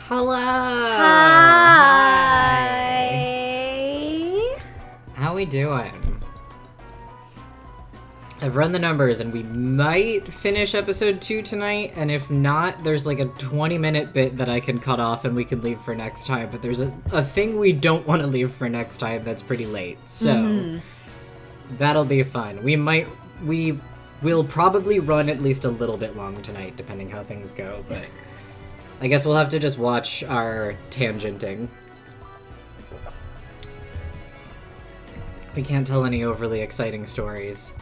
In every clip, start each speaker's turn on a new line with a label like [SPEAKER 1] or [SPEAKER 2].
[SPEAKER 1] Hello.
[SPEAKER 2] Hi.
[SPEAKER 1] How we doing? I've run the numbers and we might finish episode 2 tonight, and if not, there's like a 20-minute bit that I can cut off and we can leave for next time, but there's a thing we don't want to leave for next time that's pretty late, so that'll be fun. We will probably run at least a little bit long tonight, depending how things go, but I guess we'll have to just watch our tangenting. We can't tell any overly exciting stories.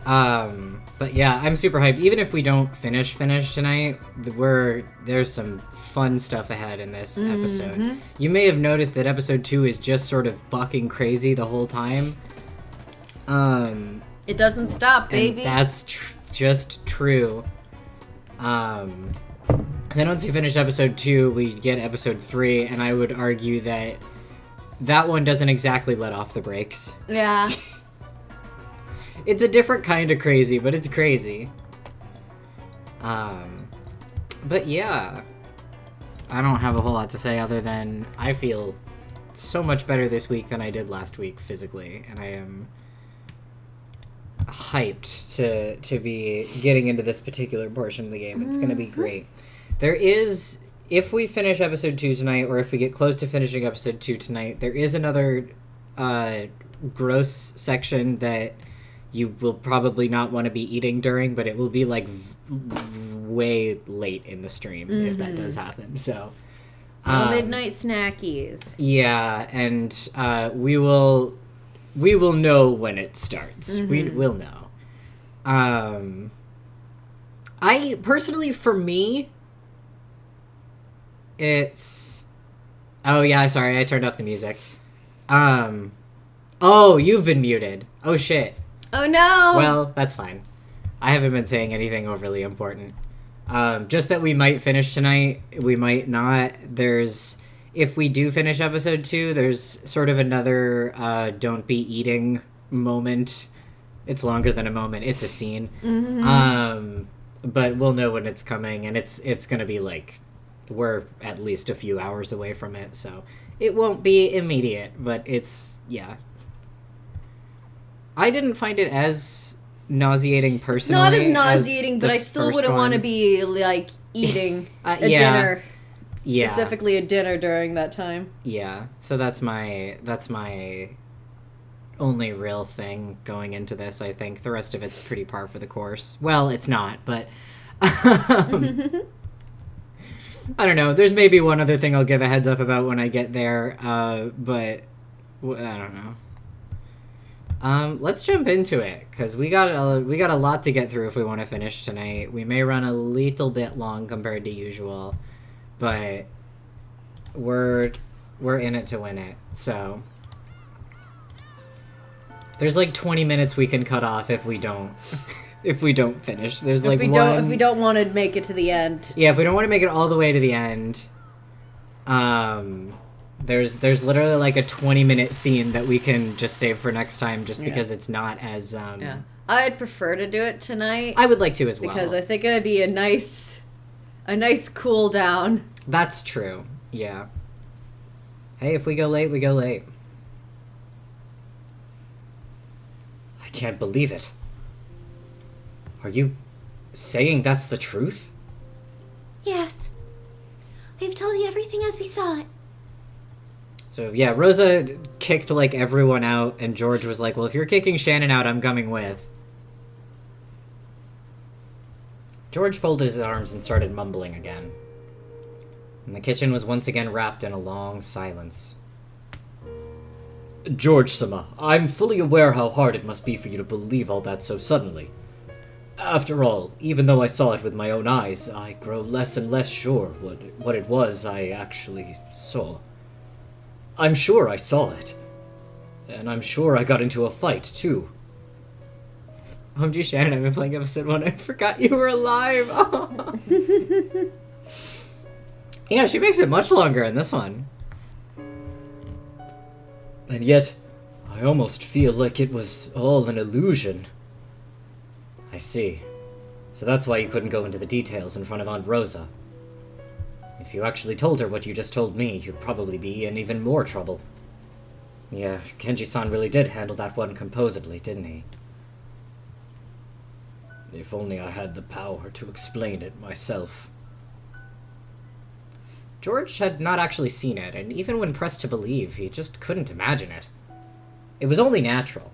[SPEAKER 1] But yeah, I'm super hyped. Even if we don't finish tonight, there's some fun stuff ahead in this episode. You may have noticed that episode 2 is just sort of fucking crazy the whole time.
[SPEAKER 2] It doesn't stop, baby.
[SPEAKER 1] And that's just true. Then once we finish episode 2, we get episode 3, and I would argue that one doesn't exactly let off the brakes.
[SPEAKER 2] Yeah.
[SPEAKER 1] It's a different kind of crazy, but it's crazy. But yeah, I don't have a whole lot to say other than I feel so much better this week than I did last week physically, and I am hyped to be getting into this particular portion of the game. It's going to be great. There is, if we finish episode 2 tonight, or if we get close to finishing episode 2 tonight, there is another gross section that you will probably not want to be eating during, but it will be like way late in the stream if that does happen. So
[SPEAKER 2] Midnight snackies.
[SPEAKER 1] Yeah, and we will know when it starts. We will know. I personally, for me, it's... Oh yeah, sorry, I turned off the music. Oh, you've been muted. Oh shit.
[SPEAKER 2] Oh no!
[SPEAKER 1] Well, that's fine. I haven't been saying anything overly important. Just that we might finish tonight, we might not. If we do finish episode 2, there's sort of another don't be eating moment. It's longer than a moment, it's a scene. But we'll know when it's coming, and it's gonna be like, we're at least a few hours away from it, so it won't be immediate, but it's, yeah. I didn't find it as nauseating personally.
[SPEAKER 2] Not as nauseating, but I still wouldn't want to be like eating a dinner.
[SPEAKER 1] Yeah.
[SPEAKER 2] Specifically a dinner during that time.
[SPEAKER 1] Yeah. So that's my only real thing going into this, I think. The rest of it's pretty par for the course. Well, it's not, but I don't know. There's maybe one other thing I'll give a heads up about when I get there, but I don't know. Let's jump into it, because we got a lot to get through if we want to finish tonight. We may run a little bit long compared to usual, but we're in it to win it. So there's like 20 minutes we can cut off if we don't finish. There's if we
[SPEAKER 2] don't want to make it to the end.
[SPEAKER 1] Yeah, if we don't want to make it all the way to the end. There's literally like a 20-minute scene that we can just save for next time, just because it's not as
[SPEAKER 2] Yeah, I'd prefer to do it tonight.
[SPEAKER 1] I would like to as well,
[SPEAKER 2] because I think it'd be a nice cool down.
[SPEAKER 1] That's true. Yeah. Hey, if we go late, we go late. I can't believe it. Are you saying that's the truth?
[SPEAKER 3] Yes. We've told you everything as we saw it.
[SPEAKER 1] So, yeah, Rosa kicked, like, everyone out, and George was like, well, if you're kicking Shannon out, I'm coming with. George folded his arms and started mumbling again. And the kitchen was once again wrapped in a long silence. George-sama, I'm fully aware how hard it must be for you to believe all that so suddenly. After all, even though I saw it with my own eyes, I grow less and less sure what it was I actually saw. I'm sure I saw it. And I'm sure I got into a fight, too. OMG Shannon, I've been playing episode 1. I forgot you were alive. Oh. Yeah, she makes it much longer in this one. And yet, I almost feel like it was all an illusion. I see. So that's why you couldn't go into the details in front of Aunt Rosa. If you actually told her what you just told me, you'd probably be in even more trouble. Yeah, Genji-san really did handle that one composedly, didn't he? If only I had the power to explain it myself. George had not actually seen it, and even when pressed to believe, he just couldn't imagine it. It was only natural.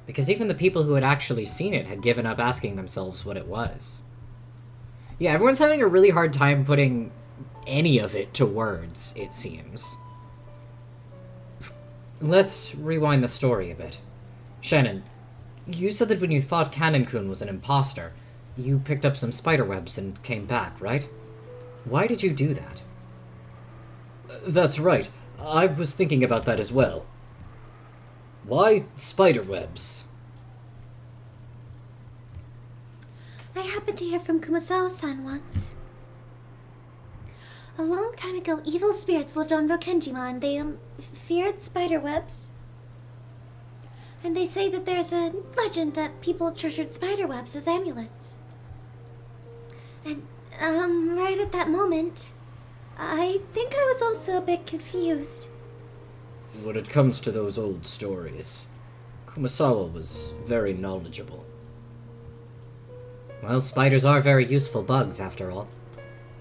[SPEAKER 1] Because even the people who had actually seen it had given up asking themselves what it was. Yeah, everyone's having a really hard time putting any of it to words, it seems. Let's rewind the story a bit. Shannon, you said that when you thought Kanon-kun was an imposter, you picked up some spiderwebs and came back, right? Why did you do that? That's right. I was thinking about that as well. Why spiderwebs?
[SPEAKER 3] I happened to hear from Kumasawa-san once. A long time ago, evil spirits lived on Rokenjima and they, feared spiderwebs. And they say that there's a legend that people treasured spiderwebs as amulets. And, right at that moment, I think I was also a bit confused.
[SPEAKER 1] When it comes to those old stories, Kumasawa was very knowledgeable. Well, spiders are very useful bugs, after all.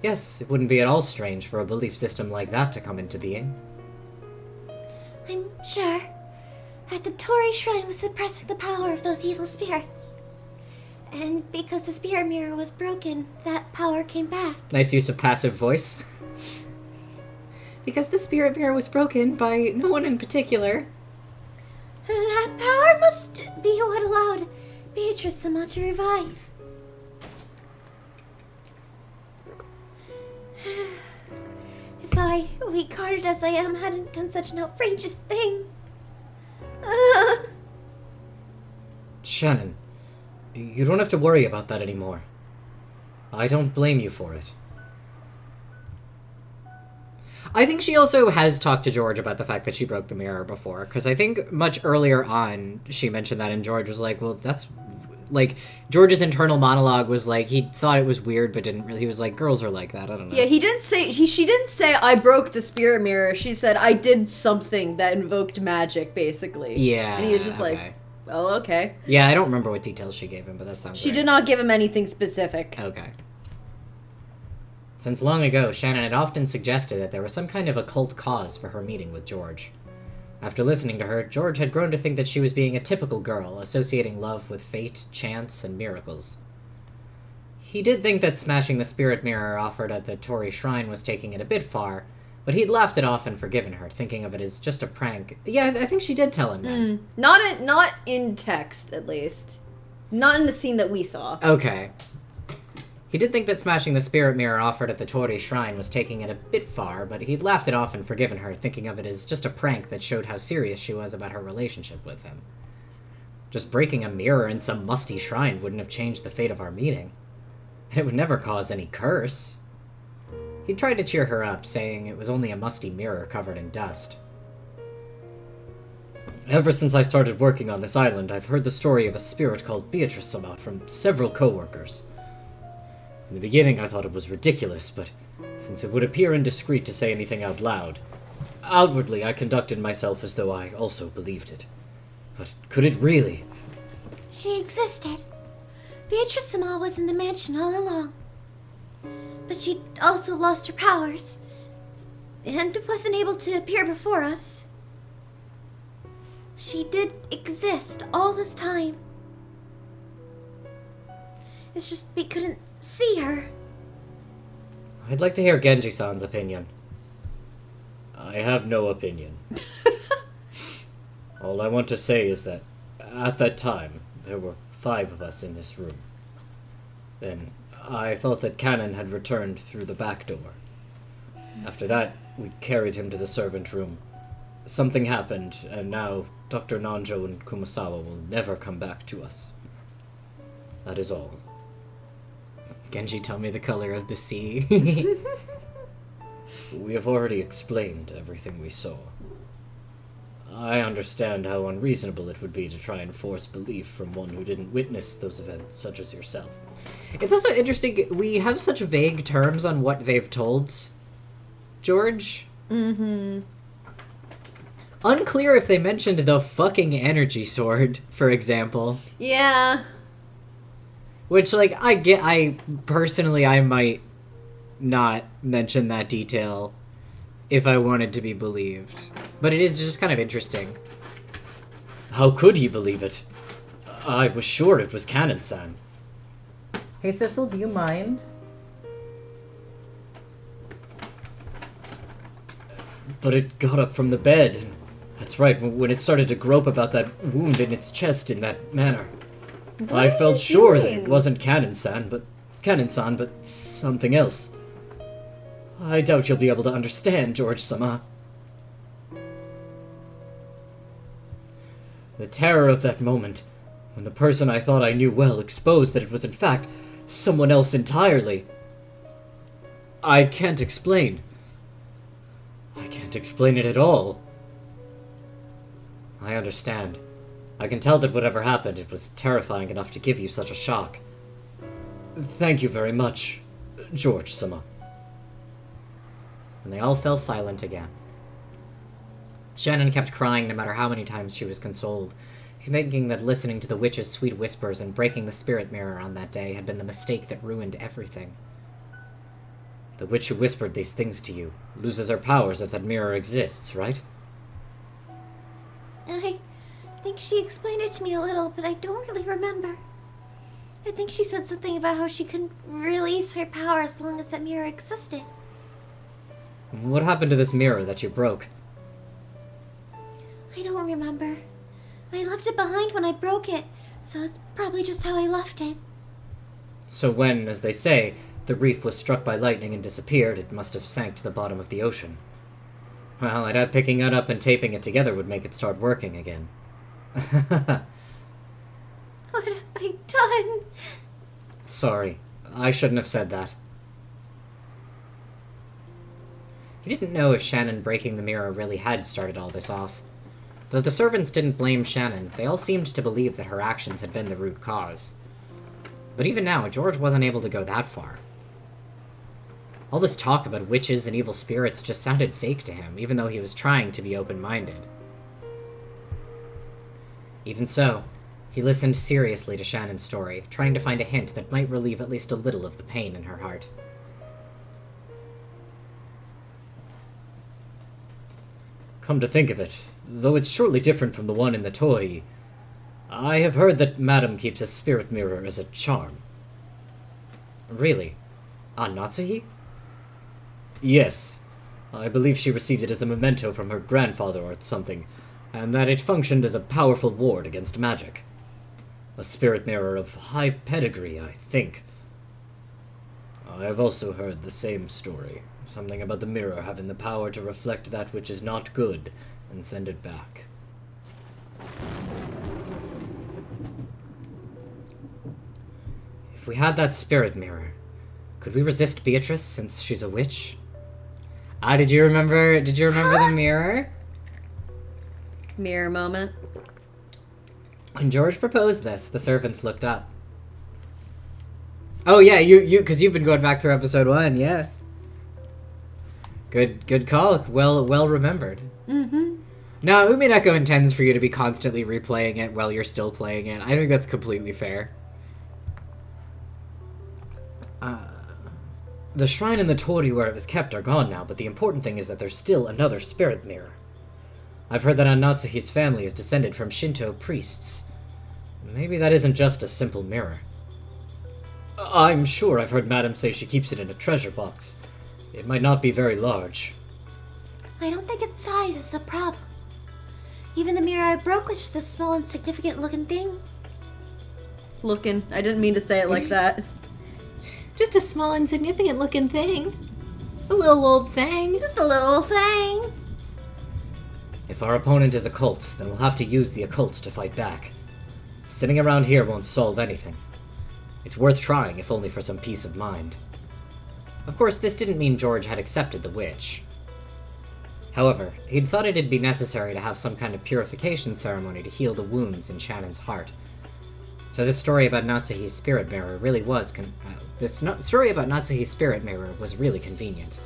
[SPEAKER 1] Yes, it wouldn't be at all strange for a belief system like that to come into being.
[SPEAKER 3] I'm sure that the Torii Shrine was suppressing the power of those evil spirits. And because the spirit mirror was broken, that power came back.
[SPEAKER 1] Nice use of passive voice. Because the spirit mirror was broken by no one in particular.
[SPEAKER 3] That power must be what allowed Beatrice-sama to revive. If I, weak-hearted as I am, hadn't done such an outrageous thing.
[SPEAKER 1] Shannon, you don't have to worry about that anymore. I don't blame you for it. I think she also has talked to George about the fact that she broke the mirror before, because I think much earlier on she mentioned that, and George was like, well, that's... Like, George's internal monologue was like, he thought it was weird, but didn't really... He was like, girls are like that, I don't know.
[SPEAKER 2] Yeah, he didn't say... She didn't say, I broke the spirit mirror. She said, I did something that invoked magic, basically.
[SPEAKER 1] Yeah,
[SPEAKER 2] and he was just
[SPEAKER 1] okay.
[SPEAKER 2] like, well, okay.
[SPEAKER 1] Yeah, I don't remember what details she gave him, but that sounds
[SPEAKER 2] She
[SPEAKER 1] right.
[SPEAKER 2] did not give him anything specific.
[SPEAKER 1] Okay. Since long ago, Shannon had often suggested that there was some kind of occult cause for her meeting with George. After listening to her, George had grown to think that she was being a typical girl, associating love with fate, chance, and miracles. He did think that smashing the spirit mirror offered at the Torii Shrine was taking it a bit far, but he'd laughed it off and forgiven her, thinking of it as just a prank. Yeah, I think she did tell him that.
[SPEAKER 2] Not in text, at least. Not in the scene that we saw.
[SPEAKER 1] Okay. He did think that smashing the spirit mirror offered at the Torii Shrine was taking it a bit far, but he'd laughed it off and forgiven her, thinking of it as just a prank that showed how serious she was about her relationship with him. Just breaking a mirror in some musty shrine wouldn't have changed the fate of our meeting. And it would never cause any curse. He tried to cheer her up, saying it was only a musty mirror covered in dust. Ever since I started working on this island, I've heard the story of a spirit called Beatrice-sama from several co-workers. In the beginning, I thought it was ridiculous, but since it would appear indiscreet to say anything out loud, outwardly I conducted myself as though I also believed it. But could it really?
[SPEAKER 3] She existed. Beatrice-sama was in the mansion all along. But she also lost her powers, and wasn't able to appear before us. She did exist all this time. It's just we couldn't see her.
[SPEAKER 1] I'd like to hear Genji-san's opinion. I have no opinion. All I want to say is that, at that time, there were 5 of us in this room. Then, I thought that Kanon had returned through the back door. After that, we carried him to the servant room. Something happened, and now Dr. Nanjo and Kumasawa will never come back to us. That is all. Genji, tell me the color of the sea. We have already explained everything we saw. I understand how unreasonable it would be to try and force belief from one who didn't witness those events, such as yourself. It's also interesting, we have such vague terms on what they've told George?
[SPEAKER 2] Mm-hmm.
[SPEAKER 1] Unclear if they mentioned the fucking energy sword, for example.
[SPEAKER 2] Yeah.
[SPEAKER 1] Which, like, I personally, I might not mention that detail if I wanted to be believed. But it is just kind of interesting. How could he believe it? I was sure it was Canon-san. Hey, Cecil, do you mind? But it got up from the bed. That's right, when it started to grope about that wound in its chest in that manner. I felt sure that it wasn't Canon-san, but something else. I doubt you'll be able to understand, George-sama. The terror of that moment, when the person I thought I knew well exposed that it was in fact someone else entirely. I can't explain. I can't explain it at all. I understand. I can tell that whatever happened, it was terrifying enough to give you such a shock. Thank you very much, George-sama. And they all fell silent again. Shannon kept crying no matter how many times she was consoled, thinking that listening to the witch's sweet whispers and breaking the spirit mirror on that day had been the mistake that ruined everything. The witch who whispered these things to you loses her powers if that mirror exists, right?
[SPEAKER 3] I think she explained it to me a little, but I don't really remember. I think she said something about how she couldn't release her power as long as that mirror existed.
[SPEAKER 1] What happened to this mirror that you broke?
[SPEAKER 3] I don't remember. I left it behind when I broke it, so it's probably just how I left it.
[SPEAKER 1] So when, as they say, the reef was struck by lightning and disappeared, it must have sank to the bottom of the ocean. Well, I doubt picking it up and taping it together would make it start working again.
[SPEAKER 3] What have I done?
[SPEAKER 1] Sorry, I shouldn't have said that. He didn't know if Shannon breaking the mirror really had started all this off. Though the servants didn't blame Shannon, they all seemed to believe that her actions had been the root cause. But even now, George wasn't able to go that far. All this talk about witches and evil spirits just sounded fake to him, even though he was trying to be open-minded. Even so, he listened seriously to Shannon's story, trying to find a hint that might relieve at least a little of the pain in her heart. Come to think of it, though it's surely different from the one in the torii, I have heard that Madame keeps a spirit mirror as a charm. Really? On Natsuhi? Yes. I believe she received it as a memento from her grandfather or something, and that it functioned as a powerful ward against magic. A spirit mirror of high pedigree, I think. I have also heard the same story. Something about the mirror having the power to reflect that which is not good and send it back. If we had that spirit mirror, could we resist Beatrice since she's a witch? Ah, did you remember the mirror?
[SPEAKER 2] Mirror moment.
[SPEAKER 1] When George proposed this, the servants looked up. Oh yeah, you because you've been going back through episode 1, yeah. Good call. Well remembered.
[SPEAKER 2] Mm-hmm.
[SPEAKER 1] No, Umineko intends for you to be constantly replaying it while you're still playing it. I think that's completely fair. The shrine and the torii where it was kept are gone now, but the important thing is that there's still another spirit mirror. I've heard that Natsuhi's family is descended from Shinto priests. Maybe that isn't just a simple mirror. I'm sure I've heard Madame say she keeps it in a treasure box. It might not be very large.
[SPEAKER 3] I don't think its size is the problem. Even the mirror I broke was just a small, insignificant looking thing.
[SPEAKER 2] Looking. I didn't mean to say it like that.
[SPEAKER 4] Just a small, insignificant looking thing. A little old thing.
[SPEAKER 3] Just a little thing.
[SPEAKER 1] If our opponent is a cult, then we'll have to use the occult to fight back. Sitting around here won't solve anything. It's worth trying, if only for some peace of mind. Of course, this didn't mean George had accepted the witch. However, he'd thought it'd be necessary to have some kind of purification ceremony to heal the wounds in Shannon's heart. So this story about Natsuhi's spirit mirror really was story about Natsuhi's spirit mirror was really convenient.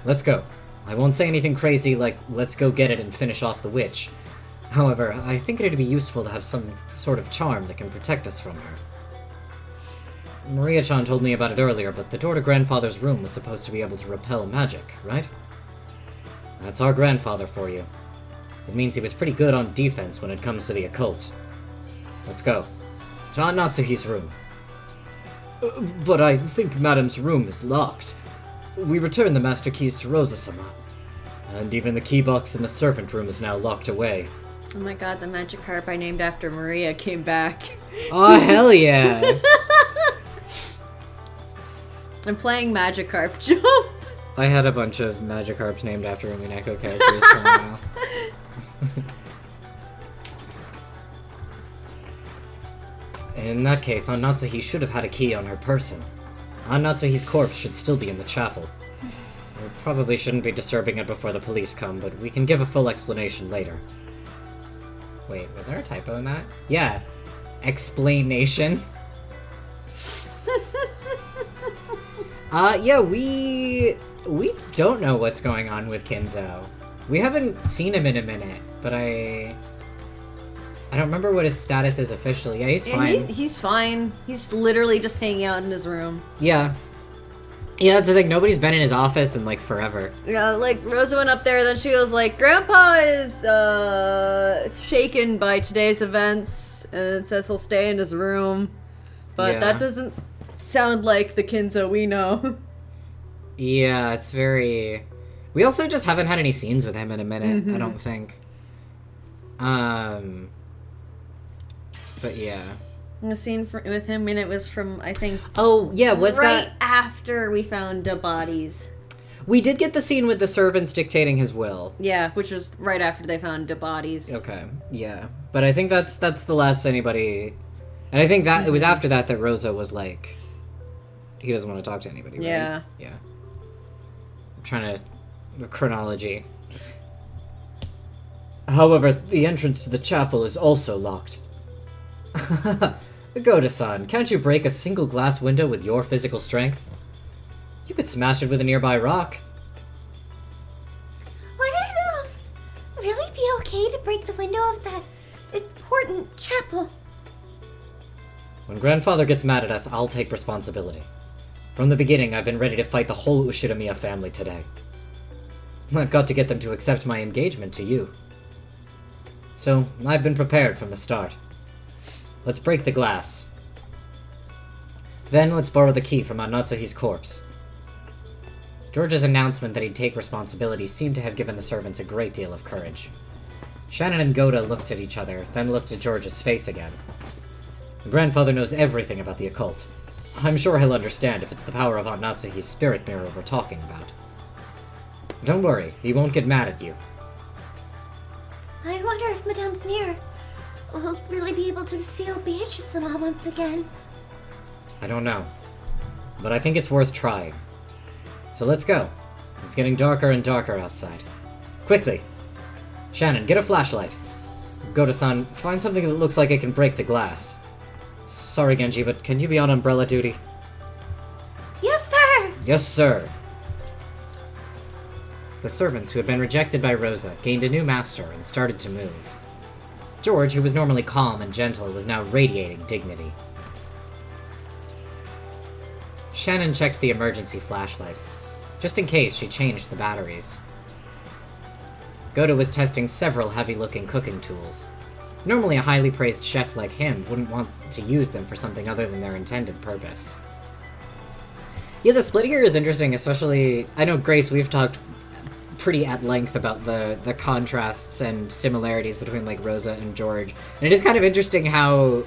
[SPEAKER 1] Let's go. I won't say anything crazy like, let's go get it and finish off the witch. However, I think it'd be useful to have some sort of charm that can protect us from her. Maria-chan told me about it earlier, but the door to Grandfather's room was supposed to be able to repel magic, right? That's our grandfather for you. It means he was pretty good on defense when it comes to the occult. Let's go. To Aunt Natsuhi's room. But I think Madame's room is locked. We returned the master keys to Rosa-sama. And even the key box in the servant room is now locked away.
[SPEAKER 2] Oh my god, the Magikarp I named after Maria came back.
[SPEAKER 1] Oh, hell yeah!
[SPEAKER 2] I'm playing Magikarp Jump.
[SPEAKER 1] I had a bunch of Magikarps named after Umineko characters for a while. In that case, Aunt Natsuhi should have had a key on her person. Aunt Natsuhi's corpse should still be in the chapel. We probably shouldn't be disturbing it before the police come, but we can give a full explanation later. Wait, was there a typo in that? Yeah. Explanation. Yeah, we don't know what's going on with Kinzo. We haven't seen him in a minute, but I don't remember what his status is officially. Yeah, he's fine.
[SPEAKER 2] He's fine. He's literally just hanging out in his room.
[SPEAKER 1] Yeah. Yeah, that's the thing. Nobody's been in his office in, like, forever.
[SPEAKER 2] Yeah, like, Rosa went up there, then she was like, Grandpa is, shaken by today's events, and says he'll stay in his room. But
[SPEAKER 1] Yeah.
[SPEAKER 2] that doesn't sound like the Kinzo we know.
[SPEAKER 1] Yeah, it's very... We also just haven't had any scenes with him in a minute, I don't think. But yeah.
[SPEAKER 2] The scene with him, and it was from, I think...
[SPEAKER 1] Oh, yeah, was
[SPEAKER 2] right
[SPEAKER 1] that...
[SPEAKER 2] after we found the bodies.
[SPEAKER 1] We did get the scene with the servants dictating his will.
[SPEAKER 2] Yeah, which was right after they found the bodies.
[SPEAKER 1] Okay, yeah. But I think that's the last anybody... And I think that it was after that Rosa was like... He doesn't want to talk to anybody, right?
[SPEAKER 2] Yeah.
[SPEAKER 1] Yeah. I'm trying to... The chronology. However, the entrance to the chapel is also locked. Goda-san, can't you break a single glass window with your physical strength? You could smash it with a nearby rock.
[SPEAKER 3] Would it, really be okay to break the window of that important chapel?
[SPEAKER 1] When Grandfather gets mad at us, I'll take responsibility. From the beginning, I've been ready to fight the whole Ushidamiya family today. I've got to get them to accept my engagement to you. So, I've been prepared from the start. Let's break the glass. Then let's borrow the key from Aunt Natsuhi's corpse. George's announcement that he'd take responsibility seemed to have given the servants a great deal of courage. Shannon and Goda looked at each other, then looked at George's face again. Grandfather knows everything about the occult. I'm sure he'll understand if it's the power of Aunt Natsuhi's spirit mirror we're talking about. Don't worry, he won't get mad at you.
[SPEAKER 3] I wonder if Madame's mirror will really be able to seal Beatrice-sama once again.
[SPEAKER 1] I don't know. But I think it's worth trying. So let's go. It's getting darker and darker outside. Quickly! Shannon, get a flashlight. Goda-san, find something that looks like it can break the glass. Sorry, Genji, but can you be on umbrella duty?
[SPEAKER 3] Yes, sir!
[SPEAKER 1] Yes, sir. The servants who had been rejected by Rosa gained a new master and started to move. George, who was normally calm and gentle, was now radiating dignity. Shannon checked the emergency flashlight. Just in case, she changed the batteries. Goda was testing several heavy-looking cooking tools. Normally a highly praised chef like him wouldn't want to use them for something other than their intended purpose. Yeah, the split here is interesting, especially... I know, Grace, we've talked pretty at length about the contrasts and similarities between, like, Rosa and George. And it is kind of interesting how...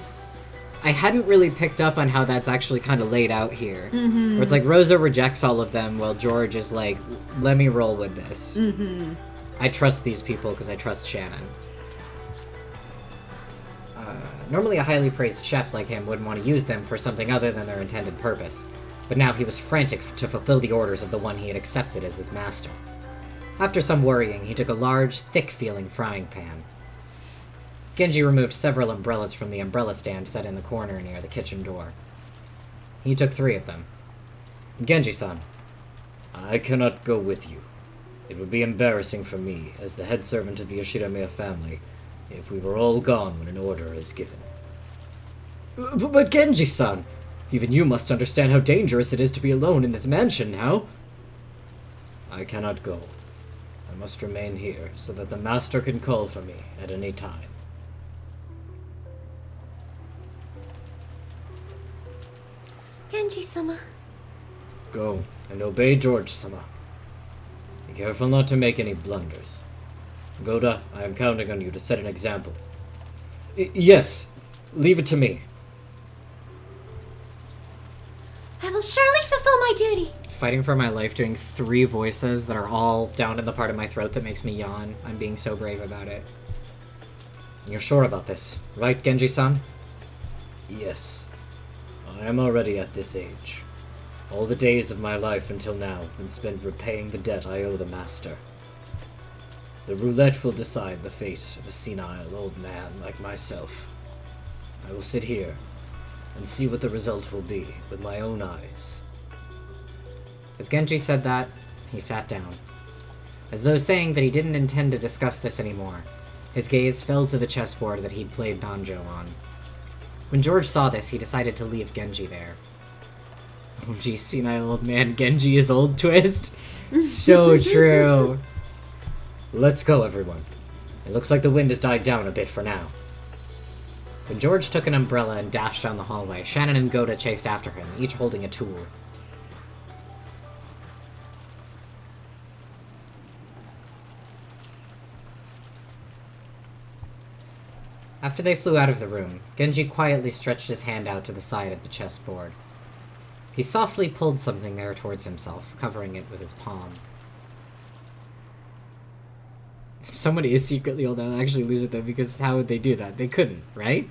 [SPEAKER 1] I hadn't really picked up on how that's actually kind of laid out here. Mm-hmm. Where it's like Rosa rejects all of them while George is like, let me roll with this. Mm-hmm. I trust these people because I trust Shannon. Normally a highly praised chef like him wouldn't want to use them for something other than their intended purpose. But now he was frantic to fulfill the orders of the one he had accepted as his master. After some worrying, he took a large, thick-feeling frying pan. Genji removed several umbrellas from the umbrella stand set in the corner near the kitchen door. He took 3 of them. Genji-san,
[SPEAKER 5] I cannot go with you. It would be embarrassing for me, as the head servant of the Yoshirame family, if we were all gone when an order is given. But Genji-san, even you must understand how dangerous it is to be alone in this mansion now. I cannot go. I must remain here, so that the master can call for me at any time.
[SPEAKER 3] Genji-sama.
[SPEAKER 5] Go, and obey George-sama. Be careful not to make any blunders. Goda, I am counting on you to set an example. Yes, leave it to me.
[SPEAKER 3] I will surely fulfill my duty.
[SPEAKER 1] Fighting for my life, doing 3 voices that are all down in the part of my throat that makes me yawn. I'm being so brave about it.
[SPEAKER 5] You're sure about this, right, Genji-san? Yes. I am already at this age. All the days of my life until now have been spent repaying the debt I owe the master. The roulette will decide the fate of a senile old man like myself. I will sit here and see what the result will be with my own eyes.
[SPEAKER 1] As Genji said that, he sat down. As though saying that he didn't intend to discuss this anymore, his gaze fell to the chessboard that he'd played Banjo on. When George saw this, he decided to leave Genji there. Oh gee, senile old man, Genji is old twist. So true.
[SPEAKER 5] Let's go, everyone. It looks like the wind has died down a bit for now.
[SPEAKER 1] When George took an umbrella and dashed down the hallway, Shannon and Goda chased after him, each holding a tool. After they flew out of the room, Genji quietly stretched his hand out to the side of the chessboard. He softly pulled something there towards himself, covering it with his palm. If somebody is secretly old, I'll actually lose it though, because how would they do that? They couldn't, right?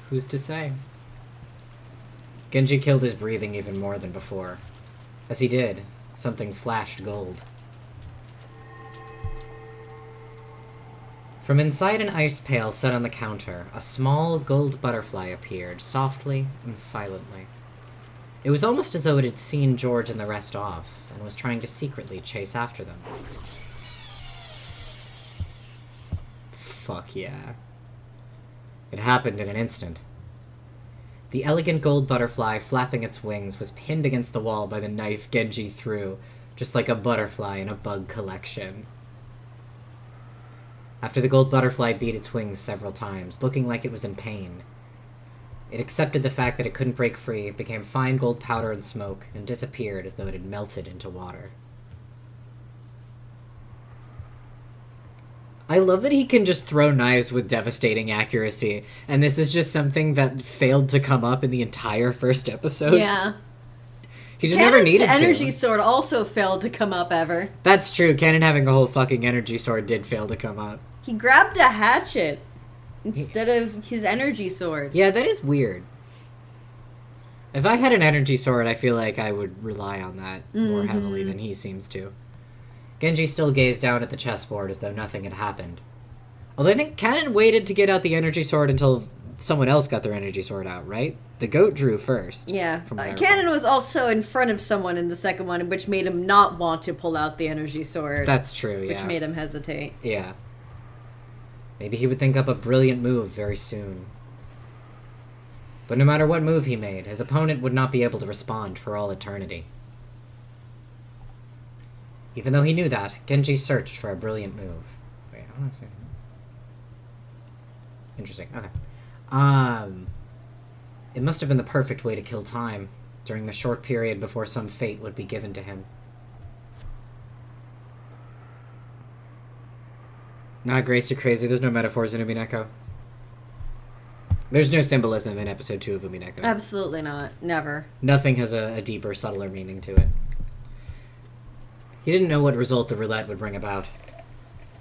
[SPEAKER 1] Who's to say? Genji killed his breathing even more than before. As he did, something flashed gold. From inside an ice pail set on the counter, a small gold butterfly appeared, softly and silently. It was almost as though it had seen George and the rest off, and was trying to secretly chase after them. Fuck yeah. It happened in an instant. The elegant gold butterfly, flapping its wings, was pinned against the wall by the knife Genji threw, just like a butterfly in a bug collection. After the gold butterfly beat its wings several times, looking like it was in pain, it accepted the fact that it couldn't break free, became fine gold powder and smoke, and disappeared as though it had melted into water. I love that he can just throw knives with devastating accuracy, and this is just something that failed to come up in the entire first episode.
[SPEAKER 2] Yeah.
[SPEAKER 1] He just never needed to.
[SPEAKER 2] Energy sword also failed to come up ever.
[SPEAKER 1] That's true. Canon having a whole fucking energy sword did fail to come up.
[SPEAKER 2] He grabbed a hatchet instead of his energy sword.
[SPEAKER 1] Yeah, that is weird. If I had an energy sword, I feel like I would rely on that more heavily than he seems to. Genji still gazed down at the chessboard as though nothing had happened. Although I think Canon waited to get out the energy sword until someone else got their energy sword out, right? The goat drew first.
[SPEAKER 2] Yeah.
[SPEAKER 1] From what I
[SPEAKER 2] Cannon
[SPEAKER 1] recall.
[SPEAKER 2] was also in front of someone in the second one, which made him not want to pull out the energy sword.
[SPEAKER 1] That's true, yeah.
[SPEAKER 2] Which made him hesitate.
[SPEAKER 1] Yeah. Maybe he would think up a brilliant move very soon. But no matter what move he made, his opponent would not be able to respond for all eternity. Even though he knew that, Genji searched for a brilliant move. Wait, I don't know. Interesting, okay. It must have been the perfect way to kill time, during the short period before some fate would be given to him. Nah, Grace, you're crazy. There's no metaphors in Umineko. There's no symbolism in episode 2 of Umineko.
[SPEAKER 2] Absolutely not. Never.
[SPEAKER 1] Nothing has a deeper, subtler meaning to it. He didn't know what result the roulette would bring about,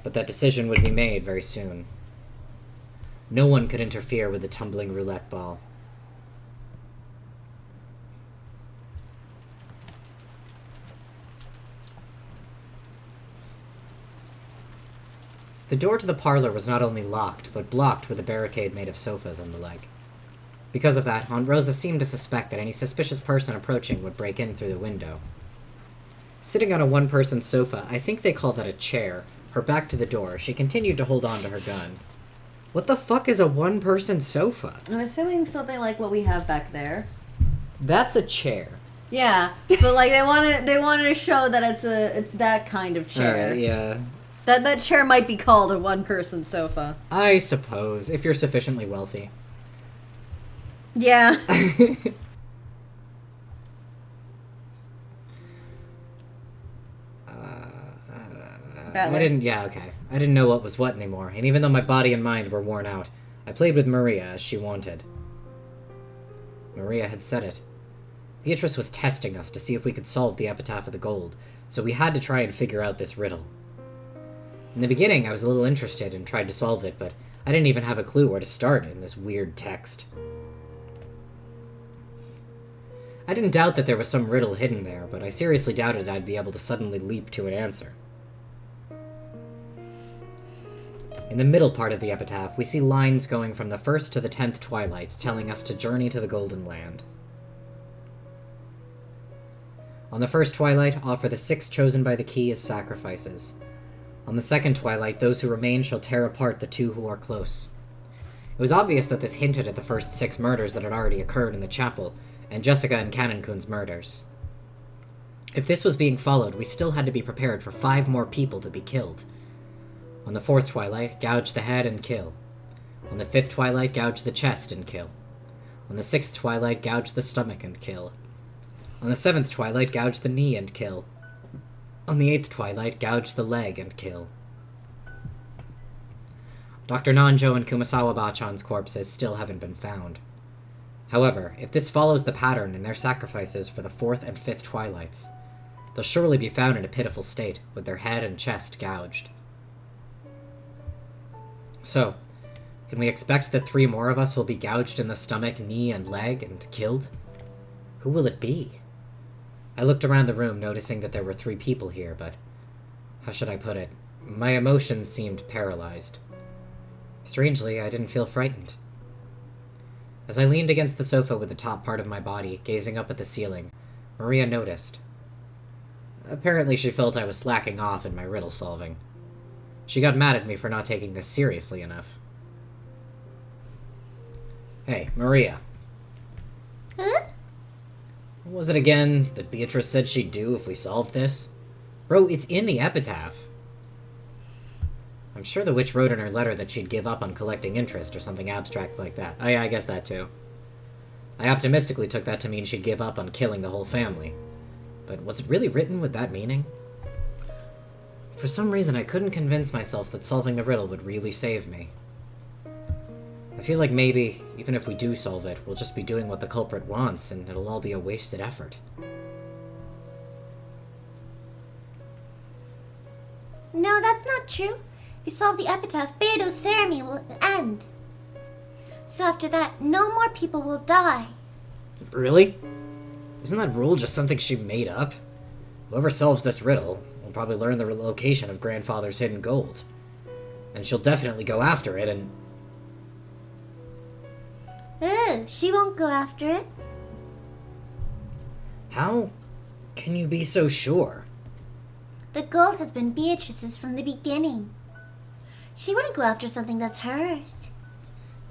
[SPEAKER 1] but that decision would be made very soon. No one could interfere with the tumbling roulette ball. The door to the parlor was not only locked, but blocked with a barricade made of sofas and the like. Because of that, Aunt Rosa seemed to suspect that any suspicious person approaching would break in through the window. Sitting on a one-person sofa, I think they call that a chair, her back to the door, she continued to hold on to her gun. What the fuck is a one-person sofa?
[SPEAKER 2] I'm assuming something like what we have back there.
[SPEAKER 1] That's a chair.
[SPEAKER 2] Yeah, but like they wanted to show that it's that kind of chair.
[SPEAKER 1] Alright, yeah.
[SPEAKER 2] That chair might be called a one-person sofa.
[SPEAKER 1] I suppose, if you're sufficiently wealthy.
[SPEAKER 2] Yeah.
[SPEAKER 1] I didn't know what was what anymore, and even though my body and mind were worn out, I played with Maria as she wanted. Maria had said it. Beatrice was testing us to see if we could solve the Epitaph of the Gold, so we had to try and figure out this riddle. In the beginning, I was a little interested and tried to solve it, but I didn't even have a clue where to start in this weird text. I didn't doubt that there was some riddle hidden there, but I seriously doubted I'd be able to suddenly leap to an answer. In the middle part of the epitaph, we see lines going from the 1st to the 10th twilight, telling us to journey to the Golden Land. On the 1st twilight, offer the 6 chosen by the key as sacrifices. On the 2nd twilight, those who remain shall tear apart the 2 who are close. It was obvious that this hinted at the first 6 murders that had already occurred in the chapel, and Jessica and Canonkun's murders. If this was being followed, we still had to be prepared for 5 more people to be killed. On the 4th twilight, gouge the head and kill. On the 5th twilight, gouge the chest and kill. On the 6th twilight, gouge the stomach and kill. On the 7th twilight, gouge the knee and kill. On the 8th twilight, gouge the leg and kill. Dr. Nanjo and Kumasawa Bachan's corpses still haven't been found. However, if this follows the pattern in their sacrifices for the 4th and 5th twilights, they'll surely be found in a pitiful state, with their head and chest gouged. So, can we expect that 3 more of us will be gouged in the stomach, knee, and leg, and killed? Who will it be? I looked around the room, noticing that there were 3 people here, but how should I put it? My emotions seemed paralyzed. Strangely, I didn't feel frightened. As I leaned against the sofa with the top part of my body, gazing up at the ceiling, Maria noticed. Apparently she felt I was slacking off in my riddle solving. She got mad at me for not taking this seriously enough. Hey, Maria.
[SPEAKER 3] Huh?
[SPEAKER 1] What was it again that Beatrice said she'd do if we solved this? Bro, it's in the epitaph. I'm sure the witch wrote in her letter that she'd give up on collecting interest or something abstract like that. Oh yeah, I guess that too. I optimistically took that to mean she'd give up on killing the whole family. But was it really written with that meaning? For some reason, I couldn't convince myself that solving the riddle would really save me. I feel like maybe, even if we do solve it, we'll just be doing what the culprit wants, and it'll all be a wasted effort.
[SPEAKER 3] No, that's not true. If you solve the epitaph, Beidou's ceremony will end. So after that, no more people will die.
[SPEAKER 1] Really? Isn't that rule just something she made up? Whoever solves this riddle will probably learn the location of Grandfather's hidden gold. And she'll definitely go after it and...
[SPEAKER 3] She won't go after it.
[SPEAKER 1] How can you be so sure?
[SPEAKER 3] The gold has been Beatrice's from the beginning. She wouldn't go after something that's hers.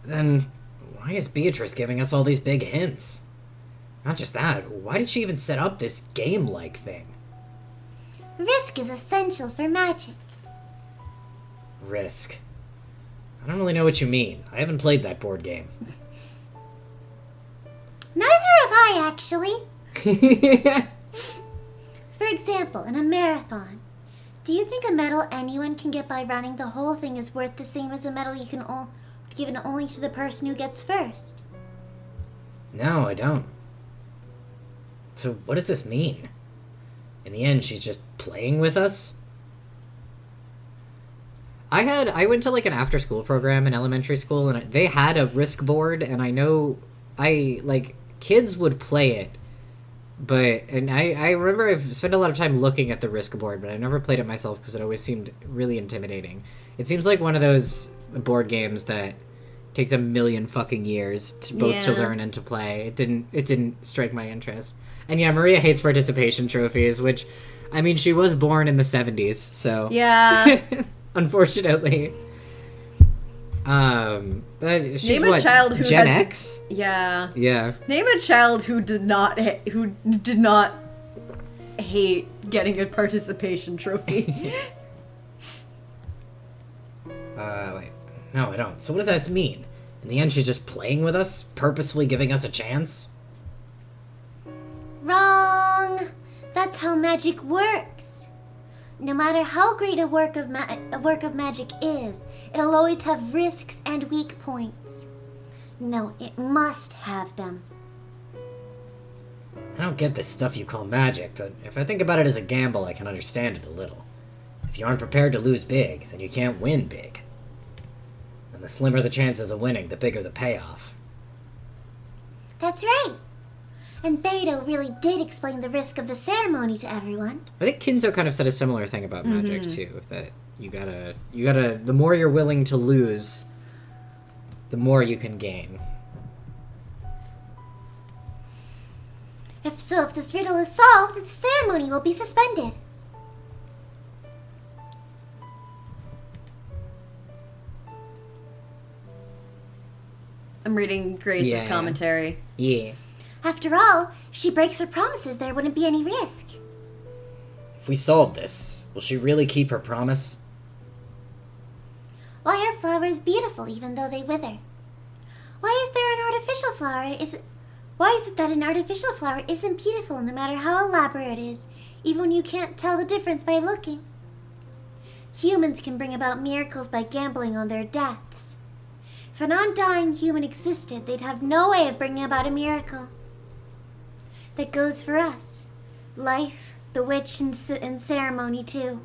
[SPEAKER 1] Then why is Beatrice giving us all these big hints? Not just that, why did she even set up this game-like thing?
[SPEAKER 3] Risk is essential for magic.
[SPEAKER 1] Risk. I don't really know what you mean. I haven't played that board game.
[SPEAKER 3] Neither have I, actually. For example, in a marathon, do you think a medal anyone can get by running the whole thing is worth the same as a medal you can given only to the person who gets first?
[SPEAKER 1] No, I don't. So what does this mean? In the end, she's just playing with us? I went to like an after school program in elementary school, and they had a risk board, and I know kids would play it, and I remember I've spent a lot of time looking at the risk board, but I never played it myself because it always seemed really intimidating. It seems like one of those board games that takes a million fucking years to both to
[SPEAKER 2] Yeah.
[SPEAKER 1] learn and to play. It didn't strike my interest. And yeah, Maria hates participation trophies, which, I mean, she was born in the 70s, so
[SPEAKER 2] Yeah.
[SPEAKER 1] unfortunately. She's
[SPEAKER 2] Name a
[SPEAKER 1] what,
[SPEAKER 2] child who
[SPEAKER 1] Gen
[SPEAKER 2] has-
[SPEAKER 1] X?
[SPEAKER 2] Yeah.
[SPEAKER 1] Yeah.
[SPEAKER 2] Name a child who did not hate getting a participation trophy.
[SPEAKER 5] Wait. No, I don't. So what does this mean? In the end, she's just playing with us? Purposefully giving us a chance?
[SPEAKER 3] Wrong! That's how magic works. No matter how great a work of magic is, it'll always have risks and weak points. No, it must have them.
[SPEAKER 5] I don't get this stuff you call magic, but if I think about it as a gamble, I can understand it a little. If you aren't prepared to lose big, then you can't win big. And the slimmer the chances of winning, the bigger the payoff.
[SPEAKER 3] That's right. And Beto really did explain the risk of the ceremony to everyone.
[SPEAKER 1] I think Kinzo kind of said a similar thing about magic too, that you gotta the more you're willing to lose, the more you can gain.
[SPEAKER 3] If this riddle is solved, the ceremony will be suspended.
[SPEAKER 2] I'm reading Grace's
[SPEAKER 1] Yeah.
[SPEAKER 2] commentary.
[SPEAKER 1] Yeah.
[SPEAKER 3] After all, if she breaks her promises, there wouldn't be any risk.
[SPEAKER 5] If we solve this, will she really keep her promise?
[SPEAKER 3] Why are flowers beautiful even though they wither? Why is there an artificial flower? Why is it that an artificial flower isn't beautiful no matter how elaborate it is, even when you can't tell the difference by looking? Humans can bring about miracles by gambling on their deaths. If an undying human existed, they'd have no way of bringing about a miracle. That goes for us. Life, the witch, and ceremony too.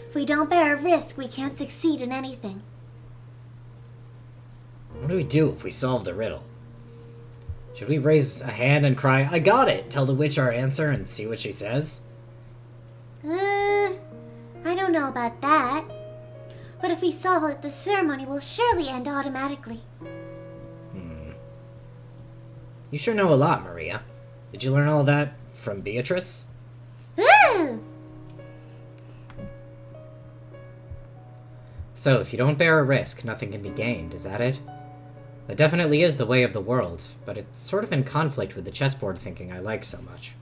[SPEAKER 3] If we don't bear a risk, we can't succeed in anything.
[SPEAKER 5] What do we do if we solve the riddle? Should we raise a hand and cry, "I got it!" Tell the witch our answer and see what she says?
[SPEAKER 3] I don't know about that. But if we solve it, the ceremony will surely end automatically.
[SPEAKER 5] You sure know a lot, Maria. Did you learn all that from Beatrice?
[SPEAKER 3] Ooh!
[SPEAKER 1] So, if you don't bear a risk, nothing can be gained, is that it? That definitely is the way of the world, but it's sort of in conflict with the chessboard thinking I like so much.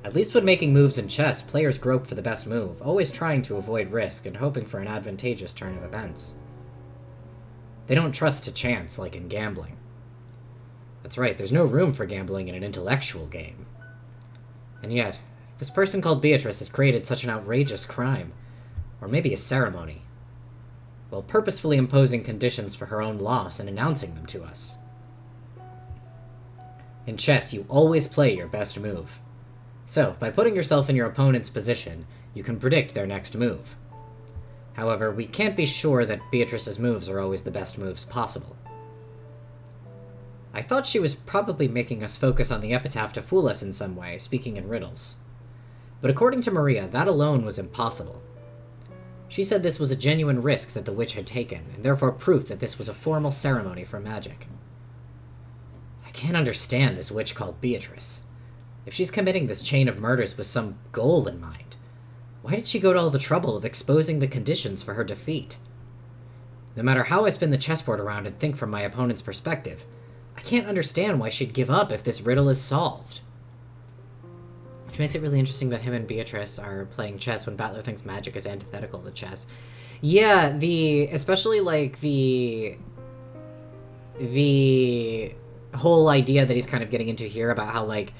[SPEAKER 1] At least when making moves in chess, players grope for the best move, always trying to avoid risk and hoping for an advantageous turn of events. They don't trust to chance like in gambling. That's right, there's no room for gambling in an intellectual game. And yet, this person called Beatrice has created such an outrageous crime, or maybe a ceremony, while purposefully imposing conditions for her own loss and announcing them to us. In chess, you always play your best move. So, by putting yourself in your opponent's position, you can predict their next move. However, we can't be sure that Beatrice's moves are always the best moves possible. I thought she was probably making us focus on the epitaph to fool us in some way, speaking in riddles. But according to Maria, that alone was impossible. She said this was a genuine risk that the witch had taken, and therefore proof that this was a formal ceremony for magic. I can't understand this witch called Beatrice. If she's committing this chain of murders with some goal in mind, why did she go to all the trouble of exposing the conditions for her defeat? No matter how I spin the chessboard around and think from my opponent's perspective, I can't understand why she'd give up if this riddle is solved. Which makes it really interesting that him and Beatrice are playing chess when Battler thinks magic is antithetical to chess. Yeah, especially like the whole idea that he's kind of getting into here about how like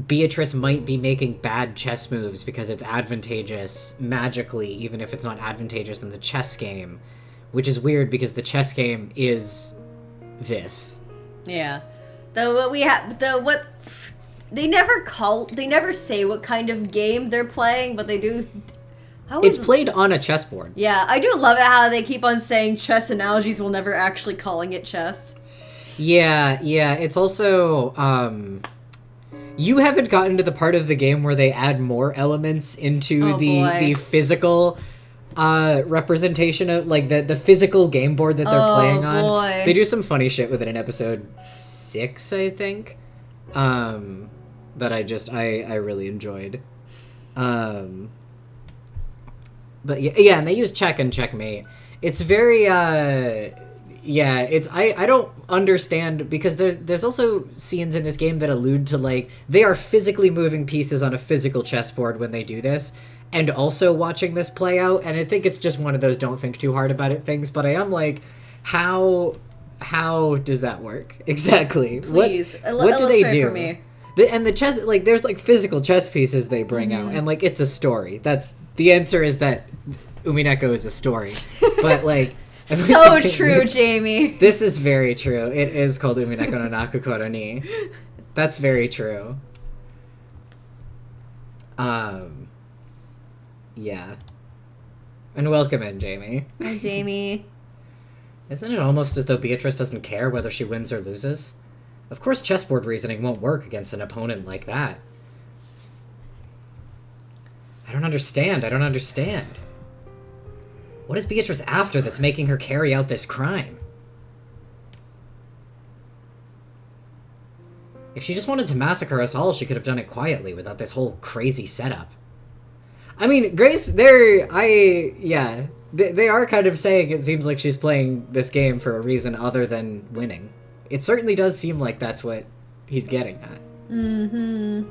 [SPEAKER 1] Beatrice might be making bad chess moves because it's advantageous magically, even if it's not advantageous in the chess game, which is weird because the chess game is this.
[SPEAKER 2] Yeah. They never say what kind of game they're playing, but they do.
[SPEAKER 1] It's played on a chessboard.
[SPEAKER 2] Yeah, I do love it how they keep on saying chess analogies while never actually calling it chess.
[SPEAKER 1] Yeah, it's also, you haven't gotten to the part of the game where they add more elements into the physical representation of like the physical game board that they're playing on.
[SPEAKER 2] Boy.
[SPEAKER 1] They do some funny shit with it in episode 6, I think. That I really enjoyed. But yeah, and they use check and checkmate. It's very it's I don't understand, because there's also scenes in this game that allude to like they are physically moving pieces on a physical chessboard when they do this, and also watching this play out, and I think it's just one of those don't think too hard about it things, but I am like, how does that work exactly?
[SPEAKER 2] Please,
[SPEAKER 1] what do they
[SPEAKER 2] illustrate
[SPEAKER 1] do?
[SPEAKER 2] for me.
[SPEAKER 1] And the chess, like, there's like physical chess pieces they bring out, and like it's a story. That's the answer, is that Umineko is a story. But like,
[SPEAKER 2] So true, Jamie.
[SPEAKER 1] this is very true. It is called Umineko no Nakukoro ni. That's very true. Yeah. And welcome in, Jamie.
[SPEAKER 2] Hi, Jamie.
[SPEAKER 1] Isn't it almost as though Beatrice doesn't care whether she wins or loses? Of course chessboard reasoning won't work against an opponent like that. I don't understand. What is Beatrice after that's making her carry out this crime? If she just wanted to massacre us all, she could have done it quietly without this whole crazy setup. I mean, Grace, they are kind of saying it seems like she's playing this game for a reason other than winning. It certainly does seem like that's what he's getting at.
[SPEAKER 2] Mm-hmm.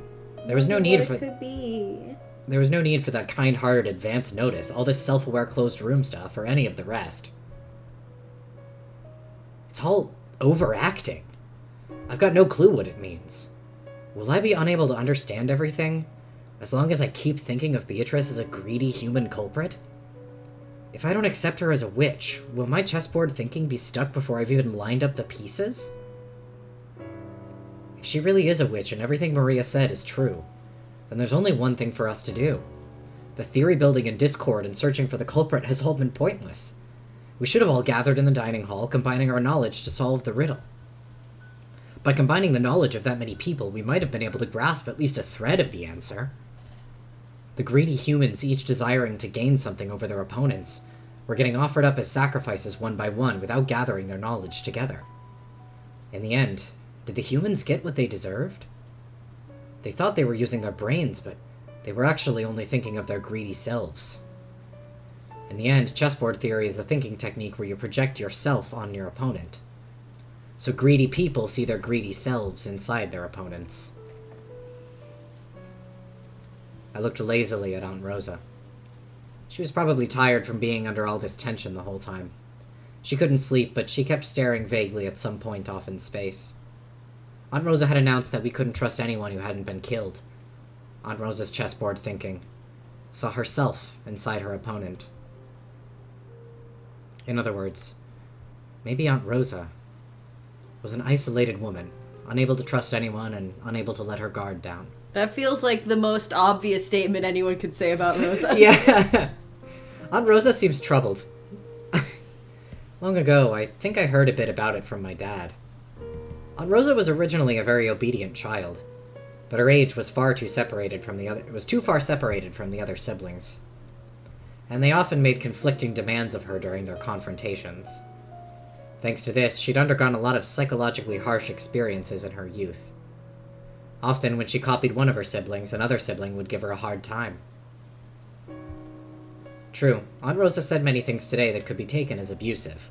[SPEAKER 1] There was no need for...
[SPEAKER 2] could be.
[SPEAKER 1] There was no need for that kind-hearted advance notice, all this self-aware closed room stuff, or any of the rest. It's all overacting. I've got no clue what it means. Will I be unable to understand everything, as long as I keep thinking of Beatrice as a greedy human culprit? If I don't accept her as a witch, will my chessboard thinking be stuck before I've even lined up the pieces? If she really is a witch and everything Maria said is true, then there's only one thing for us to do. The theory building and discord and searching for the culprit has all been pointless. We should have all gathered in the dining hall, combining our knowledge to solve the riddle. By combining the knowledge of that many people, we might have been able to grasp at least a thread of the answer. The greedy humans, each desiring to gain something over their opponents, were getting offered up as sacrifices one by one without gathering their knowledge together. In the end, did the humans get what they deserved? They thought they were using their brains, but they were actually only thinking of their greedy selves. In the end, chessboard theory is a thinking technique where you project yourself on your opponent. So greedy people see their greedy selves inside their opponents. I looked lazily at Aunt Rosa. She was probably tired from being under all this tension the whole time. She couldn't sleep, but she kept staring vaguely at some point off in space. Aunt Rosa had announced that we couldn't trust anyone who hadn't been killed. Aunt Rosa's chessboard thinking saw herself inside her opponent. In other words, maybe Aunt Rosa was an isolated woman, unable to trust anyone and unable to let her guard down.
[SPEAKER 2] That feels like the most obvious statement anyone could say about Rosa.
[SPEAKER 1] Yeah. Aunt Rosa seems troubled. Long ago, I think I heard a bit about it from my dad. Aunt Rosa was originally a very obedient child, but her age was far too separated from the other. It was too far separated from the other siblings, and they often made conflicting demands of her during their confrontations. Thanks to this, she'd undergone a lot of psychologically harsh experiences in her youth. Often, when she copied one of her siblings, another sibling would give her a hard time. True, Aunt Rosa said many things today that could be taken as abusive.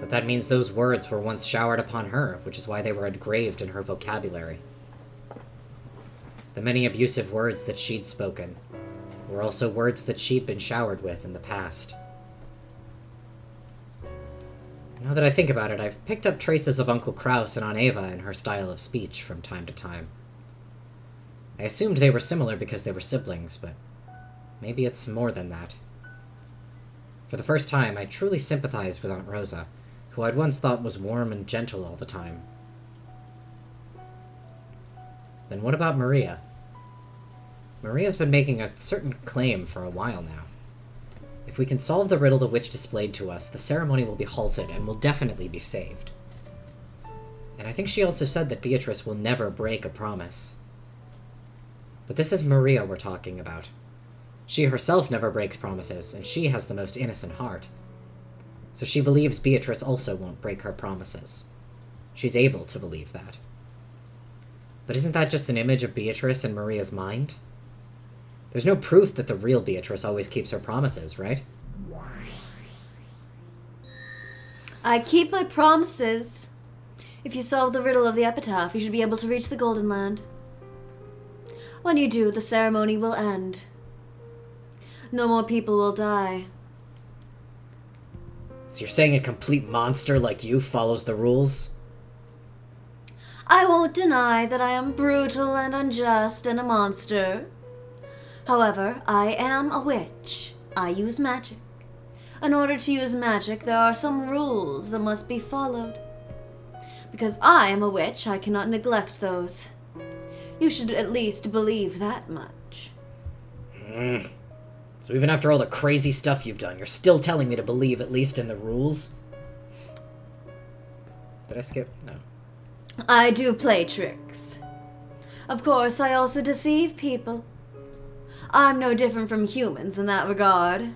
[SPEAKER 1] But that means those words were once showered upon her, which is why they were engraved in her vocabulary. The many abusive words that she'd spoken were also words that she'd been showered with in the past. Now that I think about it, I've picked up traces of Uncle Kraus and Aunt Eva in her style of speech from time to time. I assumed they were similar because they were siblings, but maybe it's more than that. For the first time, I truly sympathized with Aunt Rosa, who I'd once thought was warm and gentle all the time. Then what about Maria? Maria's been making a certain claim for a while now. If we can solve the riddle the witch displayed to us, the ceremony will be halted and will definitely be saved. And I think she also said that Beatrice will never break a promise. But this is Maria we're talking about. She herself never breaks promises, and she has the most innocent heart. So she believes Beatrice also won't break her promises. She's able to believe that. But isn't that just an image of Beatrice in Maria's mind? There's no proof that the real Beatrice always keeps her promises, right?
[SPEAKER 2] I keep my promises. If you solve the riddle of the epitaph, you should be able to reach the Golden Land. When you do, the ceremony will end. No more people will die.
[SPEAKER 5] So you're saying a complete monster like you follows the rules?
[SPEAKER 2] I won't deny that I am brutal and unjust and a monster. However, I am a witch. I use magic. In order to use magic, there are some rules that must be followed. Because I am a witch, I cannot neglect those. You should at least believe that much.
[SPEAKER 5] So even after all the crazy stuff you've done, you're still telling me to believe at least in the rules? Did I skip? No.
[SPEAKER 2] I do play tricks. Of course, I also deceive people. I'm no different from humans in that regard.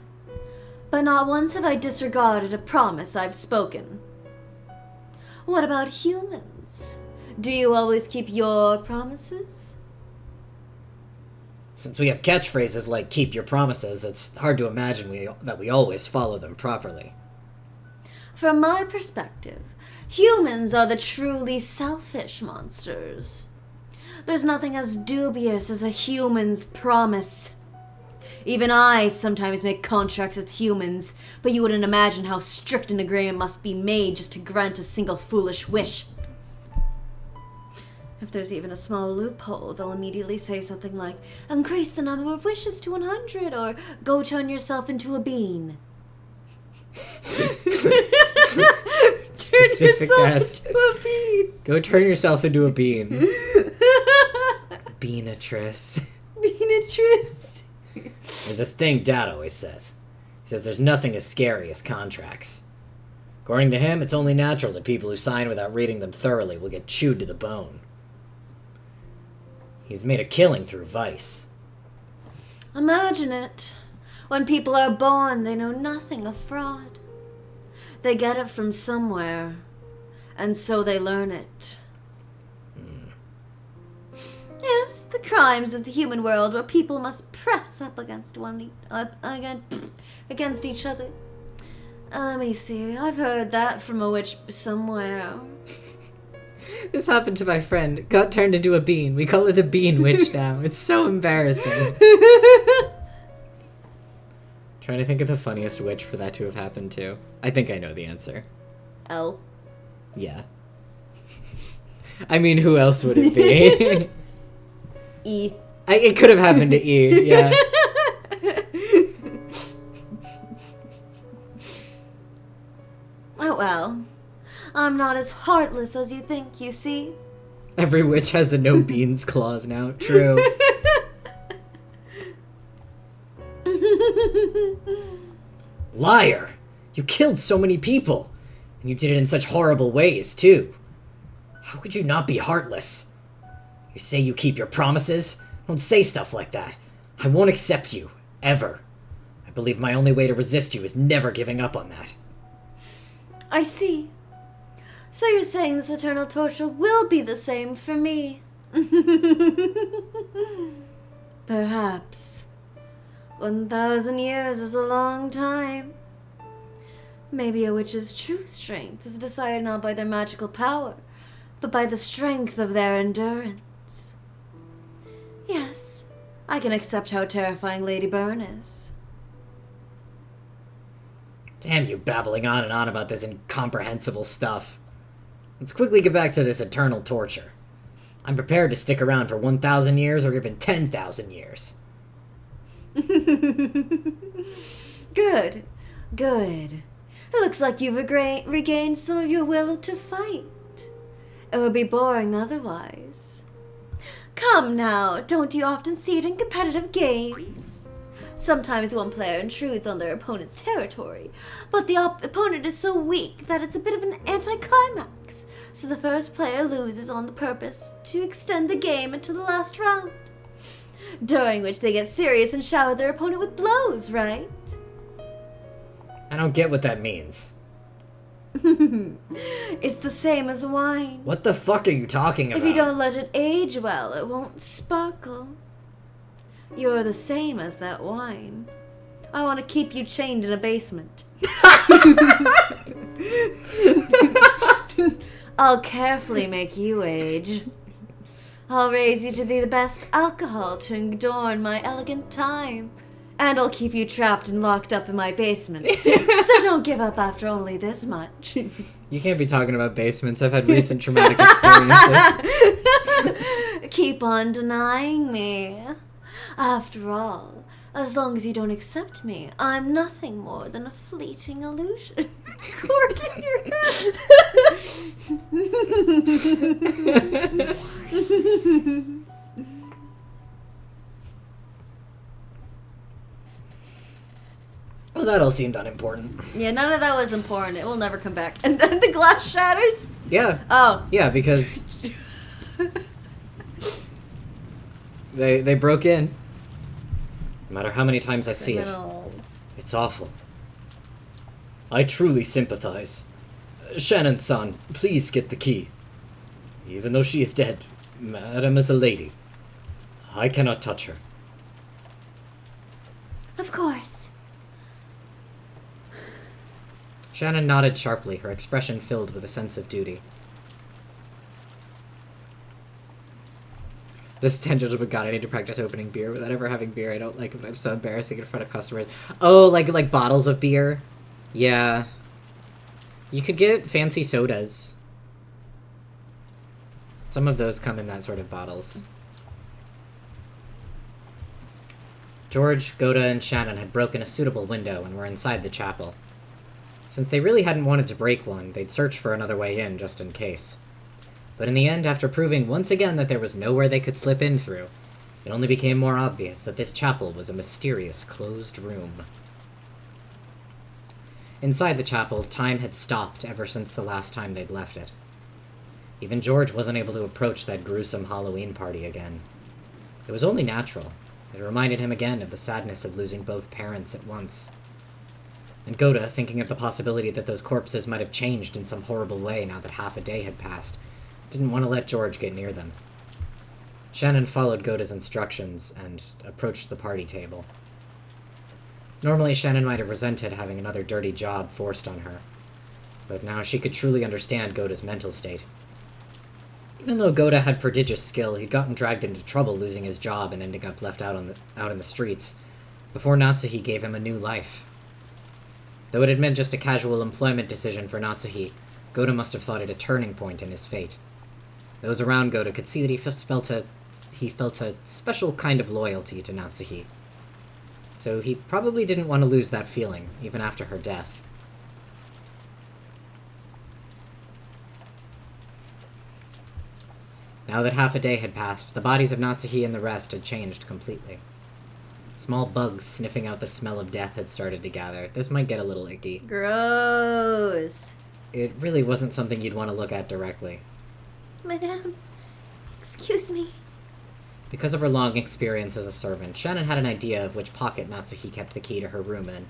[SPEAKER 2] But not once have I disregarded a promise I've spoken. What about humans? Do you always keep your promises?
[SPEAKER 5] Since we have catchphrases like keep your promises, it's hard to imagine that we always follow them properly.
[SPEAKER 2] From my perspective, humans are the truly selfish monsters. There's nothing as dubious as a human's promise. Even I sometimes make contracts with humans, but you wouldn't imagine how strict an agreement must be made just to grant a single foolish wish. If there's even a small loophole, they'll immediately say something like, increase the number of wishes to 100, or go turn yourself into a bean.
[SPEAKER 1] Specific ass.
[SPEAKER 2] Into a bean.
[SPEAKER 1] Go turn yourself into a bean. Beatrice.
[SPEAKER 2] Beatrice.
[SPEAKER 5] There's this thing Dad always says. He says there's nothing as scary as contracts. According to him, it's only natural that people who sign without reading them thoroughly will get chewed to the bone. He's made a killing through vice.
[SPEAKER 2] Imagine it. When people are born, they know nothing of fraud. They get it from somewhere, and so they learn it. Yes, the crimes of the human world where people must press up against against each other. Let me see. I've heard that from a witch somewhere.
[SPEAKER 1] This happened to my friend. Got turned into a bean. We call her the Bean Witch now. It's so embarrassing. Trying to think of the funniest witch for that to have happened to. I think I know the answer.
[SPEAKER 2] L.
[SPEAKER 1] Yeah. I mean, who else would it be?
[SPEAKER 2] E.
[SPEAKER 1] It could have happened to E, yeah.
[SPEAKER 2] Oh well. I'm not as heartless as you think, you see.
[SPEAKER 1] Every witch has a no beans clause now. True.
[SPEAKER 5] Liar! You killed so many people! And you did it in such horrible ways, too. How could you not be heartless? You say you keep your promises? Don't say stuff like that. I won't accept you. Ever. I believe my only way to resist you is never giving up on that.
[SPEAKER 2] I see. So you're saying this eternal torture will be the same for me? Perhaps. 1,000 years is a long time. Maybe a witch's true strength is decided not by their magical power, but by the strength of their endurance. Yes, I can accept how terrifying Lady Byrne is.
[SPEAKER 5] Damn you babbling on and on about this incomprehensible stuff. Let's quickly get back to this eternal torture. I'm prepared to stick around for 1,000 years or even 10,000 years.
[SPEAKER 2] Good, good. It looks like you've regained some of your will to fight. It would be boring otherwise. Come now, don't you often see it in competitive games? Sometimes one player intrudes on their opponent's territory, but the opponent is so weak that it's a bit of an anticlimax, so the first player loses on the purpose to extend the game until the last round. during which they get serious and shower their opponent with blows, right?
[SPEAKER 5] I don't get what that means.
[SPEAKER 2] It's the same as wine.
[SPEAKER 5] What the fuck are you talking about?
[SPEAKER 2] If you don't let it age well, it won't sparkle. You're the same as that wine. I want to keep you chained in a basement. I'll carefully make you age. I'll raise you to be the best alcohol to adorn my elegant time. And I'll keep you trapped and locked up in my basement. So don't give up after only this much.
[SPEAKER 1] You can't be talking about basements. I've had recent traumatic experiences.
[SPEAKER 2] Keep on denying me. After all, as long as you don't accept me, I'm nothing more than a fleeting illusion. Cork in your head.
[SPEAKER 5] Well, that all seemed unimportant.
[SPEAKER 2] Yeah, none of that was important. It will never come back. And then the glass shatters?
[SPEAKER 1] Yeah.
[SPEAKER 2] Oh.
[SPEAKER 1] Yeah, because they broke in.
[SPEAKER 5] No matter how many times I see it,
[SPEAKER 2] Criminals.
[SPEAKER 5] it's awful. I truly sympathize. Shannon-san, please get the key. Even though she is dead, Madam is a lady. I cannot touch her.
[SPEAKER 3] Of course.
[SPEAKER 1] Shannon nodded sharply, her expression filled with a sense of duty. This is 10 gentlemen. God, I need to practice opening beer without ever having beer. I don't like it when I'm so embarrassing in front of customers. Oh, like bottles of beer? Yeah. You could get fancy sodas. Some of those come in that sort of bottles. George, Goda, and Shannon had broken a suitable window and were inside the chapel. Since they really hadn't wanted to break one, they'd searched for another way in just in case. But in the end, after proving once again that there was nowhere they could slip in through, it only became more obvious that this chapel was a mysterious closed room. Inside the chapel, time had stopped ever since the last time they'd left it. Even George wasn't able to approach that gruesome Halloween party again. It was only natural. It reminded him again of the sadness of losing both parents at once. And Goda, thinking of the possibility that those corpses might have changed in some horrible way now that half a day had passed, didn't want to let George get near them. Shannon followed Goda's instructions and approached the party table. Normally, Shannon might have resented having another dirty job forced on her, but now she could truly understand Goda's mental state. Even though Goda had prodigious skill, he'd gotten dragged into trouble losing his job and ending up left out in the streets, before Natsuhi gave him a new life. Though it had meant just a casual employment decision for Natsuhi, Goda must have thought it a turning point in his fate. Those around Goda could see that he felt a special kind of loyalty to Natsuhi. So he probably didn't want to lose that feeling, even after her death. Now that half a day had passed, the bodies of Natsuhi and the rest had changed completely. Small bugs sniffing out the smell of death had started to gather. This might get a little icky.
[SPEAKER 2] Gross.
[SPEAKER 1] It really wasn't something you'd want to look at directly.
[SPEAKER 3] Madame, excuse me.
[SPEAKER 1] Because of her long experience as a servant, Shannon had an idea of which pocket Natsuhi kept the key to her room in.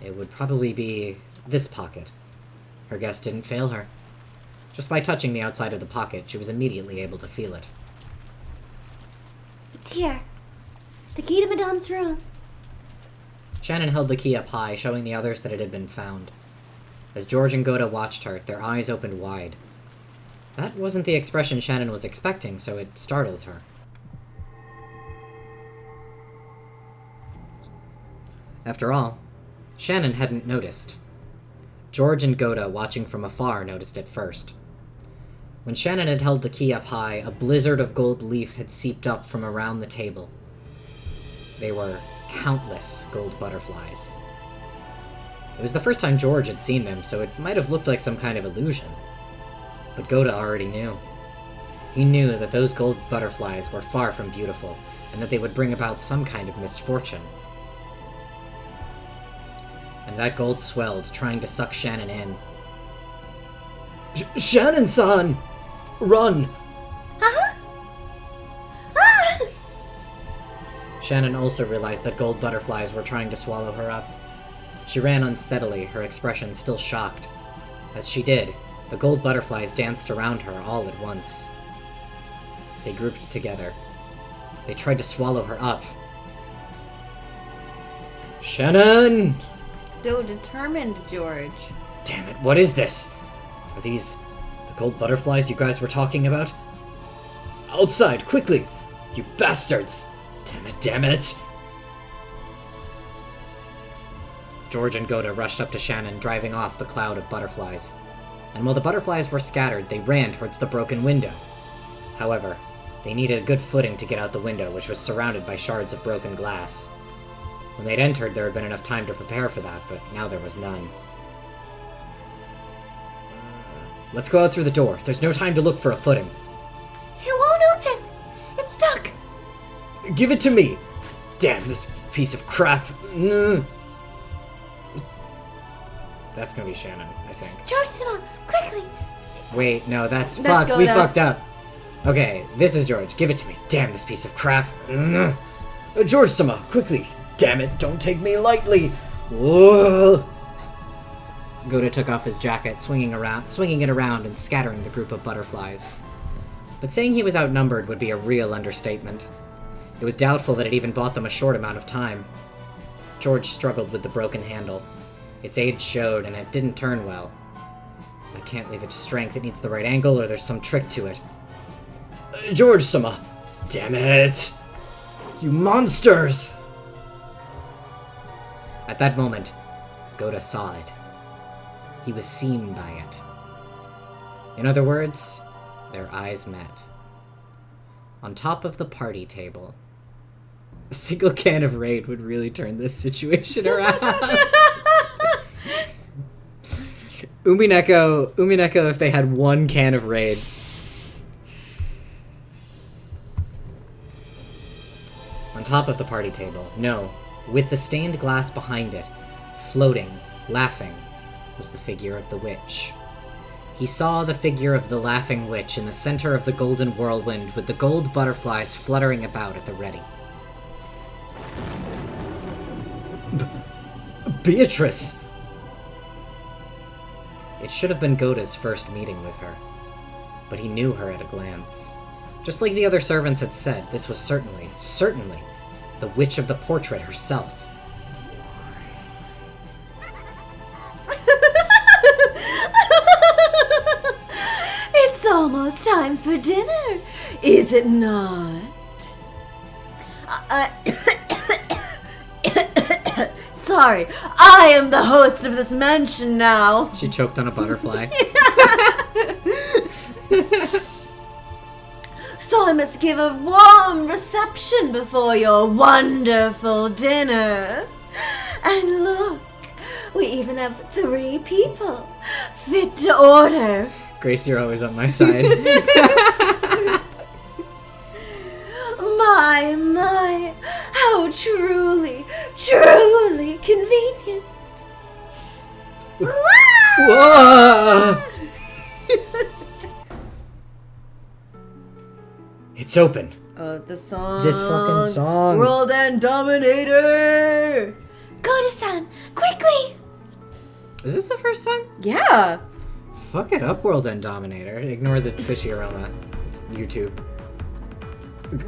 [SPEAKER 1] It would probably be this pocket. Her guess didn't fail her. Just by touching the outside of the pocket, she was immediately able to feel it.
[SPEAKER 3] It's here. The key to Madame's room.
[SPEAKER 1] Shannon held the key up high, showing the others that it had been found. As George and Goda watched her, their eyes opened wide. That wasn't the expression Shannon was expecting, so it startled her. After all, Shannon hadn't noticed. George and Goda, watching from afar, noticed it first. When Shannon had held the key up high, a blizzard of gold leaf had seeped up from around the table. They were countless gold butterflies. It was the first time George had seen them, so it might have looked like some kind of illusion. But Goda already knew. He knew that those gold butterflies were far from beautiful, and that they would bring about some kind of misfortune. And that gold swelled, trying to suck Shannon in. Shannon-san! Run!
[SPEAKER 3] Huh? Ah!
[SPEAKER 1] Shannon also realized that gold butterflies were trying to swallow her up. She ran unsteadily, her expression still shocked. As she did, the gold butterflies danced around her all at once. They grouped together. They tried to swallow her up. Shannon!
[SPEAKER 2] So determined, George.
[SPEAKER 1] Damn it, what is this? Are these the gold butterflies you guys were talking about? Outside, quickly! You bastards! Damn it, damn it! George and Goda rushed up to Shannon, driving off the cloud of butterflies. And while the butterflies were scattered, they ran towards the broken window. However, they needed a good footing to get out the window, which was surrounded by shards of broken glass. When they'd entered, there had been enough time to prepare for that, but now there was none. Let's go out through the door. There's no time to look for a footing.
[SPEAKER 3] It won't open. It's stuck.
[SPEAKER 1] Give it to me! Damn, this piece of crap. That's gonna be Shannon, I think.
[SPEAKER 3] George-sama, quickly.
[SPEAKER 1] Wait, no, that's
[SPEAKER 2] Let's
[SPEAKER 1] fuck.
[SPEAKER 2] go
[SPEAKER 1] We
[SPEAKER 2] now.
[SPEAKER 1] fucked up. Okay, this is George. Give it to me. Damn, this piece of crap. George-sama, quickly. Damn it, don't take me lightly. Whoa. Goda took off his jacket, swinging it around and scattering the group of butterflies. But saying he was outnumbered would be a real understatement. It was doubtful that it even bought them a short amount of time. George struggled with the broken handle. Its age showed, and it didn't turn well. I can't leave it to strength. It needs the right angle, or there's some trick to it. George-sama! Damn it! You monsters! At that moment, Goda saw it. He was seen by it. In other words, their eyes met. On top of the party table. A single can of Raid would really turn this situation around. Umineko, if they had one can of Raid. On top of the party table, no, with the stained glass behind it, floating, laughing, was the figure of the witch. He saw the figure of the laughing witch in the center of the golden whirlwind with the gold butterflies fluttering about at the ready. Beatrice! It should have been Goda's first meeting with her, but he knew her at a glance. Just like the other servants had said, this was certainly, the witch of the portrait herself.
[SPEAKER 2] It's almost time for dinner, is it not? Sorry, I am the host of this mansion now.
[SPEAKER 1] She choked on a butterfly.
[SPEAKER 2] So I must give a warm reception before your wonderful dinner. And look, we even have 3 people fit to order.
[SPEAKER 1] Grace, you're always on my side.
[SPEAKER 2] My, how truly convenient.
[SPEAKER 1] Whoa! It's open.
[SPEAKER 2] The song.
[SPEAKER 1] This fucking song.
[SPEAKER 2] World and Dominator.
[SPEAKER 3] Goda-san, quickly.
[SPEAKER 1] Is this the first time?
[SPEAKER 2] Yeah.
[SPEAKER 1] Fuck it up, World End Dominator. Ignore the fishy aroma. It's YouTube.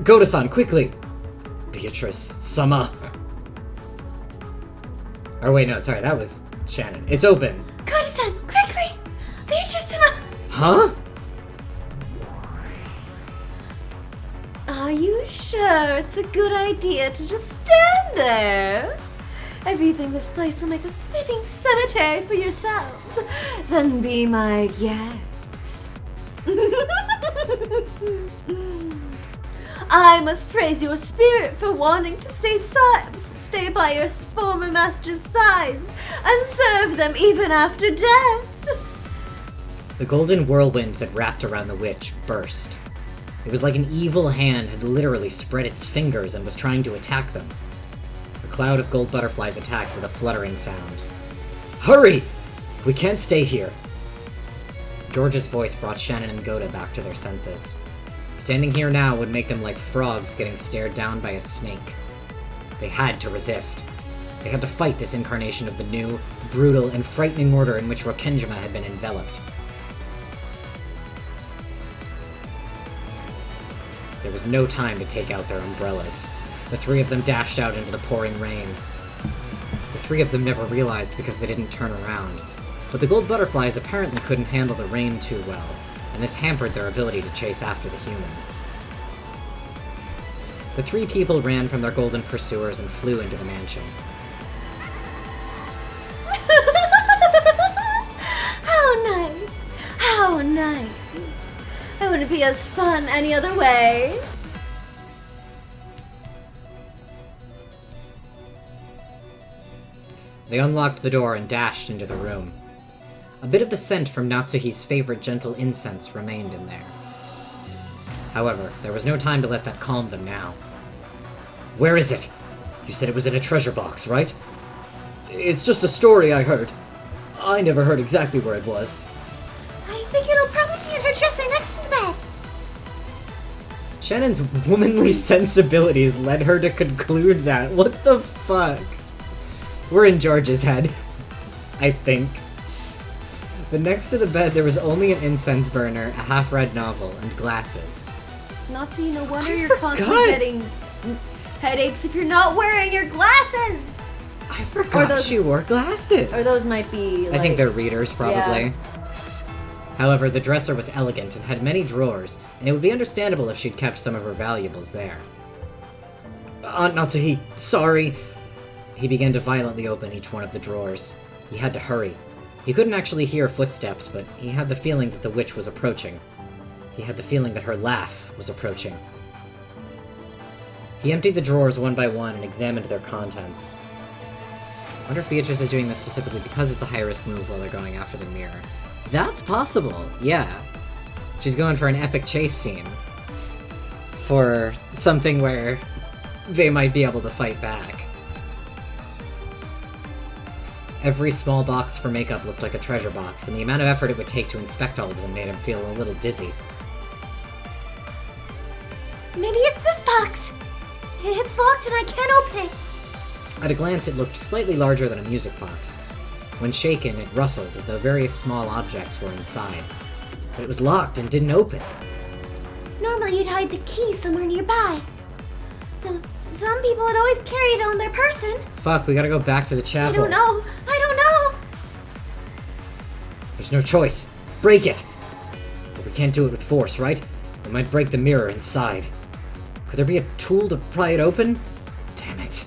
[SPEAKER 1] Goda-san, quickly! Beatrice, Sama. Or wait, no, sorry, that was Shannon. It's open.
[SPEAKER 3] Goda-san, quickly. Beatrice-sama.
[SPEAKER 1] Huh?
[SPEAKER 2] Are you sure it's a good idea to just stand there? If you think this place will make a fitting cemetery for yourselves, then be my guests. I must praise your spirit for wanting to stay by your former master's sides and serve them even after death.
[SPEAKER 1] The golden whirlwind that wrapped around the witch burst. It was like an evil hand had literally spread its fingers and was trying to attack them. A cloud of gold butterflies attacked with a fluttering sound. Hurry! We can't stay here. George's voice brought Shannon and Goda back to their senses. Standing here now would make them like frogs getting stared down by a snake. They had to resist. They had to fight this incarnation of the new, brutal, and frightening order in which Rokenjima had been enveloped. There was no time to take out their umbrellas. The three of them dashed out into the pouring rain. The three of them never realized because they didn't turn around. But the gold butterflies apparently couldn't handle the rain too well, and this hampered their ability to chase after the humans. The three people ran from their golden pursuers and flew into the mansion.
[SPEAKER 2] How nice! How nice! It wouldn't be as fun any other way.
[SPEAKER 1] They unlocked the door and dashed into the room. A bit of the scent from Natsuhi's favorite gentle incense remained in there. However, there was no time to let that calm them now. Where is it? You said it was in a treasure box, right? It's just a story I heard. I never heard exactly where it was.
[SPEAKER 3] I think it'll probably be in her dresser next to the bed.
[SPEAKER 1] Shannon's womanly sensibilities led her to conclude that. What the fuck? We're in George's head. I think. But next to the bed, there was only an incense burner, a half-read novel, and glasses.
[SPEAKER 2] Natsu, no wonder
[SPEAKER 1] I
[SPEAKER 2] you're
[SPEAKER 1] forgot.
[SPEAKER 2] constantly getting headaches if you're not wearing your glasses!
[SPEAKER 1] I forgot she wore glasses!
[SPEAKER 2] Or those might be,
[SPEAKER 1] I think they're readers, probably.
[SPEAKER 2] Yeah.
[SPEAKER 1] However, the dresser was elegant and had many drawers, and it would be understandable if she'd kept some of her valuables there. Aunt Natsuhi, sorry. He began to violently open each one of the drawers. He had to hurry. He couldn't actually hear footsteps, but he had the feeling that the witch was approaching. He had the feeling that her laugh was approaching. He emptied the drawers one by one and examined their contents. I wonder if Beatrice is doing this specifically because it's a high-risk move while they're going after the mirror. That's possible, yeah. She's going for an epic chase scene. For something where they might be able to fight back. Every small box for makeup looked like a treasure box, and the amount of effort it would take to inspect all of them made him feel a little dizzy.
[SPEAKER 3] Maybe it's this box. It's locked and I can't open it.
[SPEAKER 1] At a glance, it looked slightly larger than a music box. When shaken, it rustled as though various small objects were inside. But it was locked and didn't open.
[SPEAKER 3] Normally you'd hide the key somewhere nearby. Though some people would always carry it on their person.
[SPEAKER 1] Fuck, we gotta go back to the chapel.
[SPEAKER 3] I don't know.
[SPEAKER 1] There's no choice. Break it! But we can't do it with force, right? We might break the mirror inside. Could there be a tool to pry it open? Damn it.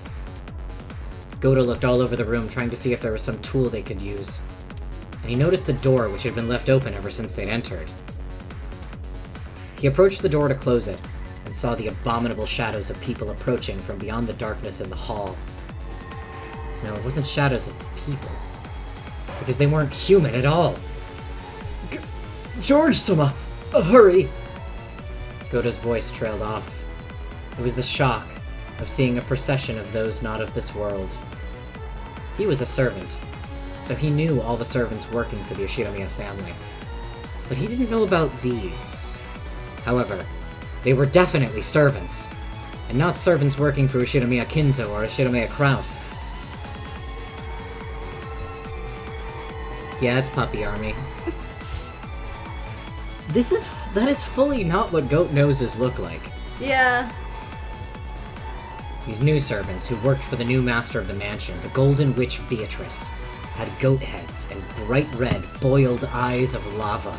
[SPEAKER 1] Goda looked all over the room, trying to see if there was some tool they could use. And he noticed the door, which had been left open ever since they'd entered. He approached the door to close it, and saw the abominable shadows of people approaching from beyond the darkness in the hall. No, it wasn't shadows of people. Because they weren't human at all. George-sama! Hurry! Goda's voice trailed off. It was the shock of seeing a procession of those not of this world. He was a servant, so he knew all the servants working for the Yoshinomiya family. But he didn't know about these. However, they were definitely servants, and not servants working for Yoshinomiya Kinzo or Yoshinomiya Kraus. Yeah, it's Puppy Army. That is fully not what goat noses look like.
[SPEAKER 2] Yeah.
[SPEAKER 1] These new servants who worked for the new master of the mansion, the Golden Witch Beatrice, had goat heads and bright red, boiled eyes of lava.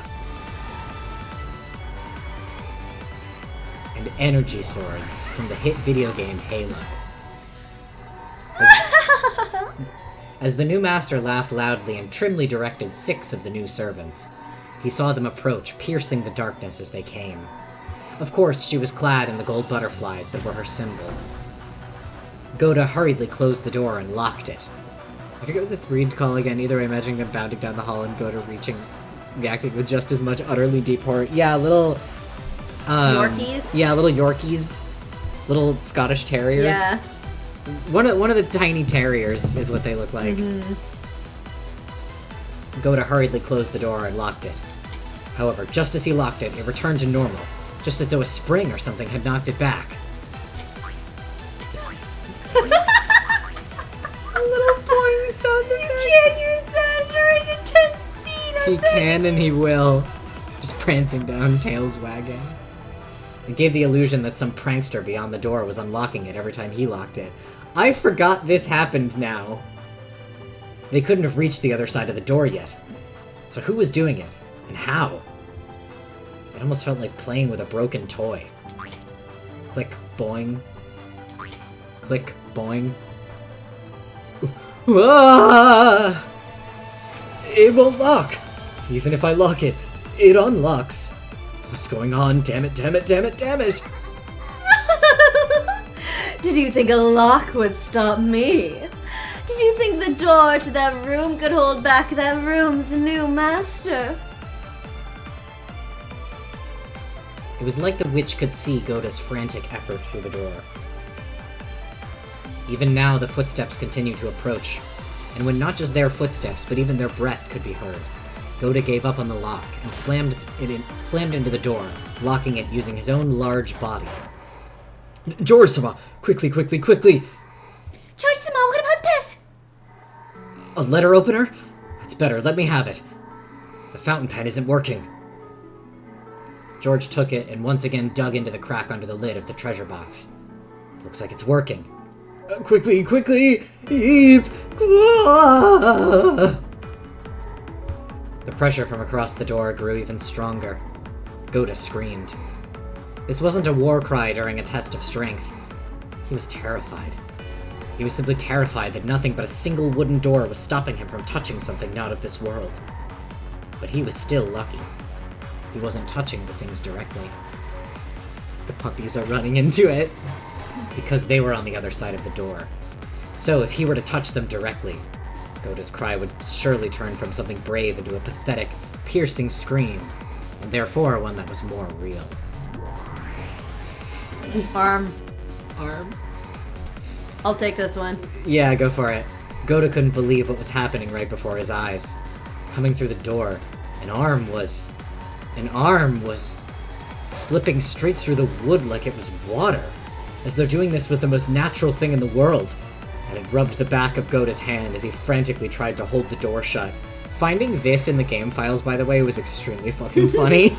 [SPEAKER 1] And energy swords from the hit video game Halo. As the new master laughed loudly and trimly directed 6 of the new servants, he saw them approach, piercing the darkness as they came. Of course, she was clad in the gold butterflies that were her symbol. Goda hurriedly closed the door and locked it. I forget what this read call again. Either imagining them bounding down the hall and Goda reacting with just as much utterly deep horror. Yeah, little...
[SPEAKER 2] Yorkies?
[SPEAKER 1] Yeah, little Yorkies. Little Scottish Terriers.
[SPEAKER 2] Yeah.
[SPEAKER 1] One of the tiny terriers is what they look like.
[SPEAKER 2] Mm-hmm.
[SPEAKER 1] Goda hurriedly closed the door and locked it. However, just as he locked it, it returned to normal, just as though a spring or something had knocked it back. sound effect.
[SPEAKER 2] Can't use that during intense scene.
[SPEAKER 1] He can and he will. Just prancing down, tails wagging. It gave the illusion that some prankster beyond the door was unlocking it every time he locked it. I forgot this happened now. They couldn't have reached the other side of the door yet. So who was doing it? And how? It almost felt like playing with a broken toy. Click, boing. Click, boing. Ah! It won't lock. Even if I lock it, it unlocks. What's going on? Damn it, damn it, damn it, damn it!
[SPEAKER 2] Did you think a lock would stop me? Did you think the door to that room could hold back that room's new master?
[SPEAKER 1] It was like the witch could see Goda's frantic effort through the door. Even now, the footsteps continued to approach, and when not just their footsteps, but even their breath could be heard, Goda gave up on the lock and slammed into the door, locking it using his own large body. George-sama! Quickly, quickly, quickly!
[SPEAKER 3] George-sama, what about this?
[SPEAKER 1] A letter opener? That's better, let me have it. The fountain pen isn't working. George took it and once again dug into the crack under the lid of the treasure box. Looks like it's working. Quickly, quickly! Eep! Ah! The pressure from across the door grew even stronger. Goda screamed. This wasn't a war cry during a test of strength. He was terrified. He was simply terrified that nothing but a single wooden door was stopping him from touching something not of this world. But he was still lucky. He wasn't touching the things directly. The puppies are running into it because they were on the other side of the door. So if he were to touch them directly, Goda's cry would surely turn from something brave into a pathetic, piercing scream, and therefore one that was more real.
[SPEAKER 2] Arm.
[SPEAKER 1] Arm?
[SPEAKER 2] I'll take this one.
[SPEAKER 1] Yeah, go for it. Goda couldn't believe what was happening right before his eyes. Coming through the door, an arm was slipping straight through the wood like it was water, as though doing this was the most natural thing in the world, and it rubbed the back of Goda's hand as he frantically tried to hold the door shut. Finding this in the game files, by the way, was extremely fucking funny.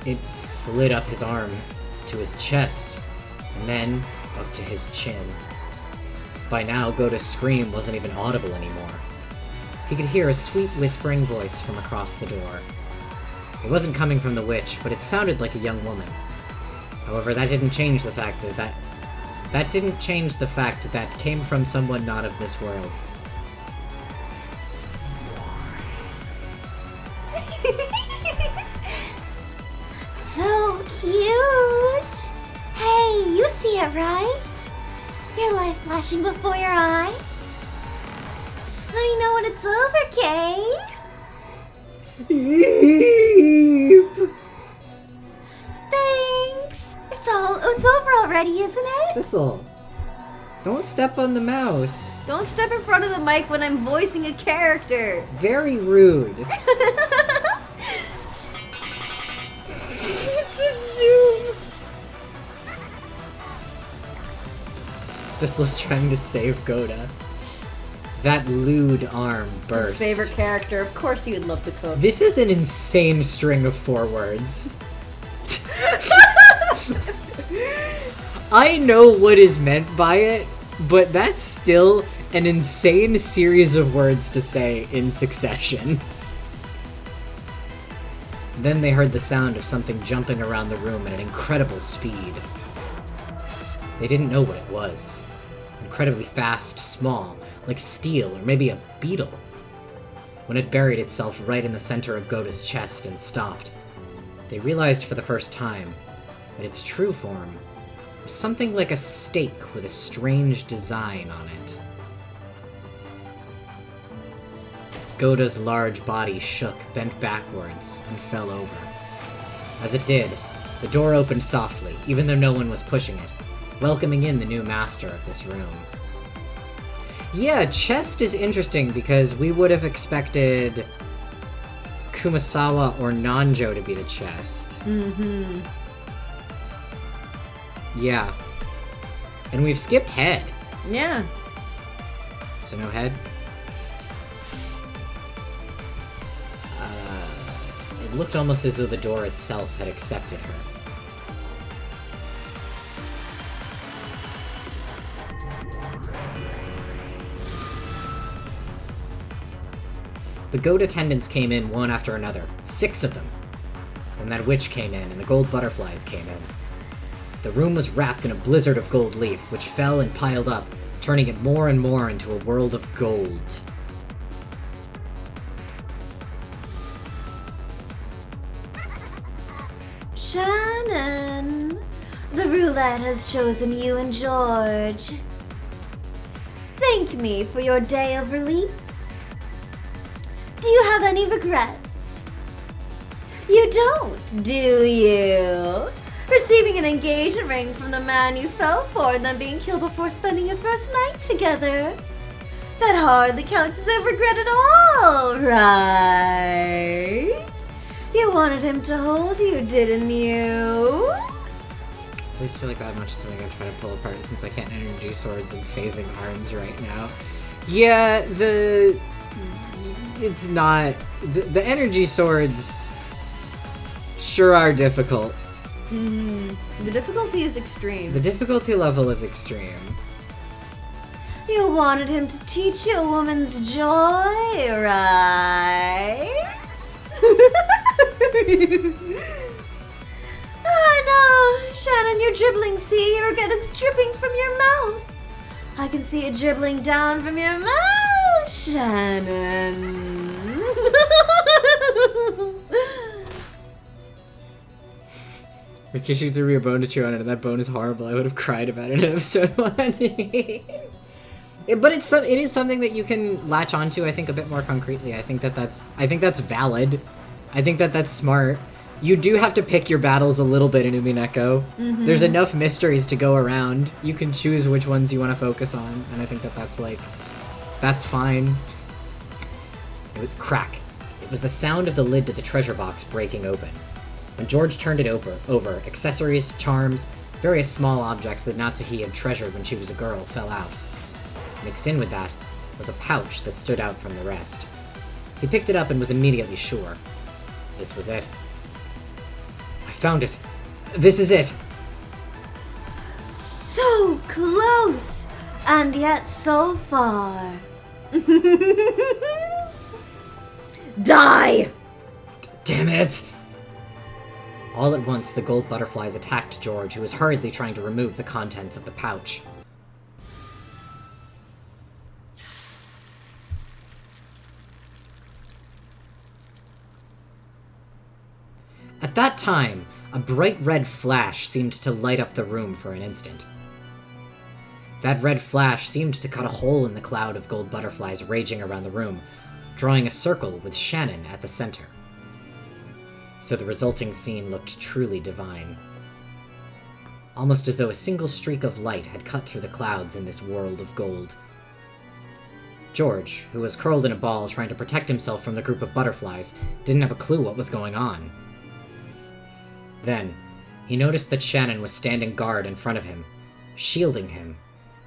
[SPEAKER 1] It slid up his arm to his chest, and then up to his chin. By now, Goda's scream wasn't even audible anymore. He could hear a sweet whispering voice from across the door. It wasn't coming from the witch, but it sounded like a young woman. However, that didn't change the fact that came from someone not of this world.
[SPEAKER 3] So cute! Hey, you see it, right? Your life flashing before your eyes? Let me know when it's over, Kay? Thanks! It's over already, isn't it?
[SPEAKER 1] Sissel, don't step on the mouse.
[SPEAKER 2] Don't step in front of the mic when I'm voicing a character.
[SPEAKER 1] Very rude.
[SPEAKER 2] The zoom.
[SPEAKER 1] Sissel's trying to save Goda. That lewd arm burst.
[SPEAKER 2] His favorite character. Of course he would love to cook.
[SPEAKER 1] This is an insane string of 4 words. I know what is meant by it, but that's still an insane series of words to say in succession. Then they heard the sound of something jumping around the room at an incredible speed. They didn't know what it was. Incredibly fast, small, like steel or maybe a beetle. When it buried itself right in the center of Goda's chest and stopped, they realized for the first time that its true form was something like a stake with a strange design on it. Goda's large body shook, bent backwards, and fell over. As it did, the door opened softly, even though no one was pushing it, welcoming in the new master of this room. Yeah, chest is interesting because we would have expected Kumasawa or Nanjo to be the chest.
[SPEAKER 2] Mm-hmm.
[SPEAKER 1] Yeah. And we've skipped head.
[SPEAKER 2] Yeah.
[SPEAKER 1] So no head. It looked almost as though the door itself had accepted her. The goat attendants came in one after another, 6 of them. Then that witch came in, and the gold butterflies came in. The room was wrapped in a blizzard of gold leaf, which fell and piled up, turning it more and more into a world of gold.
[SPEAKER 2] Shannon, the roulette has chosen you and George. Thank me for your day of release. Do you have any regrets? You don't, do you? Receiving an engagement ring from the man you fell for and then being killed before spending your first night together. That hardly counts as a regret at all, right? You wanted him to hold you, didn't you?
[SPEAKER 1] I always feel like that much is something I'm trying to pull apart since I can't energy swords and phasing arms right now. Yeah, it's not... The energy swords sure are difficult.
[SPEAKER 2] The difficulty is extreme.
[SPEAKER 1] The difficulty level is extreme.
[SPEAKER 2] You wanted him to teach you a woman's joy, right? I know, Shannon, you're dribbling. See, your regret is dripping from your mouth. I can see it dribbling down from your mouth, Shannon.
[SPEAKER 1] Rikishi threw me a bone to chew on it, and that bone is horrible. I would have cried about it in episode 1. But it is something that you can latch onto, I think, a bit more concretely. I think that's valid. I think that's smart. You do have to pick your battles a little bit in Umineko. There's enough mysteries to go around. You can choose which ones you want to focus on, and I think that's fine. It would crack. It was the sound of the lid to the treasure box breaking open. When George turned it over, accessories, charms, various small objects that Natsuhi had treasured when she was a girl fell out. Mixed in with that was a pouch that stood out from the rest. He picked it up and was immediately sure. This was it. I found it. This is it.
[SPEAKER 2] So close, and yet so far. Die!
[SPEAKER 1] Damn it! All at once, the gold butterflies attacked George, who was hurriedly trying to remove the contents of the pouch. At that time, a bright red flash seemed to light up the room for an instant. That red flash seemed to cut a hole in the cloud of gold butterflies raging around the room, drawing a circle with Shannon at the center. So the resulting scene looked truly divine. Almost as though a single streak of light had cut through the clouds in this world of gold. George, who was curled in a ball trying to protect himself from the group of butterflies, didn't have a clue what was going on. Then, he noticed that Shannon was standing guard in front of him, shielding him,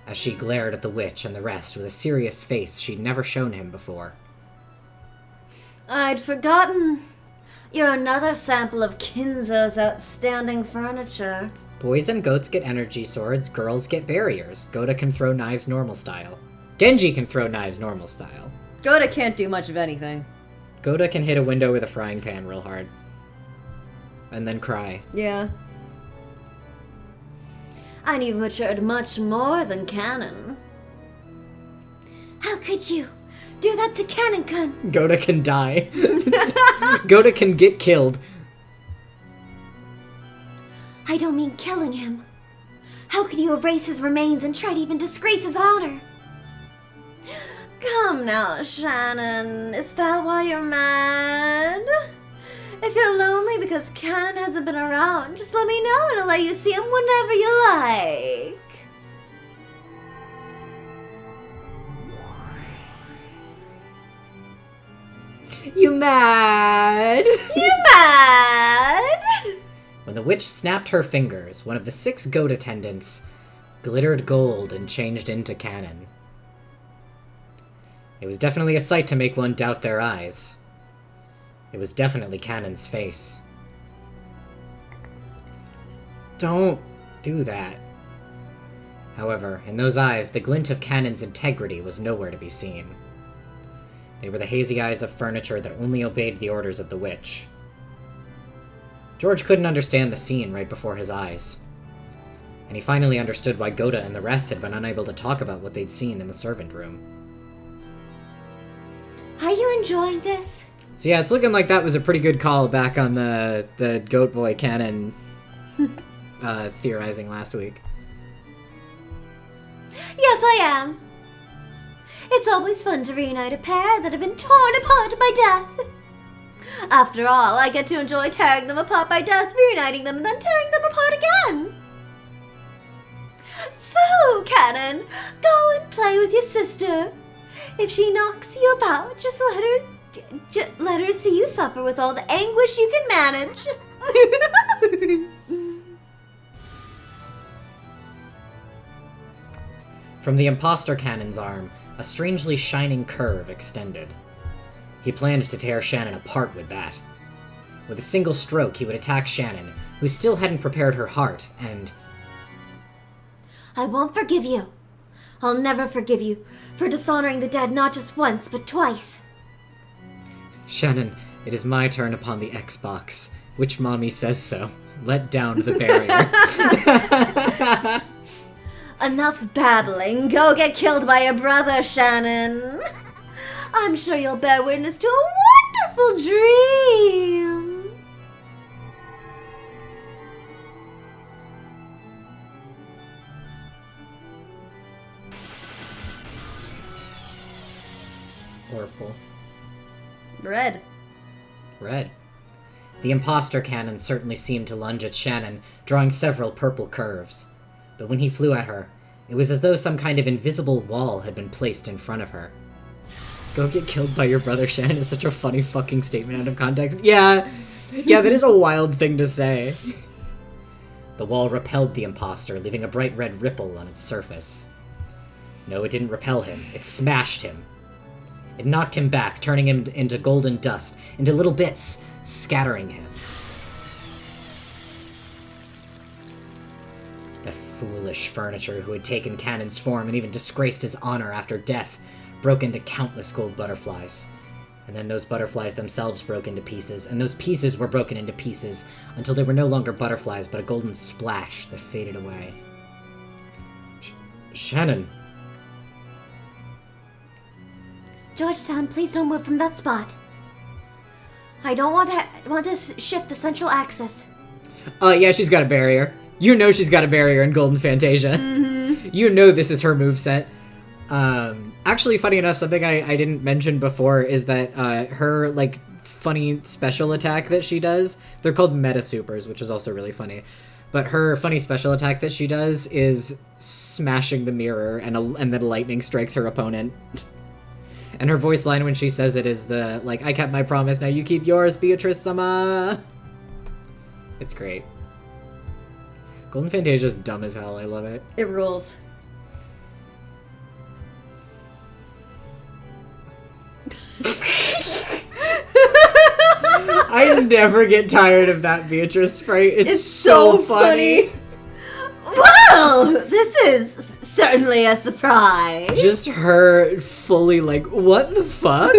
[SPEAKER 1] as she glared at the witch and the rest with a serious face she'd never shown him before.
[SPEAKER 2] I'd forgotten. You're another sample of Kinzo's outstanding furniture.
[SPEAKER 1] Boys and goats get energy swords, girls get barriers. Gota can throw knives normal style. Genji can throw knives normal style.
[SPEAKER 2] Gota can't do much of anything.
[SPEAKER 1] Gota can hit a window with a frying pan real hard. And then cry.
[SPEAKER 2] Yeah. And you've matured much more than Canon.
[SPEAKER 3] How could you do that to Canon-kun?
[SPEAKER 1] Gota can die. Gota can get killed.
[SPEAKER 3] I don't mean killing him. How could you erase his remains and try to even disgrace his honor?
[SPEAKER 2] Come now, Shannon. Is that why you're mad? If you're lonely because Canon hasn't been around, just let me know and I'll let you see him whenever you like.
[SPEAKER 1] You mad?
[SPEAKER 2] You mad?
[SPEAKER 1] When the witch snapped her fingers, one of the 6 goat attendants glittered gold and changed into cannon. It was definitely a sight to make one doubt their eyes. It was definitely Cannon's face. Don't do that. However, in those eyes, the glint of Cannon's integrity was nowhere to be seen. They were the hazy eyes of furniture that only obeyed the orders of the witch. George couldn't understand the scene right before his eyes. And he finally understood why Goda and the rest had been unable to talk about what they'd seen in the servant room.
[SPEAKER 3] Are you enjoying this?
[SPEAKER 1] So yeah, it's looking like that was a pretty good call back on the Goat Boy Cannon theorizing last week.
[SPEAKER 3] Yes, I am. It's always fun to reunite a pair that have been torn apart by death. After all, I get to enjoy tearing them apart by death, reuniting them, and then tearing them apart again. So, Cannon, go and play with your sister. If she knocks you about, just let her see you suffer with all the anguish you can manage.
[SPEAKER 1] From the imposter Cannon's arm, a strangely shining curve extended. He planned to tear Shannon apart with that. With a single stroke, he would attack Shannon, who still hadn't prepared her heart, and...
[SPEAKER 3] I won't forgive you. I'll never forgive you for dishonoring the dead not just once, but twice.
[SPEAKER 1] Shannon, it is my turn upon the Xbox. Which mommy says so. Let down the barrier.
[SPEAKER 3] Enough babbling. Go get killed by your brother, Shannon. I'm sure you'll bear witness to a wonderful dream.
[SPEAKER 1] Purple.
[SPEAKER 2] Red.
[SPEAKER 1] Red. The imposter cannon certainly seemed to lunge at Shannon, drawing several purple curves. But when he flew at her, it was as though some kind of invisible wall had been placed in front of her. Go get killed by your brother, Shannon is such a funny fucking statement out of context. Yeah, that is a wild thing to say. The wall repelled the imposter, leaving a bright red ripple on its surface. No, it didn't repel him. It smashed him. It knocked him back, turning him into golden dust, into little bits, scattering him. The foolish furniture who had taken Cannon's form and even disgraced his honor after death broke into countless gold butterflies. And then those butterflies themselves broke into pieces, and those pieces were broken into pieces until they were no longer butterflies but a golden splash that faded away. Shannon.
[SPEAKER 3] George-san, please don't move from that spot. I don't want to shift the central axis.
[SPEAKER 1] Yeah, she's got a barrier. You know she's got a barrier in Golden Fantasia.
[SPEAKER 2] Mm-hmm.
[SPEAKER 1] You know this is her moveset. Actually, funny enough, something I didn't mention before is that her, like, funny special attack that she does, they're called Meta Supers, which is also really funny. But her funny special attack that she does is smashing the mirror, and then lightning strikes her opponent. And her voice line when she says it is the, like, I kept my promise, now you keep yours, Beatrice-sama. It's great. Golden Fantasia's dumb as hell, I love it.
[SPEAKER 2] It rules.
[SPEAKER 1] I never get tired of that Beatrice sprite. It's so funny.
[SPEAKER 2] Well, this is certainly a surprise.
[SPEAKER 1] Just her fully like, what the fuck?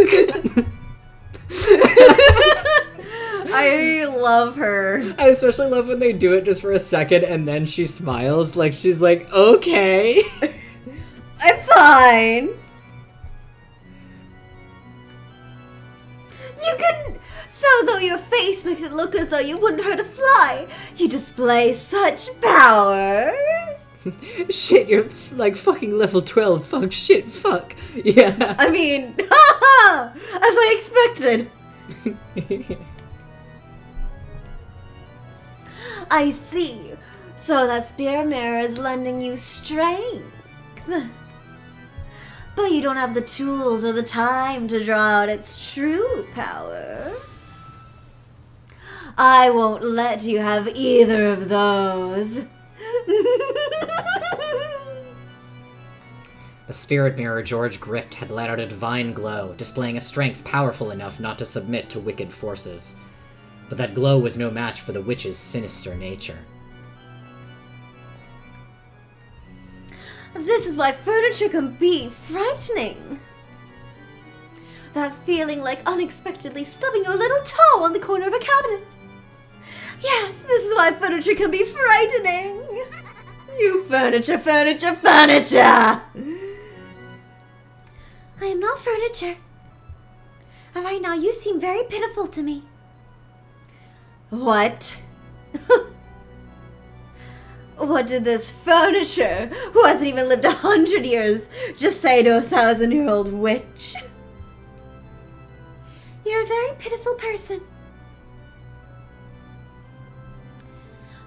[SPEAKER 2] I love her.
[SPEAKER 1] I especially love when they do it just for a second and then she smiles. Like, she's like, okay.
[SPEAKER 2] I'm fine. You couldn't. So though your face makes it look as though you wouldn't hurt a fly, you display such power.
[SPEAKER 1] Shit, you're like fucking level 12. Fuck, shit, fuck. Yeah.
[SPEAKER 2] I mean, haha, as I expected. I see. So that spear mirror is lending you strength. But you don't have the tools or the time to draw out its true power. I won't let you have either of those.
[SPEAKER 1] The spirit mirror George gripped had let out a divine glow, displaying a strength powerful enough not to submit to wicked forces. But that glow was no match for the witch's sinister nature.
[SPEAKER 2] This is why furniture can be frightening. That feeling like unexpectedly stubbing your little toe on the corner of a cabinet. Yes, this is why furniture can be frightening. You furniture, furniture, furniture!
[SPEAKER 3] I am not furniture. And right now you seem very pitiful to me.
[SPEAKER 2] What? What did this furniture, who hasn't even lived 100 years, just say to a 1,000-year-old witch?
[SPEAKER 3] You're a very pitiful person.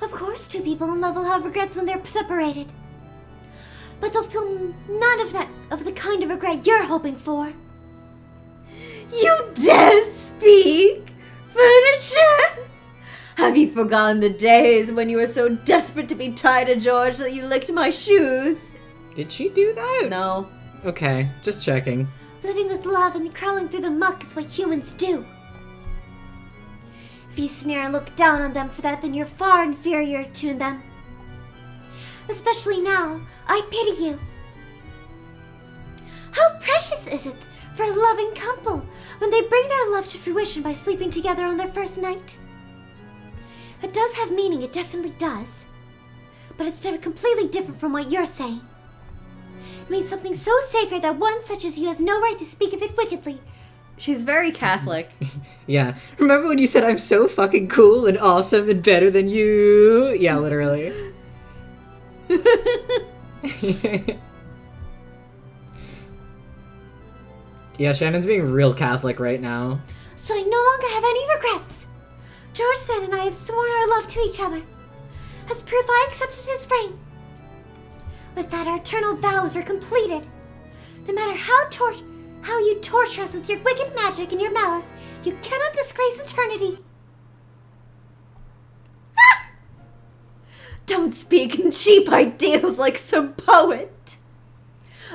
[SPEAKER 3] Of course, two people in love will have regrets when they're separated. But they'll feel none of the kind of regret you're hoping for.
[SPEAKER 2] You dare speak? Furniture? Have you forgotten the days when you were so desperate to be tied to George that you licked my shoes?
[SPEAKER 1] Did she do that?
[SPEAKER 2] No.
[SPEAKER 1] Okay, just checking.
[SPEAKER 3] Living with love and crawling through the muck is what humans do. If you sneer and look down on them for that, then you're far inferior to them. Especially now, I pity you. How precious is it for a loving couple when they bring their love to fruition by sleeping together on their first night? It does have meaning, it definitely does. But it's completely different from what you're saying. It means something so sacred that one such as you has no right to speak of it wickedly.
[SPEAKER 2] She's very Catholic.
[SPEAKER 1] Yeah. Remember when you said I'm so fucking cool and awesome and better than you? Yeah, literally. Yeah, Shannon's being real Catholic right now.
[SPEAKER 3] So I no longer have any regrets. George-san and I have sworn our love to each other. As proof, I accepted his ring. With that, our eternal vows are completed. No matter how you torture us with your wicked magic and your malice, you cannot disgrace eternity.
[SPEAKER 2] Don't speak in cheap ideals like some poet.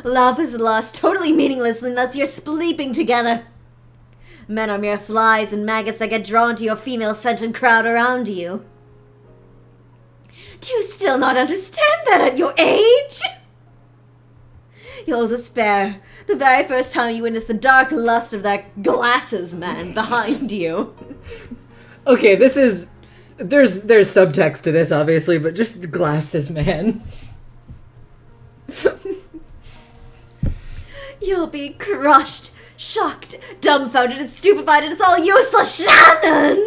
[SPEAKER 2] Love is lost, totally meaningless unless you're sleeping together. Men are mere flies and maggots that get drawn to your female scent and crowd around you. Do you still not understand that at your age? You'll despair the very first time you witness the dark lust of that glasses man behind you.
[SPEAKER 1] Okay, this is... There's subtext to this, obviously, but just the glasses man.
[SPEAKER 2] You'll be crushed, shocked, dumbfounded, and stupefied, and it's all useless, Shannon!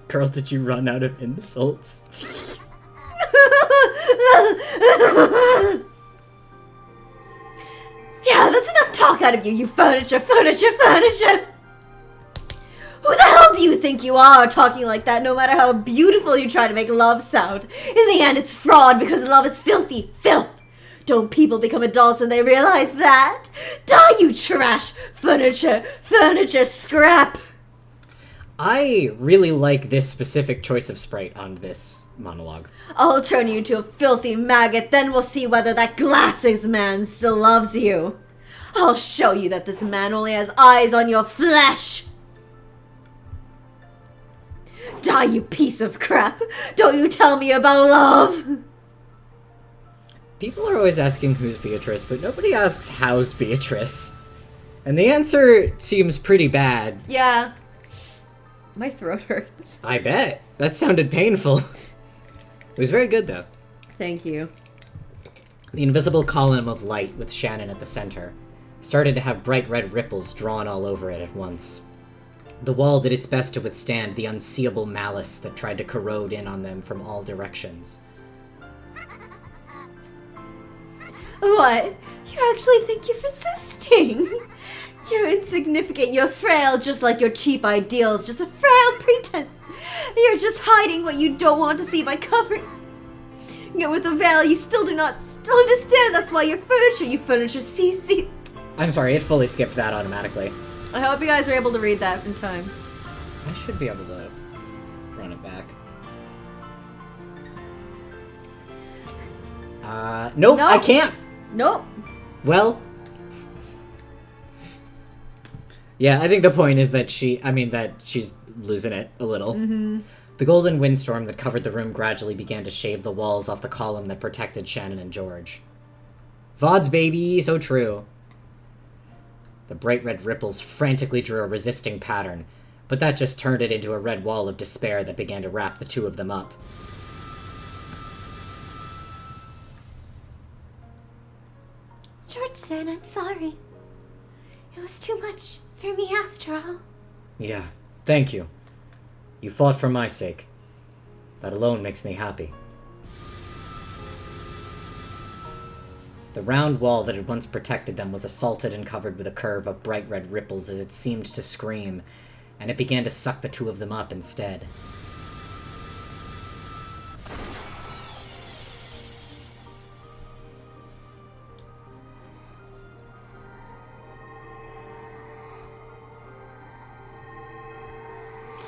[SPEAKER 1] Girl, did you run out of insults?
[SPEAKER 2] Yeah, that's enough talk out of you, you furniture, furniture, furniture! Who the hell do you think you are talking like that, no matter how beautiful you try to make love sound? In the end, it's fraud because love is filthy filth. Don't people become adults when they realize that? Die, you trash! Furniture, furniture, scrap!
[SPEAKER 1] I really like this specific choice of sprite on this monologue.
[SPEAKER 2] I'll turn you into a filthy maggot, then we'll see whether that glasses man still loves you. I'll show you that this man only has eyes on your flesh! Die, you piece of crap! Don't you tell me about love!
[SPEAKER 1] People are always asking who's Beatrice, but nobody asks how's Beatrice. And the answer seems pretty bad.
[SPEAKER 2] Yeah. My throat hurts.
[SPEAKER 1] I bet. That sounded painful. It was very good, though.
[SPEAKER 2] Thank you.
[SPEAKER 1] The invisible column of light with Shannon at the center started to have bright red ripples drawn all over it at once. The wall did its best to withstand the unseeable malice that tried to corrode in on them from all directions.
[SPEAKER 2] What? You actually think you're resisting? You're insignificant, you're frail, just like your cheap ideals, just a frail pretense. You're just hiding what you don't want to see by covering. Yet with a veil, you still understand. That's why you're furniture, you furniture see.
[SPEAKER 1] I'm sorry, it fully skipped that automatically.
[SPEAKER 2] I hope you guys are able to read that in time.
[SPEAKER 1] I should be able to run it back. Nope,
[SPEAKER 2] No.
[SPEAKER 1] I can't!
[SPEAKER 2] Nope.
[SPEAKER 1] Well, yeah, I think the point is that she's losing it a little.
[SPEAKER 2] Mm-hmm.
[SPEAKER 1] The golden windstorm that covered the room gradually began to shave the walls off the column that protected Shannon and George. Vod's baby, so true. The bright red ripples frantically drew a resisting pattern, but that just turned it into a red wall of despair that began to wrap the two of them up.
[SPEAKER 3] George-san, I'm sorry. It was too much for me after all.
[SPEAKER 5] Yeah, thank you. You fought for my sake. That alone makes me happy.
[SPEAKER 1] The round wall that had once protected them was assaulted and covered with a curve of bright red ripples as it seemed to scream, and it began to suck the two of them up instead.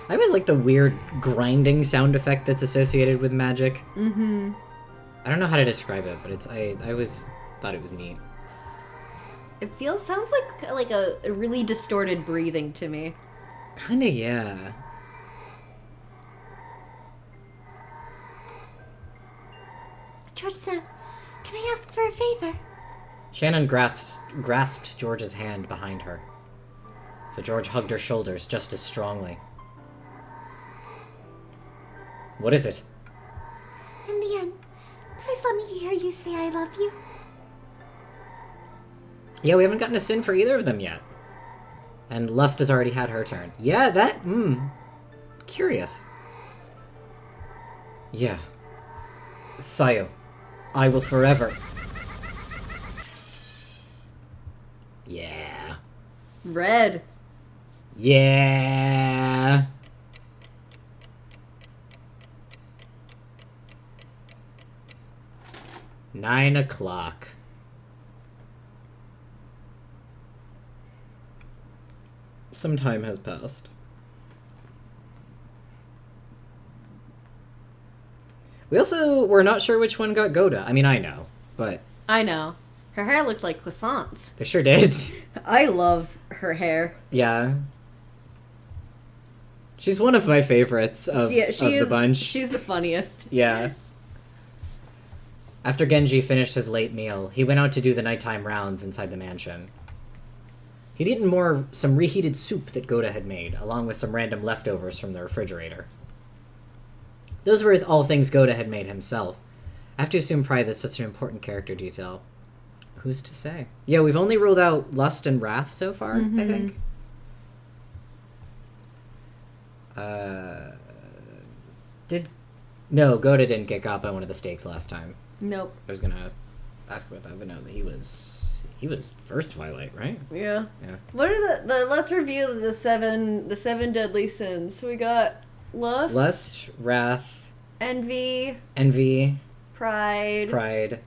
[SPEAKER 1] I always like the weird grinding sound effect that's associated with magic.
[SPEAKER 2] Mm-hmm.
[SPEAKER 1] I don't know how to describe it, but I always thought it was neat.
[SPEAKER 2] It sounds like a really distorted breathing to me.
[SPEAKER 1] Kinda, yeah.
[SPEAKER 3] George-san, can I ask for a favor?
[SPEAKER 1] Shannon grasped George's hand behind her, so George hugged her shoulders just as strongly. What is it?
[SPEAKER 3] In the end, please let me hear you say I love you.
[SPEAKER 1] Yeah, we haven't gotten a sin for either of them yet. And Lust has already had her turn. Yeah, curious.
[SPEAKER 5] Yeah. Sayo, I will forever...
[SPEAKER 1] Yeah.
[SPEAKER 2] Red.
[SPEAKER 1] Yeah. Nine o'clock. Some time has passed. We also were not sure which one got Goda. I mean, I know, but
[SPEAKER 2] I know. Her hair looked like croissants.
[SPEAKER 1] they sure did.
[SPEAKER 2] I love her hair.
[SPEAKER 1] Yeah. She's one of my favorites of the bunch.
[SPEAKER 2] She's the funniest.
[SPEAKER 1] Yeah. After Genji finished his late meal, he went out to do the nighttime rounds inside the mansion. He'd eaten some reheated soup that Goda had made, along with some random leftovers from the refrigerator. Those were all things Goda had made himself. I have to assume probably that's such an important character detail. Who's to say? Yeah, we've only ruled out Lust and Wrath so far, I think. No, Goda didn't get got by one of the stakes last time.
[SPEAKER 2] Nope.
[SPEAKER 1] I was gonna ask about that, but no, he was first Twilight, right?
[SPEAKER 2] Yeah.
[SPEAKER 1] Yeah.
[SPEAKER 2] What are the let's review the seven deadly sins. So we got lust,
[SPEAKER 1] Wrath,
[SPEAKER 2] envy, pride,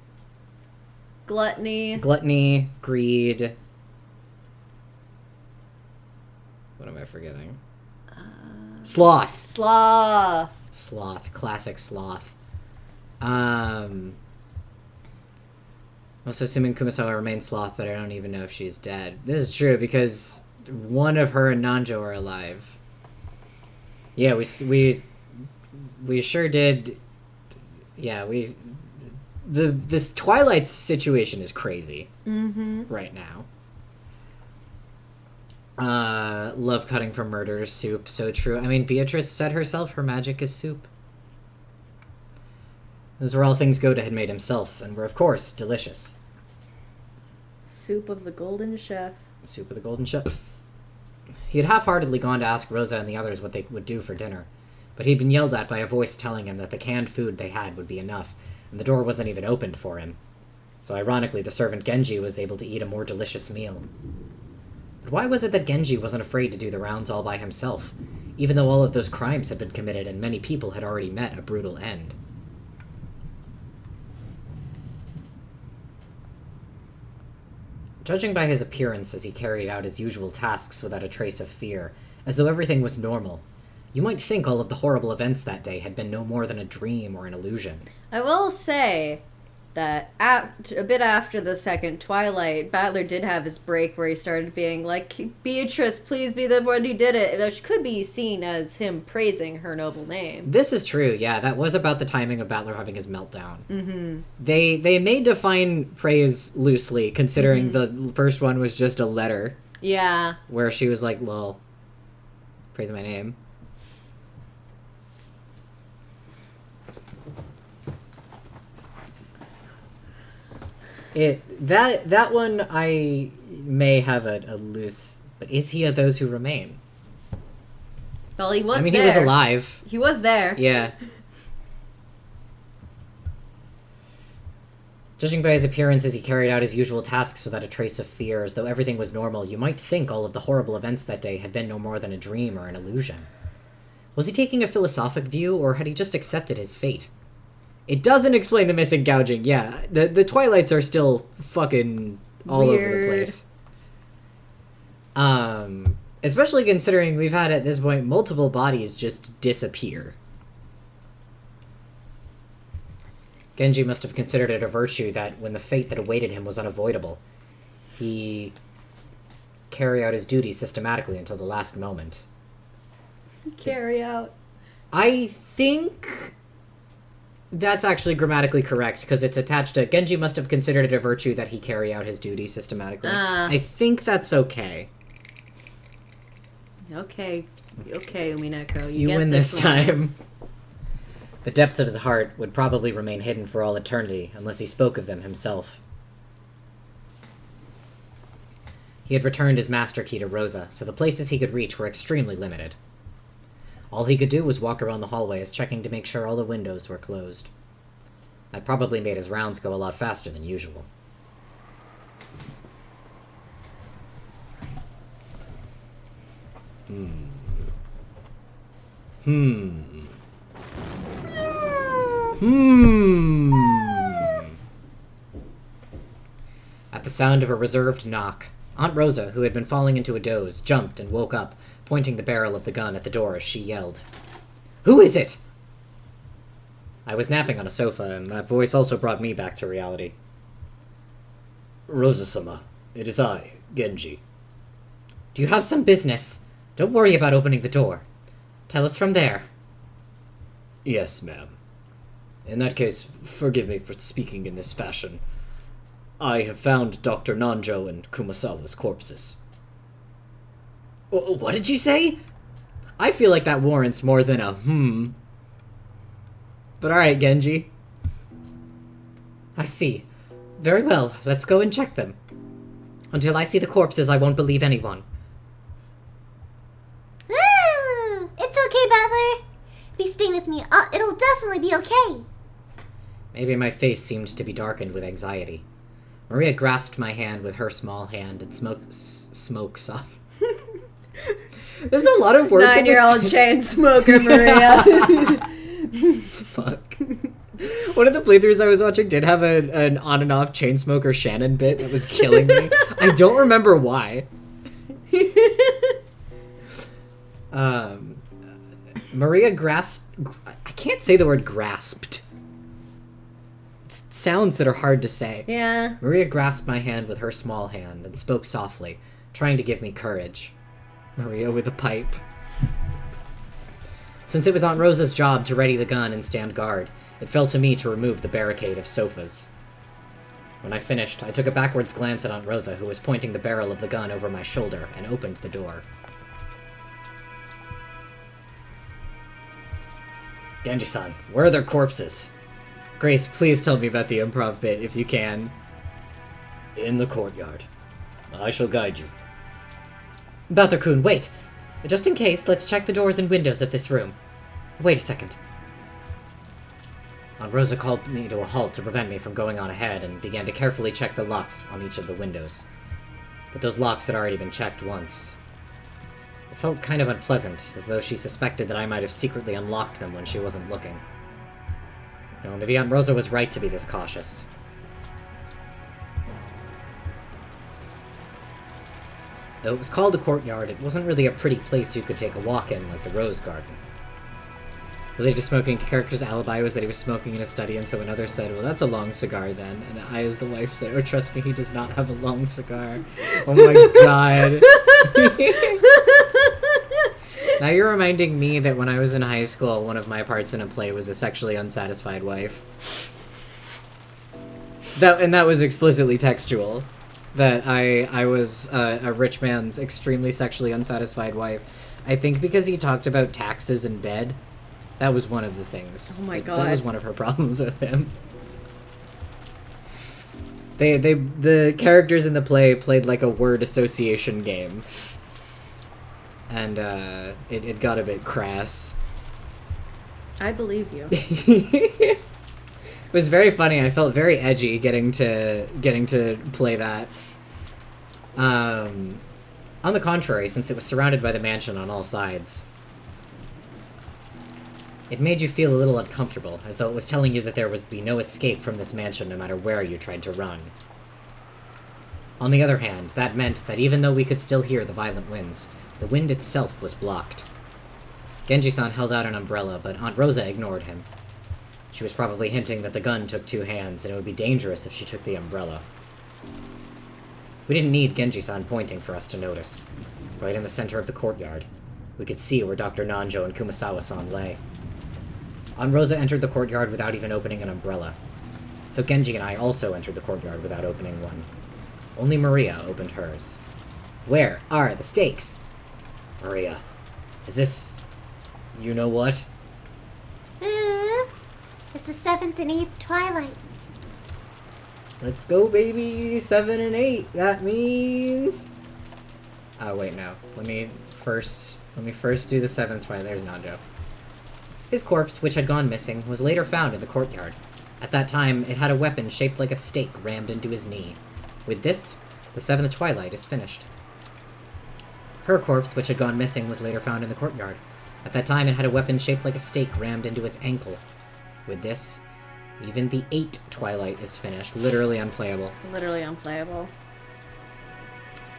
[SPEAKER 2] gluttony, greed. What am I forgetting? Sloth. Sloth. Classic sloth. Also assuming Kumasawa remains sloth, but I don't even know if she's dead. This is true because one of her and Nanjo are alive. Yeah, we sure did. Yeah, this Twilight situation is crazy right now. Love cutting from murder, soup, so true. I mean, Beatrice said herself her magic is soup. Those were all things Goda had made himself, and were, of course, delicious. Soup of the Golden Chef.
[SPEAKER 1] Soup of the Golden Chef. He had half-heartedly gone to ask Rosa and the others what they would do for dinner, but he'd been yelled at by a voice telling him that the canned food they had would be enough, and the door wasn't even opened for him. So ironically, the servant Genji was able to eat a more delicious meal. But why was it that Genji wasn't afraid to do the rounds all by himself, even though all of those crimes had been committed and many people had already met a brutal end? Judging by his appearance as he carried out his usual tasks without a trace of fear, as though everything was normal, you might think all of the horrible events that day had been no more than a dream or an illusion.
[SPEAKER 2] I will say, that a bit after the second Twilight, Battler did have his break where he started being like, Beatrice, please be the one who did it, which could be seen as him praising her noble name.
[SPEAKER 1] This is true, yeah. That was about the timing of Battler having his meltdown. Mm-hmm. They may define praise loosely, considering the first one was just a letter.
[SPEAKER 2] Yeah.
[SPEAKER 1] Where she was like, lol, praise my name. That one I may have a loose, but is he of those who remain?
[SPEAKER 2] Well, he was.
[SPEAKER 1] I mean,
[SPEAKER 2] there.
[SPEAKER 1] he was alive.
[SPEAKER 2] He was there.
[SPEAKER 1] Yeah. Judging by his appearance as he carried out his usual tasks without a trace of fear, as though everything was normal, you might think all of the horrible events that day had been no more than a dream or an illusion. Was he taking a philosophic view, or had he just accepted his fate? It doesn't explain the missing gouging. Yeah, the Twilights are still fucking all over the place. Especially considering we've had at this point multiple bodies just disappear. Genji must have considered it a virtue that when the fate that awaited him was unavoidable, he carry out his duty systematically until the last moment.
[SPEAKER 2] Carry out.
[SPEAKER 1] I think that's actually grammatically correct, because it's attached to Genji must have considered it a virtue that he carry out his duty systematically. I think that's okay.
[SPEAKER 2] Okay, Umineko,
[SPEAKER 1] you
[SPEAKER 2] get
[SPEAKER 1] win this
[SPEAKER 2] one.
[SPEAKER 1] time. The depths of his heart would probably remain hidden for all eternity, unless he spoke of them himself. He had returned his master key to Rosa, so the places he could reach were extremely limited. All he could do was walk around the hallways, checking to make sure all the windows were closed. That probably made his rounds go a lot faster than usual. At the sound of a reserved knock, Aunt Rosa, who had been falling into a doze, jumped and woke up, pointing the barrel of the gun at the door as she yelled, "Who is it?" I was napping on a sofa, and that voice also brought me back to reality. "Rosa-sama, it is I, Genji." "Do you have some business? Don't worry about opening the door. Tell us from there." "Yes, ma'am. In that case, forgive me for speaking in this fashion. I have found Dr. Nanjo and Kumasawa's corpses." What did you say? I feel like that warrants more than a But alright, Genji. I see. Very well, let's go and check them. Until I see the corpses, I won't believe anyone.
[SPEAKER 3] It's okay, Battler. If you stay with me, it'll definitely be okay.
[SPEAKER 1] Maybe my face seemed to be darkened with anxiety. Maria grasped my hand with her small hand and smokes off. There's a lot of words.
[SPEAKER 2] 9-year-old chain smoker Maria.
[SPEAKER 1] Fuck. One of the playthroughs I was watching did have an on and off chain smoker Shannon bit that was killing me. I don't remember why. Maria grasped. I can't say the word grasped. It's sounds that are hard to say.
[SPEAKER 2] Yeah.
[SPEAKER 1] Maria grasped my hand with her small hand and spoke softly, trying to give me courage. Maria with a pipe. Since it was Aunt Rosa's job to ready the gun and stand guard, it fell to me to remove the barricade of sofas. When I finished, I took a backwards glance at Aunt Rosa, who was pointing the barrel of the gun over my shoulder, and opened the door. "Genji-san, where are their corpses?" "Grace, please tell me about the improv bit, if you can." "In the courtyard. I shall guide you." "Batter-kun, wait! Just in case, let's check the doors and windows of this room. Wait a second." Aunt Rosa called me to a halt to prevent me from going on ahead, and began to carefully check the locks on each of the windows. But those locks had already been checked once. It felt kind of unpleasant, as though she suspected that I might have secretly unlocked them when she wasn't looking. No, maybe Aunt Rosa was right to be this cautious. Though it was called a courtyard, it wasn't really a pretty place you could take a walk in like the Rose Garden. Related to smoking, character's alibi was that he was smoking in his study, and so another said, well, that's a long cigar then. And I, as the wife, said, oh, trust me, he does not have a long cigar. Oh my god. Now you're reminding me that when I was in high school, one of my parts in a play was a sexually unsatisfied wife. That was explicitly textual. That I was a rich man's extremely sexually unsatisfied wife. I think because he talked about taxes in bed. That was one of the things.
[SPEAKER 2] Oh my god.
[SPEAKER 1] That was one of her problems with him. The characters in the play played like a word association game. And it got a bit crass.
[SPEAKER 2] I believe you.
[SPEAKER 1] It was very funny. I felt very edgy getting to play that. On the contrary, since it was surrounded by the mansion on all sides, it made you feel a little uncomfortable, as though it was telling you that there would be no escape from this mansion no matter where you tried to run. On the other hand, that meant that even though we could still hear the violent winds, the wind itself was blocked. Genji-san held out an umbrella, but Aunt Rosa ignored him. She was probably hinting that the gun took 2 hands, and it would be dangerous if she took the umbrella. We didn't need Genji-san pointing for us to notice. Right in the center of the courtyard, we could see where Dr. Nanjo and Kumasawa-san lay. Aunt Rosa entered the courtyard without even opening an umbrella. So Genji and I also entered the courtyard without opening one. Only Maria opened hers. Where are the stakes? Maria, is this... you know what?
[SPEAKER 3] It's the 7th and 8th twilights.
[SPEAKER 1] Let's go, baby! 7 and 8! That means... oh, wait, no. Let me first do the 7th twilight. There's Nanjo. His corpse, which had gone missing, was later found in the courtyard. At that time, it had a weapon shaped like a stake rammed into his knee. With this, the 7th twilight is finished. Her corpse, which had gone missing, was later found in the courtyard. At that time, it had a weapon shaped like a stake rammed into its ankle. With this, even the 8th twilight is finished. Literally unplayable.
[SPEAKER 2] Literally unplayable.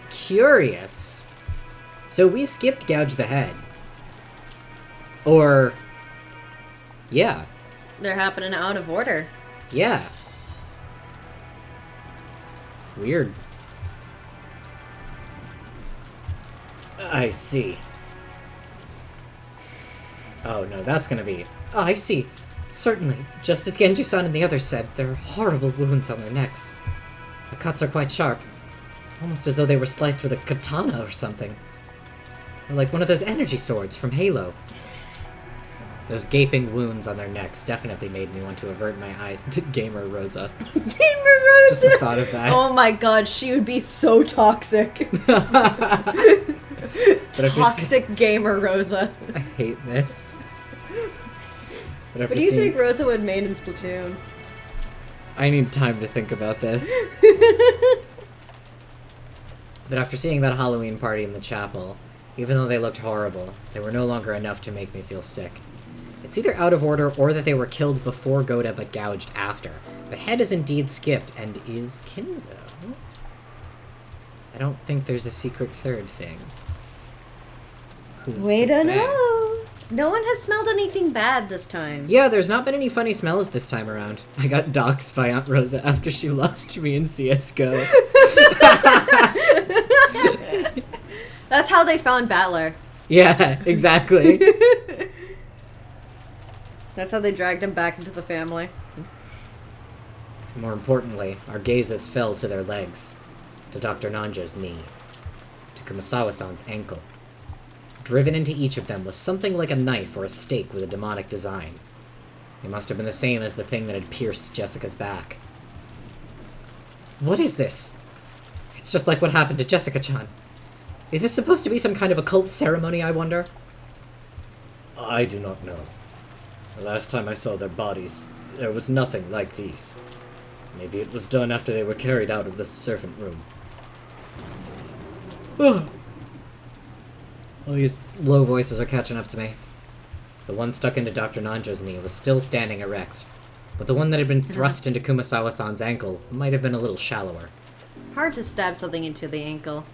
[SPEAKER 1] Curious. So we skipped Gouge the Head. Or... yeah.
[SPEAKER 2] They're happening out of order.
[SPEAKER 1] Yeah. Weird. I see. Oh no, that's gonna be... oh, I see. Certainly, just as Genji-san and the others said, there are horrible wounds on their necks. The cuts are quite sharp. Almost as though they were sliced with a katana or something. Or like one of those energy swords from Halo. Those gaping wounds on their necks definitely made me want to avert my eyes. Gamer Rosa.
[SPEAKER 2] Gamer Rosa!
[SPEAKER 1] Just the thought of that.
[SPEAKER 2] Oh my god, she would be so toxic. Toxic Gamer Rosa.
[SPEAKER 1] I hate this.
[SPEAKER 2] What do you think Rosa would made in Splatoon?
[SPEAKER 1] I need time to think about this. But after seeing that Halloween party in the chapel, even though they looked horrible, they were no longer enough to make me feel sick. It's either out of order or that they were killed before Goda but gouged after. But Head is indeed skipped, and is Kinzo? I don't think there's a secret third thing. Who's
[SPEAKER 2] We
[SPEAKER 1] to
[SPEAKER 2] don't
[SPEAKER 1] say?
[SPEAKER 2] know. No one has smelled anything bad this time.
[SPEAKER 1] Yeah, there's not been any funny smells this time around. I got doxxed by Aunt Rosa after she lost me in CSGO.
[SPEAKER 2] That's how they found Battler.
[SPEAKER 1] Yeah, exactly.
[SPEAKER 2] That's how they dragged him back into the family.
[SPEAKER 1] More importantly, our gazes fell to their legs, to Dr. Nanjo's knee, to Kumasawa-san's ankle. Driven into each of them was something like a knife or a stake with a demonic design. It must have been the same as the thing that had pierced Jessica's back. What is this? It's just like what happened to Jessica-chan. Is this supposed to be some kind of occult ceremony, I wonder?
[SPEAKER 5] I do not know. The last time I saw their bodies, there was nothing like these. Maybe it was done after they were carried out of the servant room.
[SPEAKER 1] All these low voices are catching up to me. The one stuck into Dr. Nanjo's knee was still standing erect, but the one that had been thrust into Kumasawa-san's ankle might have been a little shallower.
[SPEAKER 2] Hard to stab something into the ankle.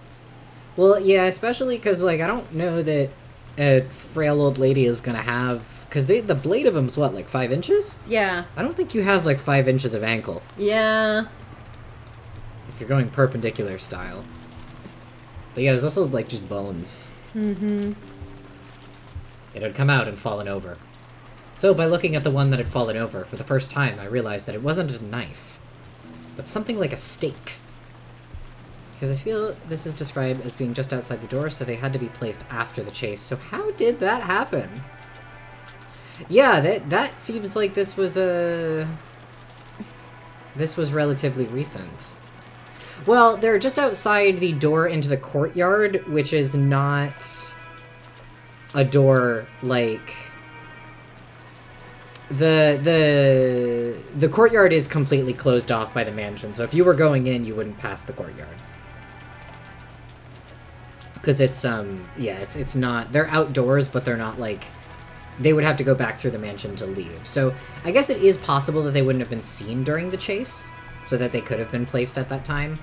[SPEAKER 1] Well, yeah, especially because, like, I don't know that a frail old lady is gonna have because the blade of him's what, like 5 inches?
[SPEAKER 2] Yeah.
[SPEAKER 1] I don't think you have like 5 inches of ankle
[SPEAKER 2] Yeah.
[SPEAKER 1] if you're going perpendicular style. But yeah, there's also like just bones.
[SPEAKER 2] Mm-hmm.
[SPEAKER 1] It had come out and fallen over. So by looking at the one that had fallen over, for the first time I realized that it wasn't a knife, but something like a stake. Because I feel this is described as being just outside the door, so they had to be placed after the chase. So how did that happen? Yeah, that seems like this was relatively recent. Well, they're just outside the door into the courtyard, which is not a door like the courtyard is completely closed off by the mansion. So if you were going in, you wouldn't pass the courtyard. Because it's it's not, they're outdoors, but they're not like, they would have to go back through the mansion to leave. So I guess it is possible that they wouldn't have been seen during the chase, so that they could have been placed at that time.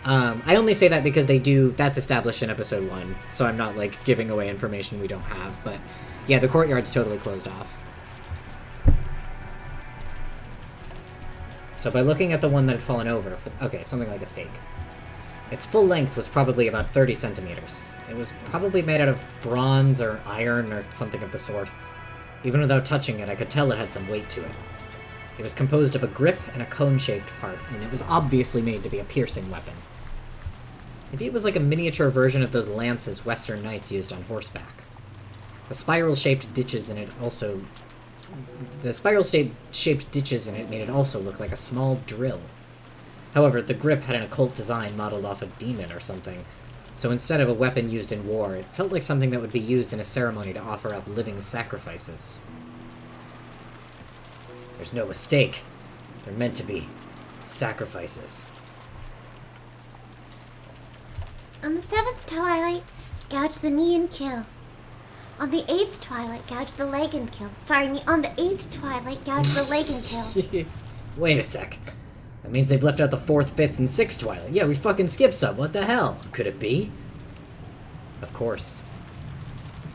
[SPEAKER 1] I only say that because that's established in episode 1, so I'm not like giving away information we don't have, but yeah, the courtyard's totally closed off. So by looking at the one that had fallen over, okay, something like a stake. Its full length was probably about 30 centimeters. It was probably made out of bronze or iron or something of the sort. Even without touching it, I could tell it had some weight to it. It was composed of a grip and a cone-shaped part, and it was obviously made to be a piercing weapon. Maybe it was like a miniature version of those lances Western knights used on horseback. The spiral-shaped ditches in it made it also look like a small drill. However, the grip had an occult design modeled off a demon or something, so instead of a weapon used in war, it felt like something that would be used in a ceremony to offer up living sacrifices. There's no mistake. They're meant to be sacrifices.
[SPEAKER 3] On the 7th twilight, gouge the knee and kill. On the 8th twilight, gouge the leg and kill. On the 8th twilight, gouge the leg and kill.
[SPEAKER 1] Wait a sec. That means they've left out the 4th, 5th, and 6th twilight. Yeah, we fucking skipped some. What the hell? Could it be? Of course.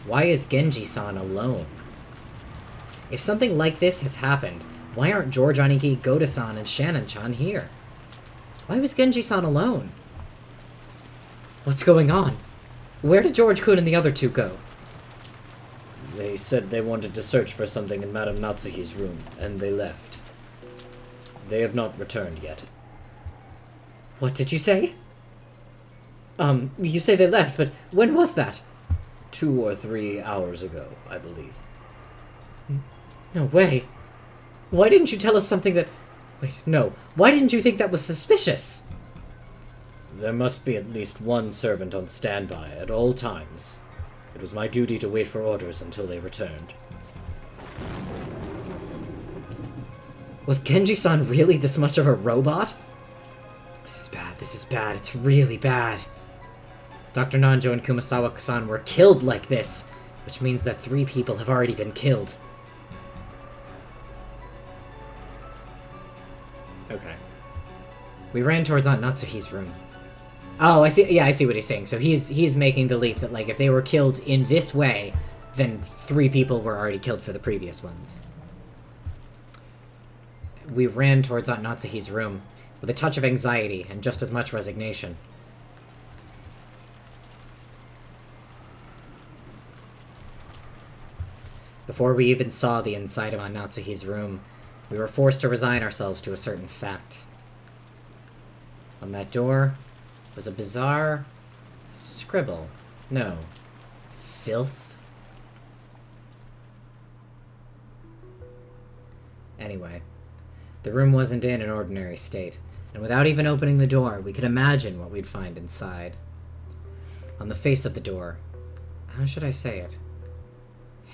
[SPEAKER 1] Why is Genji-san alone? If something like this has happened, why aren't George Aniki, Goda-san, and Shannon-chan here? Why was Genji-san alone? What's going on? Where did George-kun and the other two go? They said they wanted to search for something in Madame Natsuhi's room, and they left. They have not returned yet. What did you say? You say they left, but when was that? 2 or 3 hours ago, I believe. No way. Why didn't you tell us something that... Wait, no. Why didn't you think that was suspicious? There must be at least one servant on standby at all times. It was my duty to wait for orders until they returned. Was Genji-san really this much of a robot? This is bad, it's really bad. Dr. Nanjo and Kumasawa-san were killed like this, which means that 3 people have already been killed. Okay. We ran towards Aunt Natsuhi's room. Oh, I see. Yeah, I see what he's saying. So he's making the leap that, like, if they were killed in this way, then 3 people were already killed for the previous ones. We ran towards Aunt Natsuhi's room, with a touch of anxiety and just as much resignation. Before we even saw the inside of Aunt Natsuhi's room, we were forced to resign ourselves to a certain fact. On that door was a bizarre scribble. No. Filth? Anyway, the room wasn't in an ordinary state, and without even opening the door, we could imagine what we'd find inside. On the face of the door, how should I say it?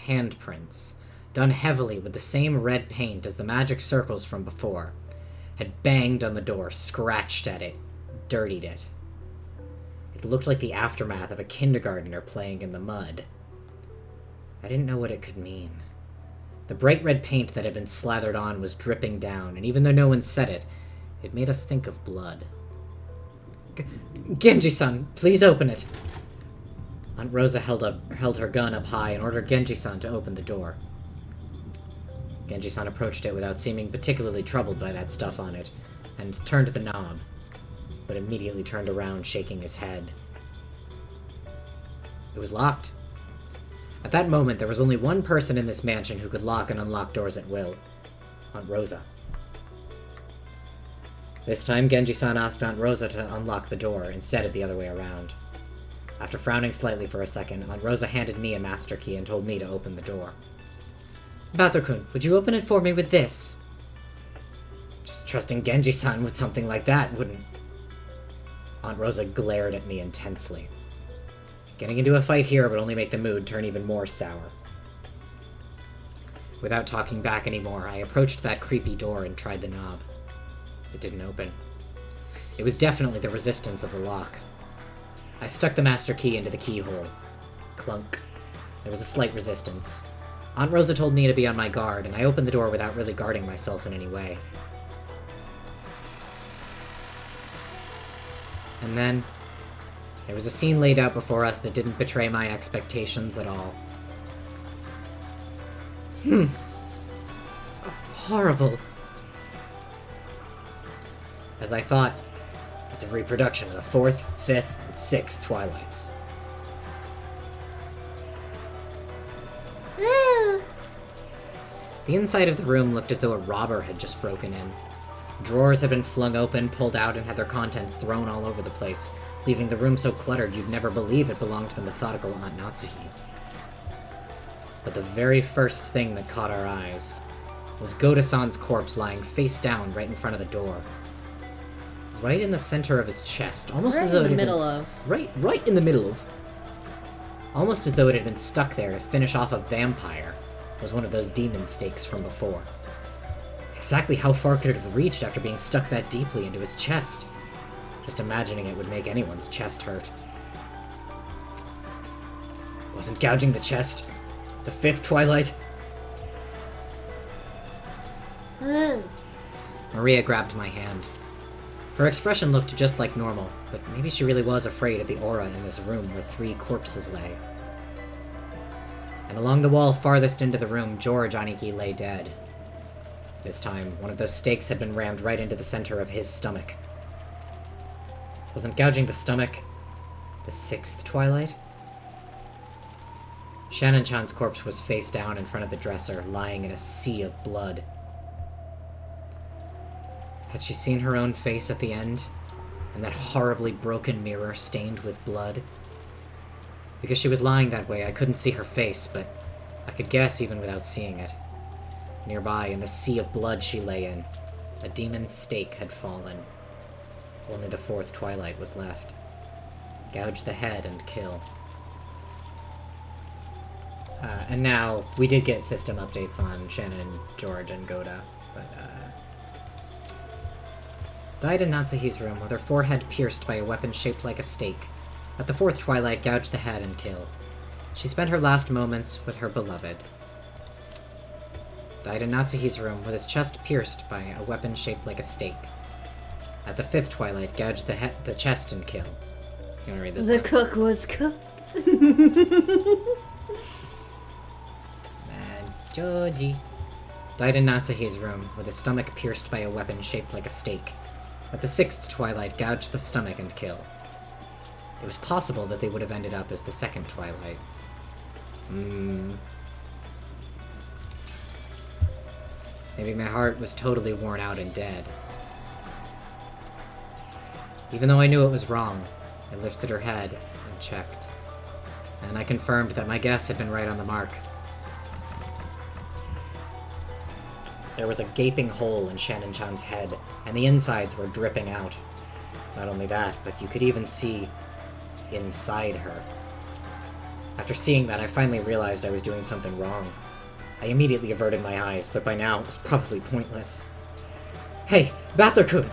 [SPEAKER 1] Handprints, done heavily with the same red paint as the magic circles from before, had banged on the door, scratched at it, dirtied it. It looked like the aftermath of a kindergartner playing in the mud. I didn't know what it could mean. The bright red paint that had been slathered on was dripping down, and even though no one said it, it made us think of blood. Genji-san, please open it. Aunt Rosa held her gun up high and ordered Genji-san to open the door. Genji-san approached it without seeming particularly troubled by that stuff on it, and turned the knob, but immediately turned around, shaking his head. It was locked. At that moment, there was only one person in this mansion who could lock and unlock doors at will. Aunt Rosa. This time, Genji-san asked Aunt Rosa to unlock the door, instead of the other way around. After frowning slightly for a second, Aunt Rosa handed me a master key and told me to open the door. Bather-kun, would you open it for me with this? Just trusting Genji-san with something like that wouldn't... Aunt Rosa glared at me intensely. Getting into a fight here would only make the mood turn even more sour. Without talking back anymore, I approached that creepy door and tried the knob. It didn't open. It was definitely the resistance of the lock. I stuck the master key into the keyhole. Clunk. There was a slight resistance. Aunt Rosa told me to be on my guard, and I opened the door without really guarding myself in any way. And then, there was a scene laid out before us that didn't betray my expectations at all. Horrible. As I thought, it's a reproduction of the 4th, 5th, and 6th Twilights.
[SPEAKER 3] Ooh.
[SPEAKER 1] The inside of the room looked as though a robber had just broken in. Drawers had been flung open, pulled out, and had their contents thrown all over the place, leaving the room so cluttered you'd never believe it belonged to the methodical Aunt Natsuhi. But the very first thing that caught our eyes was Goda-san's corpse lying face down right in front of the door. Right in the center of his chest, almost as though it had been... Right in the middle of. Almost as though it had been stuck there to finish off a vampire, was one of those demon stakes from before. Exactly how far could it have reached after being stuck that deeply into his chest? Just imagining it would make anyone's chest hurt. Wasn't gouging the chest the 5th Twilight? Maria grabbed my hand. Her expression looked just like normal, but maybe she really was afraid of the aura in this room where 3 corpses lay. And along the wall farthest into the room, George Aniki lay dead. This time, one of those stakes had been rammed right into the center of his stomach. Wasn't gouging the stomach the 6th Twilight? Shannon-chan's corpse was face down in front of the dresser, lying in a sea of blood. Had she seen her own face at the end? And that horribly broken mirror stained with blood? Because she was lying that way, I couldn't see her face, but I could guess even without seeing it. Nearby, in the sea of blood she lay in, a demon's stake had fallen. Only the 4th Twilight was left. Gouge the head and kill. And now, we did get system updates on Shannon, George, and Goda, but, died in Natsuhi's room with her forehead pierced by a weapon shaped like a stake. At the 4th Twilight, gouged the head and kill. She spent her last moments with her beloved. Died in Natsuhi's room with his chest pierced by a weapon shaped like a stake. At the 5th Twilight, gouged the chest and kill. You wanna read this?
[SPEAKER 2] The cook was cooked.
[SPEAKER 1] Georgie. Died in Natsuhi's room with his stomach pierced by a weapon shaped like a stake. At the 6th Twilight, gouged the stomach and kill. It was possible that they would have ended up as the 2nd Twilight. Maybe my heart was totally worn out and dead. Even though I knew it was wrong, I lifted her head and checked. And I confirmed that my guess had been right on the mark. There was a gaping hole in Shannon-chan's head, and the insides were dripping out. Not only that, but you could even see inside her. After seeing that, I finally realized I was doing something wrong. I immediately averted my eyes, but by now it was probably pointless. Hey, Bather-kun!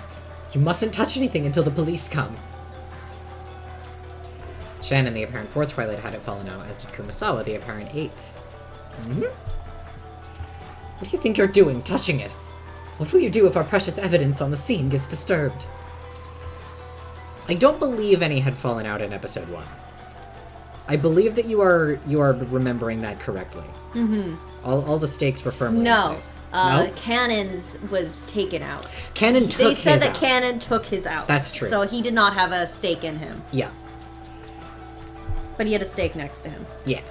[SPEAKER 1] You mustn't touch anything until the police come! Shannon, the apparent 4th Twilight, hadn't fallen out, as did Kumasawa, the apparent 8th. What do you think you're doing, touching it? What will you do if our precious evidence on the scene gets disturbed? I don't believe any had fallen out in episode 1. I believe that you are remembering that correctly.
[SPEAKER 2] Mm-hmm.
[SPEAKER 1] All the stakes were firmly in
[SPEAKER 2] No.
[SPEAKER 1] place. No?
[SPEAKER 2] Cannon's was taken out.
[SPEAKER 1] Cannon took
[SPEAKER 2] They said
[SPEAKER 1] his
[SPEAKER 2] that
[SPEAKER 1] out.
[SPEAKER 2] Cannon took his out.
[SPEAKER 1] That's true.
[SPEAKER 2] So he did not have a stake in him,
[SPEAKER 1] Yeah.
[SPEAKER 2] but he had a stake next to him.
[SPEAKER 1] Yeah.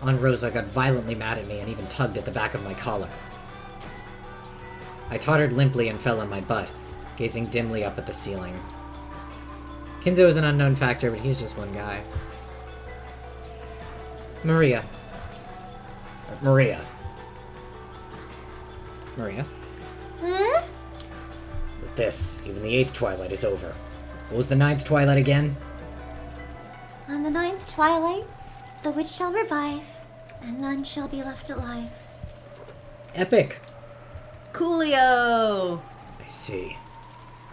[SPEAKER 1] Aunt Rosa got violently mad at me and even tugged at the back of my collar. I tottered limply and fell on my butt, gazing dimly up at the ceiling. Kinzo is an unknown factor, but he's just one guy. Maria. Maria. Maria?
[SPEAKER 3] Huh?
[SPEAKER 5] With this, even the 8th twilight is over. What was the 9th twilight again?
[SPEAKER 3] On the 9th twilight, the witch shall revive, and none shall be left alive.
[SPEAKER 5] Epic!
[SPEAKER 2] Coolio!
[SPEAKER 5] I see.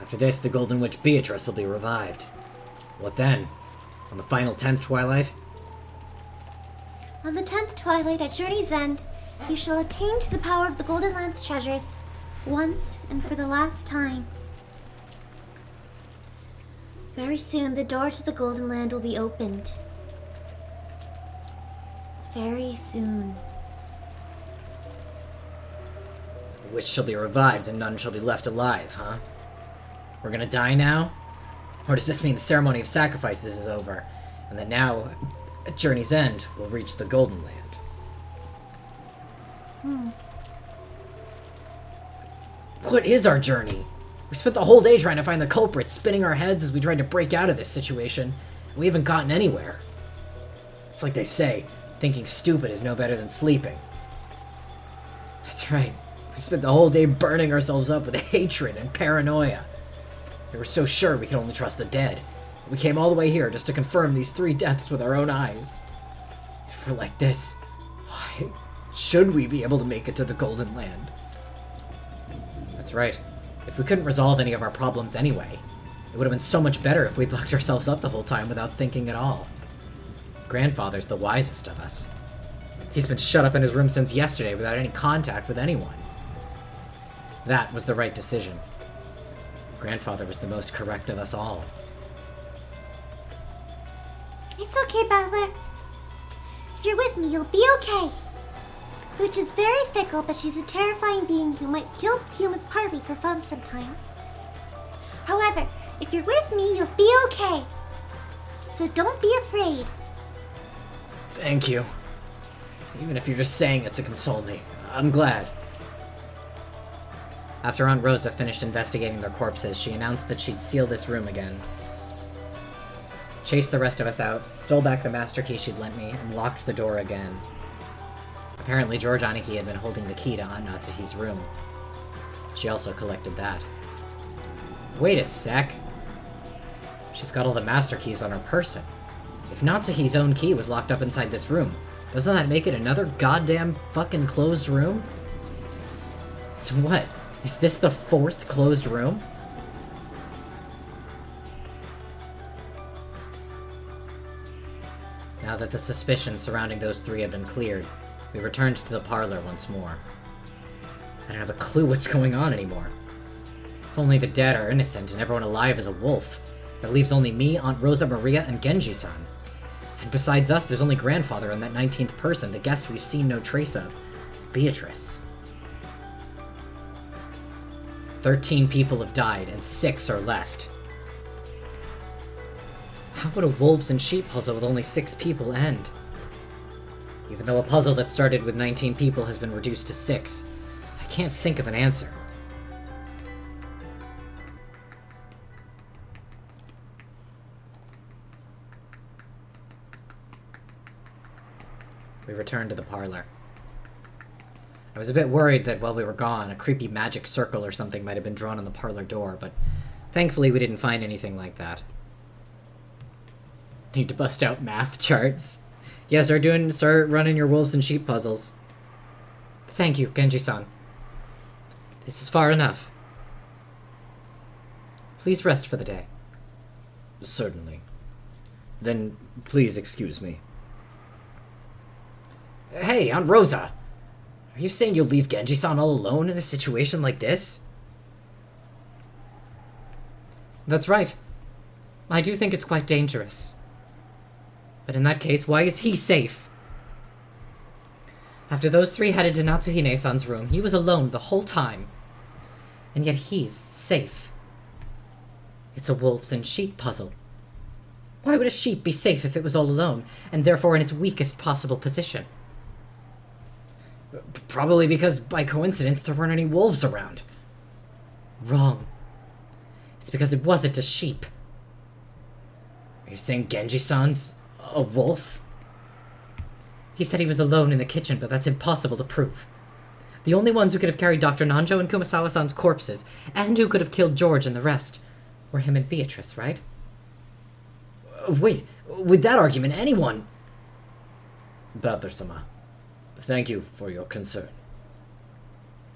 [SPEAKER 5] After this, the Golden Witch Beatrice will be revived. What then? On the final 10th twilight?
[SPEAKER 3] On the 10th twilight at Journey's End, you shall attain to the power of the Golden Land's treasures, once and for the last time. Very soon, the door to the Golden Land will be opened. Very soon.
[SPEAKER 5] The witch shall be revived and none shall be left alive, huh? We're gonna die now? Or does this mean the ceremony of sacrifices is over, and that now, at Journey's End, we'll reach the Golden Land? What is our journey? We spent the whole day trying to find the culprit, spinning our heads as we tried to break out of this situation, and we haven't gotten anywhere. It's like they say, thinking stupid is no better than sleeping. That's right. We spent the whole day burning ourselves up with hatred and paranoia. We were so sure we could only trust the dead. We came all the way here just to confirm these 3 deaths with our own eyes. If we're like this, why should we be able to make it to the Golden Land? That's right. If we couldn't resolve any of our problems anyway, it would have been so much better if we'd locked ourselves up the whole time without thinking at all. Grandfather's the wisest of us. He's been shut up in his room since yesterday without any contact with anyone. That was the right decision. Grandfather was the most correct of us all.
[SPEAKER 3] It's okay, Butler. If you're with me, you'll be okay. The witch is very fickle, but she's a terrifying being who might kill humans partly for fun sometimes. However, if you're with me, you'll be okay. So don't be afraid.
[SPEAKER 5] Thank you. Even if you're just saying it to console me, I'm glad.
[SPEAKER 1] After Aunt Rosa finished investigating their corpses, she announced that she'd seal this room again. Chased the rest of us out, stole back the master key she'd lent me, and locked the door again. Apparently George Aniki had been holding the key to Aunt Natsuhi's room. She also collected that. Wait a sec. She's got all the master keys on her person. If Natsuhi's own key was locked up inside this room, doesn't that make it another goddamn fucking closed room? So what? Is this the 4th closed room? Now that the suspicions surrounding those 3 had been cleared, we returned to the parlor once more. I don't have a clue what's going on anymore. If only the dead are innocent and everyone alive is a wolf. That leaves only me, Aunt Rosa Maria, and Genji-san. And besides us, there's only Grandfather and that 19th person, the guest we've seen no trace of, Beatrice. 13 people have died, and 6 are left. How would a wolves and sheep puzzle with only 6 people end? Even though a puzzle that started with 19 people has been reduced to 6, I can't think of an answer. We returned to the parlor. I was a bit worried that while we were gone, a creepy magic circle or something might have been drawn on the parlor door, but thankfully we didn't find anything like that. Need to bust out math charts. Yeah, start running your wolves and sheep puzzles. Thank you, Genji-san. This is far enough. Please rest for the day.
[SPEAKER 5] Certainly. Then, please excuse me.
[SPEAKER 1] Hey, Aunt Rosa! Are you saying you'll leave Genji-san all alone in a situation like this? That's right. I do think it's quite dangerous. But in that case, why is he safe? After those three headed to Natsuhine-san's room, he was alone the whole time. And yet he's safe. It's a wolves and sheep puzzle. Why would a sheep be safe if it was all alone, and therefore in its weakest possible position? Probably because, by coincidence, there weren't any wolves around. Wrong. It's because it wasn't a sheep. Are you saying Genji-san's a wolf? He said he was alone in the kitchen, but that's impossible to prove. The only ones who could have carried Dr. Nanjo and Kumasawa-san's corpses, and who could have killed George and the rest, were him and Beatrice, right? Wait, with that argument, anyone...
[SPEAKER 5] Butler-sama, thank you for your concern.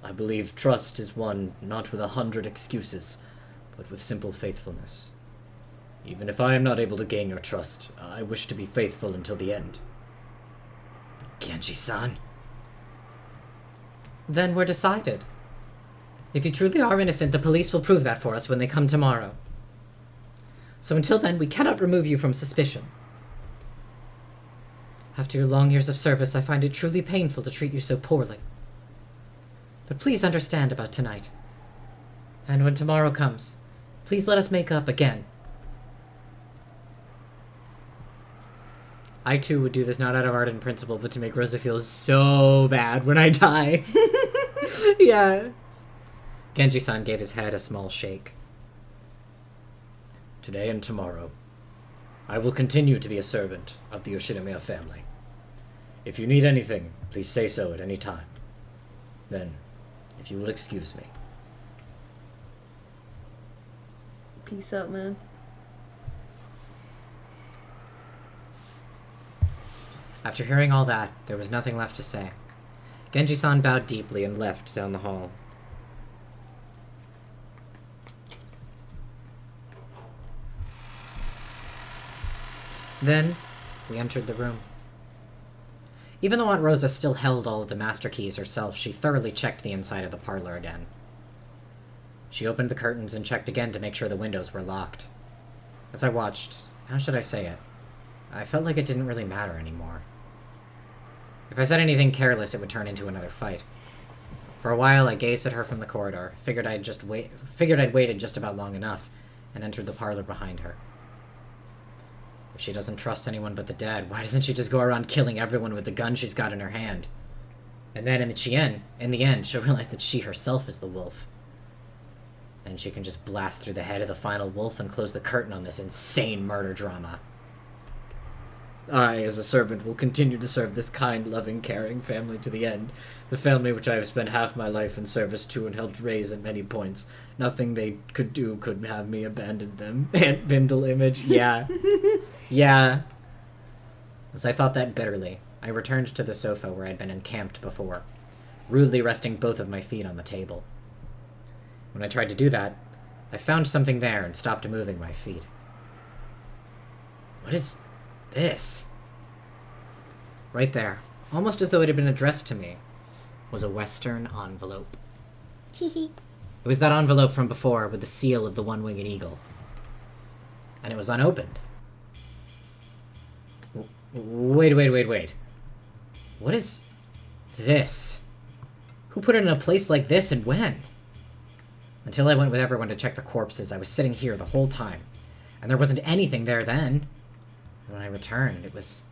[SPEAKER 5] I believe trust is won not with 100 excuses, but with simple faithfulness. Even if I am not able to gain your trust, I wish to be faithful until the end.
[SPEAKER 1] Genji-san. Then we're decided. If you truly are innocent, the police will prove that for us when they come tomorrow. So until then, we cannot remove you from suspicion. After your long years of service, I find it truly painful to treat you so poorly. But please understand about tonight. And when tomorrow comes, please let us make up again. I too would do this not out of ardent principle, but to make Rosa feel so bad when I die. Yeah. Genji-san gave his head a small shake.
[SPEAKER 5] Today and tomorrow, I will continue to be a servant of the Yoshinomiya family. If you need anything, please say so at any time. Then, if you will excuse me.
[SPEAKER 2] Peace out, man.
[SPEAKER 1] After hearing all that, there was nothing left to say. Genji-san bowed deeply and left down the hall. Then, we entered the room. Even though Aunt Rosa still held all of the master keys herself, she thoroughly checked the inside of the parlor again. She opened the curtains and checked again to make sure the windows were locked. As I watched, how should I say it? I felt like it didn't really matter anymore. If I said anything careless, it would turn into another fight. For a while, I gazed at her from the corridor, figured I'd waited just about long enough, and entered the parlor behind her. If she doesn't trust anyone but the dead, why doesn't she just go around killing everyone with the gun she's got in her hand? And then in the end, she'll realize that she herself is the wolf. Then she can just blast through the head of the final wolf and close the curtain on this insane murder drama. I, as a servant, will continue to serve this kind, loving, caring family to the end. The family which I have spent half my life in service to and helped raise at many points. Nothing they could do could have me abandon them. Aunt Bindle image, yeah. Yeah. As I thought that bitterly, I returned to the sofa where I'd been encamped before, rudely resting both of my feet on the table. When I tried to do that, I found something there and stopped moving my feet. What is this? Right there, almost as though it had been addressed to me, was a Western envelope.
[SPEAKER 3] Teehee.
[SPEAKER 1] It was that envelope from before with the seal of the one-winged eagle. And it was unopened. Wait. What is this? Who put it in a place like this and when? Until I went with everyone to check the corpses, I was sitting here the whole time. And there wasn't anything there then. And when I returned, it was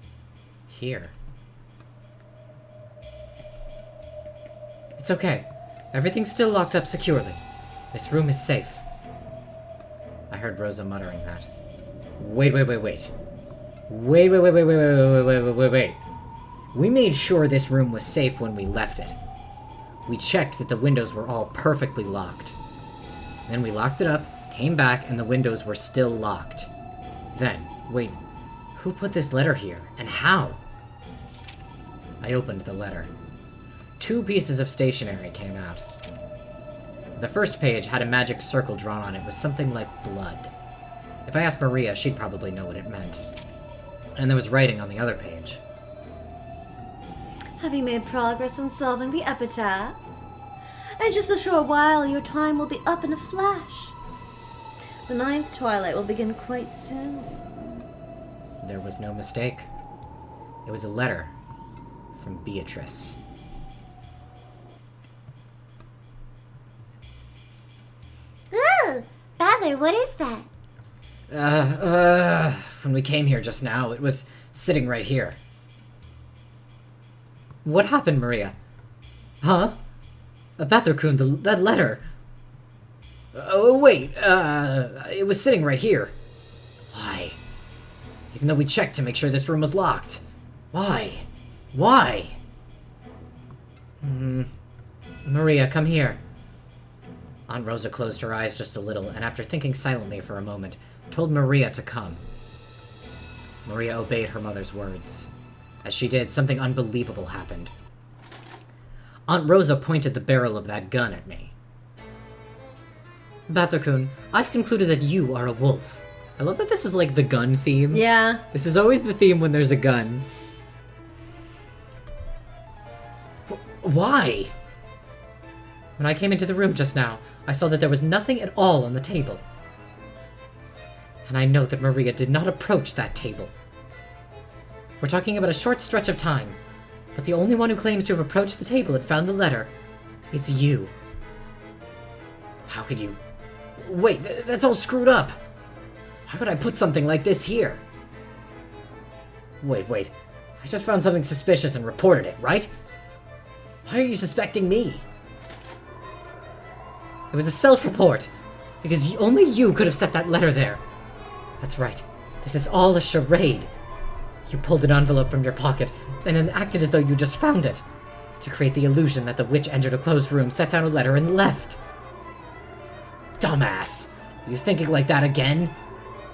[SPEAKER 1] here. It's okay. Everything's still locked up securely. This room is safe. I heard Rosa muttering that. Wait. We made sure this room was safe when we left it. We checked that the windows were all perfectly locked. Then we locked it up, came back, and the windows were still locked. Then, wait, who put this letter here, and how? I opened the letter. 2 pieces of stationery came out. The first page had a magic circle drawn on it with something like blood. If I asked Maria, she'd probably know what it meant. And there was writing on the other page.
[SPEAKER 2] Having made progress in solving the epitaph, in just a short while your time will be up in a flash. The 9th twilight will begin quite soon.
[SPEAKER 1] There was no mistake. It was a letter from Beatrice.
[SPEAKER 3] Battler, what is that?
[SPEAKER 5] When we came here just now, it was sitting right here.
[SPEAKER 1] What happened, Maria? Huh? Battler-kun, that letter.
[SPEAKER 5] Oh, wait, it was sitting right here. Why? Even though we checked to make sure this room was locked. Why? Why?
[SPEAKER 1] Maria, come here.
[SPEAKER 5] Aunt Rosa closed her eyes just a little, and after thinking silently for a moment, told Maria to come. Maria obeyed her mother's words. As she did, something unbelievable happened. Aunt Rosa pointed the barrel of that gun at me.
[SPEAKER 1] Battler-kun, I've concluded that you are a wolf. I love that this is like the gun theme.
[SPEAKER 2] Yeah.
[SPEAKER 1] This is always the theme when there's a gun.
[SPEAKER 5] Why?
[SPEAKER 1] When I came into the room just now, I saw that there was nothing at all on the table. And I know that Maria did not approach that table. We're talking about a short stretch of time, but the only one who claims to have approached the table and found the letter is you.
[SPEAKER 5] How could you... Wait, that's all screwed up. Why would I put something like this here? Wait. I just found something suspicious and reported it, right? Why are you suspecting me?
[SPEAKER 1] It was a self-report, because only you could have set that letter there. That's right. This is all a charade. You pulled an envelope from your pocket, and then acted as though you just found it, to create the illusion that the witch entered a closed room, set down a letter, and left.
[SPEAKER 5] Dumbass! Are you thinking like that again?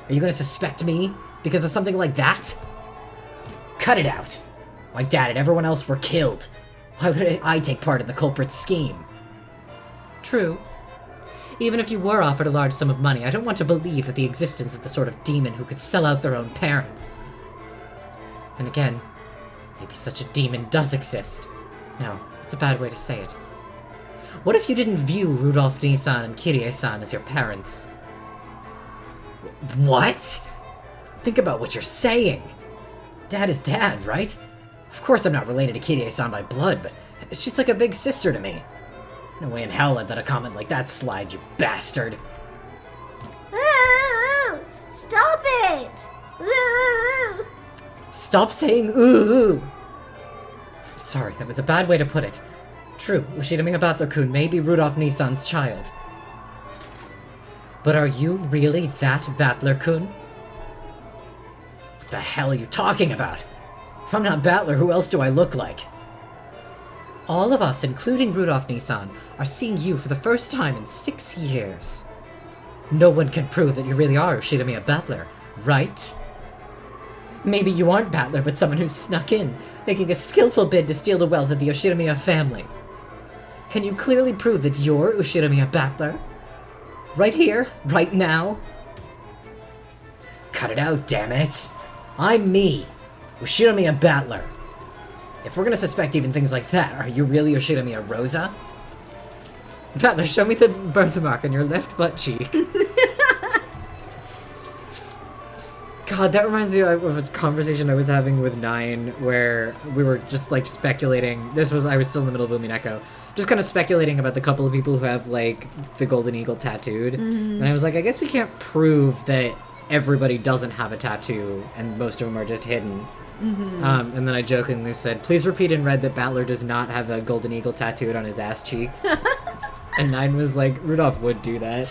[SPEAKER 5] Are you gonna suspect me because of something like that? Cut it out! My dad and everyone else were killed. Why would I take part in the culprit's scheme?
[SPEAKER 1] True. Even if you were offered a large sum of money, I don't want to believe that the existence of the sort of demon who could sell out their own parents. And again, maybe such a demon does exist. No, it's a bad way to say it. What if you didn't view Rudolph Nisan and Kirie-san as your parents?
[SPEAKER 5] What? Think about what you're saying. Dad is dad, right? Of course I'm not related to Kirie-san by blood, but she's like a big sister to me. No way in hell I'd let a comment like that slide, you bastard.
[SPEAKER 3] Ooh, stop it! Ooh.
[SPEAKER 1] Stop saying ooh! I'm sorry, that was a bad way to put it. True, Ushidamiya Battler-kun may be Rudolph Nisan's child. But are you really that Battler-kun?
[SPEAKER 5] What the hell are you talking about? If I'm not Battler, who else do I look like?
[SPEAKER 1] All of us, including Rudolph Nisan, are seeing you for the first time in 6 years. No one can prove that you really are Ushidamiya Battler, right? Maybe you aren't Battler, but someone who's snuck in, making a skillful bid to steal the wealth of the Ushidamiya family. Can you clearly prove that you're Ushidamiya Battler? Right here, right now?
[SPEAKER 5] Cut it out, damn it! I'm me, Ushidamiya Battler. If we're gonna suspect even things like that, are you really Ushidamiya Rosa?
[SPEAKER 1] Battler, show me the birthmark on your left butt cheek. God, that reminds me of a conversation I was having with Nine, where we were just, like, speculating. I was still in the middle of Umineko. Just kind of speculating about the couple of people who have, like, the golden eagle tattooed. Mm-hmm. And I was like, I guess we can't prove that everybody doesn't have a tattoo, and most of them are just hidden. Mm-hmm. And then I jokingly said, please repeat in red that Battler does not have a golden eagle tattooed on his ass cheek. And Nine was like, Rudolph would do that.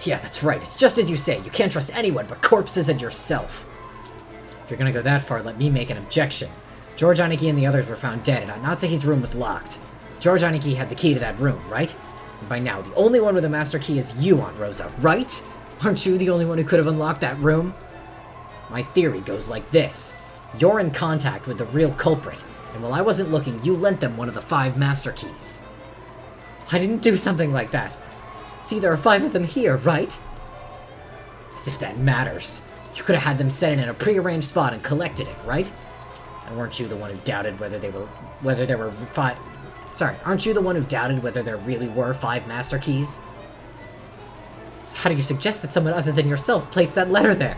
[SPEAKER 5] Yeah, that's right. It's just as you say. You can't trust anyone but corpses and yourself. If you're gonna go that far, let me make an objection. George Aniki and the others were found dead, and Natsuki's room was locked. George Aniki had the key to that room, right? And by now, the only one with a master key is you, Aunt Rosa, right? Aren't you the only one who could have unlocked that room? My theory goes like this. You're in contact with the real culprit, and while I wasn't looking, you lent them one of the 5 master keys.
[SPEAKER 1] I didn't do something like that. See, there are 5 of them here, right?
[SPEAKER 5] As if that matters. You could have had them set it in a prearranged spot and collected it, right? And weren't you the one who doubted whether there were 5... Sorry, aren't you the one who doubted whether there really were 5 master keys?
[SPEAKER 1] How do you suggest that someone other than yourself placed that letter there?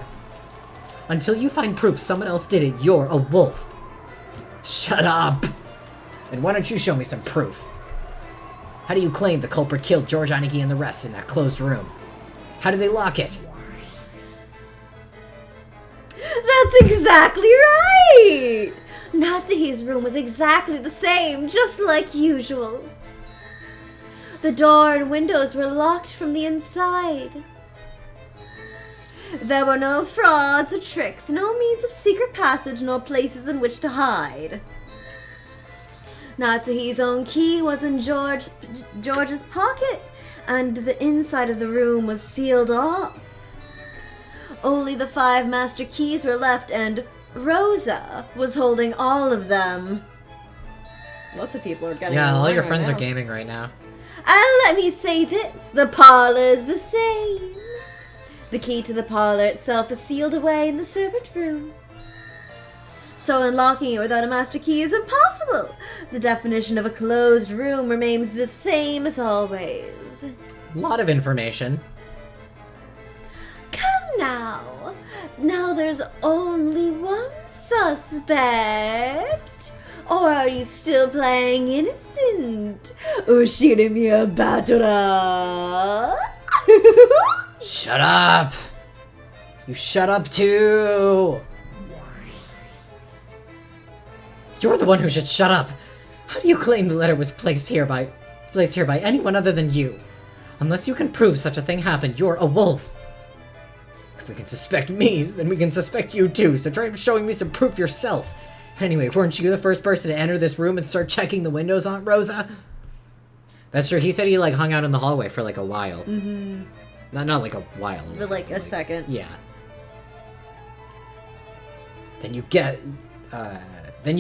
[SPEAKER 1] Until you find proof someone else did it, you're a wolf.
[SPEAKER 5] Shut up! And why don't you show me some proof? How do you claim the culprit killed George Aniki and the rest in that closed room? How did they lock it?
[SPEAKER 2] That's exactly right! Natsuhi's room was exactly the same, just like usual. The door and windows were locked from the inside. There were no frauds or tricks, no means of secret passage, nor places in which to hide. Natsuhi's own key was in George's pocket, and the inside of the room was sealed off. Only the 5 master keys were left, and Rosa was holding all of them. Lots of people are getting
[SPEAKER 1] Yeah, all your
[SPEAKER 2] right
[SPEAKER 1] friends
[SPEAKER 2] now.
[SPEAKER 1] are gaming right now.
[SPEAKER 2] And let me say this, the parlor is the same. The key to the parlor itself is sealed away in the servant room. So unlocking it without a master key is impossible. The definition of a closed room remains the same as always.
[SPEAKER 1] A lot of information.
[SPEAKER 2] Come now. Now there's only one suspect. Or are you still playing innocent? Ushirimi Batora?
[SPEAKER 5] Shut up! You shut up too!
[SPEAKER 1] You're the one who should shut up. How do you claim the letter was placed here by anyone other than you? Unless you can prove such a thing happened, you're a wolf.
[SPEAKER 5] If we can suspect me, then we can suspect you too, so try showing me some proof yourself. Anyway, weren't you the first person to enter this room and start checking the windows, Aunt Rosa?
[SPEAKER 1] That's true. He said he hung out in the hallway for a while.
[SPEAKER 2] Mm-hmm.
[SPEAKER 1] Not like a while.
[SPEAKER 2] For a second.
[SPEAKER 1] Yeah.
[SPEAKER 5] Then you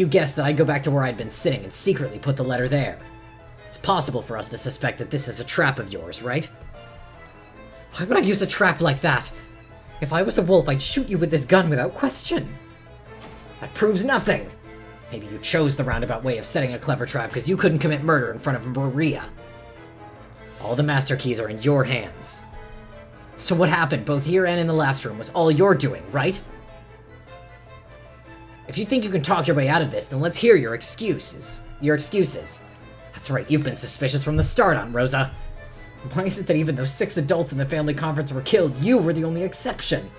[SPEAKER 5] guessed that I'd go back to where I'd been sitting and secretly put the letter there. It's possible for us to suspect that this is a trap of yours, right?
[SPEAKER 1] Why would I use a trap like that? If I was a wolf, I'd shoot you with this gun without question.
[SPEAKER 5] That proves nothing. Maybe you chose the roundabout way of setting a clever trap because you couldn't commit murder in front of Maria. All the master keys are in your hands. So what happened, both here and in the last room, was all you're doing, right? If you think you can talk your way out of this, then let's hear your excuses. That's right, you've been suspicious from the start, Aunt Rosa. Why is it that even though 6 adults in the family conference were killed, you were the only exception?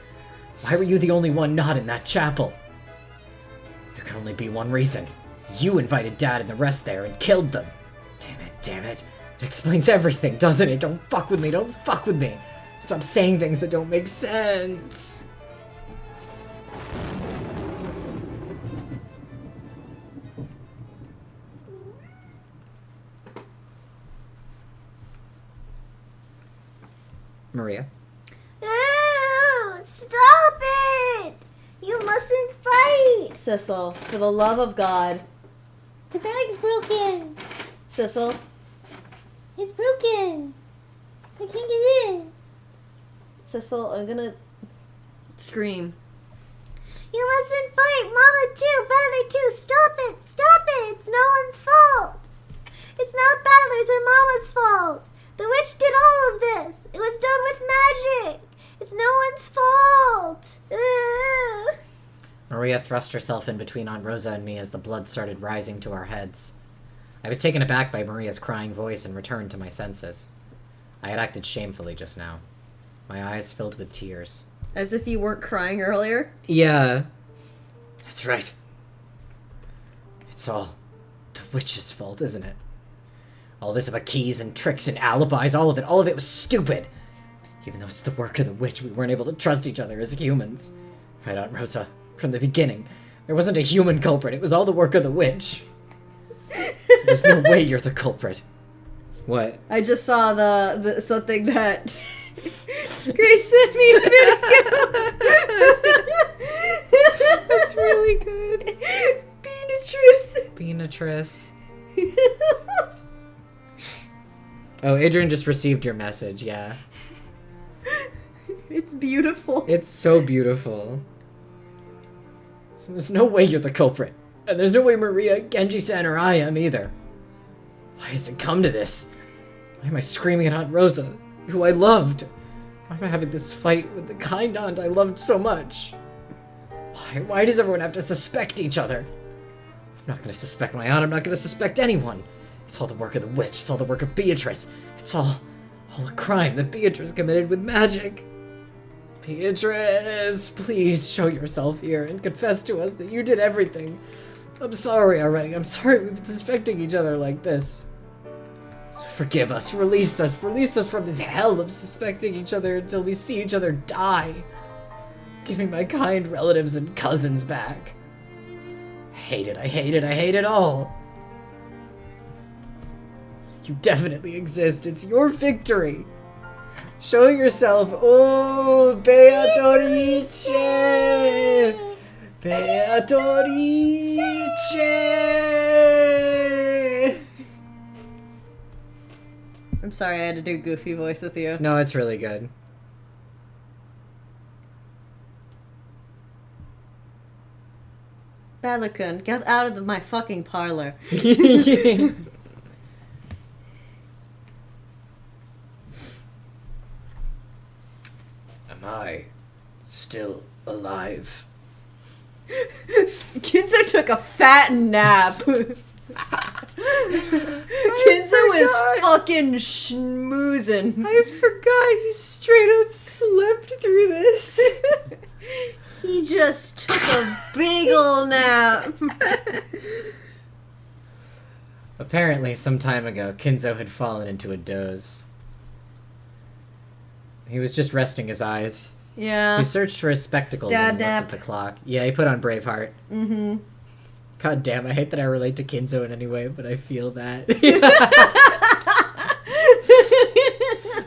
[SPEAKER 5] Why were you the only one not in that chapel? There can only be one reason. You invited Dad and the rest there and killed them. Damn it. It explains everything, doesn't it? Don't fuck with me. Stop saying things that don't make sense.
[SPEAKER 1] Maria.
[SPEAKER 3] Ew, stop it! You mustn't fight!
[SPEAKER 2] Sissel, for the love of God.
[SPEAKER 3] The bag's broken.
[SPEAKER 2] Sissel.
[SPEAKER 3] It's broken. I can't get in.
[SPEAKER 2] Sissel, I'm gonna scream.
[SPEAKER 3] You mustn't fight! Mama too! Battler too! Stop it! Stop it! It's no one's fault! It's not Battler's or Mama's fault! The witch did all of this! It was done with magic! It's no one's fault! Ugh.
[SPEAKER 1] Maria thrust herself in between Aunt Rosa and me as the blood started rising to our heads. I was taken aback by Maria's crying voice and returned to my senses. I had acted shamefully just now. My eyes filled with tears.
[SPEAKER 2] As if you weren't crying earlier.
[SPEAKER 1] Yeah.
[SPEAKER 5] That's right. It's all the witch's fault, isn't it? All this about keys and tricks and alibis, all of it was stupid. Even though it's the work of the witch, we weren't able to trust each other as humans. Right, Aunt Rosa? From the beginning. There wasn't a human culprit, it was all the work of the witch. So there's no way you're the culprit.
[SPEAKER 1] What?
[SPEAKER 2] I just saw the something that Grace sent me a video. That's really good.
[SPEAKER 1] Beatrice. Oh, Adrian just received your message, yeah.
[SPEAKER 2] It's beautiful.
[SPEAKER 1] It's so beautiful.
[SPEAKER 5] So there's no way you're the culprit. And there's no way Maria, Genji-san, or I am either. Why has it come to this? Why am I screaming at Aunt Rosa, who I loved? Why am I having this fight with the kind aunt I loved so much? Why does everyone have to suspect each other? I'm not gonna suspect my aunt. I'm not gonna suspect anyone. It's all the work of the witch. It's all the work of Beatrice. It's all a crime that Beatrice committed with magic. Beatrice, please show yourself here and confess to us that you did everything. I'm sorry already. I'm sorry we've been suspecting each other like this. So forgive us, release us from this hell of suspecting each other until we see each other die. Give me my kind relatives and cousins back. I hate it all. You definitely exist. It's your victory. Show yourself. Oh, Beatrice! Beatrice!
[SPEAKER 2] I'm sorry I had to do goofy voice with you.
[SPEAKER 1] No, it's really good.
[SPEAKER 2] Balakun, get out of my fucking parlor.
[SPEAKER 5] Am I still alive?
[SPEAKER 2] Kinzo took a fat nap. Kinzo is fucking schmoozing.
[SPEAKER 1] I forgot he straight up slept through this.
[SPEAKER 2] He just took a big ol' nap.
[SPEAKER 1] Apparently, some time ago, Kinzo had fallen into a doze. He was just resting his eyes.
[SPEAKER 2] Yeah.
[SPEAKER 1] He searched for his spectacles
[SPEAKER 2] Dad
[SPEAKER 1] and looked
[SPEAKER 2] nap.
[SPEAKER 1] at the clock. Yeah, he put on Braveheart.
[SPEAKER 2] Mm-hmm.
[SPEAKER 1] God damn, I hate that I relate to Kinzo in any way, but I feel that.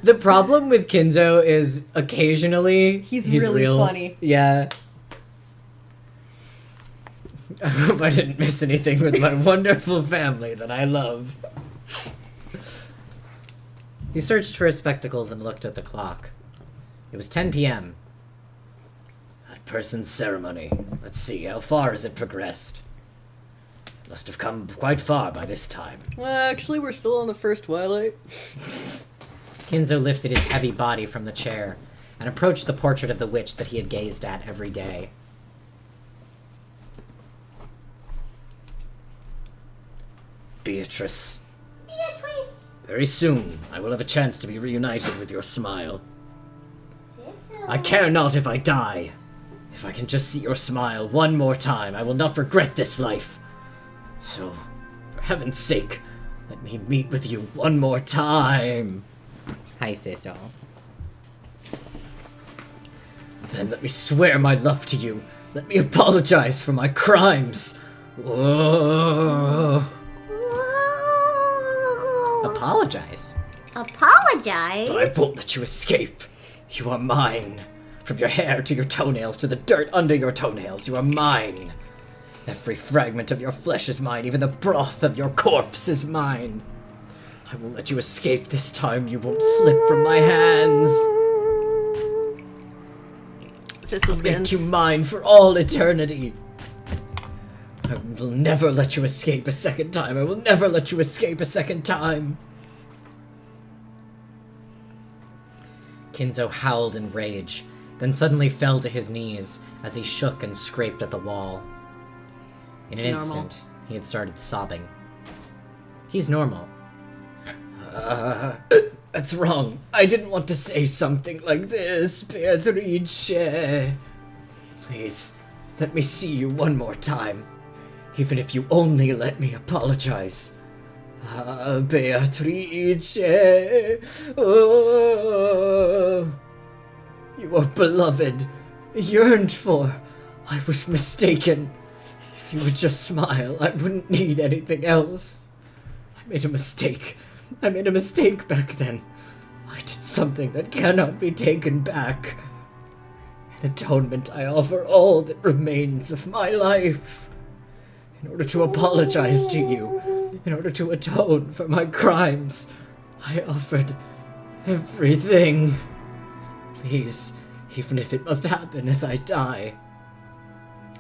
[SPEAKER 1] The problem with Kinzo is occasionally
[SPEAKER 2] He's really
[SPEAKER 1] real.
[SPEAKER 2] funny.
[SPEAKER 1] Yeah. I hope I didn't miss anything with my wonderful family that I love. He searched for his spectacles and looked at the clock. It was 10 p.m.
[SPEAKER 5] That person's ceremony. Let's see, how far has it progressed? It must have come quite far by this time.
[SPEAKER 2] Actually, we're still on the first twilight.
[SPEAKER 1] Kinzo lifted his heavy body from the chair and approached the portrait of the witch that he had gazed at every day.
[SPEAKER 5] Beatrice.
[SPEAKER 3] Beatrice!
[SPEAKER 5] Very soon, I will have a chance to be reunited with your smile.
[SPEAKER 3] Cecil.
[SPEAKER 5] I care not if I die. If I can just see your smile one more time, I will not regret this life. So, for heaven's sake, let me meet with you one more time.
[SPEAKER 1] Hi, Cecil.
[SPEAKER 5] Then let me swear my love to you. Let me apologize for my crimes. Oh.
[SPEAKER 3] Whoa.
[SPEAKER 1] Apologize.
[SPEAKER 3] Apologize?
[SPEAKER 5] But I won't let you escape. You are mine. From your hair to your toenails to the dirt under your toenails, you are mine. Every fragment of your flesh is mine. Even the broth of your corpse is mine. I won't let you escape this time. You won't slip from my hands.
[SPEAKER 2] Cecil's
[SPEAKER 5] I'll
[SPEAKER 2] getting...
[SPEAKER 5] make you mine for all eternity. I will never let you escape a second time. I will never let you escape a second time.
[SPEAKER 1] Kinzo howled in rage, then suddenly fell to his knees as he shook and scraped at the wall. In an
[SPEAKER 2] Normal.
[SPEAKER 1] instant, he had started sobbing. He's normal.
[SPEAKER 5] That's wrong. I didn't want to say something like this, Beatrice. Please, let me see you one more time. Even if you only let me apologize. Beatrice. Oh, you are beloved, yearned for. I was mistaken. If you would just smile, I wouldn't need anything else. I made a mistake. I made a mistake back then. I did something that cannot be taken back. In atonement, I offer all that remains of my life. In order to apologize to you, in order to atone for my crimes, I offered everything. Please, even if it must happen as I die,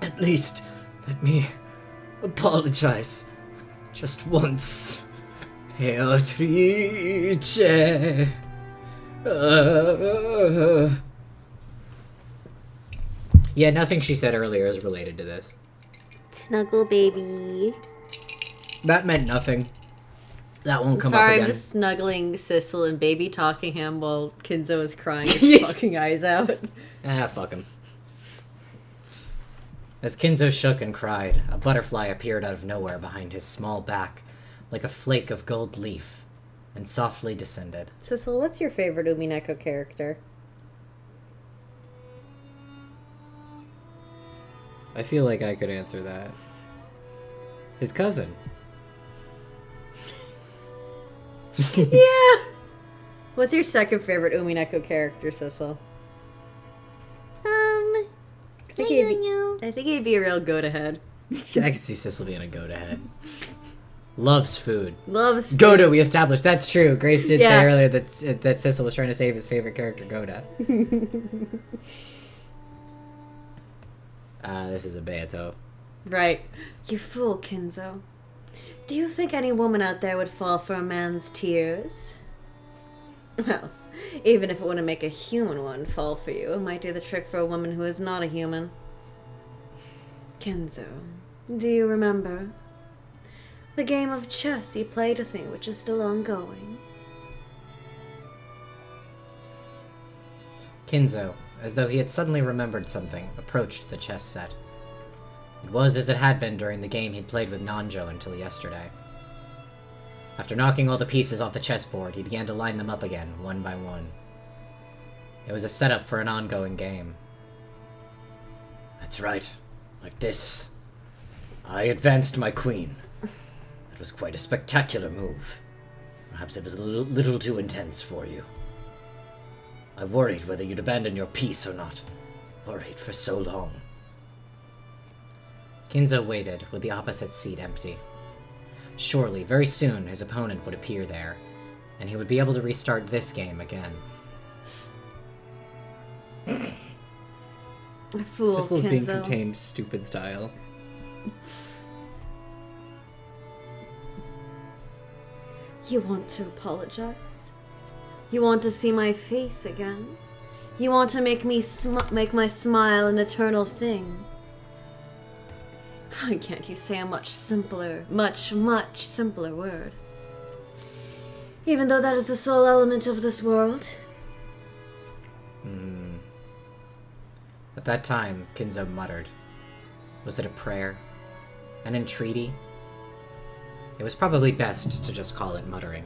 [SPEAKER 5] at least let me apologize just once. Beatrice.
[SPEAKER 1] Yeah, nothing she said earlier is related to this.
[SPEAKER 2] Snuggle baby.
[SPEAKER 1] That meant nothing. That won't come up
[SPEAKER 2] Sorry,
[SPEAKER 1] again.
[SPEAKER 2] I'm just snuggling Sissel and baby talking him while Kinzo is crying his fucking eyes out.
[SPEAKER 1] Ah, fuck him. As Kinzo shook and cried, a butterfly appeared out of nowhere behind his small back, like a flake of gold leaf, and softly descended.
[SPEAKER 2] Sissel, what's your favorite Umineko character?
[SPEAKER 1] I feel like I could answer that. His cousin.
[SPEAKER 2] Yeah! What's your second favorite Umineko character, Sissel? I think he'd be a real go-to-head.
[SPEAKER 1] I can see Sissel being a go-to-head. Loves food.
[SPEAKER 2] Loves food.
[SPEAKER 1] Goda, we established. That's true. Grace did
[SPEAKER 2] Yeah.
[SPEAKER 1] say earlier that Sissel was trying to save his favorite character, Goda. This is a Beato.
[SPEAKER 2] Right. You fool, Kinzo. Do you think any woman out there would fall for a man's tears? Well, even if it wouldn't make a human one fall for you, it might do the trick for a woman who is not a human. Kinzo, do you remember? The game of chess you played with me, which is still ongoing.
[SPEAKER 1] Kinzo, as though he had suddenly remembered something, approached the chess set. It was as it had been during the game he'd played with Nanjo until yesterday. After knocking all the pieces off the chessboard, he began to line them up again, one by one. It was a setup for an ongoing game. That's right. Like this. I advanced my queen. It was quite a spectacular move. Perhaps it was a little too intense for you. I worried whether you'd abandon your piece or not. Worried for so long. Kinzo waited, with the opposite seat empty. Surely, very soon, his opponent would appear there, and he would be able to restart this game again.
[SPEAKER 2] Fool,
[SPEAKER 1] Sissel's
[SPEAKER 2] Kinzo.
[SPEAKER 1] being contained, stupid style.
[SPEAKER 2] You want to apologize? You want to see my face again? You want to make me make my smile an eternal thing? Why can't you say a much simpler word? Even though that is the sole element of this world.
[SPEAKER 1] At that time, Kinzo muttered. Was it a prayer? An entreaty? It was probably best to just call it muttering.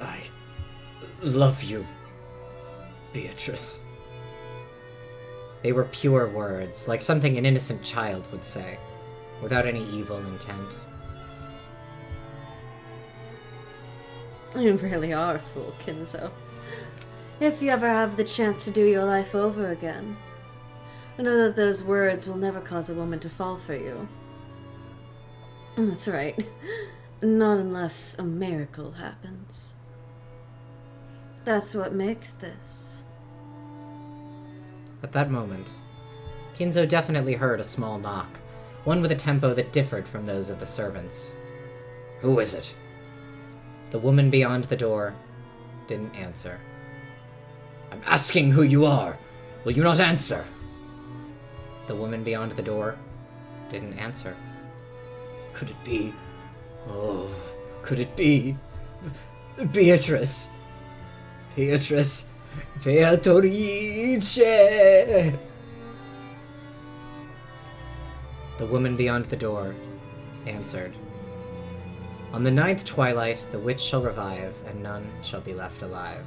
[SPEAKER 1] I love you, Beatrice. They were pure words, like something an innocent child would say, without any evil intent.
[SPEAKER 2] You really are a fool, Kinzo. If you ever have the chance to do your life over again, know that those words will never cause a woman to fall for you. That's right. Not unless a miracle happens. That's what makes this.
[SPEAKER 1] At that moment, Kinzo definitely heard a small knock, one with a tempo that differed from those of the servants. Who is it? The woman beyond the door didn't answer. I'm asking who you are. Will you not answer? The woman beyond the door didn't answer. Could it be? Oh, could it be? Beatrice. Beatrice. Beatrice. The woman beyond the door answered. On the 9th twilight, the witch shall revive, and none shall be left alive.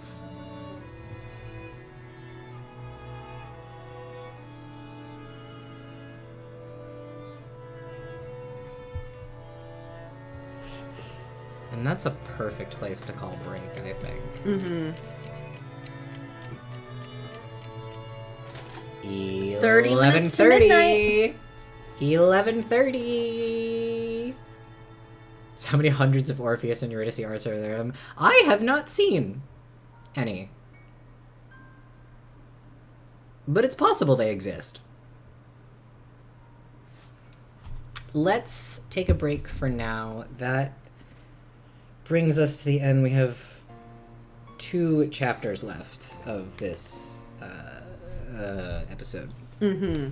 [SPEAKER 1] And that's a perfect place to call break, I think.
[SPEAKER 2] Mm-hmm.
[SPEAKER 1] 30
[SPEAKER 2] minutes to midnight.
[SPEAKER 1] 11:30. So how many hundreds of Orpheus and Eurydice arts are there? I have not seen any. But it's possible they exist. Let's take a break for now. That brings us to the end. We have 2 chapters left of this episode.
[SPEAKER 2] Mm-hmm.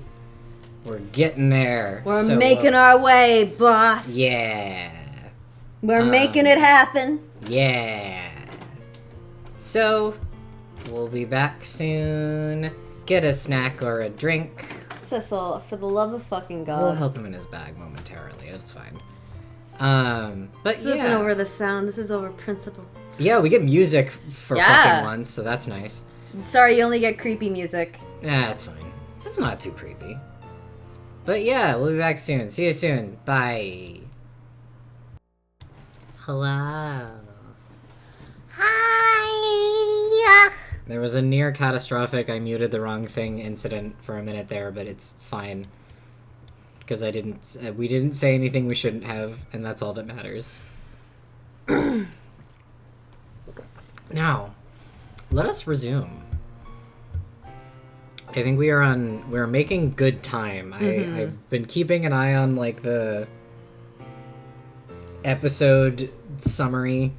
[SPEAKER 1] We're getting there.
[SPEAKER 2] We're
[SPEAKER 1] So,
[SPEAKER 2] making our way, boss.
[SPEAKER 1] Yeah.
[SPEAKER 2] We're making it happen.
[SPEAKER 1] Yeah. So, we'll be back soon. Get a snack or a drink.
[SPEAKER 2] Cecil, for the love of fucking God.
[SPEAKER 1] We'll help him in his bag momentarily. It's fine. But
[SPEAKER 2] This
[SPEAKER 1] yeah.
[SPEAKER 2] isn't over the sound. This is over principle.
[SPEAKER 1] Yeah, we get music for
[SPEAKER 2] Yeah.
[SPEAKER 1] fucking once, so that's nice.
[SPEAKER 2] Sorry, you only get creepy music.
[SPEAKER 1] That's fine. It's not too creepy. But yeah, we'll be back soon. See you soon. Bye. Hello.
[SPEAKER 3] Hi.
[SPEAKER 1] There was a near catastrophic I muted the wrong thing incident for a minute there, but it's fine. Because we didn't say anything we shouldn't have, and that's all that matters. Now, let us resume. I think we're making good time. I've been keeping an eye on, like, the episode summary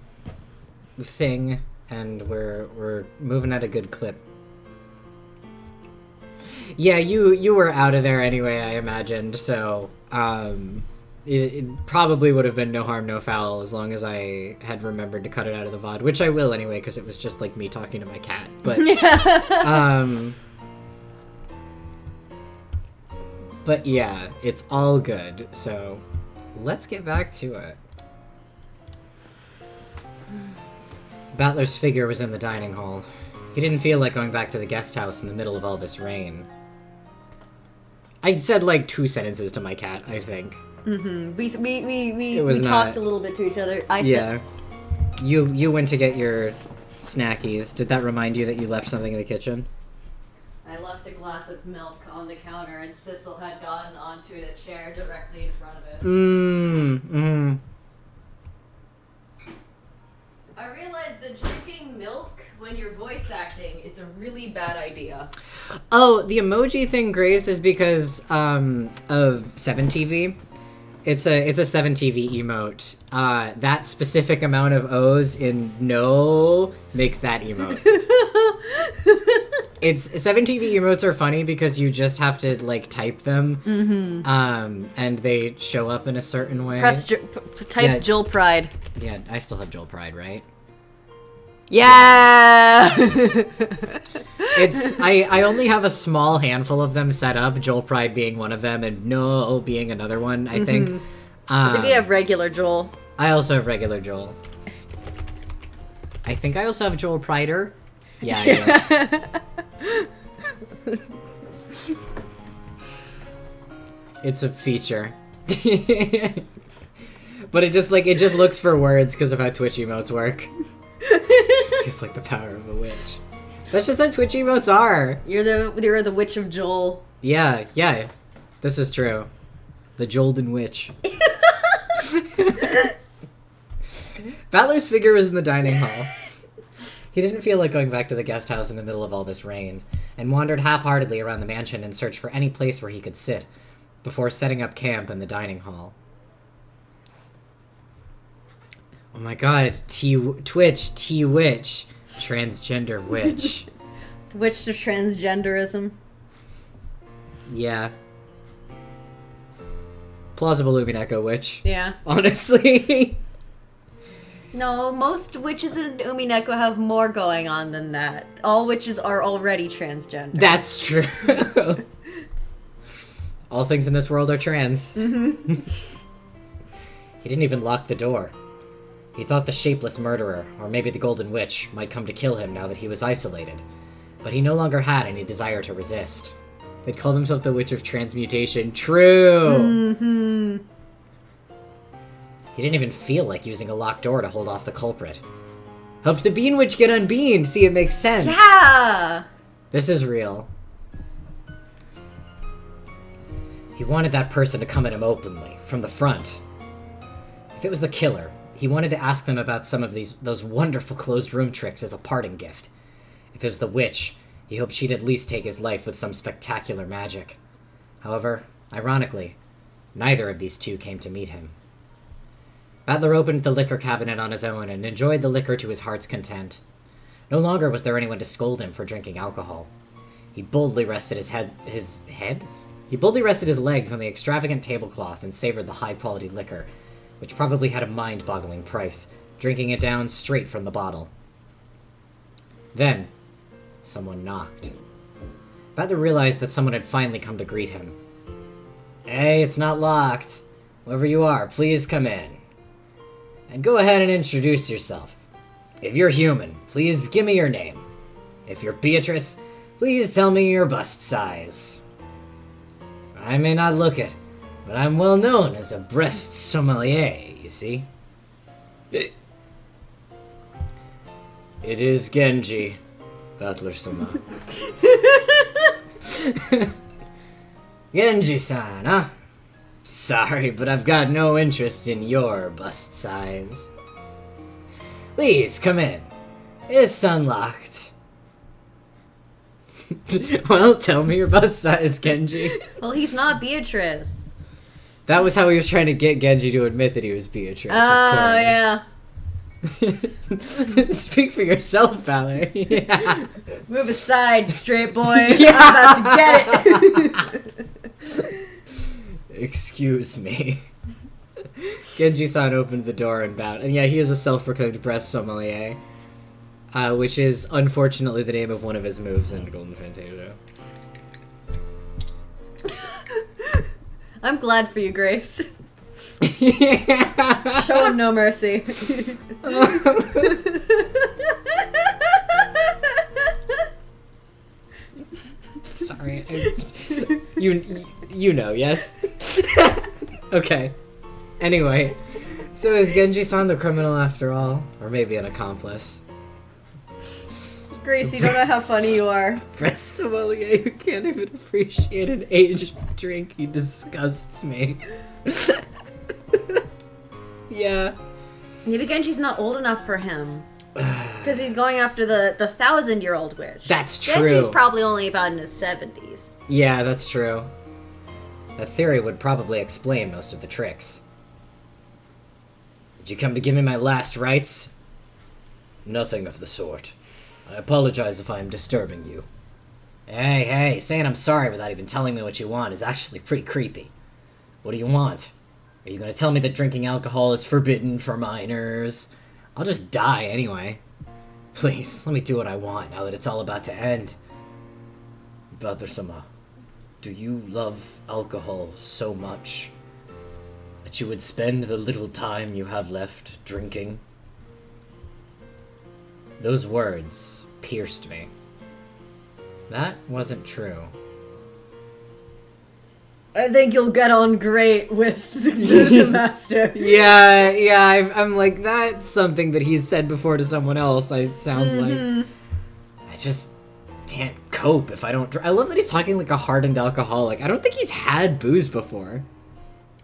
[SPEAKER 1] thing, and we're moving at a good clip. Yeah, you were out of there anyway, I imagined, so it probably would have been no harm, no foul, as long as I had remembered to cut it out of the VOD, which I will anyway, because it was just like me talking to my cat. But yeah, it's all good, so let's get back to it. Battler's figure was in the dining hall. He didn't feel like going back to the guest house in the middle of all this rain. I said like 2 sentences to my cat, I think.
[SPEAKER 2] Mm-hmm. We
[SPEAKER 1] not-
[SPEAKER 2] talked a little bit to each other.
[SPEAKER 1] Yeah. You went to get your snackies. Did that remind you that you left something in the kitchen?
[SPEAKER 2] I left a glass of milk on the counter, and Sissel had gotten onto a chair directly in front of it.
[SPEAKER 1] Mm-hmm.
[SPEAKER 2] I realized that drinking milk when you're voice acting is a really bad idea.
[SPEAKER 1] Oh, the emoji thing, Grace, is because of 7TV. It's a 7TV emote. That specific amount of O's in no makes that emote. It's 7TV emotes are funny because you just have to like type them, and they show up in a certain way.
[SPEAKER 2] Type Joel Pride.
[SPEAKER 1] Yeah, I still have Joel Pride, right?
[SPEAKER 2] Yeah.
[SPEAKER 1] It's I only have a small handful of them set up. Joel Pride being one of them, and No being another one. I think.
[SPEAKER 2] I think we have regular Joel.
[SPEAKER 1] I also have regular Joel. I think I also have Joel Prider. Yeah. I do. It's a feature. But it just looks for words because of how Twitch emotes work. It's like the power of a witch. That's just how Twitch emotes are.
[SPEAKER 2] You're the witch of Joel.
[SPEAKER 1] Yeah. This is true. The Jolden Witch. Battler's figure was in the dining hall. He didn't feel like going back to the guest house in the middle of all this rain, and wandered half-heartedly around the mansion in search for any place where he could sit, before setting up camp in the dining hall. Oh my god, Twitch, T-Witch, transgender witch.
[SPEAKER 2] Witch to transgenderism.
[SPEAKER 1] Yeah. Plausible Umineko witch.
[SPEAKER 2] Yeah.
[SPEAKER 1] Honestly.
[SPEAKER 2] No, most witches in Umineko have more going on than that. All witches are already transgender.
[SPEAKER 1] That's true. All things in this world are trans.
[SPEAKER 2] Mm-hmm.
[SPEAKER 1] He didn't even lock the door. He thought the shapeless murderer, or maybe the Golden Witch, might come to kill him now that he was isolated. But he no longer had any desire to resist. They'd called himself the Witch of Transmutation. True!
[SPEAKER 2] Mm-hmm.
[SPEAKER 1] He didn't even feel like using a locked door to hold off the culprit. Helped the Bean Witch get unbeaned! See, it makes sense!
[SPEAKER 2] Yeah!
[SPEAKER 1] This is real. He wanted that person to come at him openly, from the front. If it was the killer, he wanted to ask them about some of those wonderful closed room tricks as a parting gift. If it was the witch, he hoped she'd at least take his life with some spectacular magic. However, ironically, neither of these two came to meet him. Battler opened the liquor cabinet on his own and enjoyed the liquor to his heart's content. No longer was there anyone to scold him for drinking alcohol. He boldly rested his head? He boldly rested his legs on the extravagant tablecloth and savored the high-quality liquor, which probably had a mind-boggling price, drinking it down straight from the bottle. Then, someone knocked. Batler realized that someone had finally come to greet him. Hey, it's not locked. Whoever you are, please come in. And go ahead and introduce yourself. If you're human, please give me your name. If you're Beatrice, please tell me your bust size. I may not look it, but I'm well known as a breast sommelier, you see. It is Genji, Battler-sama. Genji-san, huh? Sorry, but I've got no interest in your bust size. Please, come in. It's unlocked. Well, tell me your bust size, Genji.
[SPEAKER 2] Well, he's not Beatrice.
[SPEAKER 1] That was how he was trying to get Genji to admit that he was Beatrice.
[SPEAKER 2] Oh, yeah.
[SPEAKER 1] Speak for yourself, Valor. Yeah.
[SPEAKER 2] Move aside, straight boy. I'm about to get it.
[SPEAKER 1] Excuse me. Genji-san opened the door and bowed. And yeah, he is a self-proclaimed breast sommelier. Which is, unfortunately, the name of one of his moves in Golden Fantasia.
[SPEAKER 2] I'm glad for you, Grace. Show him no mercy.
[SPEAKER 1] Sorry. You know, yes? Okay. Anyway. So is Genji-san the criminal after all? Or maybe an accomplice?
[SPEAKER 2] Grace, you don't know how funny you are.
[SPEAKER 1] Breast sommelier who can't even appreciate an aged drink. He disgusts me. Yeah.
[SPEAKER 2] Maybe Genji's not old enough for him. Because he's going after the 1,000-year-old witch.
[SPEAKER 1] That's true.
[SPEAKER 2] Genji's probably only about in his 70s.
[SPEAKER 1] Yeah, that's true. That theory would probably explain most of the tricks. Did you come to give me my last rites? Nothing of the sort. I apologize if I am disturbing you. Hey, saying I'm sorry without even telling me what you want is actually pretty creepy. What do you want? Are you going to tell me that drinking alcohol is forbidden for minors? I'll just die anyway. Please, let me do what I want now that it's all about to end. Batter-sama, do you love alcohol so much that you would spend the little time you have left drinking? Those words pierced me. That wasn't true.
[SPEAKER 2] I think you'll get on great with the master.
[SPEAKER 1] Yeah, I'm like, that's something that he's said before to someone else, it sounds like. I just can't cope if I don't I love that he's talking like a hardened alcoholic. I don't think he's had booze before.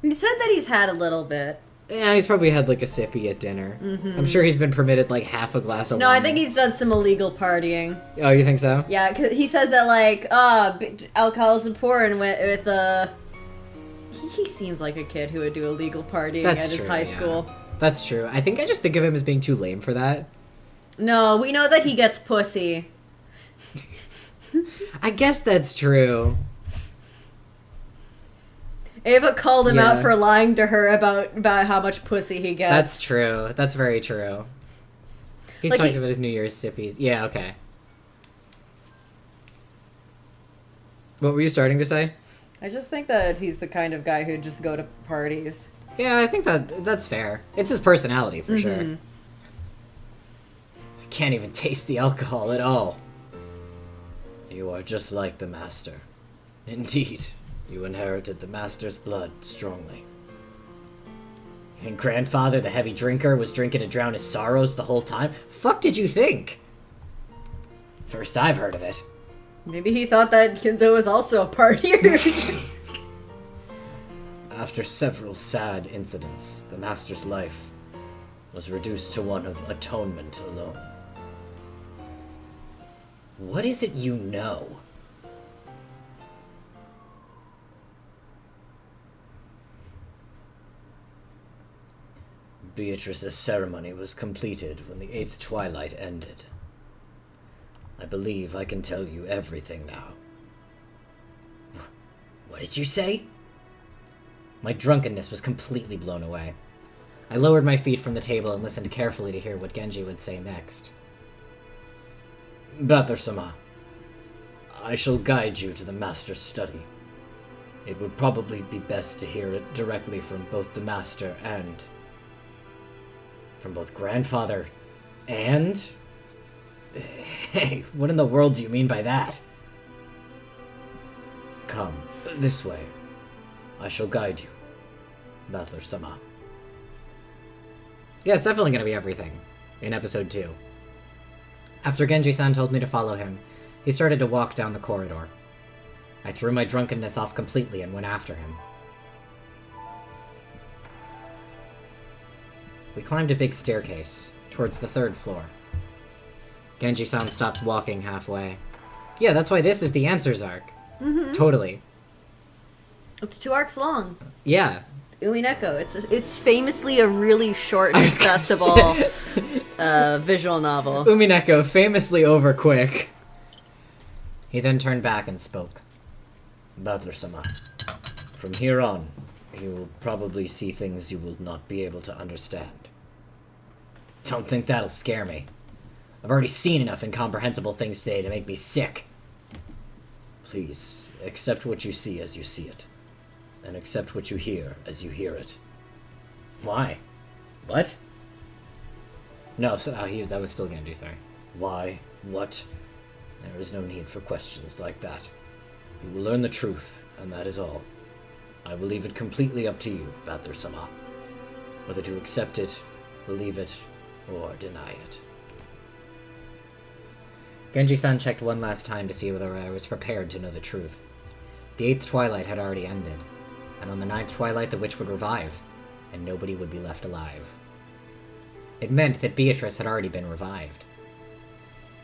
[SPEAKER 2] He said that he's had a little bit.
[SPEAKER 1] Yeah, he's probably had like a sippy at dinner. I'm sure he's been permitted like half a glass of wine.
[SPEAKER 2] No, I think he's done some illegal partying.
[SPEAKER 1] Oh, you think so?
[SPEAKER 2] Yeah, 'cause he says that like, alcohol is important with he seems like a kid who would do illegal partying at his high school.
[SPEAKER 1] That's true. I just think of him as being too lame for that.
[SPEAKER 2] No, we know that he gets pussy.
[SPEAKER 1] I guess that's true.
[SPEAKER 2] Ava called him out for lying to her about how much pussy he gets.
[SPEAKER 1] That's true. That's very true. He's
[SPEAKER 2] Like,
[SPEAKER 1] talking about his New Year's sippies. Yeah, okay. What were you starting to say?
[SPEAKER 2] I just think that he's the kind of guy who'd just go to parties.
[SPEAKER 1] Yeah, I think that's fair. It's his personality, for sure. I can't even taste the alcohol at all. You are just like the Master. Indeed, you inherited the Master's blood strongly. And Grandfather, the heavy drinker, was drinking to drown his sorrows the whole time? Fuck did you think? First I've heard of it.
[SPEAKER 2] Maybe he thought that Kinzo was also a partier.
[SPEAKER 5] After several sad incidents, the Master's life was reduced to one of atonement alone.
[SPEAKER 1] What is it you know?
[SPEAKER 5] Beatrice's ceremony was completed when the 8th twilight ended. I believe I can tell you everything now. What did you say? My drunkenness was completely blown away. I lowered my feet from the table and listened carefully to hear what Genji would say next. Bather-sama, I shall guide you to the master's study. It would probably be best to hear it directly from both the master and... from both grandfather and... Hey, what in the world do you mean by that? Come, this way. I shall guide you, Battler-sama.
[SPEAKER 1] Yeah, it's definitely going to be everything in episode 2. After Genji-san told me to follow him, he started to walk down the corridor. I threw my drunkenness off completely and went after him. We climbed a big staircase towards the 3rd floor. Genji-san stopped walking halfway. Yeah, that's why this is the Answers arc.
[SPEAKER 2] Mm-hmm.
[SPEAKER 1] Totally.
[SPEAKER 2] It's 2 arcs long.
[SPEAKER 1] Yeah.
[SPEAKER 2] Umineko. It's famously a really short
[SPEAKER 1] I
[SPEAKER 2] and
[SPEAKER 1] was gonna
[SPEAKER 2] accessible
[SPEAKER 1] say.
[SPEAKER 2] visual novel.
[SPEAKER 1] Umineko, famously over quick. He then turned back and spoke.
[SPEAKER 5] Battler-sama, from here on, you will probably see things you will not be able to understand.
[SPEAKER 1] Don't think that'll scare me. I've already seen enough incomprehensible things today to make me sick.
[SPEAKER 5] Please, accept what you see as you see it, and accept what you hear as you hear it.
[SPEAKER 1] Why? What? No, so, that was still Genji, sorry.
[SPEAKER 5] Why? What? There is no need for questions like that. You will learn the truth, and that is all. I will leave it completely up to you, Battler-sama, whether to accept it, believe it, or deny it.
[SPEAKER 1] Genji-san checked one last time to see whether I was prepared to know the truth. The 8th twilight had already ended, and on the 9th twilight the witch would revive, and nobody would be left alive. It meant that Beatrice had already been revived.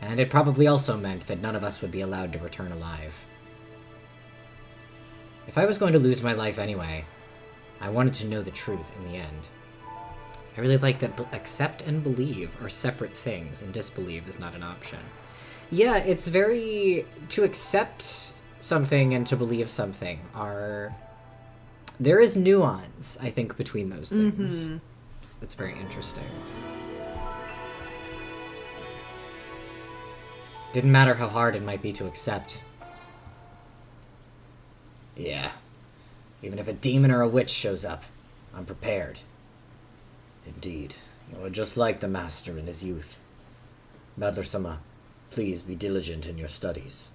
[SPEAKER 1] And it probably also meant that none of us would be allowed to return alive. If I was going to lose my life anyway, I wanted to know the truth in the end. I really like that accept and believe are separate things, and disbelieve is not an option. Yeah, it's very... to accept something and to believe something are... there is nuance, I think, between those things. Mm-hmm. That's very interesting. Didn't matter how hard it might be to accept.
[SPEAKER 5] Yeah. Even if a demon or a witch shows up, I'm prepared. Indeed, you are just like the master in his youth. Battler-sama, please be diligent in your studies.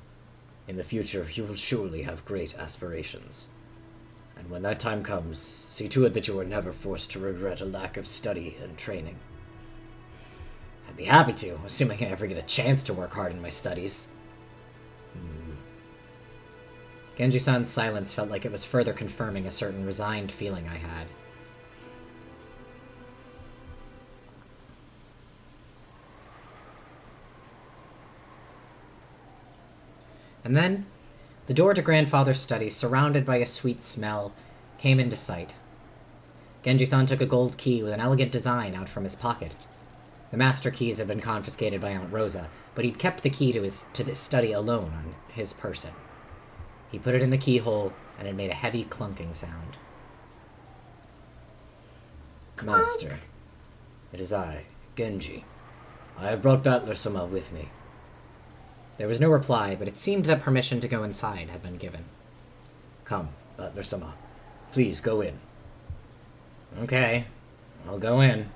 [SPEAKER 5] In the future, you will surely have great aspirations. And when that time comes, see to it that you are never forced to regret a lack of study and training.
[SPEAKER 1] I'd be happy to, assuming I ever get a chance to work hard in my studies. Genji-san's silence felt like it was further confirming a certain resigned feeling I had. And then, the door to Grandfather's study, surrounded by a sweet smell, came into sight. Genji-san took a gold key with an elegant design out from his pocket. The master keys had been confiscated by Aunt Rosa, but he'd kept the key to the study alone on his person. He put it in the keyhole, and it made a heavy clunking sound.
[SPEAKER 3] Clunk.
[SPEAKER 5] Master, it is I, Genji. I have brought Battler-sama with me.
[SPEAKER 1] There was no reply, but it seemed that permission to go inside had been given.
[SPEAKER 5] Come, Battler-sama. Please go in.
[SPEAKER 1] Okay, I'll go in.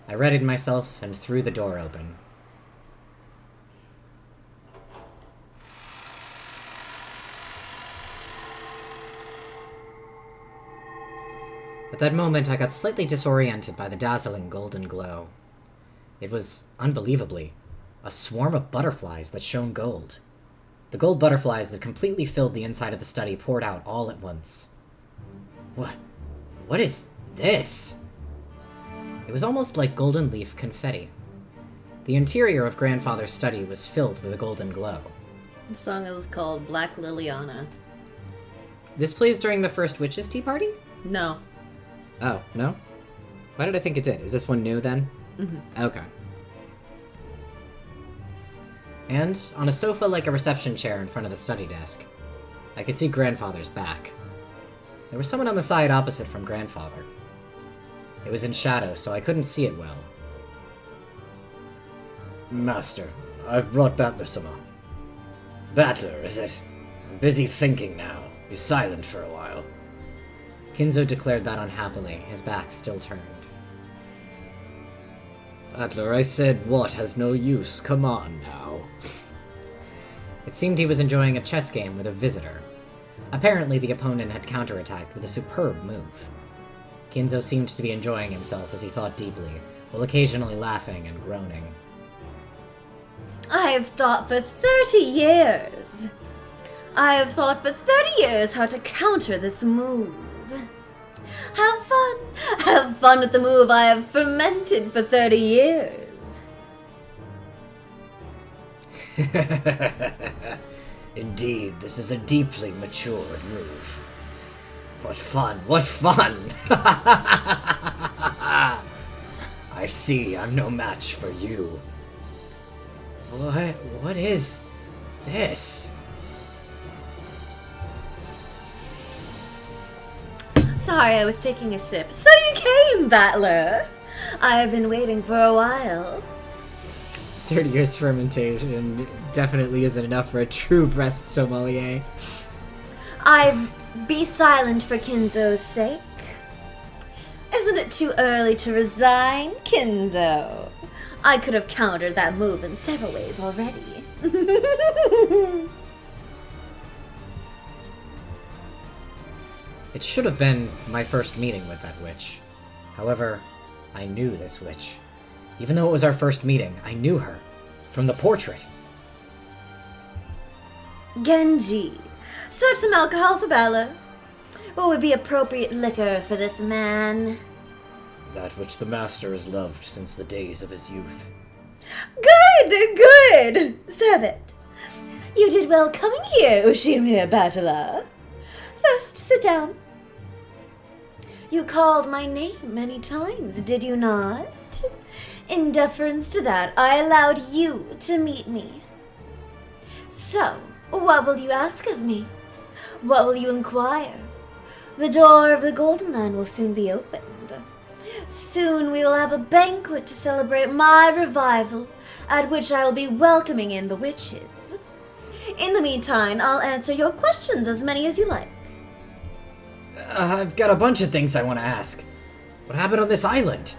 [SPEAKER 1] I readied myself and threw the door open. At that moment, I got slightly disoriented by the dazzling golden glow. It was, unbelievably, a swarm of butterflies that shone gold. The gold butterflies that completely filled the inside of the study poured out all at once. What is this? It was almost like golden leaf confetti. The interior of Grandfather's study was filled with a golden glow.
[SPEAKER 2] The song is called Black Liliana.
[SPEAKER 1] This plays during the first Witches' Tea Party?
[SPEAKER 2] No.
[SPEAKER 1] Oh, no? Why did I think it did? Is this one new, then?
[SPEAKER 2] Mm-hmm.
[SPEAKER 1] Okay. and on a sofa like a reception chair in front of the study desk, I could see Grandfather's back. There was someone on the side opposite from Grandfather. It was in shadow, so I couldn't see it well.
[SPEAKER 5] Master, I've brought Battler some. Battler, is it? I'm busy thinking now. Be silent for a while.
[SPEAKER 1] Kinzo declared that unhappily, his back still turned.
[SPEAKER 5] Battler, I said what has no use. Come on now.
[SPEAKER 1] It seemed he was enjoying a chess game with a visitor. Apparently the opponent had counterattacked with a superb move. Kinzo seemed to be enjoying himself as he thought deeply, while occasionally laughing and groaning.
[SPEAKER 2] I have thought for 30 years. I have thought for 30 years how to counter this move. Have fun. Have fun with the move I have fermented for 30 years.
[SPEAKER 5] Indeed, this is a deeply matured move. What fun, what fun! I see I'm no match for you. What is this?
[SPEAKER 2] Sorry, I was taking a sip. So you came, Battler. I've been waiting for a while.
[SPEAKER 1] 30 years fermentation definitely isn't enough for a true breast sommelier.
[SPEAKER 2] Be silent for Kinzo's sake. Isn't it too early to resign, Kinzo? I could have countered that move in several ways already.
[SPEAKER 1] It should have been my first meeting with that witch. However, I knew this witch. Even though it was our first meeting, I knew her. From the portrait.
[SPEAKER 2] Genji, serve some alcohol for Bella. What would be appropriate liquor for this man?
[SPEAKER 5] That which the master has loved since the days of his youth.
[SPEAKER 2] Good, good. Serve it. You did well coming here, Ushimir Battler. First, sit down. You called my name many times, did you not? In deference to that, I allowed you to meet me. So, what will you ask of me? What will you inquire? The door of the Golden Land will soon be opened. Soon we will have a banquet to celebrate my revival, at which I will be welcoming in the witches. In the meantime, I'll answer your questions, as many as you like.
[SPEAKER 1] I've got a bunch of things I want to ask. What happened on this island?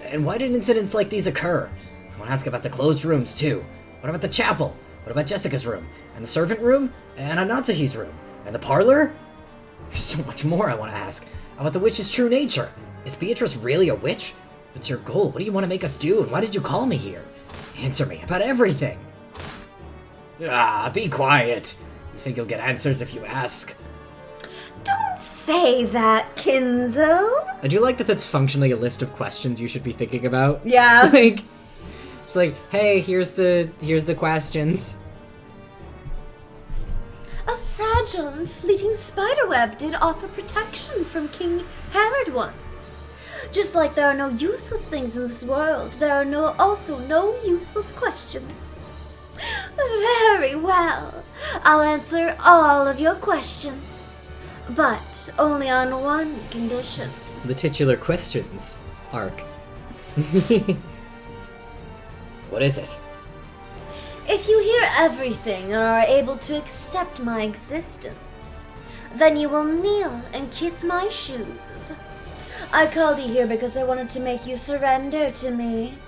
[SPEAKER 1] And why did incidents like these occur? I want to ask about the closed rooms, too. What about the chapel? What about Jessica's room? And the servant room? And Anatsuhi's room? And the parlor? There's so much more I want to ask. About the witch's true nature. Is Beatrice really a witch? What's your goal? What do you want to make us do? And why did you call me here? Answer me about everything.
[SPEAKER 5] Be quiet. You think you'll get answers if you ask?
[SPEAKER 2] Don't say that, Kinzo.
[SPEAKER 1] I do like that that's functionally a list of questions you should be thinking about.
[SPEAKER 2] Yeah.
[SPEAKER 1] It's like, hey, here's the questions.
[SPEAKER 2] A fragile and fleeting spiderweb did offer protection from King Herod once. Just like there are no useless things in this world, there are also no useless questions. Very well. I'll answer all of your questions, but only on one condition.
[SPEAKER 1] The titular questions arc.
[SPEAKER 5] What is it?
[SPEAKER 2] If you hear everything and are able to accept my existence, then you will kneel and kiss my shoes. I called you here because I wanted to make you surrender to me.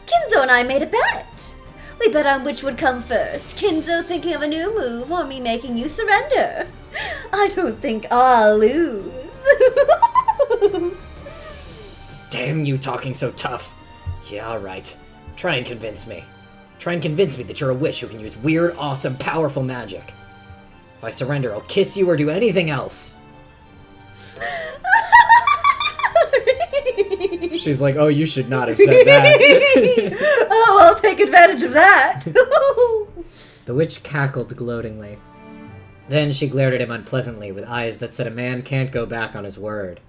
[SPEAKER 2] Kinzo and I made a bet. We bet on which would come first, Kinzo thinking of a new move or me making you surrender. I don't think I'll lose.
[SPEAKER 5] Damn you talking so tough. Yeah, alright. Try and convince me. Try and convince me that you're a witch who can use weird, awesome, powerful magic. If I surrender, I'll kiss you or do anything else.
[SPEAKER 1] She's like, oh, you should not have said that.
[SPEAKER 2] Oh, I'll take advantage of that.
[SPEAKER 1] The witch cackled gloatingly. Then she glared at him unpleasantly with eyes that said a man can't go back on his word.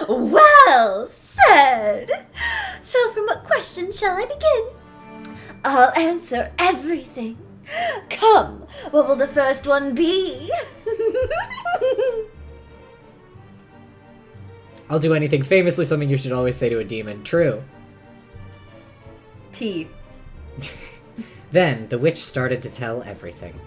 [SPEAKER 2] Well said. So from what question shall I begin? I'll answer everything. Come, what will the first one be?
[SPEAKER 1] I'll do anything. Famously something you should always say to a demon. True.
[SPEAKER 2] T.
[SPEAKER 1] Then the witch started to tell everything.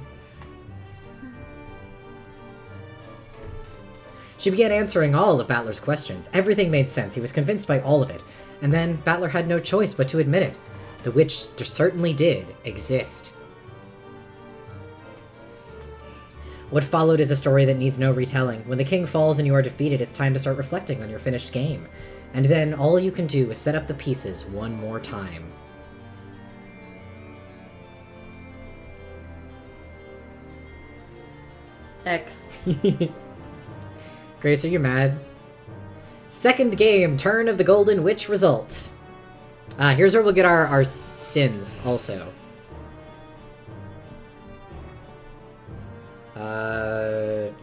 [SPEAKER 1] She began answering all of Battler's questions. Everything made sense. He was convinced by all of it. And then Battler had no choice but to admit it. The witch certainly did exist. What followed is a story that needs no retelling. When the king falls and you are defeated, it's time to start reflecting on your finished game. And then all you can do is set up the pieces one more time.
[SPEAKER 2] X.
[SPEAKER 1] Grace, are you mad? Second game, Turn of the Golden Witch result. Here's where we'll get our sins, also.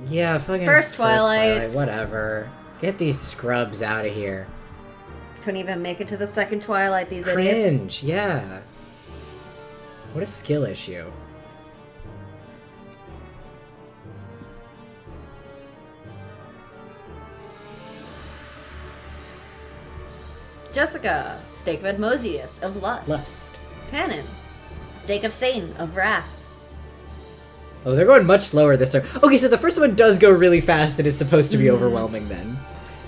[SPEAKER 1] Yeah, fucking
[SPEAKER 2] First Twilight.
[SPEAKER 1] Whatever. Get these scrubs out of here.
[SPEAKER 2] Couldn't even make it to the second Twilight, these idiots.
[SPEAKER 1] Cringe, yeah. What a skill issue.
[SPEAKER 2] Jessica, Stake of Admosius, of Lust.
[SPEAKER 1] Lust.
[SPEAKER 2] Canon, Stake of Satan, of Wrath.
[SPEAKER 1] Oh, they're going much slower this time. Okay, so the first one does go really fast and is supposed to be overwhelming then.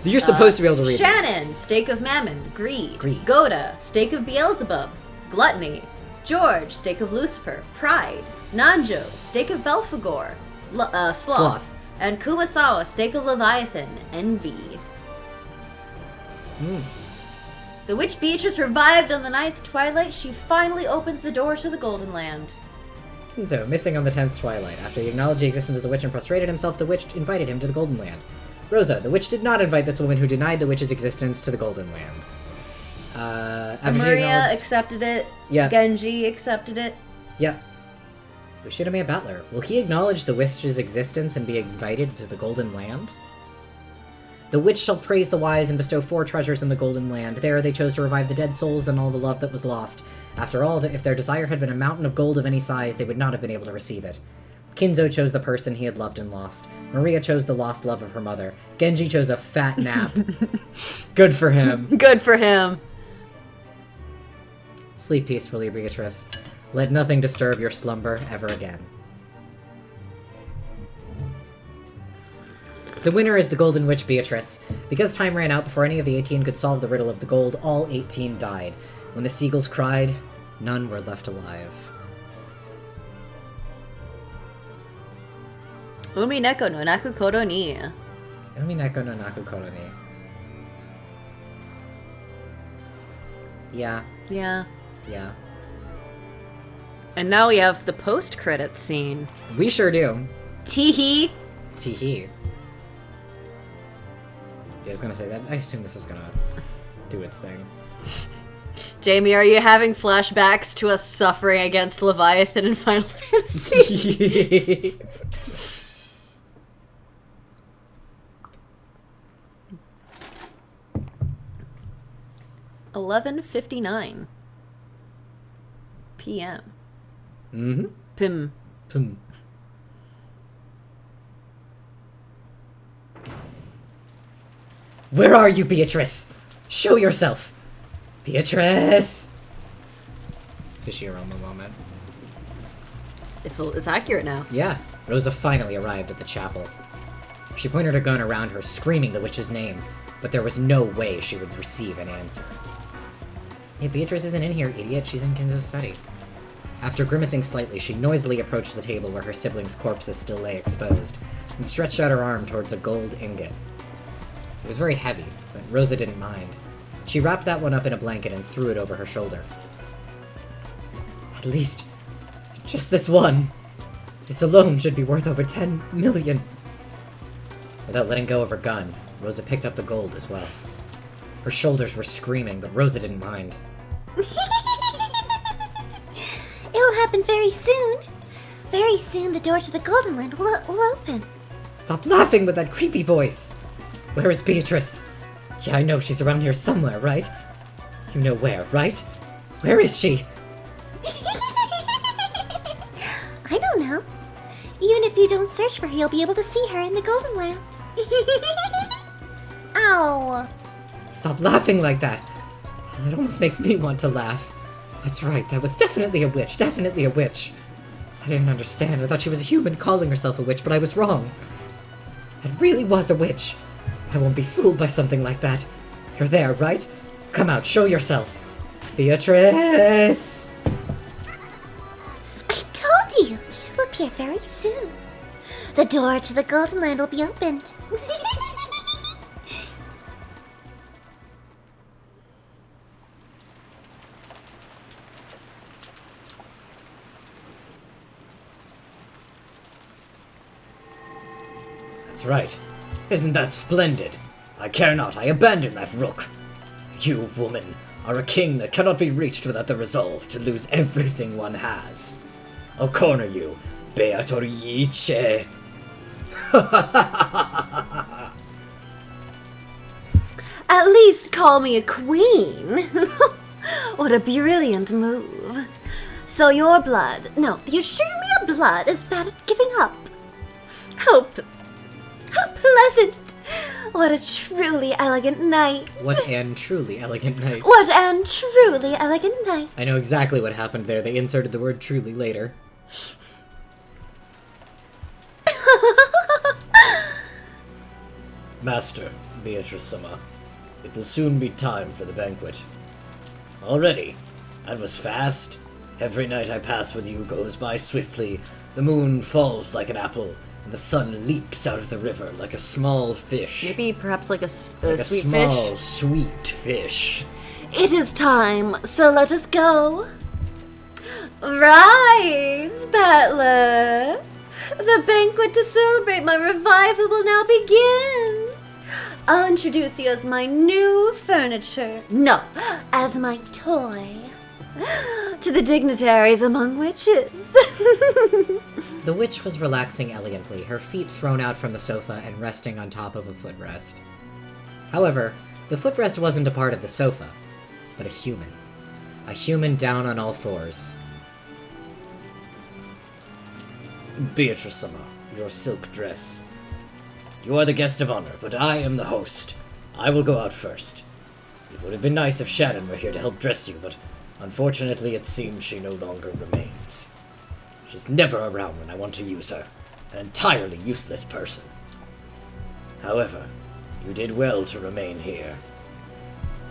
[SPEAKER 1] You're supposed to be able to read it.
[SPEAKER 2] Shannon, Stake of Mammon, Greed.
[SPEAKER 1] Greed.
[SPEAKER 2] Goda, Stake of Beelzebub, Gluttony. George, Stake of Lucifer, Pride. Nanjo, Stake of Belphegor, Sloth. And Kumasawa, Stake of Leviathan, Envy. The witch Beatrice revived on the 9th Twilight. She finally opens the door to the Golden Land.
[SPEAKER 1] And so, missing on the 10th Twilight. After he acknowledged the existence of the witch and prostrated himself, the witch invited him to the Golden Land. Rosa, the witch did not invite this woman who denied the witch's existence to the Golden Land.
[SPEAKER 2] Maria accepted it.
[SPEAKER 1] Yeah.
[SPEAKER 2] Genji accepted it.
[SPEAKER 1] Yep. Ushidame Battler. Will he acknowledge the witch's existence and be invited to the Golden Land? The witch shall praise the wise and bestow 4 treasures in the Golden Land. There they chose to revive the dead souls and all the love that was lost. After all, if their desire had been a mountain of gold of any size, they would not have been able to receive it. Kinzo chose the person he had loved and lost. Maria chose the lost love of her mother. Genji chose a fat nap. Good for him.
[SPEAKER 2] Good for him.
[SPEAKER 1] Sleep peacefully, Beatrice. Let nothing disturb your slumber ever again. The winner is the Golden Witch Beatrice. Because time ran out before any of the 18 could solve the riddle of the gold, all 18 died. When the seagulls cried, none were left alive.
[SPEAKER 2] Umineko no naku koro ni.
[SPEAKER 1] Umineko no naku koro ni. Yeah.
[SPEAKER 2] Yeah.
[SPEAKER 1] Yeah.
[SPEAKER 2] And now we have the post-credit scene.
[SPEAKER 1] We sure do.
[SPEAKER 2] Teehee.
[SPEAKER 1] Teehee. I was gonna say that. I assume this is gonna do its thing.
[SPEAKER 2] Jamie, are you having flashbacks to us suffering against Leviathan in Final Fantasy? 11:59 p.m.
[SPEAKER 1] Mm-hmm.
[SPEAKER 2] Pim.
[SPEAKER 1] Pum. Where are you, Beatrice? Show yourself! Beatrice! Fishy aroma moment.
[SPEAKER 2] It's accurate now.
[SPEAKER 1] Yeah, Rosa finally arrived at the chapel. She pointed her gun around her, screaming the witch's name, but there was no way she would receive an answer. Hey, Beatrice isn't in here, idiot. She's in Kinzo's study. After grimacing slightly, she noisily approached the table where her siblings' corpses still lay exposed, and stretched out her arm towards a gold ingot. It was very heavy, but Rosa didn't mind. She wrapped that one up in a blanket and threw it over her shoulder. At least, just this one. This alone should be worth over 10 million. Without letting go of her gun, Rosa picked up the gold as well. Her shoulders were screaming, but Rosa didn't mind.
[SPEAKER 3] It'll happen very soon. Very soon the door to the Golden Land will open.
[SPEAKER 1] Stop laughing with that creepy voice! Where is Beatrice? Yeah, I know she's around here somewhere, right? You know where, right? Where is she?
[SPEAKER 3] no. Even if you don't search for her, you'll be able to see her in the Golden Land. Ow.
[SPEAKER 1] Stop laughing like that. It almost makes me want to laugh. That's right, that was definitely a witch, definitely a witch. I didn't understand. I thought she was a human calling herself a witch, but I was wrong. It really was a witch. I won't be fooled by something like that. You're there, right? Come out, show yourself. Beatrice!
[SPEAKER 3] I told you, she'll appear very soon. The door to the Golden Land will be opened.
[SPEAKER 5] That's right. Isn't that splendid? I care not, I abandon that rook. You, woman, are a king that cannot be reached without the resolve to lose everything one has. I'll corner you, Beatrice.
[SPEAKER 2] At least call me a queen. What a brilliant move. So your blood, no, the Ashurmia blood is bad at giving up. How pleasant. What a truly elegant night.
[SPEAKER 1] What an truly elegant night.
[SPEAKER 2] What an truly elegant night.
[SPEAKER 1] I know exactly what happened there. They inserted the word truly later.
[SPEAKER 5] Master, Beatrice-sama, it will soon be time for the banquet. Already? That was fast. Every night I pass with you goes by swiftly. The moon falls like an apple, and the sun leaps out of the river like a small fish.
[SPEAKER 2] Maybe perhaps like a
[SPEAKER 5] Like a
[SPEAKER 2] sweet
[SPEAKER 5] small,
[SPEAKER 2] fish.
[SPEAKER 5] sweet fish.
[SPEAKER 2] It is time, so let us go. Rise, battler. The banquet to celebrate my revival will now begin. I'll introduce you as my new furniture. No, as my toy. To the dignitaries among witches.
[SPEAKER 1] The witch was relaxing elegantly, her feet thrown out from the sofa and resting on top of a footrest. However, the footrest wasn't a part of the sofa, but a human. A human down on all fours.
[SPEAKER 5] Beatrice-sama, your silk dress. You are the guest of honor, but I am the host. I will go out first. It would have been nice if Shannon were here to help dress you, but unfortunately it seems she no longer remains. She's never around when I want to use her. An entirely useless person. However, you did well to remain here.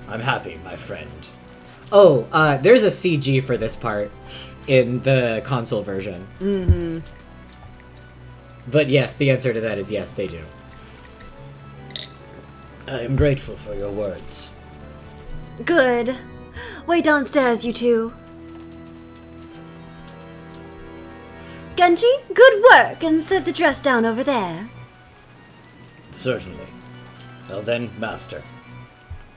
[SPEAKER 5] I'm happy, my friend.
[SPEAKER 1] Oh, there's a CG for this part in the console version.
[SPEAKER 2] Mm-hmm.
[SPEAKER 1] But yes, the answer to that is yes, they do.
[SPEAKER 5] I am grateful for your words.
[SPEAKER 2] Good. Wait downstairs, you two. Genji, good work, and set the dress down over there.
[SPEAKER 5] Certainly. Well then, Master.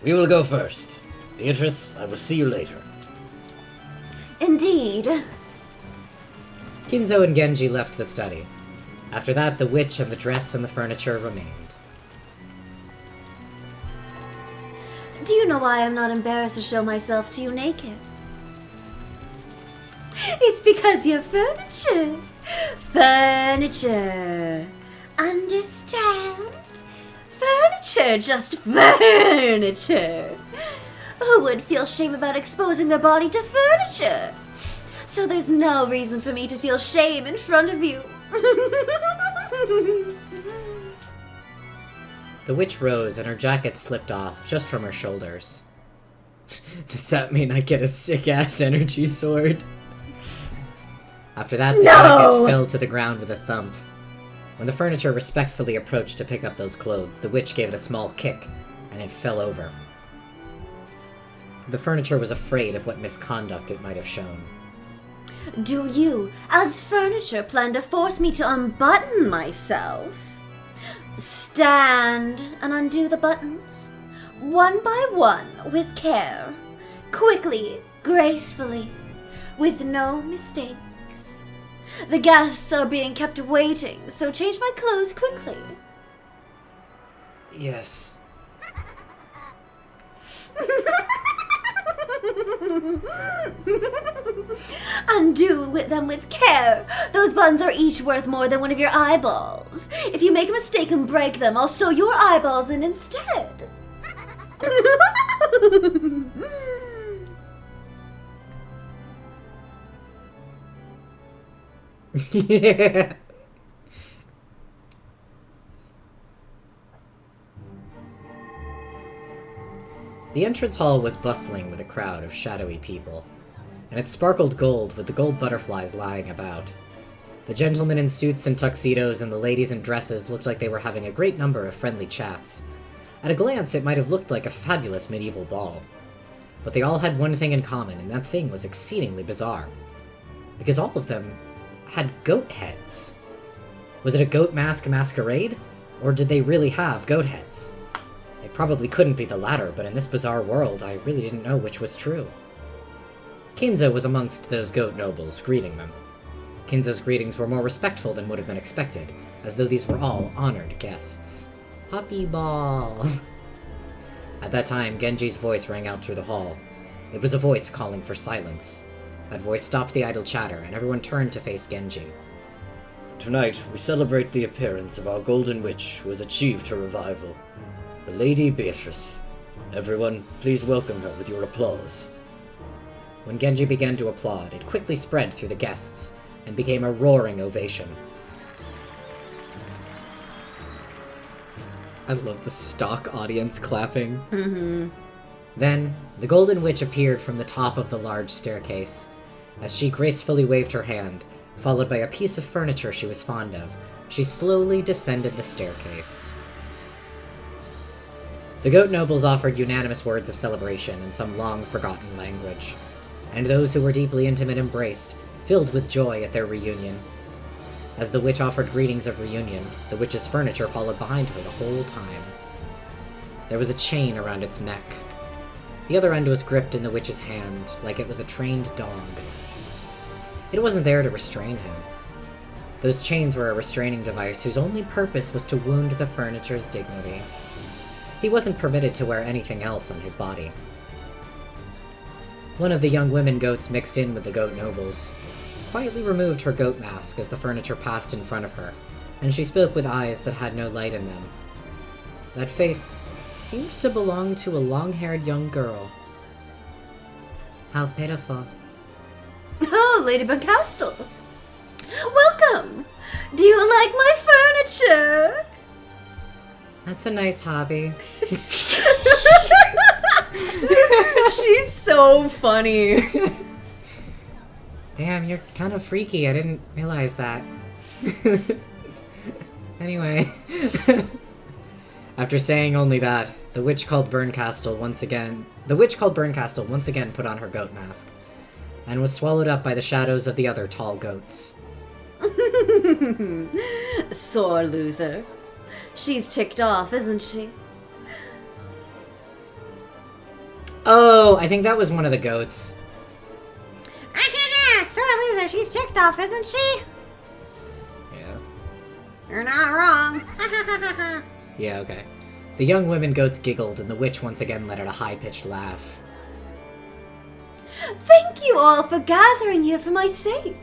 [SPEAKER 5] We will go first. Beatrice, I will see you later.
[SPEAKER 2] Indeed.
[SPEAKER 1] Kinzo and Genji left the study. After that, the witch and the dress and the furniture remained.
[SPEAKER 2] Do you know why I'm not embarrassed to show myself to you naked? It's because you're furniture. Furniture. Understand? Furniture, just furniture. Who would feel shame about exposing their body to furniture? So there's no reason for me to feel shame in front of you.
[SPEAKER 1] The witch rose and her jacket slipped off, just from her shoulders. Does that mean I get a sick-ass energy sword? After that, the jacket fell to the ground with a thump. When the furniture respectfully approached to pick up those clothes, the witch gave it a small kick, and it fell over. The furniture was afraid of what misconduct it might have shown.
[SPEAKER 2] Do you, as furniture, plan to force me to unbutton myself? Stand and undo the buttons, one by one, with care, quickly, gracefully, with no mistakes. The guests are being kept waiting, so change my clothes quickly.
[SPEAKER 5] Yes.
[SPEAKER 2] Undo them with care. Those buns are each worth more than one of your eyeballs. If you make a mistake and break them, I'll sew your eyeballs in instead.
[SPEAKER 1] Yeah. The entrance hall was bustling with a crowd of shadowy people, and it sparkled gold with the gold butterflies lying about. The gentlemen in suits and tuxedos and the ladies in dresses looked like they were having a great number of friendly chats. At a glance, it might have looked like a fabulous medieval ball. But they all had one thing in common, and that thing was exceedingly bizarre. Because all of them had goat heads. Was it a goat mask masquerade? Or did they really have goat heads? It probably couldn't be the latter, but in this bizarre world, I really didn't know which was true. Kinzo was amongst those goat nobles, greeting them. Kinzo's greetings were more respectful than would have been expected, as though these were all honored guests. Puppy ball! At that time, Genji's voice rang out through the hall. It was a voice calling for silence. That voice stopped the idle chatter, and everyone turned to face Genji.
[SPEAKER 5] Tonight, we celebrate the appearance of our golden witch who has achieved her revival, the Lady Beatrice. Everyone, please welcome her with your applause.
[SPEAKER 1] When Genji began to applaud, it quickly spread through the guests, and became a roaring ovation. I love the stock audience clapping.
[SPEAKER 2] Mm-hmm.
[SPEAKER 1] Then, the Golden Witch appeared from the top of the large staircase. As she gracefully waved her hand, followed by a piece of furniture she was fond of, she slowly descended the staircase. The goat nobles offered unanimous words of celebration in some long-forgotten language, and those who were deeply intimate embraced, filled with joy at their reunion. As the witch offered greetings of reunion, the witch's furniture followed behind her the whole time. There was a chain around its neck. The other end was gripped in the witch's hand, like it was a trained dog. It wasn't there to restrain him. Those chains were a restraining device whose only purpose was to wound the furniture's dignity. He wasn't permitted to wear anything else on his body. One of the young women goats mixed in with the goat nobles, quietly removed her goat mask as the furniture passed in front of her, and she spoke with eyes that had no light in them. That face seemed to belong to a long-haired young girl. How pitiful.
[SPEAKER 2] Oh, Lady Buncastle. Welcome! Do you like my furniture?
[SPEAKER 1] That's a nice hobby.
[SPEAKER 2] She's so funny.
[SPEAKER 1] Damn, you're kind of freaky. I didn't realize that. Anyway. After saying only that, the witch called Burncastle once again put on her goat mask, and was swallowed up by the shadows of the other tall goats.
[SPEAKER 2] Sore loser. She's ticked off, isn't she?
[SPEAKER 1] Oh, I think that was one of the goats.
[SPEAKER 3] Sore loser, she's ticked off, isn't she?
[SPEAKER 1] Yeah.
[SPEAKER 3] You're not wrong.
[SPEAKER 1] Yeah, okay. The young women goats giggled, and the witch once again let out a high-pitched laugh.
[SPEAKER 2] Thank you all for gathering here for my sake.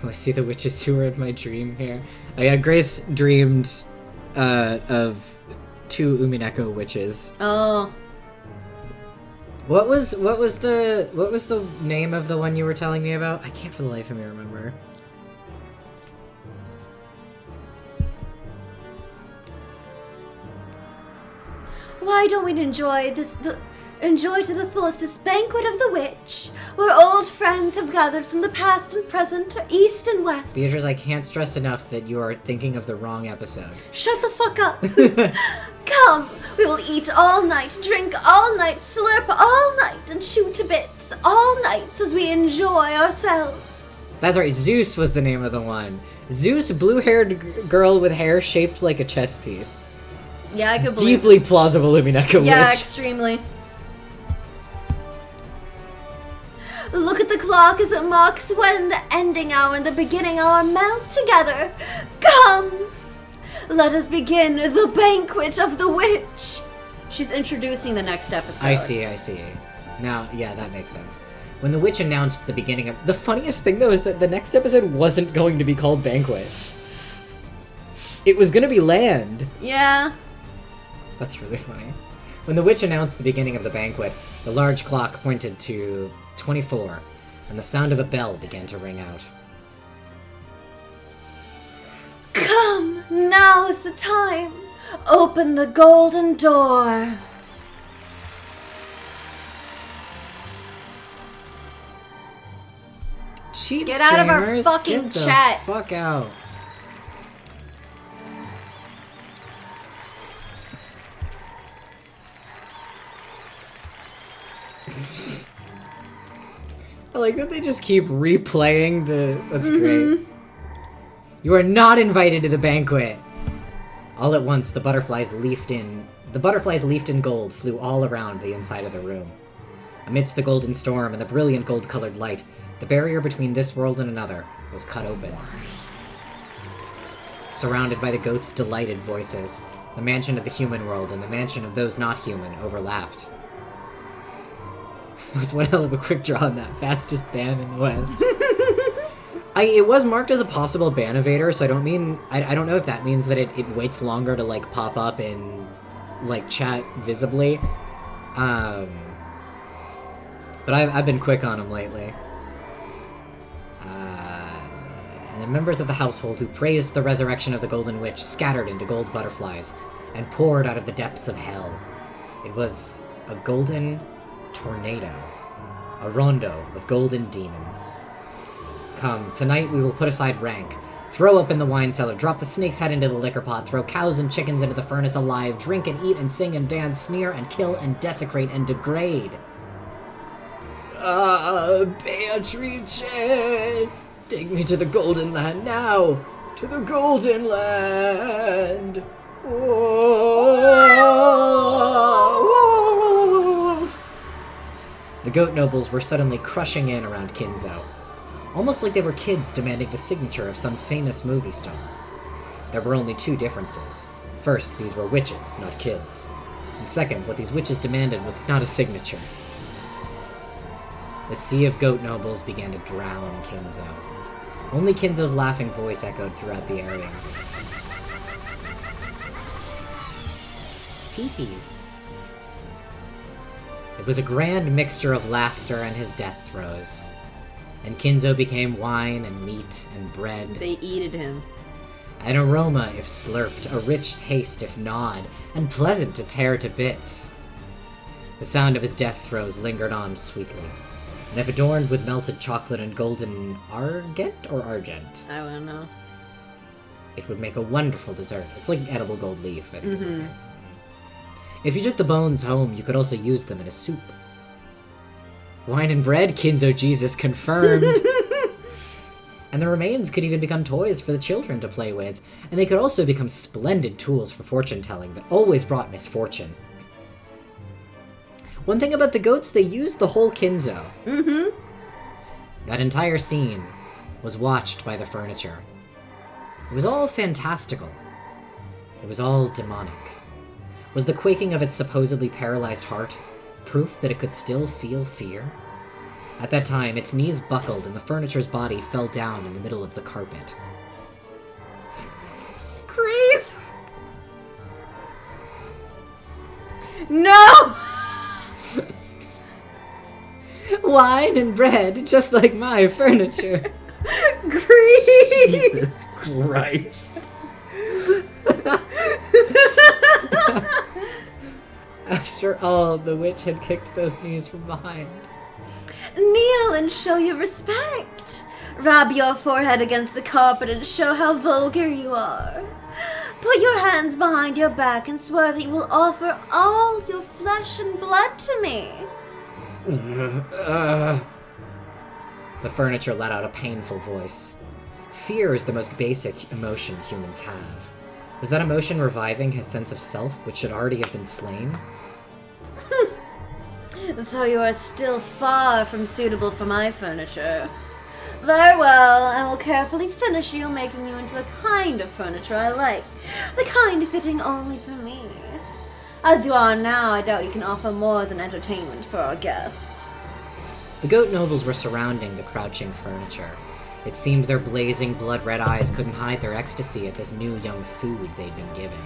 [SPEAKER 1] Oh, I see the witches who were in my dream here. Oh yeah, Grace dreamed of two Umineko witches.
[SPEAKER 2] Oh.
[SPEAKER 1] What was the name of the one you were telling me about? I can't for the life of me remember.
[SPEAKER 2] Why don't we enjoy enjoy to the fullest this banquet of the witch, where old friends have gathered from the past and present, east and west.
[SPEAKER 1] Beatrice, I can't stress enough that you are thinking of the wrong episode.
[SPEAKER 2] Shut the fuck up. Come, we will eat all night, drink all night, slurp all night, and chew to bits all nights as we enjoy ourselves.
[SPEAKER 1] That's right, Zeus was the name of the one. Zeus, blue-haired girl with hair shaped like a chess piece.
[SPEAKER 2] Yeah, I could believe.
[SPEAKER 1] Deeply plausible Umineko
[SPEAKER 2] Yeah,
[SPEAKER 1] witch.
[SPEAKER 2] extremely. Look at the clock as it marks when the ending hour and the beginning hour melt together. Come! Let us begin the banquet of the witch. She's introducing the next episode.
[SPEAKER 1] I see. Now, yeah, that makes sense. When the witch announced the beginning of... The funniest thing, though, is that the next episode wasn't going to be called Banquet. It was going to be Land.
[SPEAKER 2] Yeah.
[SPEAKER 1] That's really funny. When the witch announced the beginning of the banquet, the large clock pointed to 24, and the sound of a bell began to ring out.
[SPEAKER 2] Come, now is the time. Open the golden door.
[SPEAKER 1] Cheap
[SPEAKER 2] Get out of our
[SPEAKER 1] streamers,
[SPEAKER 2] fucking
[SPEAKER 1] get the
[SPEAKER 2] chat.
[SPEAKER 1] fuck out. I like that they just keep replaying the... That's great. You are not invited to the banquet. All at once, the butterflies leafed in gold flew all around the inside of the room. Amidst the golden storm and the brilliant gold-colored light, the barrier between this world and another was cut open. Surrounded by the goats' delighted voices, the mansion of the human world and the mansion of those not human overlapped. It was one hell of a quick draw on that fastest ban in the West. It was marked as a possible ban evader, so I don't know if that means that it waits longer to, like, pop up in, like, chat visibly. But I've been quick on him lately. And the members of the household who praised the resurrection of the Golden Witch scattered into gold butterflies and poured out of the depths of hell. It was a golden tornado. A rondo of golden demons. Come, tonight we will put aside rank, throw up in the wine cellar, drop the snake's head into the liquor pot, throw cows and chickens into the furnace alive, drink and eat and sing and dance, sneer and kill and desecrate and degrade. Beatrice, take me to the Golden Land now, to the Golden Land. Oh. The goat nobles were suddenly crushing in around Kinzo, almost like they were kids demanding the signature of some famous movie star. There were only two differences. First, these were witches, not kids. And second, what these witches demanded was not a signature. The sea of goat nobles began to drown Kinzo. Only Kinzo's laughing voice echoed throughout the area. Teefies. It was a grand mixture of laughter and his death throes. And Kinzo became wine and meat and bread.
[SPEAKER 2] They eated him.
[SPEAKER 1] An aroma if slurped, a rich taste if gnawed, and pleasant to tear to bits. The sound of his death throes lingered on sweetly, and if adorned with melted chocolate and golden argent or argent,
[SPEAKER 2] I don't know.
[SPEAKER 1] it would make a wonderful dessert. It's like edible gold leaf, I think. Okay. If you took the bones home, you could also use them in a soup. Wine and bread, Kinzo Jesus confirmed. And the remains could even become toys for the children to play with, and they could also become splendid tools for fortune-telling that always brought misfortune. One thing about the goats, they used the whole Kinzo. That entire scene was watched by the furniture. It was all fantastical. It was all demonic. Was the quaking of its supposedly paralyzed heart proof that it could still feel fear? At that time, its knees buckled and the furniture's body fell down in the middle of the carpet.
[SPEAKER 2] Grace! No!
[SPEAKER 1] Wine and bread, just like my furniture.
[SPEAKER 2] Grace!
[SPEAKER 1] Jesus Christ. After all, the witch had kicked those knees from behind.
[SPEAKER 2] Kneel and show your respect. Rub your forehead against the carpet and show how vulgar you are. Put your hands behind your back and swear that you will offer all your flesh and blood to me.
[SPEAKER 1] The furniture let out a painful voice. Fear is the most basic emotion humans have. Was that emotion reviving his sense of self, which should already have been slain?
[SPEAKER 2] So you are still far from suitable for my furniture. Very well, I will carefully finish you, making you into the kind of furniture I like. The kind fitting only for me. As you are now, I doubt you can offer more than entertainment for our guests.
[SPEAKER 1] The goat nobles were surrounding the crouching furniture. It seemed their blazing, blood-red eyes couldn't hide their ecstasy at this new young food they'd been given.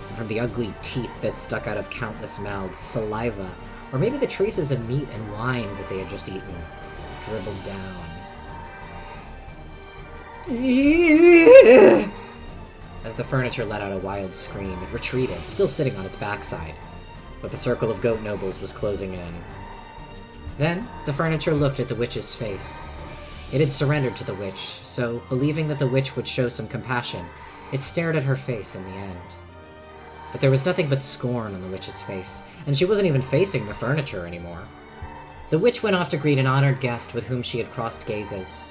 [SPEAKER 1] And from the ugly teeth that stuck out of countless mouths, saliva, or maybe the traces of meat and wine that they had just eaten, dribbled down. As the furniture let out a wild scream, it retreated, still sitting on its backside. But the circle of goat nobles was closing in. Then, the furniture looked at the witch's face. It had surrendered to the witch, so, believing that the witch would show some compassion, it stared at her face in the end. But there was nothing but scorn on the witch's face, and she wasn't even facing the furniture anymore. The witch went off to greet an honored guest with whom she had crossed gazes.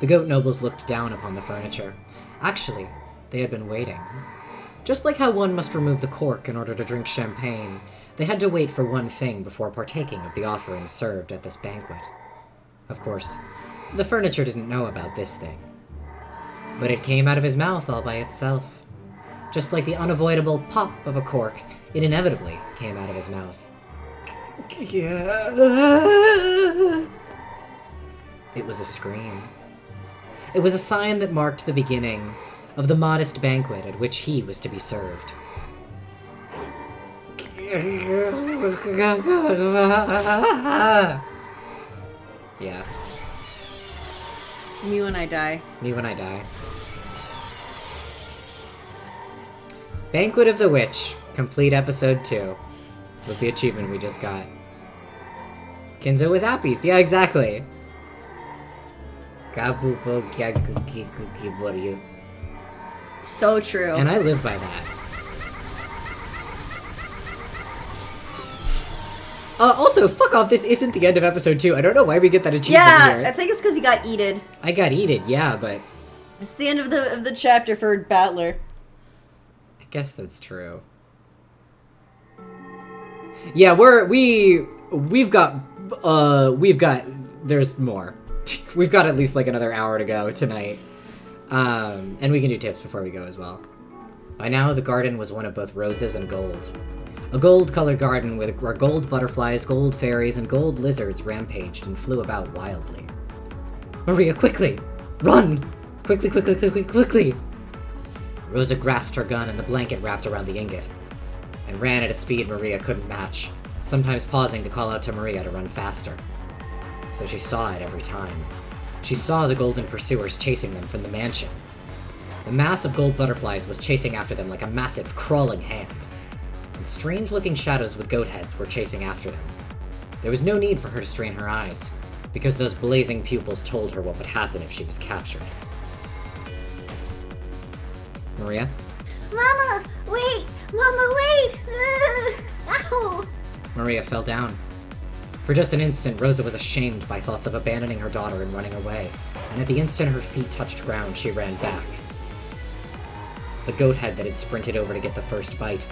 [SPEAKER 1] The goat nobles looked down upon the furniture. Actually, they had been waiting. Just like how one must remove the cork in order to drink champagne, they had to wait for one thing before partaking of the offerings served at this banquet. Of course, the furniture didn't know about this thing. But it came out of his mouth all by itself. Just like the unavoidable pop of a cork, it inevitably came out of his mouth. It was a scream. It was a sign that marked the beginning of the modest banquet at which he was to be served. Yeah.
[SPEAKER 2] Me when I die.
[SPEAKER 1] Me when I die. Banquet of the Witch, complete episode 2, was the achievement we just got. Kinzo was happy. Yeah, exactly.
[SPEAKER 2] So true.
[SPEAKER 1] And I live by that. Also, fuck off, this isn't the end of episode 2. I don't know why we get that achievement
[SPEAKER 2] Yeah,
[SPEAKER 1] here.
[SPEAKER 2] I think it's because you got eated.
[SPEAKER 1] I got eated, yeah, but
[SPEAKER 2] It's the end of the chapter for Battler.
[SPEAKER 1] I guess that's true. Yeah, we've got there's more. We've got at least like another hour to go tonight. And we can do tips before we go as well. By now, the garden was one of both roses and gold. A gold-colored garden where gold butterflies, gold fairies, and gold lizards rampaged and flew about wildly. Maria, quickly! Run! Quickly, quickly, quickly, quickly! Rosa grasped her gun and the blanket wrapped around the ingot, and ran at a speed Maria couldn't match, sometimes pausing to call out to Maria to run faster. So she saw it every time. She saw the golden pursuers chasing them from the mansion. The mass of gold butterflies was chasing after them like a massive, crawling hand. And strange-looking shadows with goat heads were chasing after them. There was no need for her to strain her eyes, because those blazing pupils told her what would happen if she was captured. Maria?
[SPEAKER 3] Mama, wait! Mama, wait! Ow!
[SPEAKER 1] Maria fell down. For just an instant, Rosa was ashamed by thoughts of abandoning her daughter and running away, and at the instant her feet touched ground, she ran back. The goat head that had sprinted over to get the first bite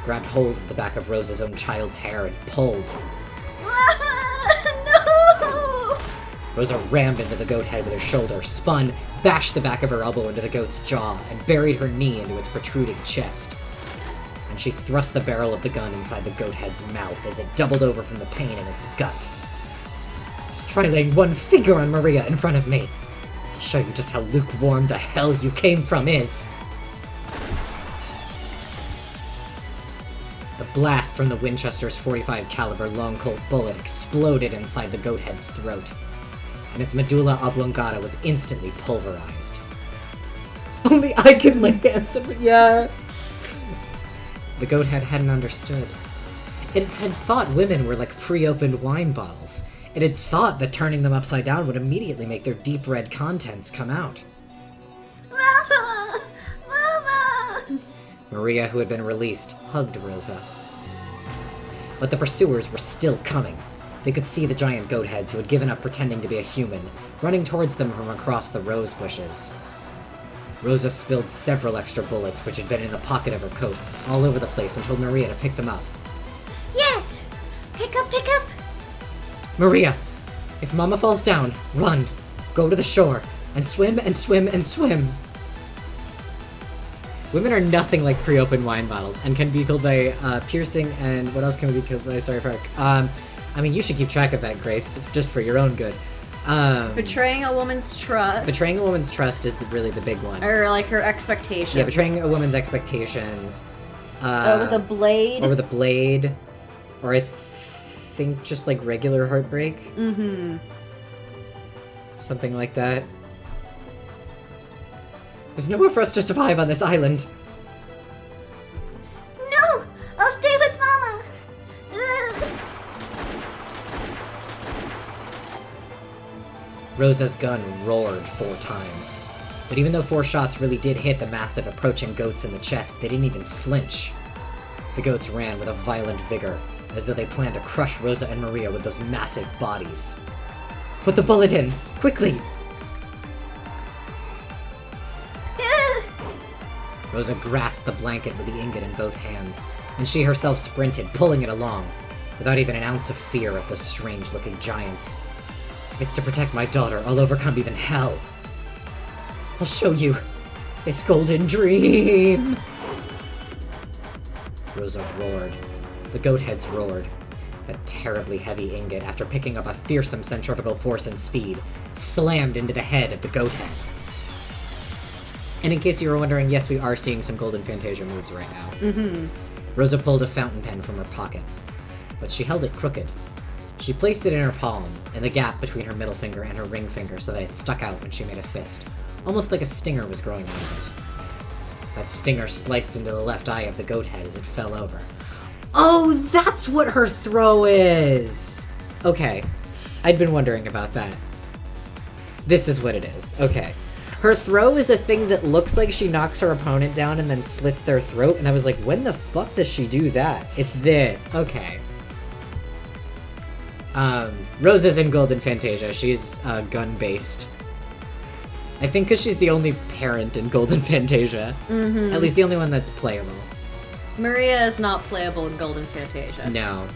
[SPEAKER 1] grabbed hold of the back of Rosa's own child's hair and pulled.
[SPEAKER 3] No!
[SPEAKER 1] Rosa rammed into the goat head with her shoulder, spun, bashed the back of her elbow into the goat's jaw, and buried her knee into its protruding chest. And she thrust the barrel of the gun inside the goat head's mouth as it doubled over from the pain in its gut. Just try laying one finger on Maria in front of me. I'll show you just how lukewarm the hell you came from is. The blast from the Winchester's .45 caliber long Colt bullet exploded inside the goat head's throat, and its medulla oblongata was instantly pulverized. Only I can lay hands on yeah. The goat head hadn't understood. It had thought women were like pre-opened wine bottles. It had thought that turning them upside down would immediately make their deep red contents come out.
[SPEAKER 3] Mama! Mama!
[SPEAKER 1] Maria, who had been released, hugged Rosa. But the pursuers were still coming. They could see the giant goat heads who had given up pretending to be a human, running towards them from across the rose bushes. Rosa spilled several extra bullets, which had been in the pocket of her coat, all over the place and told Maria to pick them up.
[SPEAKER 3] Yes! Pick up, pick up!
[SPEAKER 1] Maria, if Mama falls down, run. Go to the shore, and swim and swim and swim. Women are nothing like pre-opened wine bottles and can be killed by piercing and what else can we be killed by? Sorry, Fark. I mean, you should keep track of that, Grace, just for your own good.
[SPEAKER 2] Betraying a woman's trust.
[SPEAKER 1] Betraying a woman's trust is really the big one.
[SPEAKER 2] Or, like, her expectations.
[SPEAKER 1] Yeah, betraying a woman's expectations.
[SPEAKER 2] With a blade.
[SPEAKER 1] Or with a blade. Or I think just, like, regular heartbreak.
[SPEAKER 2] Mm-hmm.
[SPEAKER 1] Something like that. There's nowhere for us to survive on this island.
[SPEAKER 3] No! I'll stay with Mama! Ugh.
[SPEAKER 1] Rosa's gun roared 4 times. But even though 4 shots really did hit the massive approaching goats in the chest, they didn't even flinch. The goats ran with a violent vigor, as though they planned to crush Rosa and Maria with those massive bodies. Put the bullet in! Quickly! Rosa grasped the blanket with the ingot in both hands, and she herself sprinted, pulling it along, without even an ounce of fear of those strange-looking giants. If it's to protect my daughter, I'll overcome even hell. I'll show you this golden dream! Rosa roared. The goat heads roared. That terribly heavy ingot, after picking up a fearsome centrifugal force and speed, slammed into the head of the goat head. And in case you were wondering, yes, we are seeing some Golden Fantasia moves right now.
[SPEAKER 2] Mm-hmm.
[SPEAKER 1] Rosa pulled a fountain pen from her pocket, but she held it crooked. She placed it in her palm, in the gap between her middle finger and her ring finger so that it stuck out when she made a fist, almost like a stinger was growing out of it. That stinger sliced into the left eye of the goat head as it fell over. Oh, that's what her throw is! Okay, I'd been wondering about that. This is what it is, okay. Her throw is a thing that looks like she knocks her opponent down and then slits their throat, and I was like, when the fuck does she do that? It's this. Okay. Rosa's in Golden Fantasia. She's gun-based. I think because she's the only parent in Golden Fantasia. Mm-hmm. At least the only one that's playable.
[SPEAKER 2] Maria is not playable in Golden Fantasia.
[SPEAKER 1] No.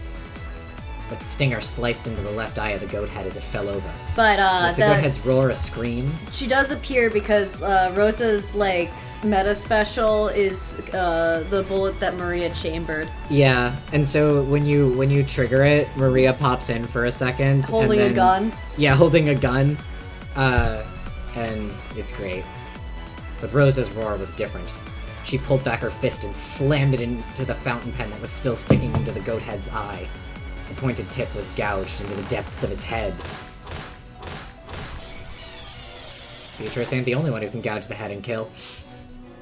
[SPEAKER 1] But Stinger sliced into the left eye of the goat head as it fell over.
[SPEAKER 2] But
[SPEAKER 1] Was the goat head's roar a scream?
[SPEAKER 2] She does appear because Rosa's like meta special is the bullet that Maria chambered.
[SPEAKER 1] Yeah, and so when you trigger it, Maria pops in for a second,
[SPEAKER 2] Holding a gun.
[SPEAKER 1] Yeah, holding a gun, and it's great. But Rosa's roar was different. She pulled back her fist and slammed it into the fountain pen that was still sticking into the goat head's eye. The pointed tip was gouged into the depths of its head. Beatrice ain't the only one who can gouge the head and kill.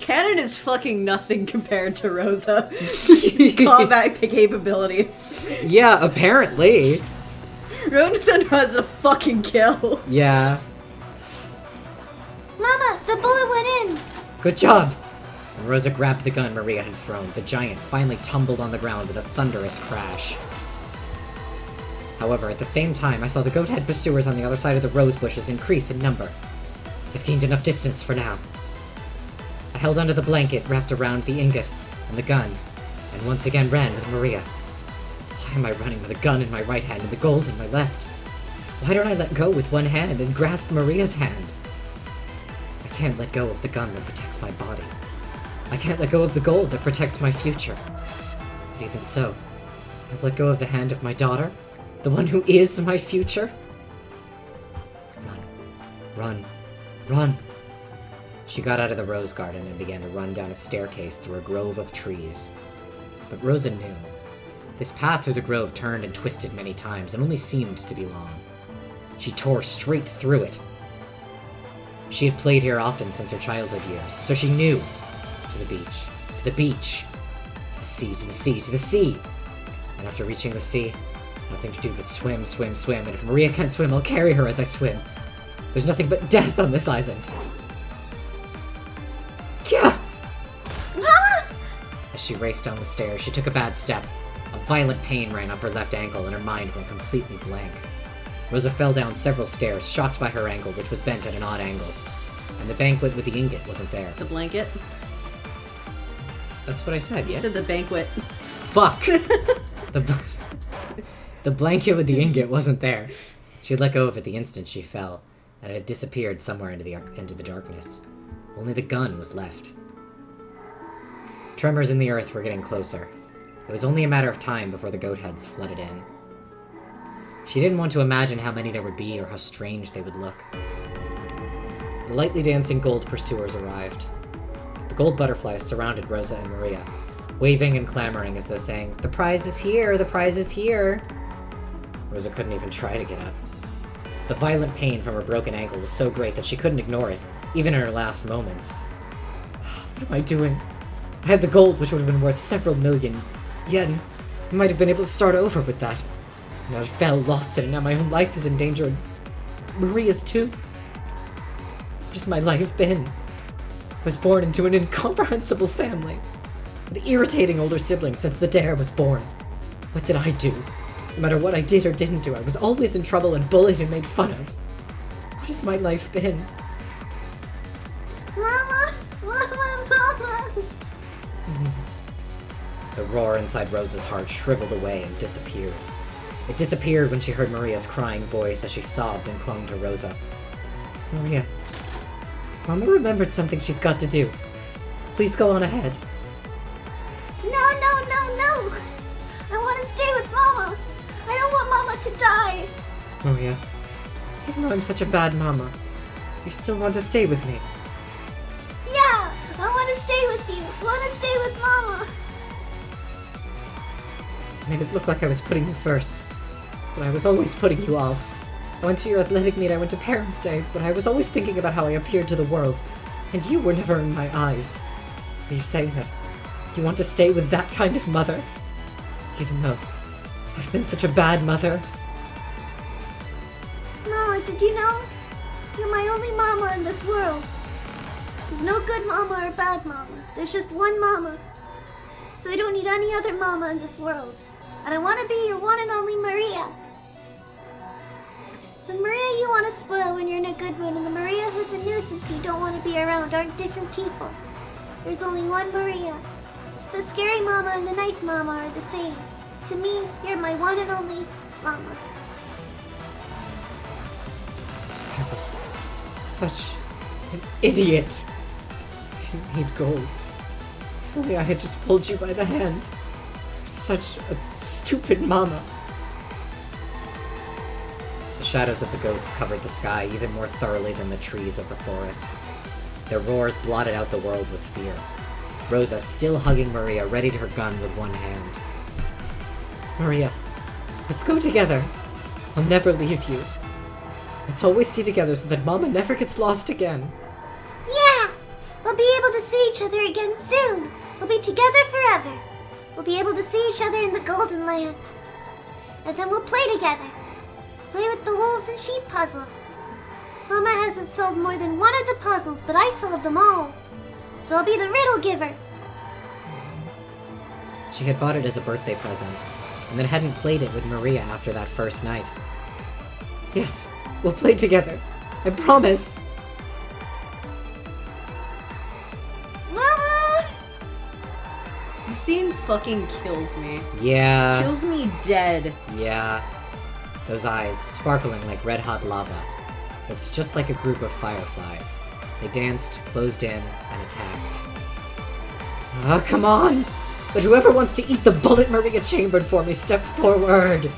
[SPEAKER 2] Cannon is fucking nothing compared to Rosa. Combat capabilities.
[SPEAKER 1] Yeah, apparently.
[SPEAKER 2] Rosa knows a fucking kill.
[SPEAKER 1] Yeah.
[SPEAKER 3] Mama, the bullet went in!
[SPEAKER 1] Good job! When Rosa grabbed the gun Maria had thrown, the giant finally tumbled on the ground with a thunderous crash. However, at the same time, I saw the goat-head pursuers on the other side of the rose bushes increase in number. I've gained enough distance for now. I held onto the blanket wrapped around the ingot and the gun, and once again ran with Maria. Why am I running with a gun in my right hand and the gold in my left? Why don't I let go with one hand and grasp Maria's hand? I can't let go of the gun that protects my body. I can't let go of the gold that protects my future. But even so, I've let go of the hand of my daughter, the one who is my future. Run. Run. She got out of the rose garden and began to run down a staircase through a grove of trees. But Rosa knew. This path through the grove turned and twisted many times and only seemed to be long. She tore straight through it. She had played here often since her childhood years, so she knew. To the beach. To the beach. To the sea, to the sea, to the sea! And after reaching the sea, nothing to do but swim, swim, swim, and if Maria can't swim, I'll carry her as I swim. There's nothing but death on this island. Yeah!
[SPEAKER 3] Mama!
[SPEAKER 1] As she raced down the stairs, she took a bad step. A violent pain ran up her left ankle, and her mind went completely blank. Rosa fell down several stairs, shocked by her ankle, which was bent at an odd angle. And the banquet with the ingot wasn't there.
[SPEAKER 2] The blanket?
[SPEAKER 1] That's what I said, yeah?
[SPEAKER 2] You said the banquet.
[SPEAKER 1] Fuck! The blanket with the ingot wasn't there. She had let go of it the instant she fell, and it had disappeared somewhere into the darkness. Only the gun was left. Tremors in the earth were getting closer. It was only a matter of time before the goat heads flooded in. She didn't want to imagine how many there would be or how strange they would look. The lightly dancing gold pursuers arrived. The gold butterflies surrounded Rosa and Maria, waving and clamoring as though saying, "The prize is here! The prize is here!" Rosa couldn't even try to get up. The violent pain from her broken ankle was so great that she couldn't ignore it, even in her last moments. What am I doing? I had the gold, which would have been worth several million yen. I might have been able to start over with that. And I fell, lost it, and now my own life is in danger, and Maria's too. What has my life been? I was born into an incomprehensible family, with irritating older siblings since the day I was born. What did I do? No matter what I did or didn't do, I was always in trouble and bullied and made fun of. What has my life been?
[SPEAKER 3] Mama! Mama! Mama!
[SPEAKER 1] The roar inside Rosa's heart shriveled away and disappeared. It disappeared when she heard Maria's crying voice as she sobbed and clung to Rosa. Maria, Mama remembered something she's got to do. Please go on ahead.
[SPEAKER 3] No, no, no, no! I want to stay with Mama! I don't want Mama to die!
[SPEAKER 1] Maria, even though I'm such a bad mama, you still want to stay with me.
[SPEAKER 3] Yeah! I want to stay with you! I want to stay with Mama!
[SPEAKER 1] I made it look like I was putting you first, but I was always putting you off. I went to your athletic meet, I went to Parents' Day, but I was always thinking about how I appeared to the world, and you were never in my eyes. Are you saying that you want to stay with that kind of mother? Even though I've been such a bad mother?
[SPEAKER 3] Mama, did you know? You're my only Mama in this world. There's no good Mama or bad Mama. There's just one Mama. So I don't need any other Mama in this world. And I want to be your one and only Maria. The Maria you want to spoil when you're in a good mood and the Maria who's a nuisance you don't want to be around aren't different people. There's only one Maria. So the scary Mama and the nice Mama are the same. To me, you're my one and only Mama.
[SPEAKER 1] I was such an idiot. I didn't need gold. If only I had just pulled you by the hand. Such a stupid mama. The shadows of the goats covered the sky even more thoroughly than the trees of the forest. Their roars blotted out the world with fear. Rosa still hugging Maria, readied her gun with one hand. Maria, let's go together. I'll never leave you. Let's always stay together so that Mama never gets lost again.
[SPEAKER 3] Yeah! We'll be able to see each other again soon. We'll be together forever. We'll be able to see each other in the Golden Land. And then we'll play together. Play with the wolves and sheep puzzle. Mama hasn't solved more than one of the puzzles, but I solved them all. So I'll be the riddle giver.
[SPEAKER 1] She had bought it as a birthday present, and then hadn't played it with Maria after that first night. Yes, we'll play together. I promise.
[SPEAKER 3] Mama!
[SPEAKER 2] The scene fucking kills me.
[SPEAKER 1] Yeah.
[SPEAKER 2] Kills me dead.
[SPEAKER 1] Yeah. Those eyes, sparkling like red-hot lava, looked just like a group of fireflies. They danced, closed in, and attacked. Ah, come on! But whoever wants to eat the bullet Maria chambered for me, step forward!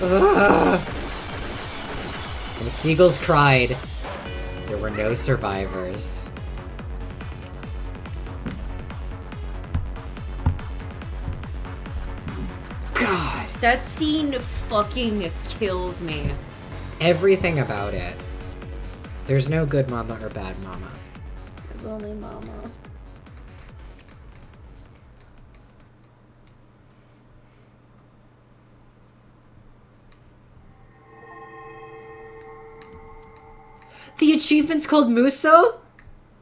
[SPEAKER 1] Ah! And the seagulls cried. There were no survivors. God!
[SPEAKER 2] That scene fucking kills me.
[SPEAKER 1] Everything about it. There's no good mama or bad mama.
[SPEAKER 2] There's only Mama.
[SPEAKER 1] The achievement's called Muso?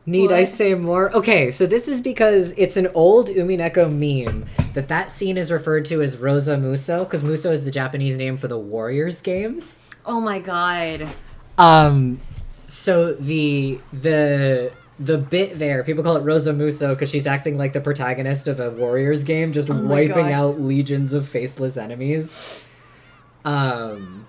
[SPEAKER 1] Need I
[SPEAKER 2] What?
[SPEAKER 1] say more? Okay, so this is because it's an old Umineko meme that scene is referred to as Rosa Muso, because Muso is the Japanese name for the Warriors games.
[SPEAKER 2] Oh my god.
[SPEAKER 1] So the bit there, people call it Rosa Muso because she's acting like the protagonist of a Warriors game, just
[SPEAKER 2] my
[SPEAKER 1] wiping
[SPEAKER 2] God.
[SPEAKER 1] out legions of faceless enemies. And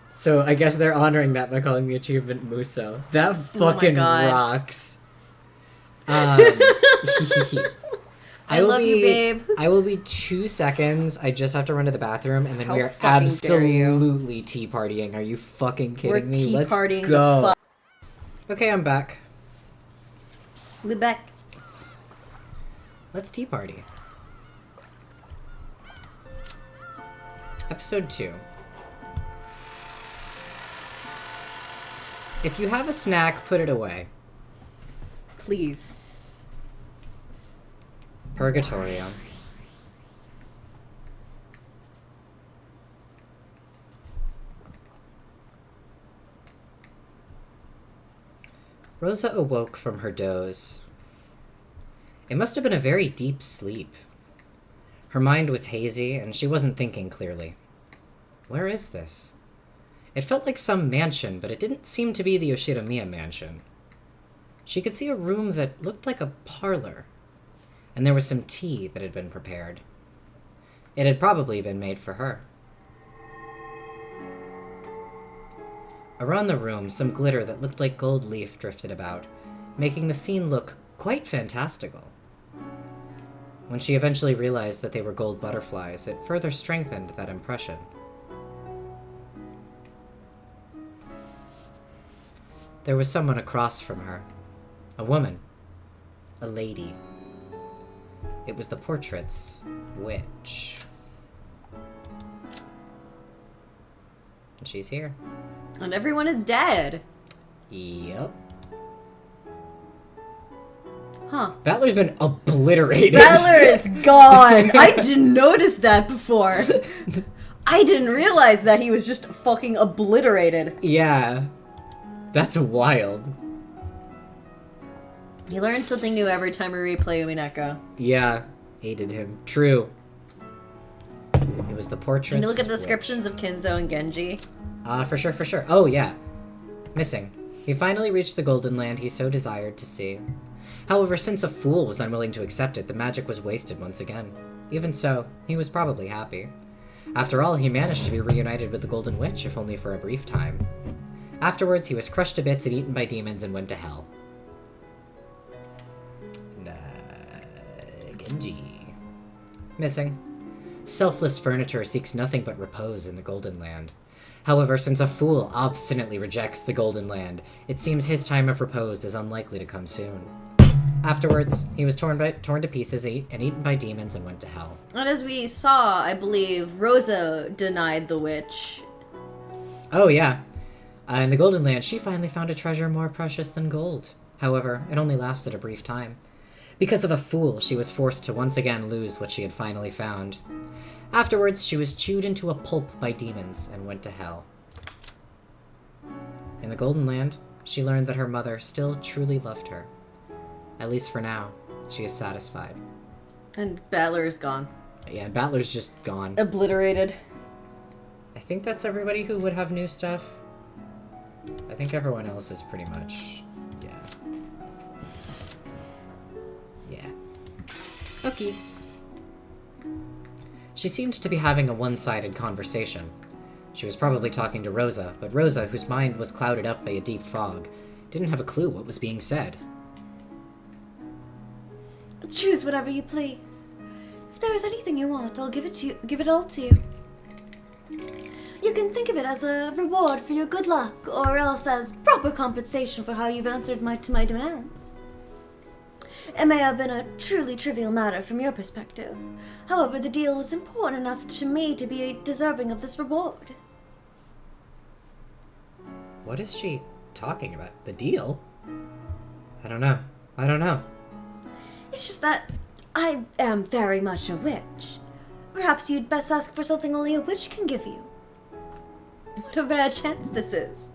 [SPEAKER 1] so I guess they're honoring that by calling the achievement Muso. That fucking
[SPEAKER 2] God.
[SPEAKER 1] rocks.
[SPEAKER 2] I love you, babe.
[SPEAKER 1] I will be 2 seconds. I just have to run to the bathroom, and then
[SPEAKER 2] How
[SPEAKER 1] we are
[SPEAKER 2] fucking dare you.
[SPEAKER 1] absolutely tea partying. Are you fucking kidding
[SPEAKER 2] We're
[SPEAKER 1] me?
[SPEAKER 2] tea
[SPEAKER 1] Let's
[SPEAKER 2] partying the
[SPEAKER 1] go.
[SPEAKER 2] fuck.
[SPEAKER 1] Okay, I'm back.
[SPEAKER 2] We're back.
[SPEAKER 1] Let's tea party. Episode 2. If you have a snack, put it away.
[SPEAKER 2] Please.
[SPEAKER 1] Purgatorio. Rosa awoke from her doze. It must have been a very deep sleep. Her mind was hazy, and she wasn't thinking clearly. Where is this? It felt like some mansion, but it didn't seem to be the Yoshida-miya mansion. She could see a room that looked like a parlor, and there was some tea that had been prepared. It had probably been made for her. Around the room, some glitter that looked like gold leaf drifted about, making the scene look quite fantastical. When she eventually realized that they were gold butterflies, it further strengthened that impression. There was someone across from her. A woman. A lady. It was the portrait's witch. And she's here.
[SPEAKER 2] And everyone is dead.
[SPEAKER 1] Yep.
[SPEAKER 2] Huh.
[SPEAKER 1] Battler's been obliterated.
[SPEAKER 2] Battler is gone. I didn't notice that before. I didn't realize that he was just fucking obliterated.
[SPEAKER 1] Yeah. That's wild.
[SPEAKER 2] You learn something new every time we replay Umineko.
[SPEAKER 1] Yeah. Hated him. True. It was the portrait.
[SPEAKER 2] Can you look at the descriptions of Kinzo and Genji?
[SPEAKER 1] For sure, for sure. Oh, yeah. Missing. He finally reached the Golden Land he so desired to see. However, since a fool was unwilling to accept it, the magic was wasted once again. Even so, he was probably happy. After all, he managed to be reunited with the Golden Witch, if only for a brief time. Afterwards, he was crushed to bits and eaten by demons and went to hell. Genji. Missing. Selfless furniture seeks nothing but repose in the Golden Land. However, since a fool obstinately rejects the Golden Land, it seems his time of repose is unlikely to come soon. Afterwards, he was torn to pieces and eaten by demons and went to hell.
[SPEAKER 2] And as we saw, I believe, Rosa denied the witch.
[SPEAKER 1] Oh, yeah. In the Golden Land, she finally found a treasure more precious than gold. However, it only lasted a brief time. Because of a fool, she was forced to once again lose what she had finally found. Afterwards, she was chewed into a pulp by demons and went to hell. In the Golden Land, she learned that her mother still truly loved her. At least for now, she is satisfied.
[SPEAKER 2] And Battler is gone.
[SPEAKER 1] Yeah, Battler's just gone.
[SPEAKER 2] Obliterated.
[SPEAKER 1] I think that's everybody who would have new stuff. I think everyone else is pretty much... Yeah. Okay. She seemed to be having a one-sided conversation. She was probably talking to Rosa, but Rosa, whose mind was clouded up by a deep fog, didn't have a clue what was being said.
[SPEAKER 3] Choose whatever you please. If there is anything you want, I'll give it all to you. You can think of it as a reward for your good luck, or else as proper compensation for how you've answered to my demands. It may have been a truly trivial matter from your perspective. However, the deal was important enough to me to be deserving of this reward.
[SPEAKER 1] What is she talking about? The deal? I don't know.
[SPEAKER 3] It's just that I am very much a witch. Perhaps you'd best ask for something only a witch can give you.
[SPEAKER 2] What a bad chance this is.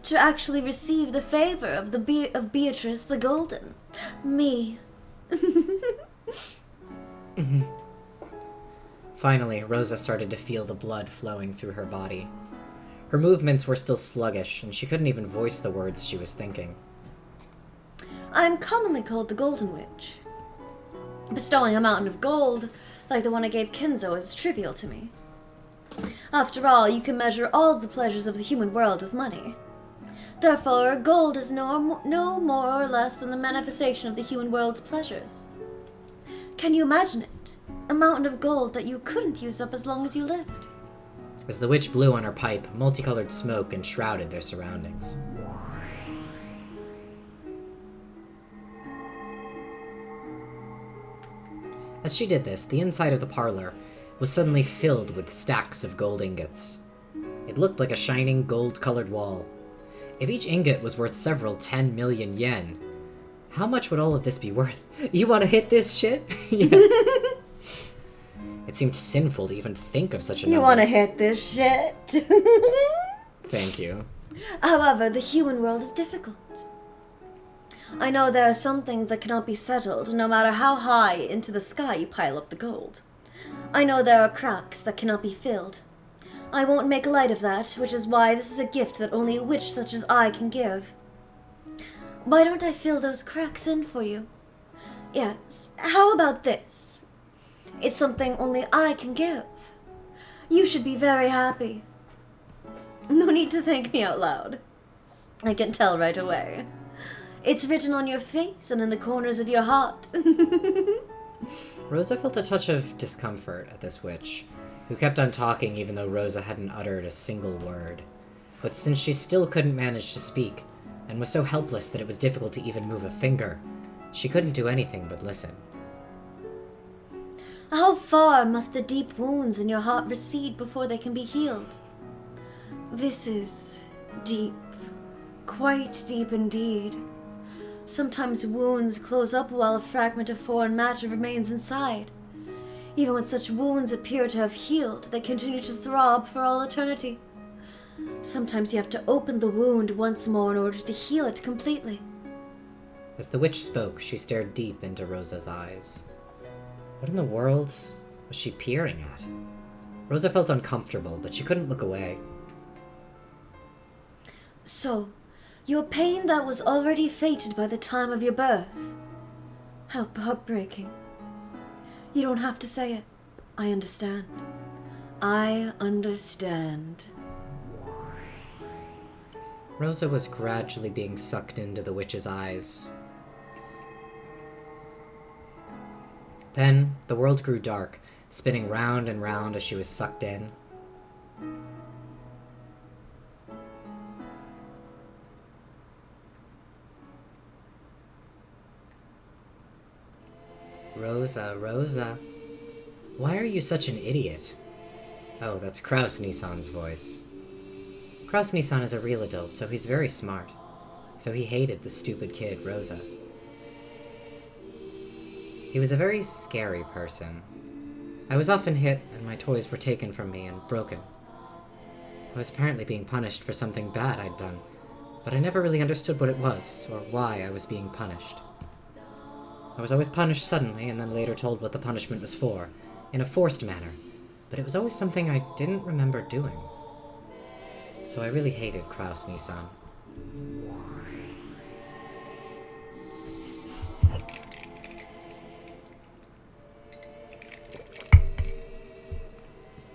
[SPEAKER 3] To actually receive the favor of Beatrice the Golden. Me.
[SPEAKER 1] Finally, Rosa started to feel the blood flowing through her body. Her movements were still sluggish, and she couldn't even voice the words she was thinking.
[SPEAKER 3] I am commonly called the Golden Witch. Bestowing a mountain of gold, like the one I gave Kinzo, is trivial to me. After all, you can measure all of the pleasures of the human world with money.
[SPEAKER 2] Therefore, gold is no more or less than the manifestation of the human world's pleasures. Can you imagine it? A mountain of gold that you couldn't use up as long as you lived.
[SPEAKER 1] As the witch blew on her pipe, multicolored smoke enshrouded their surroundings. As she did this, the inside of the parlor was suddenly filled with stacks of gold ingots. It looked like a shining gold-colored wall. If each ingot was worth several 10 million yen, how much would all of this be worth? You want to hit this shit? Yeah. It seemed sinful to even think of such a number.
[SPEAKER 2] You want to hit this shit?
[SPEAKER 1] Thank you.
[SPEAKER 2] However, the human world is difficult. I know there are some things that cannot be settled, no matter how high into the sky you pile up the gold. I know there are cracks that cannot be filled. I won't make light of that, which is why this is a gift that only a witch such as I can give. Why don't I fill those cracks in for you? Yes, how about this? It's something only I can give. You should be very happy. No need to thank me out loud. I can tell right away. It's written on your face and in the corners of your heart.
[SPEAKER 1] Rosa felt a touch of discomfort at this witch, who kept on talking even though Rosa hadn't uttered a single word. But since she still couldn't manage to speak, and was so helpless that it was difficult to even move a finger, she couldn't do anything but listen.
[SPEAKER 2] How far must the deep wounds in your heart recede before they can be healed? This is deep, quite deep indeed. Sometimes wounds close up while a fragment of foreign matter remains inside. Even when such wounds appear to have healed, they continue to throb for all eternity. Sometimes you have to open the wound once more in order to heal it completely.
[SPEAKER 1] As the witch spoke, she stared deep into Rosa's eyes. What in the world was she peering at? Rosa felt uncomfortable, but she couldn't look away.
[SPEAKER 2] So, your pain that was already fated by the time of your birth. How heartbreaking. You don't have to say it. I understand. I understand.
[SPEAKER 1] Rosa was gradually being sucked into the witch's eyes. Then, the world grew dark, spinning round and round as she was sucked in. Rosa, Rosa, why are you such an idiot? Oh, that's Kraus Nissan's voice. Kraus Nissan is a real adult, so he's very smart. So he hated the stupid kid, Rosa. He was a very scary person. I was often hit, and my toys were taken from me and broken. I was apparently being punished for something bad I'd done, but I never really understood what it was, or why I was being punished. I was always punished suddenly, and then later told what the punishment was for, in a forced manner, but it was always something I didn't remember doing. So I really hated Kraus Nissan.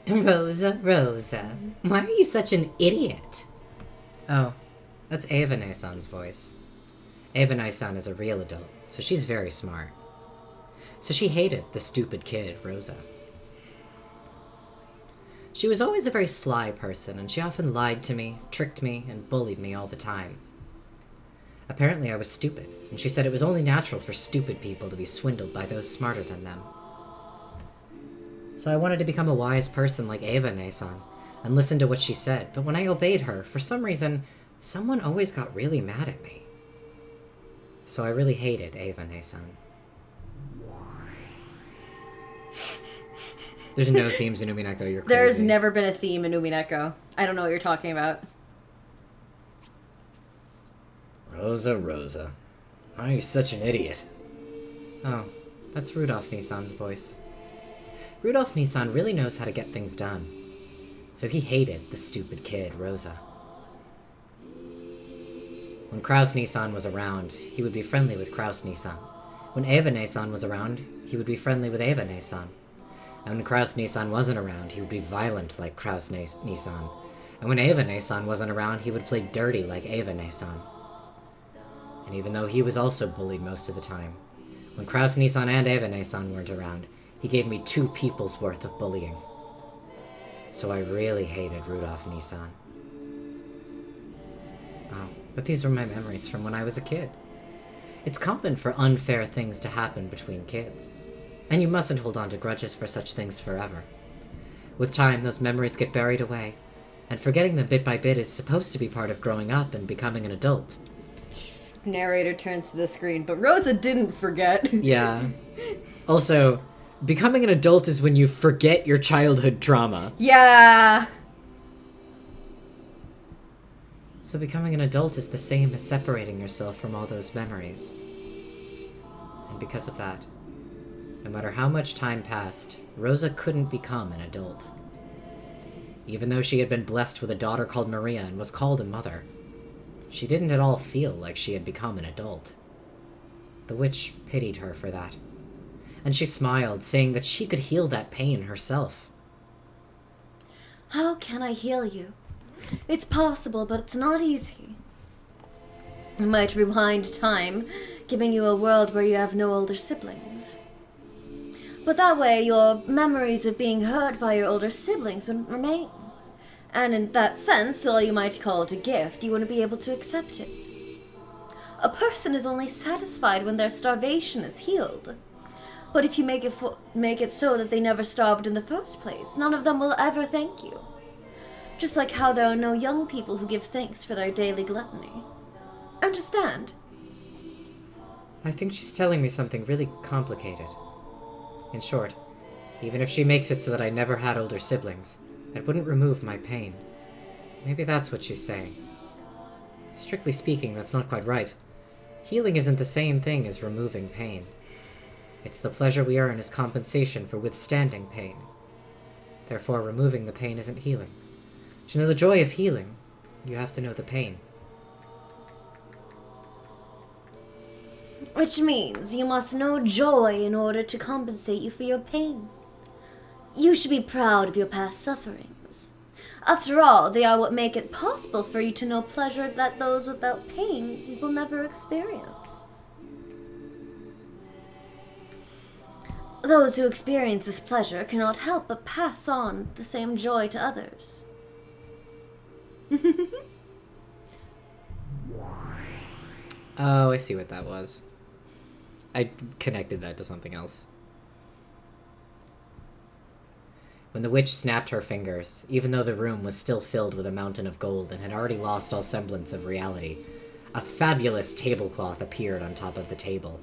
[SPEAKER 1] Rosa, Rosa, why are you such an idiot? Oh, that's Eva Nissan's voice. Eva Nissan is a real adult, so she's very smart. So she hated the stupid kid, Rosa. She was always a very sly person, and she often lied to me, tricked me, and bullied me all the time. Apparently I was stupid, and she said it was only natural for stupid people to be swindled by those smarter than them. So I wanted to become a wise person like Eva Nissan, and listen to what she said, but when I obeyed her, for some reason, someone always got really mad at me. So I really hated Eva Nissan. There's no themes in Umineko, you're crazy.
[SPEAKER 2] There's never been a theme in Umineko. I don't know what you're talking about.
[SPEAKER 5] Rosa, Rosa, why are you such an idiot?
[SPEAKER 1] Oh, that's Rudolph Nissan's voice. Rudolph Nissan really knows how to get things done. So he hated the stupid kid, Rosa. When Kraus Nissan was around, he would be friendly with Kraus Nissan. When Eva Nissan was around, he would be friendly with Eva Nissan. And when Kraus Nissan wasn't around, he would be violent like Kraus Nissan. And when Eva-ne-san wasn't around, he would play dirty like Eva-ne-san. And even though he was also bullied most of the time, when Kraus-ne-san and Eva-ne-san weren't around, he gave me 2 people's worth of bullying. So I really hated Rudolph-ne-san. Oh, but these were my memories from when I was a kid. It's common for unfair things to happen between kids. And you mustn't hold on to grudges for such things forever. With time, those memories get buried away, and forgetting them bit by bit is supposed to be part of growing up and becoming an adult.
[SPEAKER 2] Narrator turns to the screen, but Rosa didn't forget.
[SPEAKER 1] Yeah. Also, becoming an adult is when you forget your childhood trauma.
[SPEAKER 2] Yeah.
[SPEAKER 1] So becoming an adult is the same as separating yourself from all those memories. And because of that, no matter how much time passed, Rosa couldn't become an adult. Even though she had been blessed with a daughter called Maria and was called a mother, she didn't at all feel like she had become an adult. The witch pitied her for that, and she smiled, saying that she could heal that pain herself.
[SPEAKER 2] How can I heal you? It's possible, but it's not easy. I might rewind time, giving you a world where you have no older siblings. But that way, your memories of being hurt by your older siblings wouldn't remain. And in that sense, while you might call it a gift, you wouldn't be able to accept it. A person is only satisfied when their starvation is healed. But if you make it so that they never starved in the first place, none of them will ever thank you. Just like how there are no young people who give thanks for their daily gluttony. Understand?
[SPEAKER 1] I think she's telling me something really complicated. In short, even if she makes it so that I never had older siblings, it wouldn't remove my pain. Maybe that's what she's saying. Strictly speaking, that's not quite right. Healing isn't the same thing as removing pain. It's the pleasure we earn as compensation for withstanding pain. Therefore, removing the pain isn't healing. To know the joy of healing, you have to know the pain.
[SPEAKER 2] Which means you must know joy in order to compensate you for your pain. You should be proud of your past sufferings. After all, they are what make it possible for you to know pleasure that those without pain will never experience. Those who experience this pleasure cannot help but pass on the same joy to others.
[SPEAKER 1] Oh, I see what that was. I connected that to something else. When the witch snapped her fingers, even though the room was still filled with a mountain of gold and had already lost all semblance of reality, a fabulous tablecloth appeared on top of the table.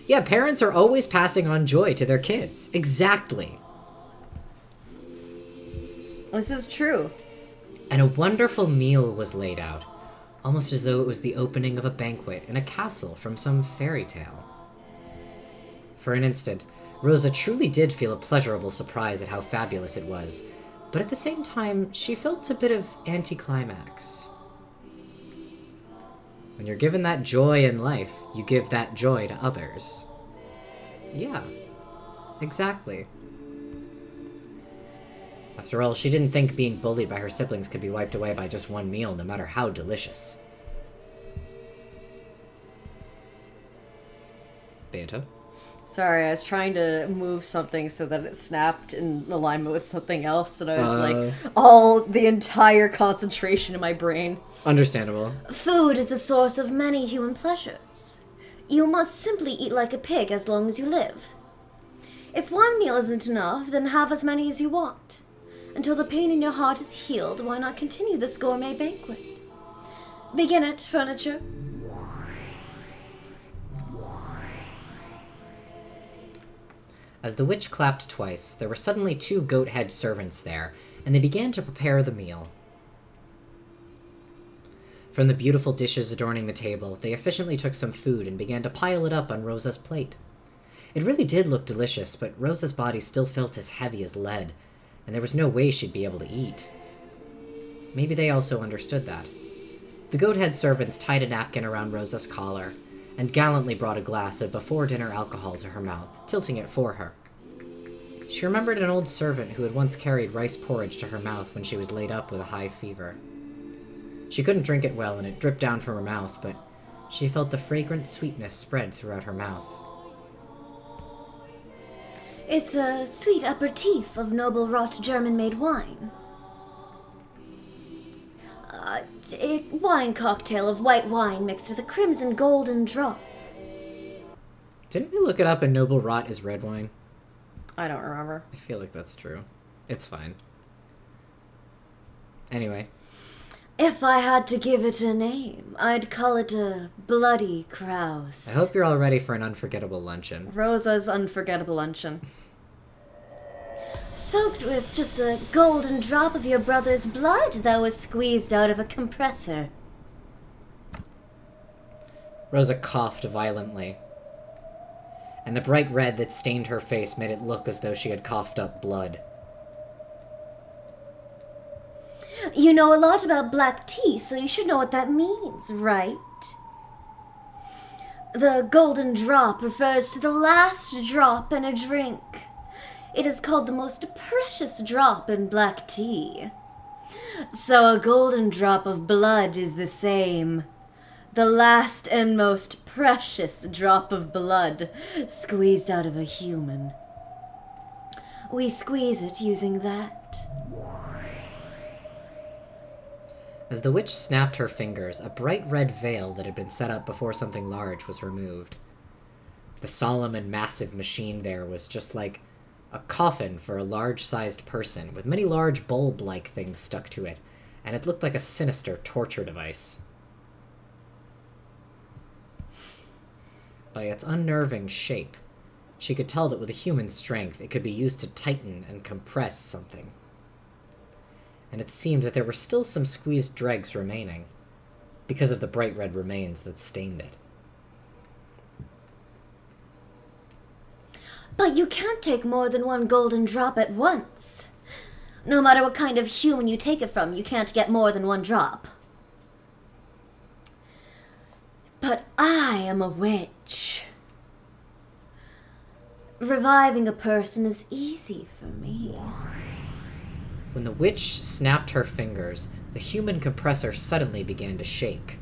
[SPEAKER 1] Yeah, parents are always passing on joy to their kids. Exactly.
[SPEAKER 2] This is true.
[SPEAKER 1] And a wonderful meal was laid out, almost as though it was the opening of a banquet in a castle from some fairy tale. For an instant, Rosa truly did feel a pleasurable surprise at how fabulous it was, but at the same time, she felt a bit of anticlimax. When you're given that joy in life, you give that joy to others. Yeah, exactly. After all, she didn't think being bullied by her siblings could be wiped away by just one meal, no matter how delicious. Beta?
[SPEAKER 2] Sorry, I was trying to move something so that it snapped in alignment with something else, and I was the entire concentration in my brain.
[SPEAKER 1] Understandable.
[SPEAKER 2] Food is the source of many human pleasures. You must simply eat like a pig as long as you live. If one meal isn't enough, then have as many as you want. Until the pain in your heart is healed, why not continue this gourmet banquet? Begin it, furniture.
[SPEAKER 1] As the witch clapped twice, there were suddenly 2 goat-head servants there, and they began to prepare the meal. From the beautiful dishes adorning the table, they efficiently took some food and began to pile it up on Rosa's plate. It really did look delicious, but Rosa's body still felt as heavy as lead, and there was no way she'd be able to eat. Maybe they also understood that. The goat-head servants tied a napkin around Rosa's collar, and gallantly brought a glass of before-dinner alcohol to her mouth, tilting it for her. She remembered an old servant who had once carried rice porridge to her mouth when she was laid up with a high fever. She couldn't drink it well, and it dripped down from her mouth, but she felt the fragrant sweetness spread throughout her mouth.
[SPEAKER 2] It's a sweet aperitif of noble wrought German-made wine. A wine cocktail of white wine mixed with a crimson golden drop.
[SPEAKER 1] Didn't we look it up and noble rot is red wine?
[SPEAKER 2] I don't remember.
[SPEAKER 1] I feel like that's true. It's fine. Anyway.
[SPEAKER 2] If I had to give it a name, I'd call it a Bloody Kraus.
[SPEAKER 1] I hope you're all ready for an unforgettable luncheon.
[SPEAKER 2] Rosa's Unforgettable Luncheon. Soaked with just a golden drop of your brother's blood that was squeezed out of a compressor.
[SPEAKER 1] Rosa coughed violently, and the bright red that stained her face made it look as though she had coughed up blood.
[SPEAKER 2] You know a lot about black tea, so you should know what that means, right? The golden drop refers to the last drop in a drink. It is called the most precious drop in black tea. So a golden drop of blood is the same. The last and most precious drop of blood squeezed out of a human. We squeeze it using that.
[SPEAKER 1] As the witch snapped her fingers, a bright red veil that had been set up before something large was removed. The solemn and massive machine there was just like a coffin for a large-sized person, with many large bulb-like things stuck to it, and it looked like a sinister torture device. By its unnerving shape, she could tell that with a human strength it could be used to tighten and compress something. And it seemed that there were still some squeezed dregs remaining, because of the bright red remains that stained it.
[SPEAKER 2] But you can't take more than one golden drop at once. No matter what kind of human you take it from, you can't get more than one drop. But I am a witch. Reviving a person is easy for me.
[SPEAKER 1] When the witch snapped her fingers, the human compressor suddenly began to shake.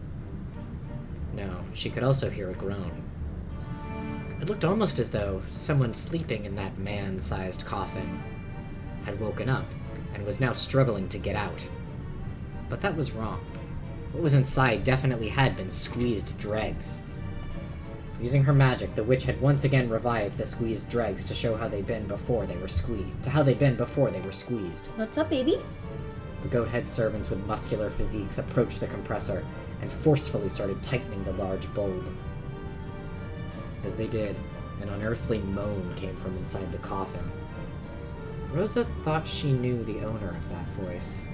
[SPEAKER 1] No, she could also hear a groan. It looked almost as though someone sleeping in that man-sized coffin had woken up and was now struggling to get out. But that was wrong. What was inside definitely had been squeezed dregs. Using her magic, the witch had once again revived the squeezed dregs to show how they'd been before they were squeezed.
[SPEAKER 2] What's up, baby?
[SPEAKER 1] The goat-head servants with muscular physiques approached the compressor and forcefully started tightening the large bulb. As they did, an unearthly moan came from inside the coffin. Rosa thought she knew the owner of that voice.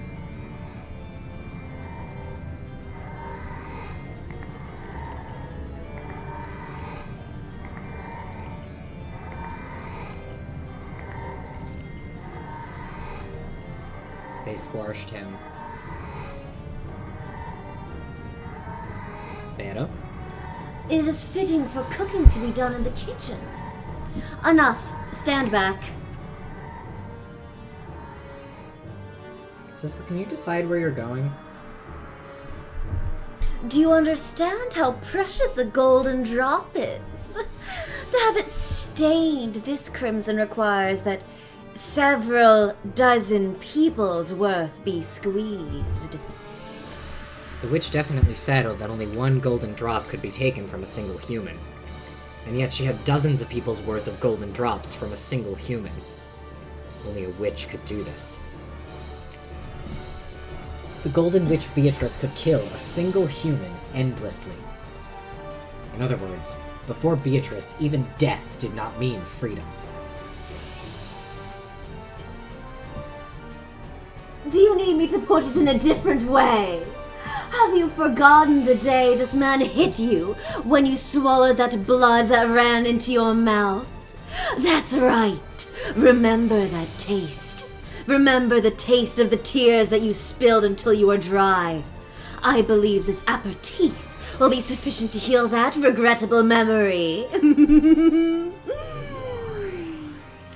[SPEAKER 1] They squashed him. Pero?
[SPEAKER 2] It is fitting for cooking to be done in the kitchen. Enough. Stand back.
[SPEAKER 1] Sissel, can you decide where you're going?
[SPEAKER 2] Do you understand how precious a golden drop is? To have it stained this crimson requires that several dozen people's worth be squeezed.
[SPEAKER 1] The witch definitely said that only one golden drop could be taken from a single human. And yet she had dozens of people's worth of golden drops from a single human. Only a witch could do this. The Golden Witch Beatrice could kill a single human endlessly. In other words, before Beatrice, even death did not mean freedom.
[SPEAKER 2] Do you need me to put it in a different way? Have you forgotten the day this man hit you when you swallowed that blood that ran into your mouth? That's right. Remember that taste. Remember the taste of the tears that you spilled until you were dry. I believe this aperitif will be sufficient to heal that regrettable memory.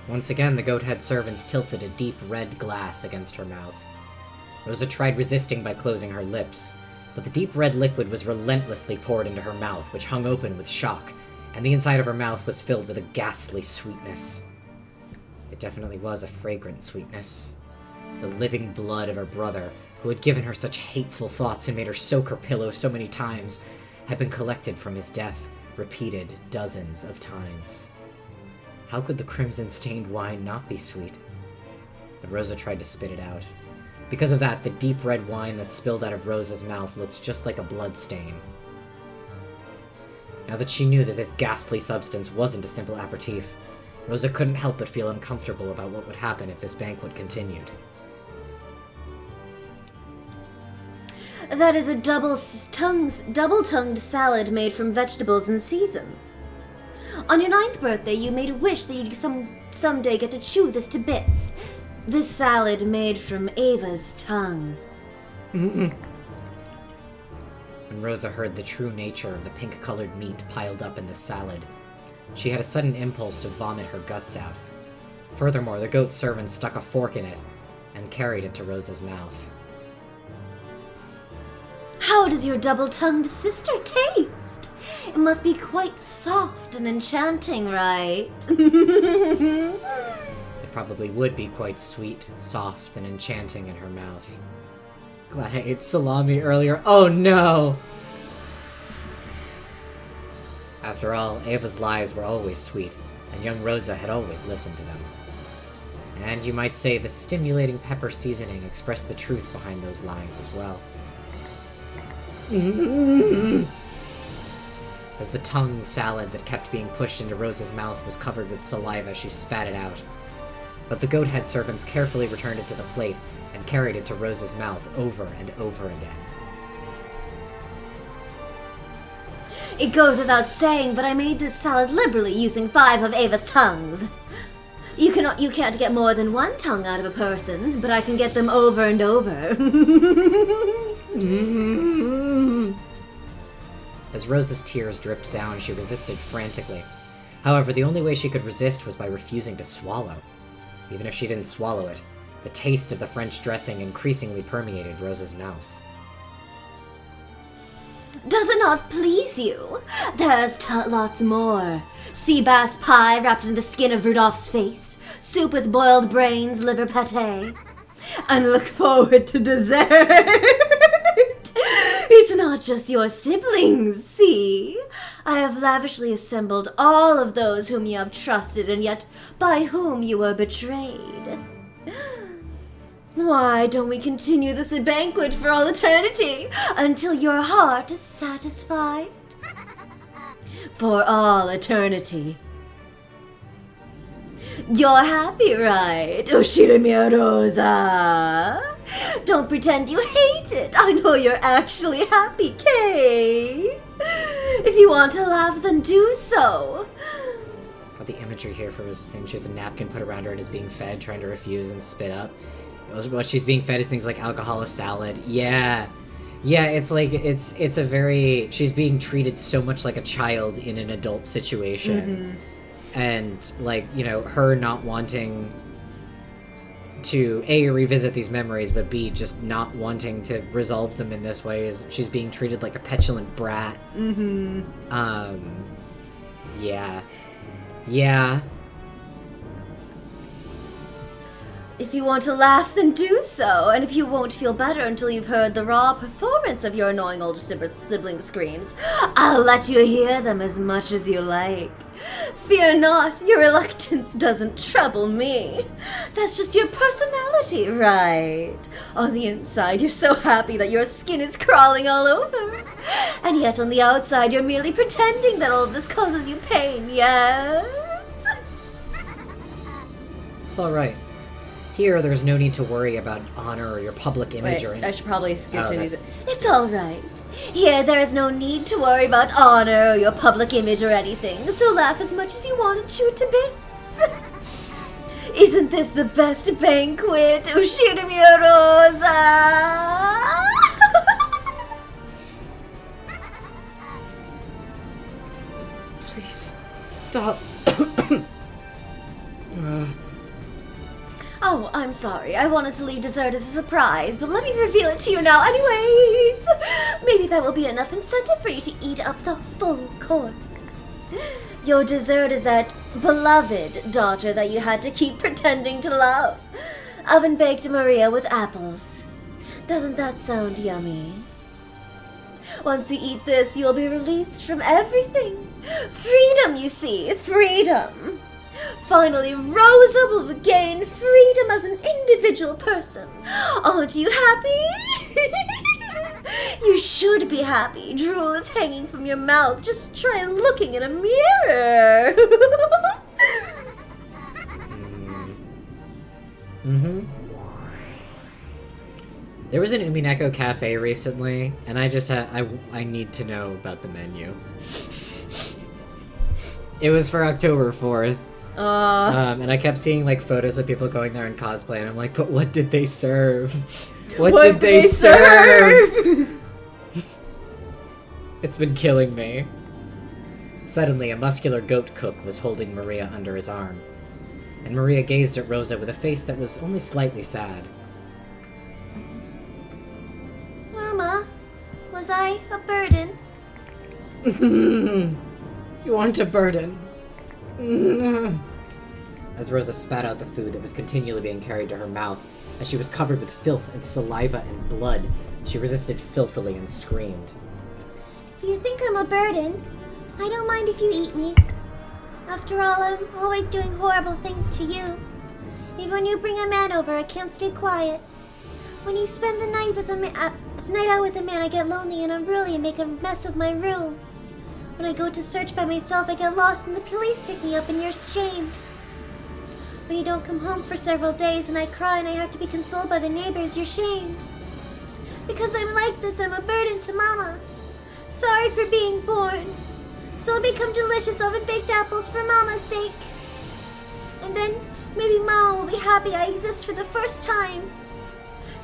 [SPEAKER 1] One Once again, the goat-head servants tilted a deep red glass against her mouth. Rosa tried resisting by closing her lips, but the deep red liquid was relentlessly poured into her mouth, which hung open with shock, and the inside of her mouth was filled with a ghastly sweetness. It definitely was a fragrant sweetness. The living blood of her brother, who had given her such hateful thoughts and made her soak her pillow so many times, had been collected from his death, repeated dozens of times. How could the crimson-stained wine not be sweet? But Rosa tried to spit it out. Because of that, the deep red wine that spilled out of Rosa's mouth looked just like a blood stain. Now that she knew that this ghastly substance wasn't a simple aperitif, Rosa couldn't help but feel uncomfortable about what would happen if this banquet continued.
[SPEAKER 2] That is a double-tongued salad made from vegetables in season. On your 9th birthday, you made a wish that you'd someday get to chew this to bits. This salad made from Ava's tongue.
[SPEAKER 1] When Rosa heard the true nature of the pink-colored meat piled up in the salad, she had a sudden impulse to vomit her guts out. Furthermore, the goat servant stuck a fork in it and carried it to Rosa's mouth.
[SPEAKER 2] How does your double-tongued sister taste? It must be quite soft and enchanting, right?
[SPEAKER 1] It probably would be quite sweet, soft, and enchanting in her mouth. Glad I ate salami earlier. Oh no! After all, Ava's lies were always sweet, and young Rosa had always listened to them. And you might say the stimulating pepper seasoning expressed the truth behind those lies as well. As the tongue salad that kept being pushed into Rosa's mouth was covered with saliva, she spat it out. But the goat-head servants carefully returned it to the plate and carried it to Rosa's mouth over and over again.
[SPEAKER 2] It goes without saying, but I made this salad liberally using 5 of Ava's tongues. You can't get more than 1 tongue out of a person, but I can get them over and over.
[SPEAKER 1] As Rosa's tears dripped down, she resisted frantically. However, the only way she could resist was by refusing to swallow. Even if she didn't swallow it, the taste of the French dressing increasingly permeated Rosa's mouth.
[SPEAKER 2] Does it not please you? There's lots more. Sea bass pie wrapped in the skin of Rudolph's face, soup with boiled brains, liver pate. And look forward to dessert. It's not just your siblings, see? I have lavishly assembled all of those whom you have trusted and yet by whom you were betrayed. Why don't we continue this banquet for all eternity until your heart is satisfied? For all eternity. You're happy, right, Ushirimiya Rosa? Don't pretend you hate it. I know you're actually happy, Kay. If you want to laugh, then do so.
[SPEAKER 1] Got the imagery here for Rosa saying she has a napkin put around her and is being fed, trying to refuse and spit up. What she's being fed is things like alcohol, a salad. Yeah, it's like, it's a very... She's being treated so much like a child in an adult situation. And, like, you know, her not wanting to, A, revisit these memories, but B, just not wanting to resolve them in this way is she's being treated like a petulant brat. Yeah.
[SPEAKER 2] If you want to laugh, then do so. And if you won't feel better until you've heard the raw performance of your annoying older sibling screams, I'll let you hear them as much as you like. Fear not, your reluctance doesn't trouble me. That's just your personality, right? On the inside, you're so happy that your skin is crawling all over. And yet on the outside, you're merely pretending that all of this causes you pain, yes?
[SPEAKER 1] It's alright. Here, there's no need to worry about honor or your public image or anything.
[SPEAKER 2] I should probably continue this. It's alright. Here, there is no need to worry about honor or your public image or anything, so laugh as much as you want and chew it to bits. Isn't this the best banquet, Ushirimiya Rosa?
[SPEAKER 1] Please, stop.
[SPEAKER 2] Oh, I'm sorry. I wanted to leave dessert as a surprise, but let me reveal it to you now anyways. Maybe that will be enough incentive for you to eat up the full course. Your dessert is that beloved daughter that you had to keep pretending to love. Oven-baked Maria with apples. Doesn't that sound yummy? Once you eat this, you'll be released from everything. Freedom, you see. Freedom. Finally, Rosa will regain freedom as an individual person. Aren't you happy? You should be happy. Drool is hanging from your mouth. Just try looking in a mirror.
[SPEAKER 1] There was an Umineko cafe recently, and I need to know about the menu. It was for October 4th. And I kept seeing like photos of people going there in cosplay, and I'm like, but what did they serve? What did they serve? It's been killing me. Suddenly, a muscular goat cook was holding Maria under his arm, and Maria gazed at Rosa with a face that was only slightly sad.
[SPEAKER 3] Mama, was I a burden?
[SPEAKER 1] You aren't a burden. As Rosa spat out the food that was continually being carried to her mouth, as she was covered with filth and saliva and blood, she resisted filthily and screamed.
[SPEAKER 3] If you think I'm a burden, I don't mind if you eat me. After all, I'm always doing horrible things to you. Even when you bring a man over, I can't stay quiet. When you spend the night with night out with a man, I get lonely and unruly and make a mess of my room. When I go to search by myself, I get lost and the police pick me up and you're shamed. When you don't come home for several days and I cry and I have to be consoled by the neighbors, you're shamed. Because I'm like this, I'm a burden to Mama. Sorry for being born. So I'll become delicious oven-baked apples for Mama's sake. And then maybe Mama will be happy I exist for the first time.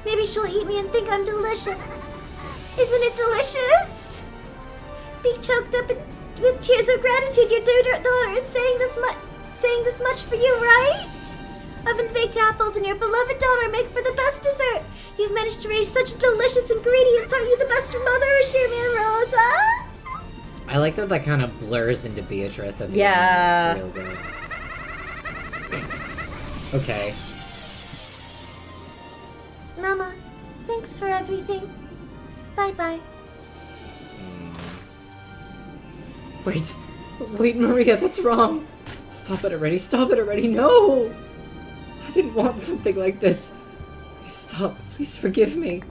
[SPEAKER 3] Maybe she'll eat me and think I'm delicious. Isn't it delicious? Being choked up with tears of gratitude, your daughter is saying this much for you, right? Oven-baked apples and your beloved daughter make for the best dessert. You've managed to raise such delicious ingredients. Aren't you the best mother, Ushimi and Rosa?
[SPEAKER 1] I like that kind of blurs into Beatrice at the
[SPEAKER 2] Yeah.
[SPEAKER 1] end. It's real good. Okay.
[SPEAKER 3] Mama, thanks for everything. Bye-bye.
[SPEAKER 1] Wait, Maria, that's wrong. Stop it already, no! I didn't want something like this. Please stop, please forgive me.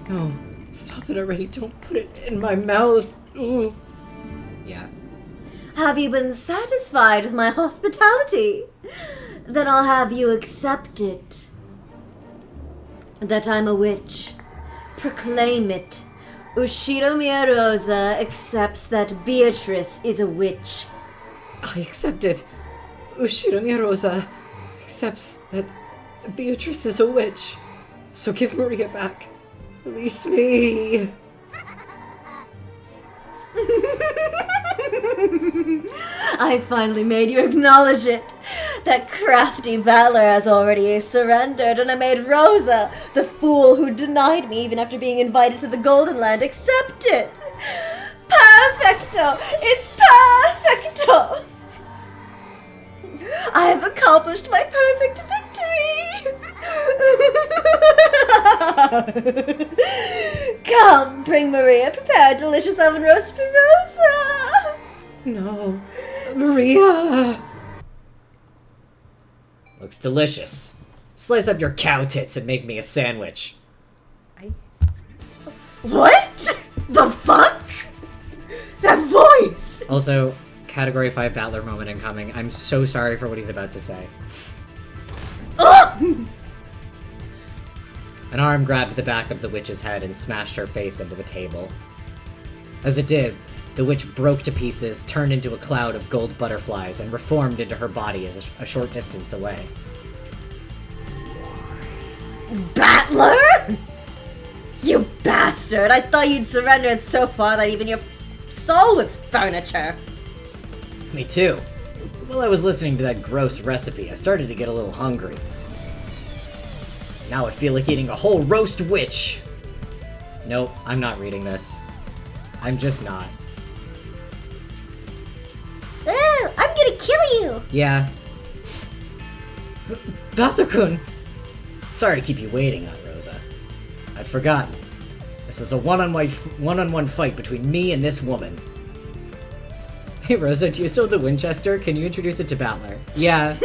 [SPEAKER 1] No, stop it already, don't put it in my mouth. Ooh. Yeah.
[SPEAKER 2] Have you been satisfied with my hospitality? Then I'll have you accept it. That I'm a witch. Proclaim it. Ushiromiya Rosa accepts that Beatrice is a witch.
[SPEAKER 1] I accept it. Ushiromiya Rosa accepts that Beatrice is a witch. So give Maria back. Release me.
[SPEAKER 2] I finally made you acknowledge it. That crafty battler has already surrendered, and I made Rosa, the fool who denied me even after being invited to the Golden Land, accept it. Perfecto! It's perfecto! I have accomplished my perfect victory! Come, bring Maria, prepare a delicious oven roast for Rosa!
[SPEAKER 1] No. Maria!
[SPEAKER 5] Looks delicious. Slice up your cow tits and make me a sandwich.
[SPEAKER 2] What? The fuck? That voice!
[SPEAKER 1] Also, Category 5 Battler moment incoming. I'm so sorry for what he's about to say.
[SPEAKER 2] Ugh!
[SPEAKER 1] An arm grabbed the back of the witch's head and smashed her face into the table. As it did, the witch broke to pieces, turned into a cloud of gold butterflies, and reformed into her body as a short distance away.
[SPEAKER 2] Battler? You bastard! I thought you'd surrendered so far that even your soul was furniture.
[SPEAKER 5] Me too. While I was listening to that gross recipe, I started to get a little hungry.
[SPEAKER 1] Now I feel like eating a whole roast witch. Nope, I'm not reading this. I'm just not.
[SPEAKER 3] Oh, I'm gonna kill you!
[SPEAKER 1] Yeah. Balthakun! Sorry to keep you waiting, Aunt Rosa. I'd forgotten. This is a one-on-one fight between me and this woman. Hey Rosa, do you still have the Winchester? Can you introduce it to Battler? Yeah.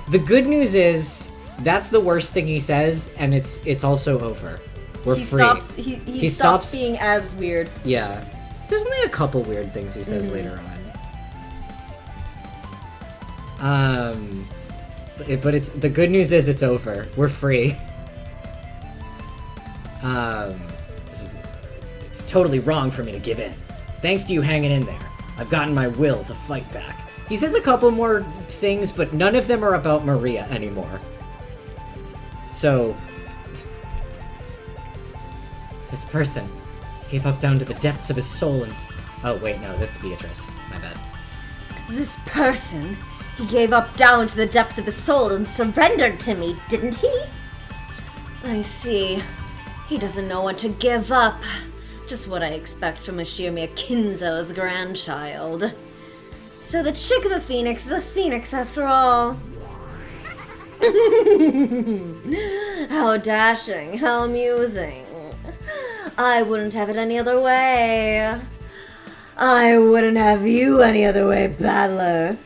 [SPEAKER 1] The good news is, that's the worst thing he says, and it's also over. We're free.
[SPEAKER 2] He stops being as weird.
[SPEAKER 1] Yeah. There's only a couple weird things he says later on. But it's the good news is it's over. We're free. It's totally wrong for me to give in. Thanks to you hanging in there, I've gotten my will to fight back. He says a couple more things, but none of them are about Maria anymore. So, this person gave up down to the depths of his soul and... Oh, wait, no, that's Beatrice. My bad.
[SPEAKER 2] This person, he gave up down to the depths of his soul and surrendered to me, didn't he? I see. He doesn't know when to give up. Just what I expect from Ashirmia Kinzo's grandchild. So the chick of a phoenix is a phoenix after all. How dashing, how amusing. I wouldn't have it any other way. I wouldn't have you any other way, battler.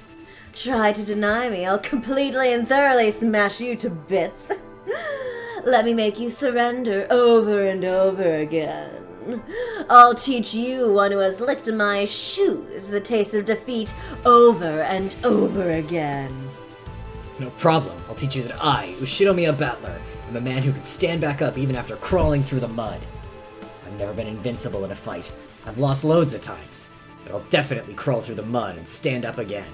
[SPEAKER 2] Try to deny me, I'll completely and thoroughly smash you to bits. Let me make you surrender over and over again. I'll teach you, one who has licked my shoes, the taste of defeat over and over again.
[SPEAKER 1] No problem. I'll teach you that I, Ushinomiya Battler, am a man who can stand back up even after crawling through the mud. I've never been invincible in a fight. I've lost loads of times, but I'll definitely crawl through the mud and stand up again.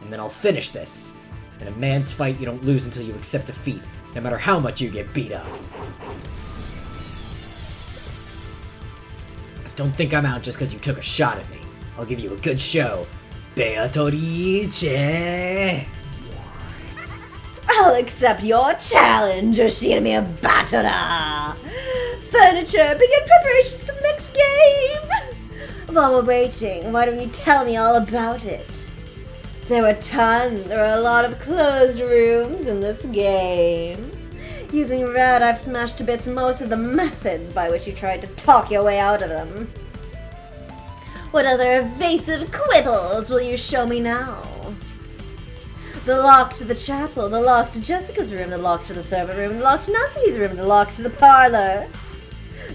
[SPEAKER 1] And then I'll finish this. In a man's fight, you don't lose until you accept defeat, no matter how much you get beat up. Don't think I'm out just because you took a shot at me. I'll give you a good show. Beatrice!
[SPEAKER 2] I'll accept your challenge, Yoshinoya Batara! Furniture, begin preparations for the next game! While we're waiting, why don't you tell me all about it? There are a lot of closed rooms in this game. Using Red, I've smashed to bits most of the methods by which you tried to talk your way out of them. What other evasive quibbles will you show me now? The lock to the chapel, the lock to Jessica's room, the lock to the servant room, the lock to Natsuki's room, the lock to the parlor.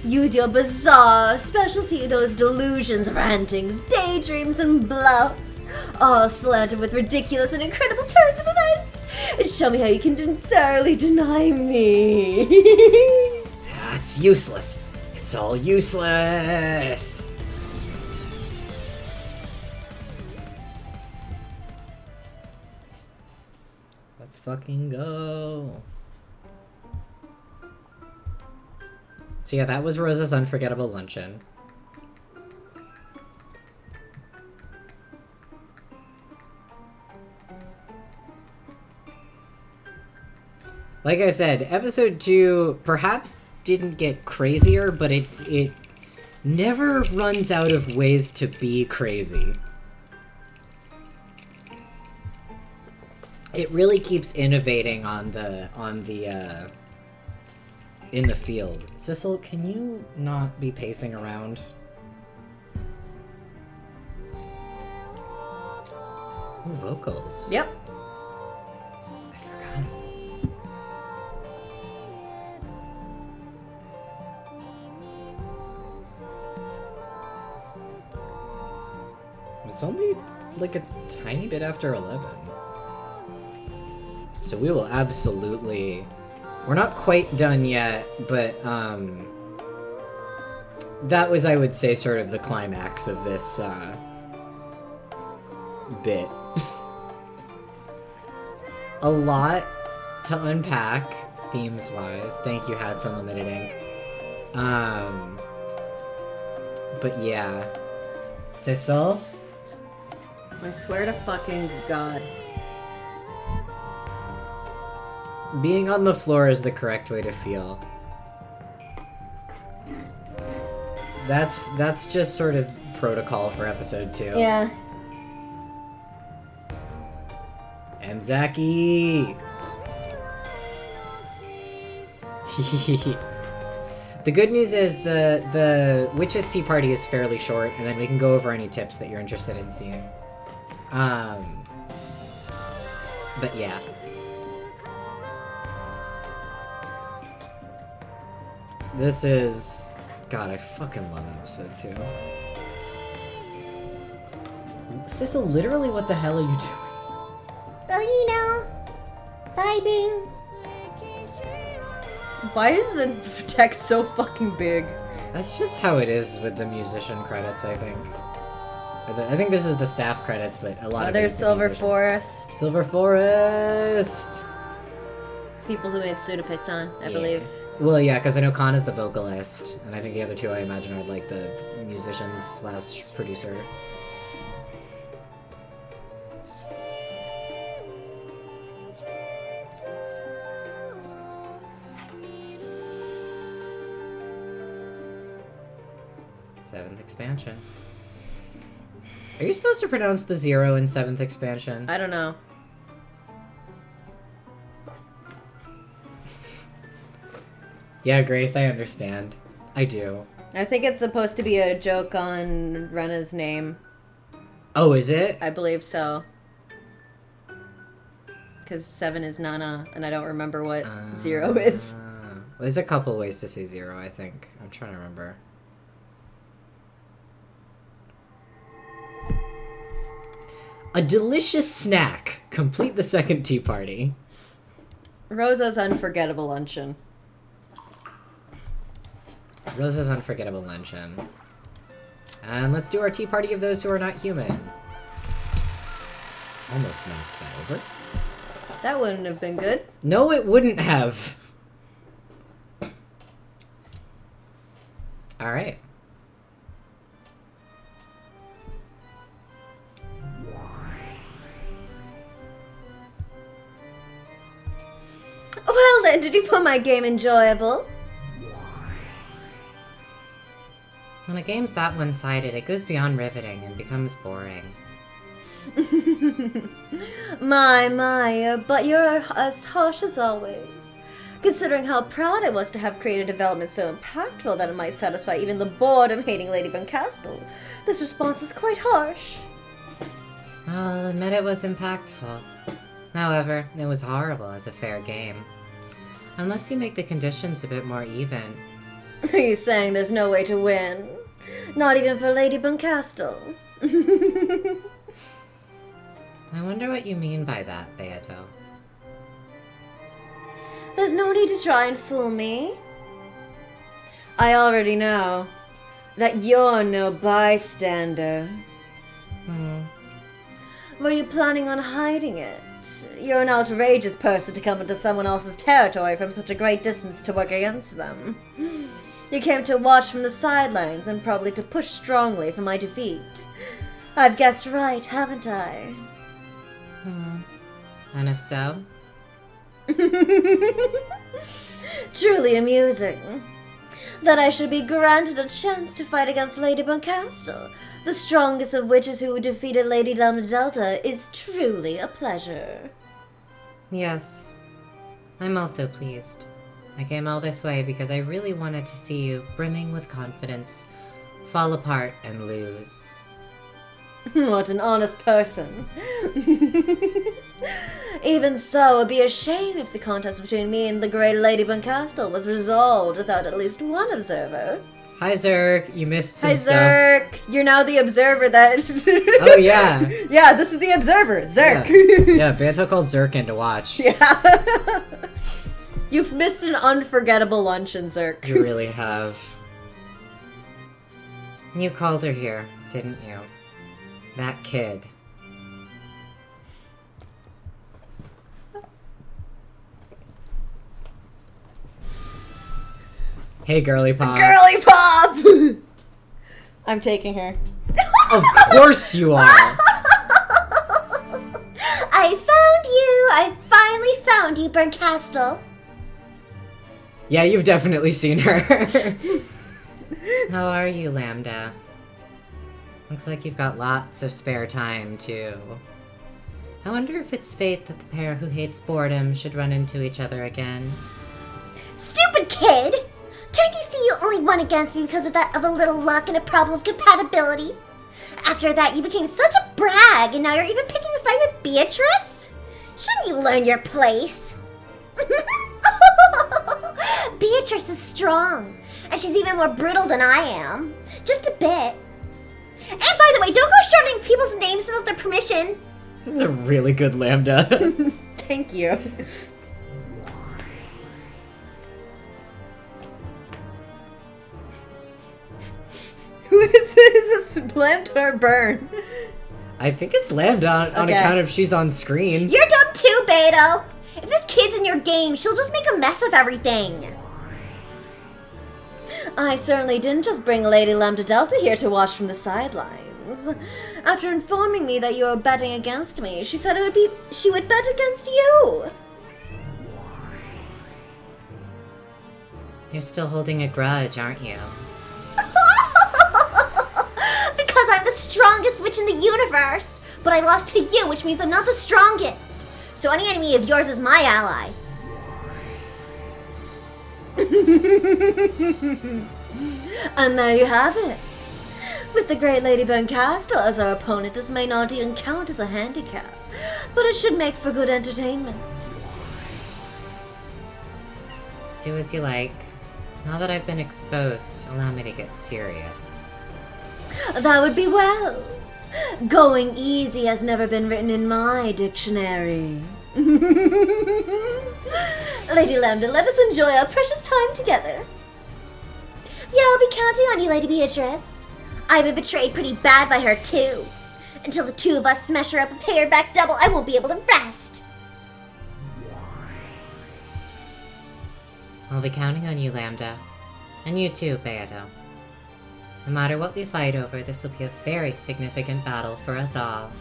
[SPEAKER 2] Use your bizarre specialty, those delusions, rantings, daydreams, and bluffs, all slanted with ridiculous and incredible turns of events, and show me how you can thoroughly deny me.
[SPEAKER 1] That's useless. It's all useless. Let's fucking go. So yeah, that was Rosa's Unforgettable Luncheon. Like I said, episode 2 perhaps didn't get crazier, but it never runs out of ways to be crazy. It really keeps innovating in the field. Sissel, can you not be pacing around? Ooh, vocals.
[SPEAKER 2] Yep.
[SPEAKER 1] I forgot. It's only like a tiny bit after 11. So we will absolutely... We're not quite done yet, but that was, I would say, sort of the climax of this bit. A lot to unpack, themes-wise. Thank you, Hats Unlimited Inc. But yeah. Cecil?
[SPEAKER 2] I swear to fucking God.
[SPEAKER 1] Being on the floor is the correct way to feel. That's just sort of protocol for episode 2.
[SPEAKER 2] Yeah.
[SPEAKER 1] Mzaki! The good news is the Witch's Tea Party is fairly short, and then we can go over any tips that you're interested in seeing. But yeah. This is... God, I fucking love episode 2. Sissel, literally what the hell are you doing?
[SPEAKER 3] Oh, you know, vibing.
[SPEAKER 2] Why is the text so fucking big?
[SPEAKER 1] That's just how it is with the musician credits, I think. I think this is the staff credits, but a lot of
[SPEAKER 2] There's
[SPEAKER 1] it's the
[SPEAKER 2] Silver
[SPEAKER 1] musicians.
[SPEAKER 2] Forest.
[SPEAKER 1] Silver Forest!
[SPEAKER 2] People who made Sudapicton, I
[SPEAKER 1] Yeah.
[SPEAKER 2] believe.
[SPEAKER 1] Well, yeah, because I know Khan is the vocalist, and I think the other two I imagine are like the musicians / producer. Seventh expansion. Are you supposed to pronounce the 0 in 7th expansion?
[SPEAKER 2] I don't know.
[SPEAKER 1] Yeah, Grace, I understand. I do.
[SPEAKER 2] I think it's supposed to be a joke on Rena's name.
[SPEAKER 1] Oh, is it?
[SPEAKER 2] I believe so. Because 7 is Nana, and I don't remember what 0 is.
[SPEAKER 1] There's a couple ways to say 0, I think. I'm trying to remember. A delicious snack. Complete the second tea party.
[SPEAKER 2] Rosa's Unforgettable Luncheon.
[SPEAKER 1] Rosa's Unforgettable Luncheon. And let's do our tea party of those who are not human. Almost knocked that over.
[SPEAKER 2] That wouldn't have been good.
[SPEAKER 1] No, it wouldn't have. Alright.
[SPEAKER 2] Well then, did you find my game enjoyable?
[SPEAKER 1] When a game's that one-sided, it goes beyond riveting and becomes boring.
[SPEAKER 2] My, but you're as harsh as always. Considering how proud I was to have created development so impactful that it might satisfy even the boredom-hating Lady Buncastle, this response is quite harsh.
[SPEAKER 1] I'll admit it was impactful. However, it was horrible as a fair game. Unless you make the conditions a bit more even.
[SPEAKER 2] Are you saying there's no way to win? Not even for Lady Buncastle?
[SPEAKER 1] I wonder what you mean by that, Beato.
[SPEAKER 2] There's no need to try and fool me. I already know that you're no bystander. Were you planning on hiding it? You're an outrageous person to come into someone else's territory from such a great distance to work against them. You came to watch from the sidelines and probably to push strongly for my defeat. I've guessed right, haven't I?
[SPEAKER 1] And if so?
[SPEAKER 2] Truly amusing. That I should be granted a chance to fight against Lady Buncastle, the strongest of witches who defeated Lady Lambda Delta, is truly a pleasure.
[SPEAKER 1] Yes. I'm also pleased. I came all this way because I really wanted to see you, brimming with confidence, fall apart and lose.
[SPEAKER 2] What an honest person. Even so, it'd be a shame if the contest between me and the great Lady Buncastle was resolved without at least one observer.
[SPEAKER 1] Hi, Zerk. You missed some
[SPEAKER 2] Hi,
[SPEAKER 1] stuff.
[SPEAKER 2] Zerk. You're now the observer that...
[SPEAKER 1] Oh, yeah.
[SPEAKER 2] Yeah, this is the observer, Zerk.
[SPEAKER 1] Yeah, Banto called Zerk in to watch.
[SPEAKER 2] Yeah. You've missed an unforgettable luncheon, Zerk.
[SPEAKER 1] You really have. You called her here, didn't you? That kid. Hey, girly pop.
[SPEAKER 2] Girly Pop! I'm taking her.
[SPEAKER 1] Of course you are.
[SPEAKER 3] I found you! I finally finally found you, Burncastle.
[SPEAKER 1] Yeah, you've definitely seen her. How are you, Lambda? Looks like you've got lots of spare time, too. I wonder if it's fate that the pair who hates boredom should run into each other again.
[SPEAKER 3] Stupid kid! Can't you see you only won against me because of a little luck and a problem of compatibility? After that, you became such a brag, and now you're even picking a fight with Beatrice? Shouldn't you learn your place? Beatrice is strong, and she's even more brutal than I am. Just a bit. And by the way, don't go shortening people's names without their permission.
[SPEAKER 1] This is a really good Lambda.
[SPEAKER 2] Thank you. Who is this? Lambda or Burn?
[SPEAKER 1] I think it's Lambda on
[SPEAKER 2] Okay.
[SPEAKER 1] account of she's on screen.
[SPEAKER 3] You're dumb too, Beto. If this kid's in your game, she'll just make a mess of everything.
[SPEAKER 2] I certainly didn't just bring Lady Lambda Delta here to watch from the sidelines. After informing me that you were betting against me, she said she would bet against you.
[SPEAKER 1] You're still holding a grudge, aren't you?
[SPEAKER 3] Because I'm the strongest witch in the universe. But I lost to you, which means I'm not the strongest. So any enemy of yours is my ally.
[SPEAKER 2] And there you have it. With the great Lady Burncastle as our opponent, this may not even count as a handicap, but it should make for good entertainment.
[SPEAKER 1] Do as you like. Now that I've been exposed, allow me to get serious.
[SPEAKER 2] That would be well. Going easy has never been written in my dictionary. Lady Lambda, let us enjoy our precious time together.
[SPEAKER 3] Yeah, I'll be counting on you, Lady Beatrice. I've been betrayed pretty bad by her, too. Until the two of us smash her up and pay her back double, I won't be able to rest.
[SPEAKER 1] I'll be counting on you, Lambda. And you too, Beato. No matter what we fight over, this will be a very significant battle for us all.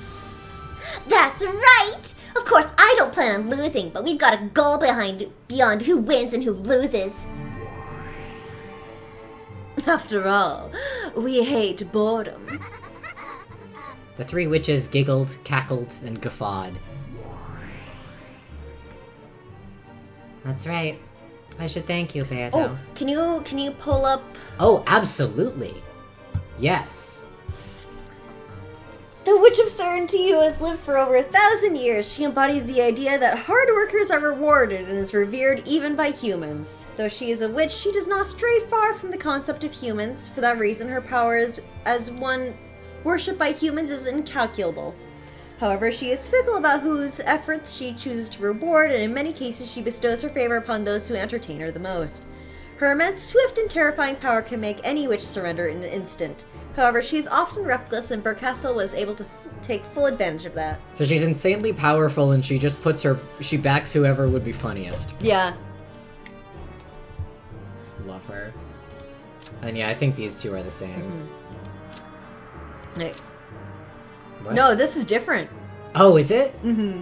[SPEAKER 3] That's right! Of course, I don't plan on losing, but we've got a goal beyond who wins and who loses.
[SPEAKER 2] After all, we hate boredom.
[SPEAKER 1] The three witches giggled, cackled, and guffawed. That's right. I should thank you, Beato.
[SPEAKER 2] Oh, can you pull up?
[SPEAKER 1] Oh, absolutely. Yes.
[SPEAKER 2] The Witch of Certainty, who has lived for over 1,000 years, she embodies the idea that hard workers are rewarded and is revered even by humans. Though she is a witch, she does not stray far from the concept of humans. For that reason, her power as one worshipped by humans is incalculable. However, she is fickle about whose efforts she chooses to reward, and in many cases she bestows her favor upon those who entertain her the most. Her immense, swift, and terrifying power can make any witch surrender in an instant. However, she is often reckless, and Burncastle was able to take full advantage of that.
[SPEAKER 1] So she's insanely powerful, and she just she backs whoever would be funniest.
[SPEAKER 2] Yeah.
[SPEAKER 1] Love her. And yeah, I think these two are the same.
[SPEAKER 2] Hey.
[SPEAKER 1] What?
[SPEAKER 2] No, this is different.
[SPEAKER 1] Oh, is it?
[SPEAKER 2] Mm-hmm.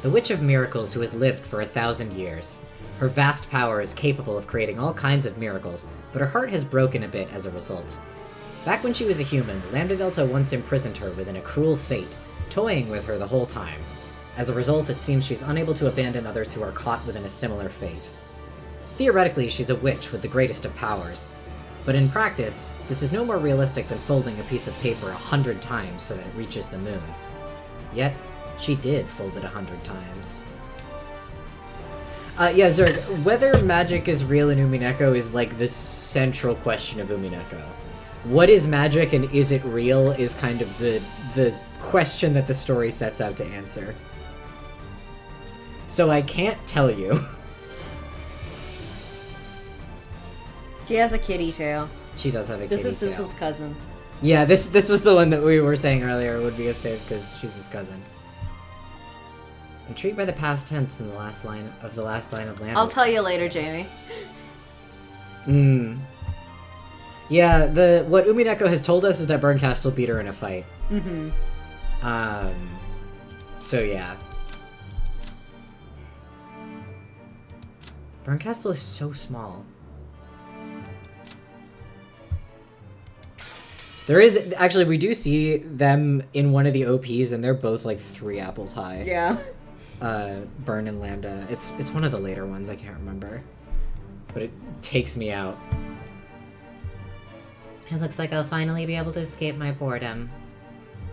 [SPEAKER 1] The Witch of Miracles, who has lived for 1,000 years. Her vast power is capable of creating all kinds of miracles, but her heart has broken a bit as a result. Back when she was a human, Lambda Delta once imprisoned her within a cruel fate, toying with her the whole time. As a result, it seems she's unable to abandon others who are caught within a similar fate. Theoretically, she's a witch with the greatest of powers, but in practice, this is no more realistic than folding a piece of paper 100 times so that it reaches the moon. Yet, she did fold it 100 times. Yeah, Zerg, whether magic is real in Umineko is like the central question of Umineko. What is magic and is it real is kind of the question that the story sets out to answer. So I can't tell you.
[SPEAKER 2] She has a kitty tail.
[SPEAKER 1] She does have a kitty
[SPEAKER 2] This is
[SPEAKER 1] tail.
[SPEAKER 2] Sissel's cousin.
[SPEAKER 1] Yeah, this was the one that we were saying earlier would be his fave because she's his cousin. Intrigued by the past tense in the last line of Lambda.
[SPEAKER 2] I'll tell you later, Jamie.
[SPEAKER 1] Yeah, what Umineko has told us is that Burncastle beat her in a fight.
[SPEAKER 2] Mm-hmm.
[SPEAKER 1] So yeah. Burncastle is so small. There is actually, we do see them in one of the OPs, and they're both like 3 apples high.
[SPEAKER 2] Yeah.
[SPEAKER 1] Burn and Lambda. It's one of the later ones. I can't remember, but it takes me out.
[SPEAKER 4] It looks like I'll finally be able to escape my boredom.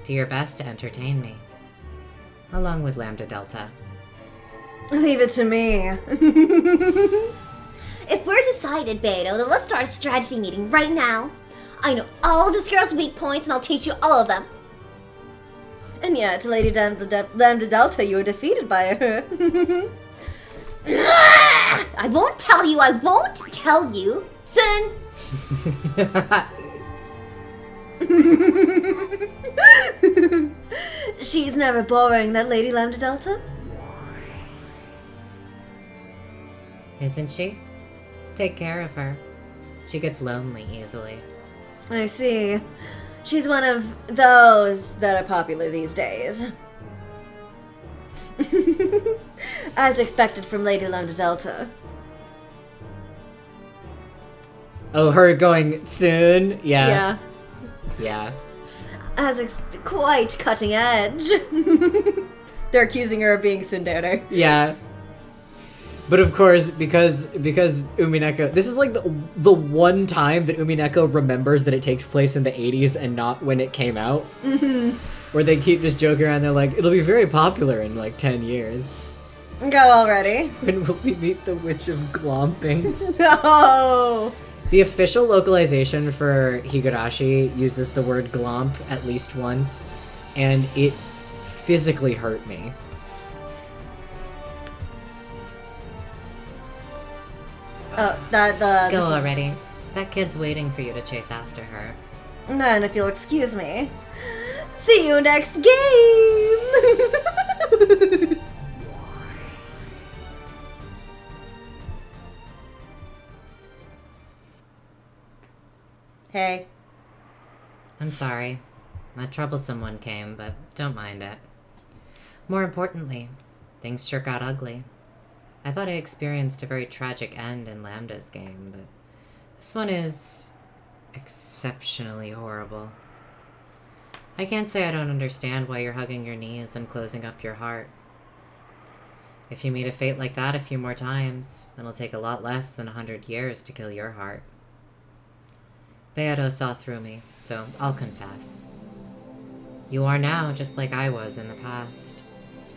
[SPEAKER 4] Do your best to entertain me. Along with Lambda Delta.
[SPEAKER 2] Leave it to me.
[SPEAKER 3] If we're decided, Beto, then let's start a strategy meeting right now. I know all of this girl's weak points, and I'll teach you all of them.
[SPEAKER 2] And yet, Lady Lambda Delta, you were defeated by her.
[SPEAKER 3] I won't tell you, Sin!
[SPEAKER 2] She's never boring, that Lady Lambda Delta.
[SPEAKER 4] Isn't she? Take care of her. She gets lonely easily.
[SPEAKER 2] I see. She's one of those that are popular these days. As expected from Lady Lambda Delta.
[SPEAKER 1] Oh, her going soon?
[SPEAKER 2] Yeah.
[SPEAKER 1] Yeah.
[SPEAKER 2] Quite cutting edge. They're accusing her of being tsundere.
[SPEAKER 1] Yeah. But of course, because Umineko, this is like the one time that Umineko remembers that it takes place in the 80s and not when it came out.
[SPEAKER 2] Mm-hmm.
[SPEAKER 1] Where they keep just joking around, they're like, it'll be very popular in like 10 years.
[SPEAKER 2] Go already.
[SPEAKER 1] When will we meet the Witch of Glomping?
[SPEAKER 2] No!
[SPEAKER 1] The official localization for Higurashi uses the word glomp at least once, and it physically hurt me.
[SPEAKER 4] Go already. That kid's waiting for you to chase after her.
[SPEAKER 2] Then, if you'll excuse me, see you next game! Hey.
[SPEAKER 4] I'm sorry. That troublesome one came, but don't mind it. More importantly, things sure got ugly. I thought I experienced a very tragic end in Lambda's game, but this one is exceptionally horrible. I can't say I don't understand why you're hugging your knees and closing up your heart. If you meet a fate like that a few more times, it'll take a lot less than 100 years to kill your heart. Beato saw through me, so I'll confess. You are now just like I was in the past,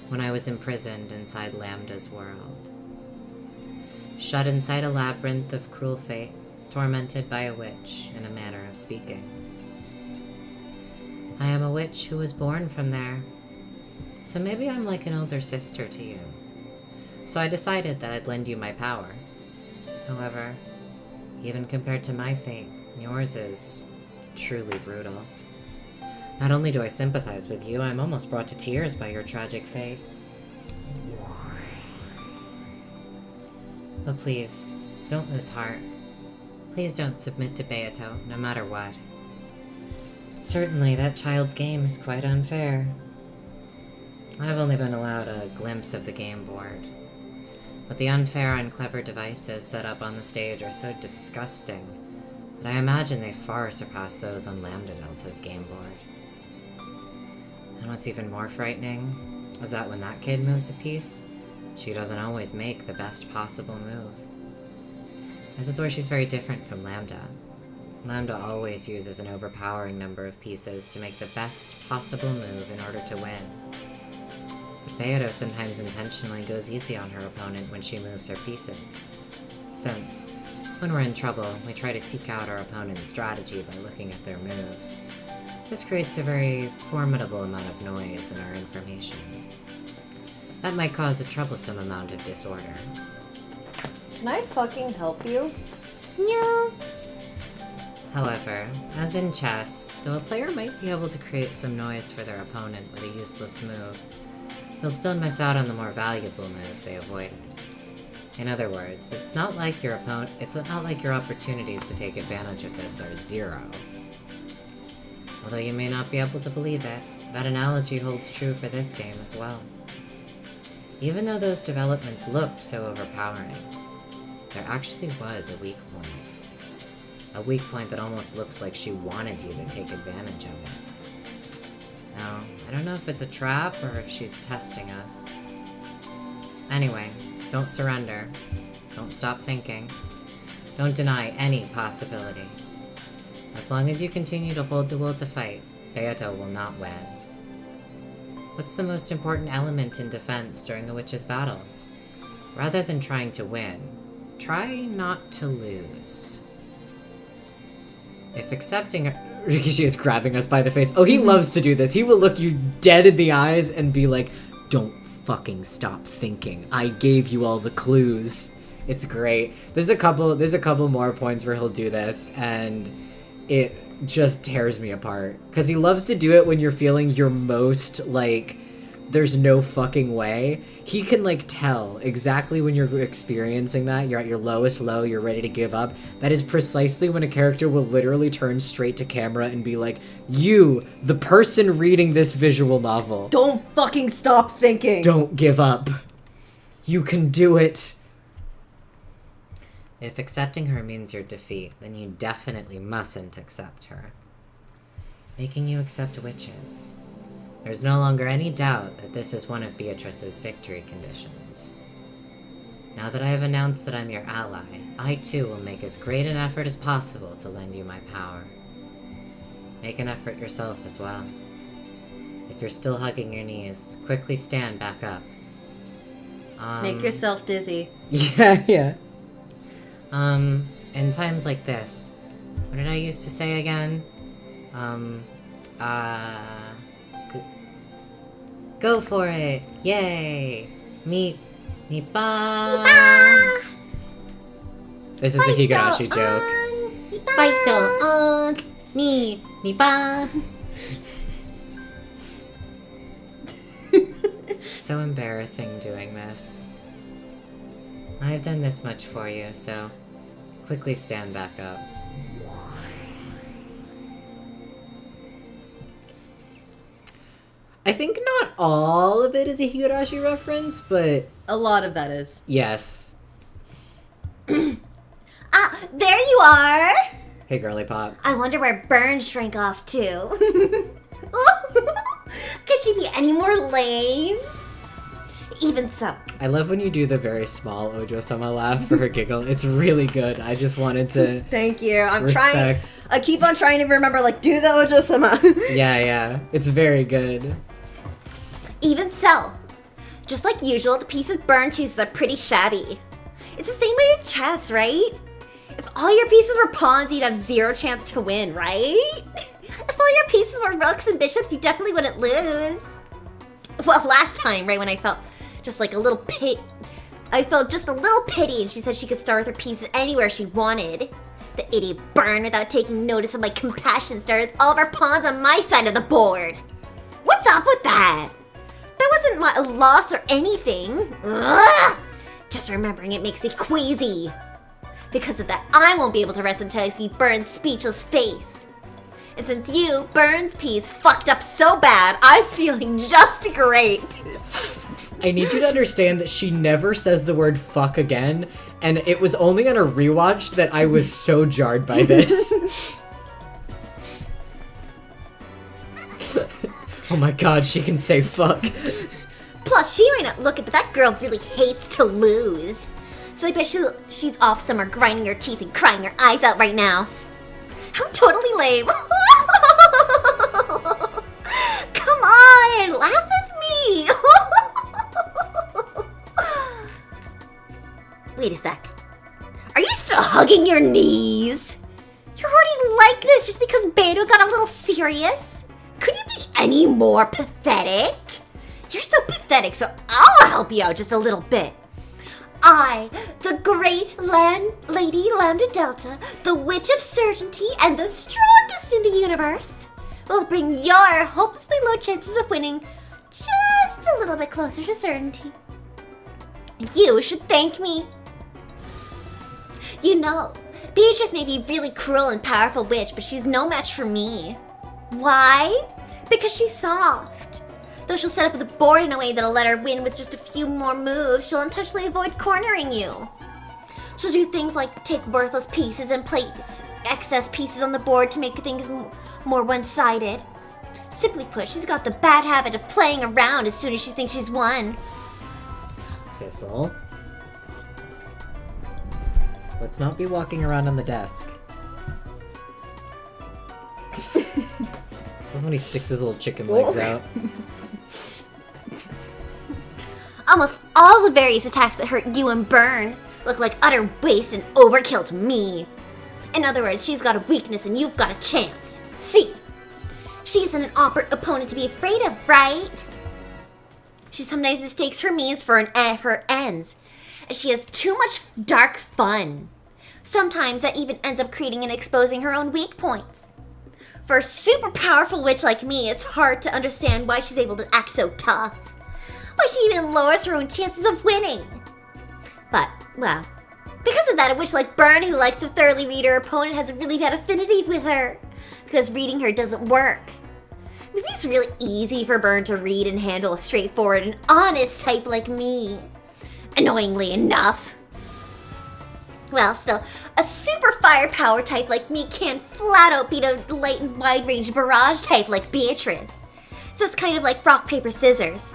[SPEAKER 4] when I was imprisoned inside Lambda's world. Shut inside a labyrinth of cruel fate, tormented by a witch, in a manner of speaking. I am a witch who was born from there, so maybe I'm like an older sister to you. So I decided that I'd lend you my power. However, even compared to my fate, yours is truly brutal. Not only do I sympathize with you, I'm almost brought to tears by your tragic fate. But please, don't lose heart. Please don't submit to Beato, no matter what. Certainly, that child's game is quite unfair. I've only been allowed a glimpse of the game board. But the unfair and clever devices set up on the stage are so disgusting that I imagine they far surpass those on Lambda Delta's game board. And what's even more frightening is that when that kid moves a piece, she doesn't always make the best possible move. This is where she's very different from Lambda. Lambda always uses an overpowering number of pieces to make the best possible move in order to win. But Beato sometimes intentionally goes easy on her opponent when she moves her pieces. Since, when we're in trouble, we try to seek out our opponent's strategy by looking at their moves. This creates a very formidable amount of noise in our information. That might cause a troublesome amount of disorder.
[SPEAKER 2] Can I fucking help you?
[SPEAKER 3] No.
[SPEAKER 4] However, as in chess, though a player might be able to create some noise for their opponent with a useless move, they'll still miss out on the more valuable move they avoided. In other words, it's not like your opportunities to take advantage of this are zero. Although you may not be able to believe it, that analogy holds true for this game as well. Even though those developments looked so overpowering, there actually was a weak point. A weak point that almost looks like she wanted you to take advantage of it. Now, I don't know if it's a trap or if she's testing us. Anyway, don't surrender. Don't stop thinking. Don't deny any possibility. As long as you continue to hold the will to fight, Beato will not win. What's the most important element in defense during a witch's battle? Rather than trying to win, try not to lose. If accepting Rikishi is grabbing us by the face. Oh, he loves to do this. He will look you dead in the eyes and be like, don't fucking stop thinking. I gave you all the clues. It's great. There's a couple more points where he'll do this, and it just tears me apart. Because he loves to do it when you're feeling your most, like, there's no fucking way. He can, like, tell exactly when you're experiencing that. You're at your lowest low, you're ready to give up. That is precisely when a character will literally turn straight to camera and be like, you, the person reading this visual novel.
[SPEAKER 2] Don't fucking stop thinking.
[SPEAKER 1] Don't give up. You can do it.
[SPEAKER 4] If accepting her means your defeat, then you definitely mustn't accept her. Making you accept witches. There's no longer any doubt that this is one of Beatrice's victory conditions. Now that I have announced that I'm your ally, I too will make as great an effort as possible to lend you my power. Make an effort yourself as well. If you're still hugging your knees, quickly stand back up.
[SPEAKER 2] Make yourself dizzy.
[SPEAKER 1] Yeah.
[SPEAKER 4] In times like this, what did I used to say again? Go for it! Yay! Nipa!
[SPEAKER 1] This is a Higurashi joke.
[SPEAKER 3] Fight on! Nipa!
[SPEAKER 4] So embarrassing doing this. I've done this much for you, so quickly stand back up.
[SPEAKER 1] I think not all of it is a Higurashi reference, but
[SPEAKER 2] A lot of that is.
[SPEAKER 1] yes.
[SPEAKER 3] Ah, there you are!
[SPEAKER 1] Hey, girly pop.
[SPEAKER 3] I wonder where Burn shrank off to. Could she be any more lame? Even so.
[SPEAKER 1] I love when you do the very small Ojo-sama laugh for her giggle. It's really good. I just wanted to
[SPEAKER 2] Thank you. I'm
[SPEAKER 1] respect.
[SPEAKER 2] trying. I keep on trying to remember, like, do the Ojo-sama.
[SPEAKER 1] Yeah. It's very good.
[SPEAKER 3] Even so. Just like usual, the pieces Burn chooses are pretty shabby. It's the same way with chess, right? If all your pieces were pawns, you'd have zero chance to win, right? If all your pieces were rooks and bishops, you definitely wouldn't lose. Well, last time, right, when I felt just like a little I felt just a little pity, and she said she could start with her pieces anywhere she wanted. The idiot Burn, without taking notice of my compassion, started with all of our pawns on my side of the board. What's up with that? That wasn't my loss or anything. Ugh! Just remembering it makes me queasy. Because of that, I won't be able to rest until I see Burn's speechless face. And since you, Burn's piece, fucked up so bad, I'm feeling just great.
[SPEAKER 1] I need you to understand that she never says the word fuck again, and it was only on a rewatch that I was so jarred by this. Oh my god, she can say fuck.
[SPEAKER 3] Plus, she might not look it, but that girl really hates to lose. So I bet she's off somewhere grinding her teeth and crying her eyes out right now. How totally lame. Come on, laugh with me. Wait a sec. Are you still hugging your knees? You're already like this just because Beto got a little serious? Could you be any more pathetic? You're so pathetic, so I'll help you out just a little bit. I, the great Lady Lambda Delta, the Witch of Certainty, and the strongest in the universe, will bring your hopelessly low chances of winning just a little bit closer to certainty. You should thank me. You know, Beatrice may be a really cruel and powerful witch, but she's no match for me. Why? Because she's soft. Though she'll set up the board in a way that'll let her win with just a few more moves, she'll untouchably avoid cornering you. She'll do things like take worthless pieces and place excess pieces on the board to make things more one-sided. Simply put, she's got the bad habit of playing around as soon as she thinks she's won.
[SPEAKER 1] Sissel. Let's not be walking around on the desk. When he sticks his little chicken legs out.
[SPEAKER 3] Almost all the various attacks that hurt you and Burn look like utter waste and overkill to me. In other words, she's got a weakness and you've got a chance. See? She isn't an opponent to be afraid of, right? She sometimes mistakes her means for her ends. And she has too much dark fun. Sometimes that even ends up creating and exposing her own weak points. For a super powerful witch like me, it's hard to understand why she's able to act so tough. Why she even lowers her own chances of winning. But, well, because of that, a witch like Burn who likes to thoroughly read her opponent has a really bad affinity with her. Because reading her doesn't work. Maybe it's really easy for Burn to read and handle a straightforward and honest type like me. Annoyingly enough. Well, still, a super firepower type like me can't flat out beat a light and wide range barrage type like Beatrice. So it's kind of like rock, paper, scissors.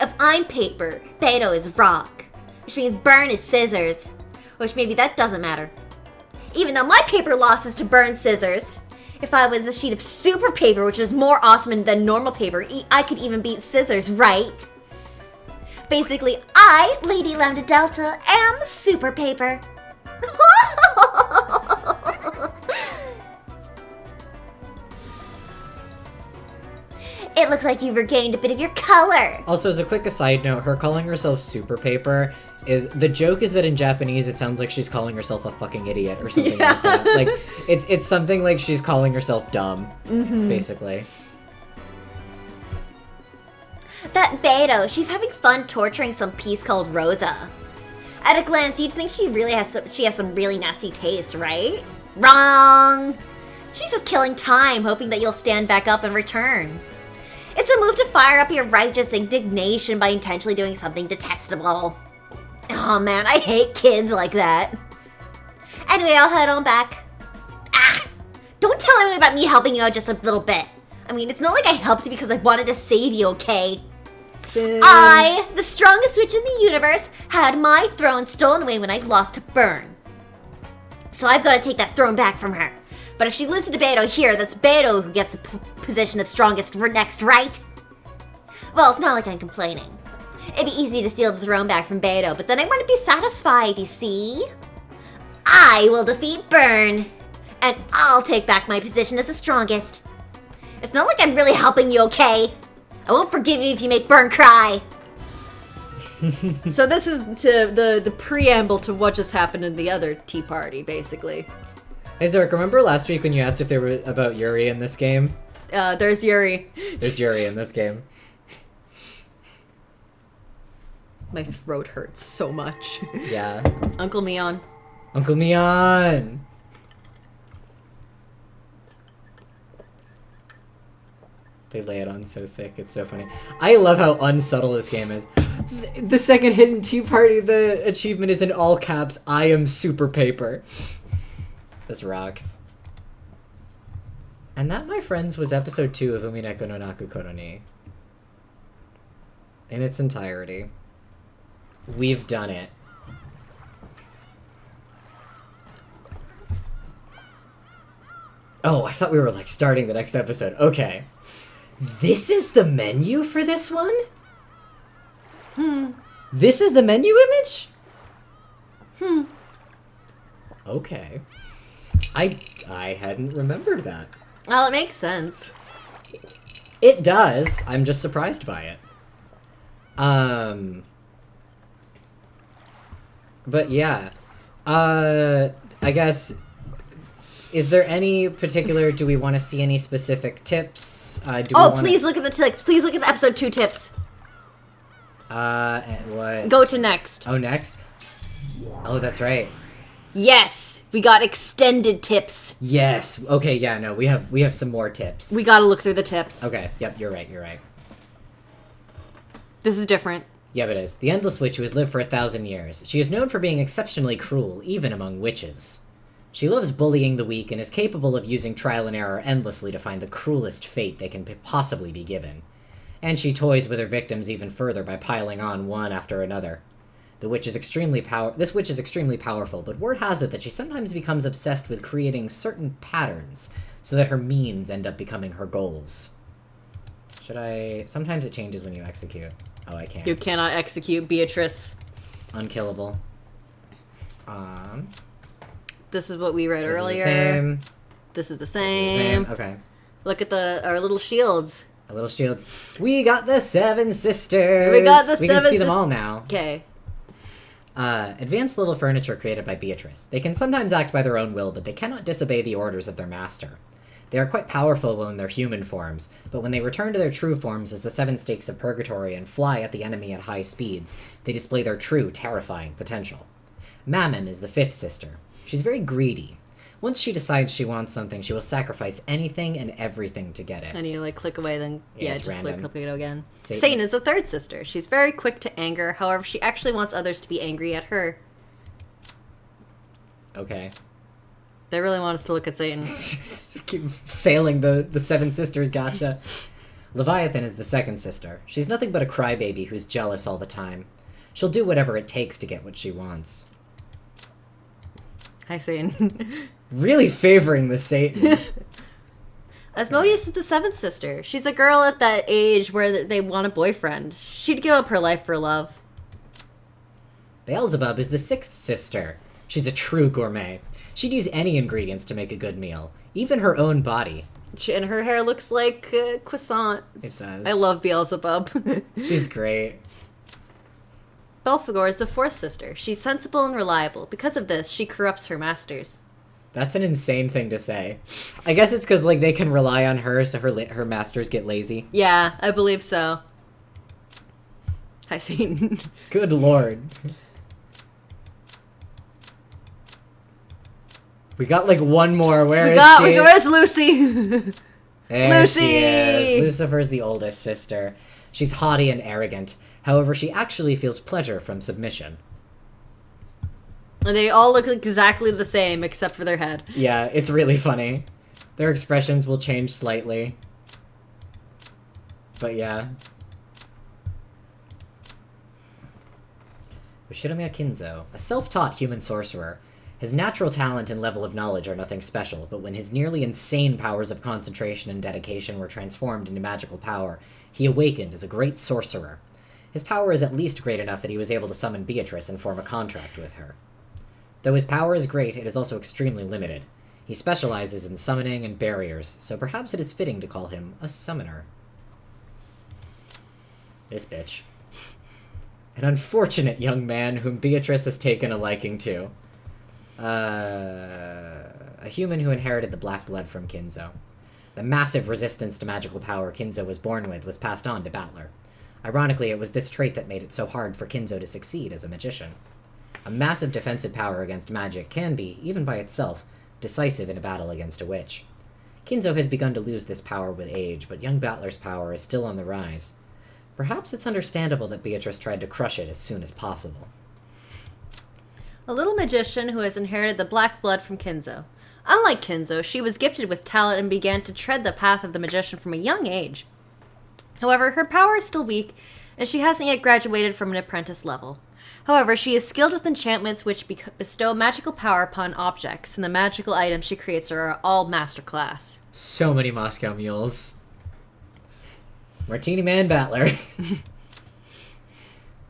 [SPEAKER 3] If I'm paper, Beto is rock. Which means Burn is scissors. Which maybe that doesn't matter. Even though my paper losses to Burn scissors. If I was a sheet of super paper, which was more awesome than normal paper, I could even beat scissors, right? Basically, I, Lady Lambda Delta, am super paper. It looks like you've regained a bit of your color.
[SPEAKER 1] Also, as a quick aside note, her calling herself Super Paper is the joke is that in Japanese it sounds like she's calling herself a fucking idiot or something like that. Like it's something like she's calling herself dumb, basically.
[SPEAKER 3] That Beto, she's having fun torturing some piece called Rosa. At a glance, you'd think she has some really nasty taste, right? Wrong! She's just killing time, hoping that you'll stand back up and return. It's a move to fire up your righteous indignation by intentionally doing something detestable. Oh man, I hate kids like that. Anyway, I'll head on back. Ah! Don't tell anyone about me helping you out just a little bit. I mean, it's not like I helped you because I wanted to save you, okay? I, the strongest witch in the universe, had my throne stolen away when I lost to Burn. So I've got to take that throne back from her. But if she loses to Beto here, that's Beto who gets the position of strongest next, right? Well, it's not like I'm complaining. It'd be easy to steal the throne back from Beto, but then I wouldn't be satisfied, you see? I will defeat Burn, and I'll take back my position as the strongest. It's not like I'm really helping you, okay? I won't forgive you if you make Burn cry.
[SPEAKER 2] So this is to the preamble to what just happened in the other tea party, basically.
[SPEAKER 1] Hey Zork, remember last week when you asked if they were about Yuri in this game?
[SPEAKER 2] There's Yuri.
[SPEAKER 1] There's Yuri in this game.
[SPEAKER 2] My throat hurts so much.
[SPEAKER 1] Yeah.
[SPEAKER 2] Uncle Mion.
[SPEAKER 1] Uncle Mion! They lay it on so thick, it's so funny. I love how unsubtle this game is. The second hidden tea party, the achievement is in all caps, I am super paper. This rocks. And that, my friends, was episode 2 of Umineko no Naku Koroni. In its entirety. We've done it. Oh, I thought we were, like, starting the next episode. Okay. This is the menu for this one? This is the menu image? Okay. I hadn't remembered that.
[SPEAKER 2] Well, it makes sense.
[SPEAKER 1] It does. I'm just surprised by it. But yeah. I guess... Is there any particular... Do we want to see any specific tips?
[SPEAKER 2] Please look at please look at the episode 2 tips.
[SPEAKER 1] What?
[SPEAKER 2] Go to next.
[SPEAKER 1] Oh, next? Oh, that's right.
[SPEAKER 2] Yes, we got extended tips.
[SPEAKER 1] Yes. Okay, yeah, no, we have some more tips.
[SPEAKER 2] We gotta look through the tips.
[SPEAKER 1] Okay, yep, you're right.
[SPEAKER 2] This is different.
[SPEAKER 1] Yeah, it is. The Endless Witch who has lived for 1,000 years. She is known for being exceptionally cruel, even among witches. She loves bullying the weak and is capable of using trial and error endlessly to find the cruelest fate they can possibly be given. And she toys with her victims even further by piling on one after another. This witch is extremely powerful, but word has it that she sometimes becomes obsessed with creating certain patterns so that her means end up becoming her goals. Sometimes it changes when you execute. Oh, I can't.
[SPEAKER 2] You cannot execute Beatrice.
[SPEAKER 1] Unkillable.
[SPEAKER 2] This is what we read earlier. This is the
[SPEAKER 1] This
[SPEAKER 2] same.
[SPEAKER 1] is the same. Okay.
[SPEAKER 2] Look at our little shields.
[SPEAKER 1] Our little shields. We got the Seven Sisters.
[SPEAKER 2] We got the
[SPEAKER 1] We
[SPEAKER 2] Seven
[SPEAKER 1] can see them all now.
[SPEAKER 2] Okay.
[SPEAKER 1] Advanced level furniture created by Beatrice. They can sometimes act by their own will, but they cannot disobey the orders of their master. They are quite powerful when in their human forms, but when they return to their true forms as the Seven Stakes of Purgatory and fly at the enemy at high speeds, they display their true, terrifying potential. Mammon is the fifth sister. She's very greedy. Once she decides she wants something, she will sacrifice anything and everything to get it.
[SPEAKER 2] And you click away, then
[SPEAKER 1] Yeah, it's
[SPEAKER 2] just
[SPEAKER 1] random.
[SPEAKER 2] click it again.
[SPEAKER 1] Satan.
[SPEAKER 2] Satan is the third sister. She's very quick to anger. However, she actually wants others to be angry at her.
[SPEAKER 1] Okay.
[SPEAKER 2] They really want us to look at Satan.
[SPEAKER 1] Keep failing the Seven Sisters gotcha. Leviathan is the second sister. She's nothing but a crybaby who's jealous all the time. She'll do whatever it takes to get what she wants.
[SPEAKER 2] Hi, Satan.
[SPEAKER 1] Really favoring the Satan.
[SPEAKER 2] Asmodeus is the seventh sister. She's a girl at that age where they want a boyfriend. She'd give up her life for love.
[SPEAKER 1] Beelzebub is the sixth sister. She's a true gourmet. She'd use any ingredients to make a good meal, even her own body.
[SPEAKER 2] And her hair looks like croissants.
[SPEAKER 1] It does.
[SPEAKER 2] I love Beelzebub.
[SPEAKER 1] She's great.
[SPEAKER 2] Belphegor is the fourth sister. She's sensible and reliable. Because of this, she corrupts her masters.
[SPEAKER 1] That's an insane thing to say. I guess it's because they can rely on her, so her masters get lazy.
[SPEAKER 2] Yeah, I believe so. Hi, Satan.
[SPEAKER 1] Good lord. We got one more.
[SPEAKER 2] Where's Lucy?
[SPEAKER 1] There
[SPEAKER 2] Lucy!
[SPEAKER 1] she is. Lucifer's the oldest sister. She's haughty and arrogant. However, she actually feels pleasure from submission.
[SPEAKER 2] And they all look exactly the same except for their head.
[SPEAKER 1] Yeah, it's really funny. Their expressions will change slightly. But yeah. Ushinomiya Kinzo, a self-taught human sorcerer. His natural talent and level of knowledge are nothing special, but when his nearly insane powers of concentration and dedication were transformed into magical power, he awakened as a great sorcerer. His power is at least great enough that he was able to summon Beatrice and form a contract with her. Though his power is great, it is also extremely limited. He specializes in summoning and barriers, so perhaps it is fitting to call him a summoner. This bitch. An unfortunate young man whom Beatrice has taken a liking to. A human who inherited the black blood from Kinzo. The massive resistance to magical power Kinzo was born with was passed on to Battler. Ironically, it was this trait that made it so hard for Kinzo to succeed as a magician. A massive defensive power against magic can be, even by itself, decisive in a battle against a witch. Kinzo has begun to lose this power with age, but young Battler's power is still on the rise. Perhaps it's understandable that Beatrice tried to crush it as soon as possible.
[SPEAKER 2] A little magician who has inherited the black blood from Kinzo. Unlike Kinzo, she was gifted with talent and began to tread the path of the magician from a young age. However, her power is still weak, and she hasn't yet graduated from an apprentice level. However, she is skilled with enchantments which bestow magical power upon objects, and the magical items she creates are all masterclass.
[SPEAKER 1] So many Moscow mules. Martini Man Battler.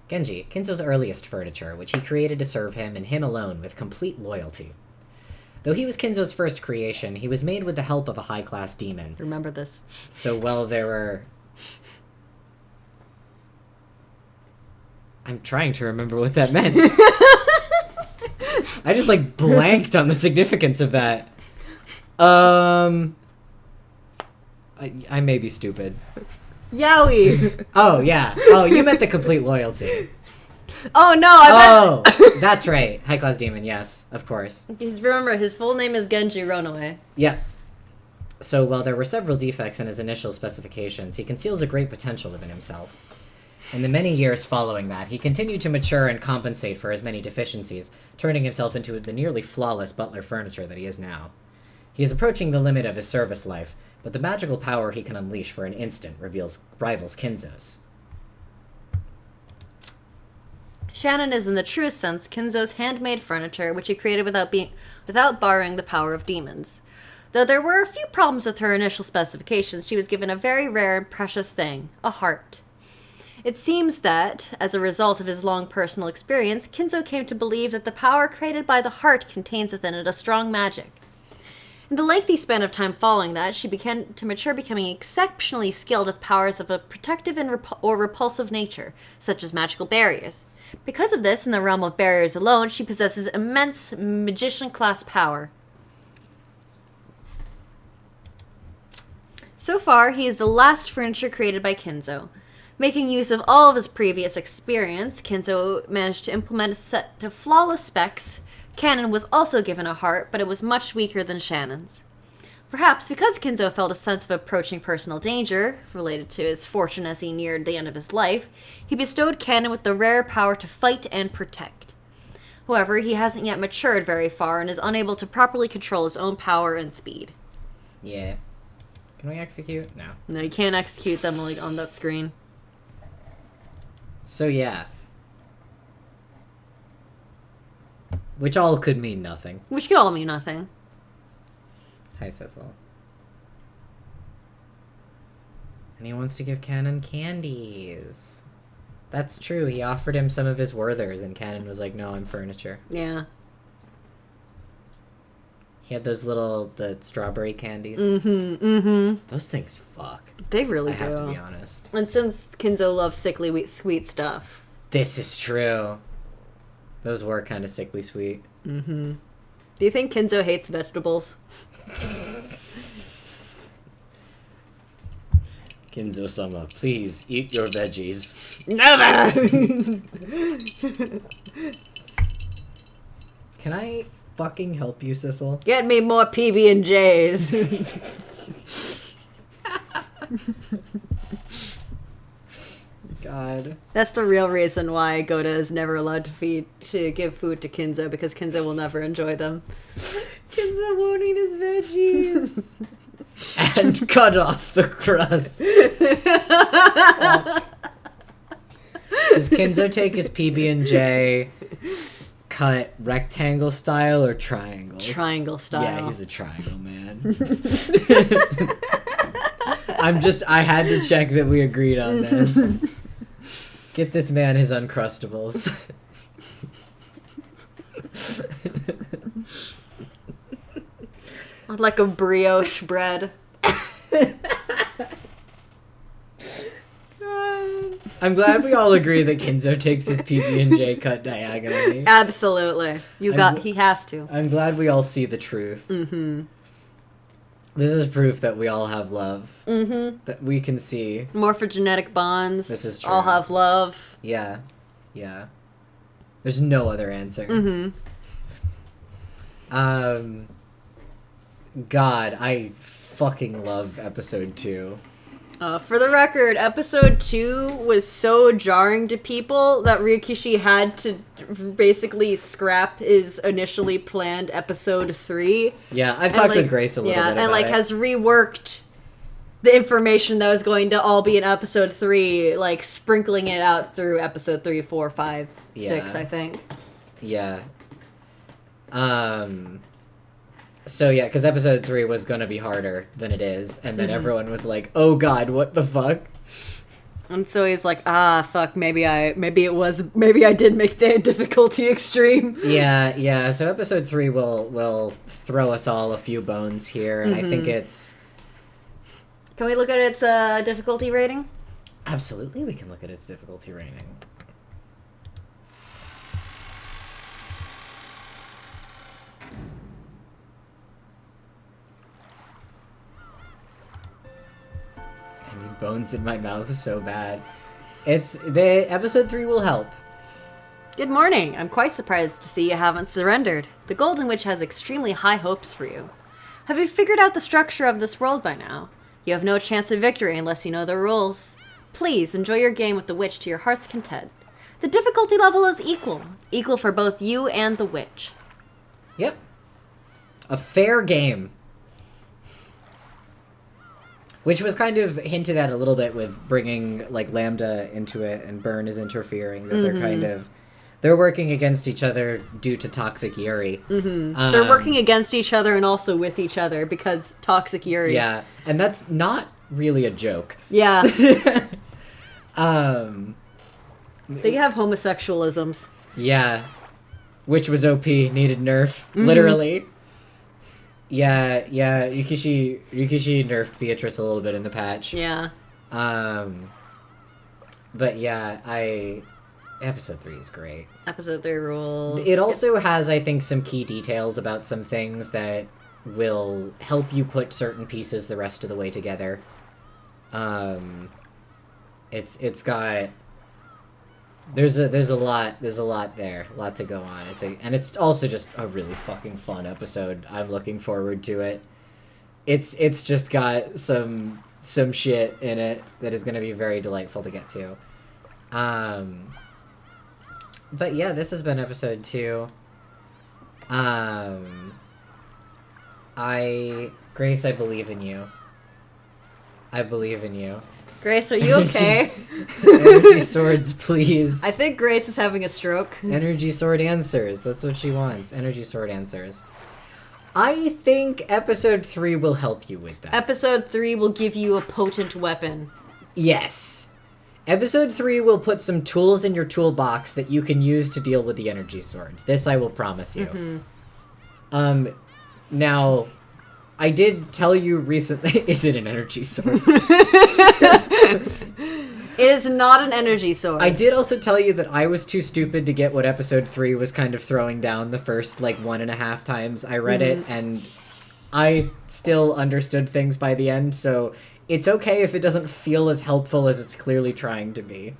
[SPEAKER 1] Genji, Kinzo's earliest furniture, which he created to serve him and him alone with complete loyalty. Though he was Kinzo's first creation, he was made with the help of a high-class demon.
[SPEAKER 2] Remember this.
[SPEAKER 1] So, well, there were... I'm trying to remember what that meant. I just, blanked on the significance of that. I may be stupid.
[SPEAKER 2] Yowie!
[SPEAKER 1] Oh, yeah. Oh, you meant the complete loyalty.
[SPEAKER 2] Oh, no, I
[SPEAKER 1] Oh, that's right. High-class demon, yes, of course.
[SPEAKER 2] meant... Remember, his full name is Genji Ronoe.
[SPEAKER 1] Yep. So, while there were several defects in his initial specifications, he conceals a great potential within himself. In the many years following that, he continued to mature and compensate for his many deficiencies, turning himself into the nearly flawless butler furniture that he is now. He is approaching the limit of his service life, but the magical power he can unleash for an instant rivals Kinzo's.
[SPEAKER 2] Shannon is in the truest sense Kinzo's handmade furniture, which he created without borrowing the power of demons. Though there were a few problems with her initial specifications, she was given a very rare and precious thing, a heart. It seems that, as a result of his long personal experience, Kinzo came to believe that the power created by the heart contains within it a strong magic. In the lengthy span of time following that, she began to mature, becoming exceptionally skilled with powers of a protective or repulsive nature, such as magical barriers. Because of this, in the realm of barriers alone, she possesses immense magician-class power. So far, he is the last furniture created by Kinzo. Making use of all of his previous experience, Kinzo managed to implement a set of flawless specs. Cannon was also given a heart, but it was much weaker than Shannon's. Perhaps because Kinzo felt a sense of approaching personal danger, related to his fortune as he neared the end of his life, he bestowed Cannon with the rare power to fight and protect. However, he hasn't yet matured very far and is unable to properly control his own power and speed.
[SPEAKER 1] Yeah. Can we execute? No.
[SPEAKER 2] No, you can't execute them on that screen.
[SPEAKER 1] So yeah. Which all could mean nothing.
[SPEAKER 2] Which could all mean nothing.
[SPEAKER 1] Hi, Cecil. And he wants to give Cannon candies. That's true. He offered him some of his Werthers, and Cannon was like, no, I'm furniture.
[SPEAKER 2] Yeah.
[SPEAKER 1] He had the strawberry candies. Those things fuck.
[SPEAKER 2] They really
[SPEAKER 1] I
[SPEAKER 2] do.
[SPEAKER 1] have to be honest.
[SPEAKER 2] And since Kinzo loves sickly sweet stuff.
[SPEAKER 1] This is true. Those were kind of sickly sweet.
[SPEAKER 2] Do you think Kinzo hates vegetables?
[SPEAKER 5] Kinzo-sama, please eat your veggies.
[SPEAKER 2] Never!
[SPEAKER 1] Can I fucking help you, Sissel?
[SPEAKER 2] Get me more PB&Js.
[SPEAKER 1] God.
[SPEAKER 2] That's the real reason why Goda is never allowed to give food to Kinzo, because Kinzo will never enjoy them.
[SPEAKER 1] Kinzo won't eat his veggies. And cut off the crust. Does Kinzo take his PB&J cut rectangle style or triangles?
[SPEAKER 2] Triangle style.
[SPEAKER 1] Yeah, he's a triangle man. I had to check that we agreed on this. Get this man his Uncrustables.
[SPEAKER 2] Like a brioche bread.
[SPEAKER 1] I'm glad we all agree that Kinzo takes his PB&J cut diagonally.
[SPEAKER 2] Absolutely. He has to.
[SPEAKER 1] I'm glad we all see the truth.
[SPEAKER 2] Mm-hmm.
[SPEAKER 1] This is proof that we all have love.
[SPEAKER 2] Mm-hmm.
[SPEAKER 1] That we can see.
[SPEAKER 2] Morphogenetic bonds.
[SPEAKER 1] This is true.
[SPEAKER 2] All have love.
[SPEAKER 1] Yeah. Yeah. There's no other answer.
[SPEAKER 2] Mm-hmm.
[SPEAKER 1] God, I fucking love episode 2.
[SPEAKER 2] For the record, episode 2 was so jarring to people that Ryukishi had to basically scrap his initially planned episode 3.
[SPEAKER 1] Yeah, I've talked with Grace a little bit about it.
[SPEAKER 2] Has reworked the information that was going to all be in episode 3, sprinkling it out through episode 3, 4, 5, 6, I think.
[SPEAKER 1] Yeah. So yeah, because episode 3 was gonna be harder than it is, and then everyone was like, "Oh God, what the fuck?"
[SPEAKER 2] And so he's like, fuck, maybe I did make the difficulty extreme.
[SPEAKER 1] Yeah. So episode 3 will throw us all a few bones here, and I think it's.
[SPEAKER 2] Can we look at its difficulty rating?
[SPEAKER 1] Absolutely, we can look at its difficulty rating. I need bones in my mouth so bad. Episode 3 will help.
[SPEAKER 2] Good morning. I'm quite surprised to see you haven't surrendered. The Golden Witch has extremely high hopes for you. Have you figured out the structure of this world by now? You have no chance of victory unless you know the rules. Please enjoy your game with the witch to your heart's content. The difficulty level is equal for both you and the witch.
[SPEAKER 1] Yep. A fair game. Which was kind of hinted at a little bit with bringing, like, Lambda into it, and Burn is interfering, that they're kind of... They're working against each other due to Toxic Yuri.
[SPEAKER 2] They're working against each other and also with each other because Toxic Yuri.
[SPEAKER 1] Yeah, and that's not really a joke.
[SPEAKER 2] Yeah.
[SPEAKER 1] Um...
[SPEAKER 2] They have homosexualisms.
[SPEAKER 1] Yeah. Which was OP, needed nerf, literally. Yeah, Yukishi nerfed Beatrice a little bit in the patch.
[SPEAKER 2] Yeah.
[SPEAKER 1] But yeah, episode 3 is great.
[SPEAKER 2] Episode 3 rules.
[SPEAKER 1] It also has, I think, some key details about some things that will help you put certain pieces the rest of the way together. It's got... There's a lot there, a lot to go on. And it's also just a really fucking fun episode. I'm looking forward to it. It's just got some shit in it that is going to be very delightful to get to. But yeah, this has been episode 2. Grace, I believe in you. I believe in you.
[SPEAKER 2] Grace, are you okay?
[SPEAKER 1] Energy swords, please.
[SPEAKER 2] I think Grace is having a stroke.
[SPEAKER 1] Energy sword answers. That's what she wants. Energy sword answers. I think episode 3 will help you with that.
[SPEAKER 2] Episode 3 will give you a potent weapon.
[SPEAKER 1] Yes. Episode 3 will put some tools in your toolbox that you can use to deal with the energy swords. This I will promise you. Now, I did tell you recently... Is it an energy sword?
[SPEAKER 2] It is not an energy sword.
[SPEAKER 1] I did also tell you that I was too stupid to get what episode 3 was kind of throwing down the first, 1.5 times I read it, and I still understood things by the end, so it's okay if it doesn't feel as helpful as it's clearly trying to be.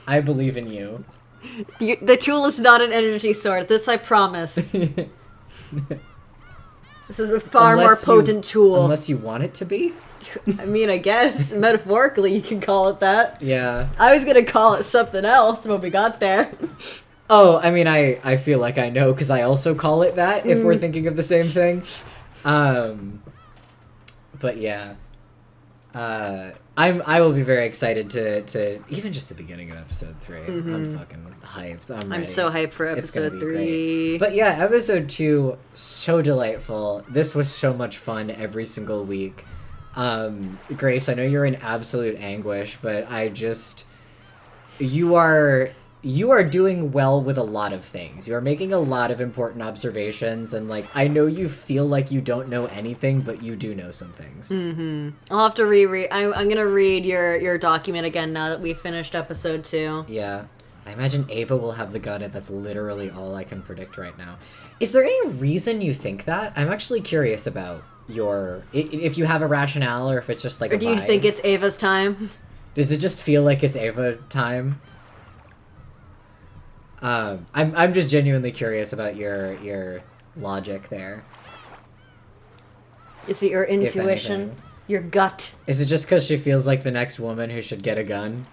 [SPEAKER 1] I believe in you.
[SPEAKER 2] The tool is not an energy sword. This I promise. This is a far more potent tool.
[SPEAKER 1] Unless you want it to be?
[SPEAKER 2] I mean, I guess, metaphorically, you can call it that.
[SPEAKER 1] Yeah.
[SPEAKER 2] I was gonna call it something else when we got there.
[SPEAKER 1] Oh, I mean, I feel like I know, because I also call it that, if we're thinking of the same thing. But yeah. I will be very excited to even just the beginning of episode 3. I'm fucking hyped.
[SPEAKER 2] I'm so hyped for episode 3.
[SPEAKER 1] But yeah, episode 2, so delightful. This was so much fun every single week. Grace, I know you're in absolute anguish, but you are doing well with a lot of things. You are making a lot of important observations, and I know you feel like you don't know anything, but you do know some things.
[SPEAKER 2] I'll have to reread. I'm gonna read your document again now that we've finished episode 2.
[SPEAKER 1] Yeah. I imagine Ava will have the gun, and that's literally all I can predict right now. Is there any reason you think that? I'm actually curious about if you have a rationale, or if it's just a
[SPEAKER 2] Or do you
[SPEAKER 1] vibe.
[SPEAKER 2] think it's Ava's time?
[SPEAKER 1] Does it just feel like it's Ava time? I'm just genuinely curious about your logic there.
[SPEAKER 2] Is it your intuition?
[SPEAKER 1] anything.
[SPEAKER 2] Your gut?
[SPEAKER 1] Is it just because she feels like the next woman who should get a gun?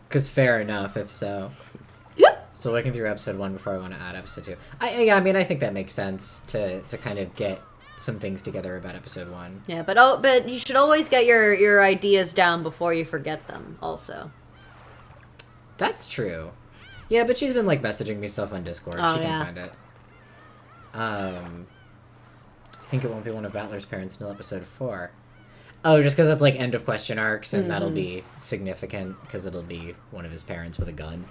[SPEAKER 1] Because fair enough, if so. Still working through episode 1 before I want to add episode 2. I mean, I think that makes sense to kind of get some things together about episode 1.
[SPEAKER 2] Yeah, but you should always get your ideas down before you forget them, also.
[SPEAKER 1] That's true. Yeah, but she's been messaging me stuff on Discord.
[SPEAKER 2] Oh,
[SPEAKER 1] She can
[SPEAKER 2] yeah.
[SPEAKER 1] find it. I think it won't be one of Battler's parents until episode 4. Oh, just because it's end of question arcs, and that'll be significant because it'll be one of his parents with a gun.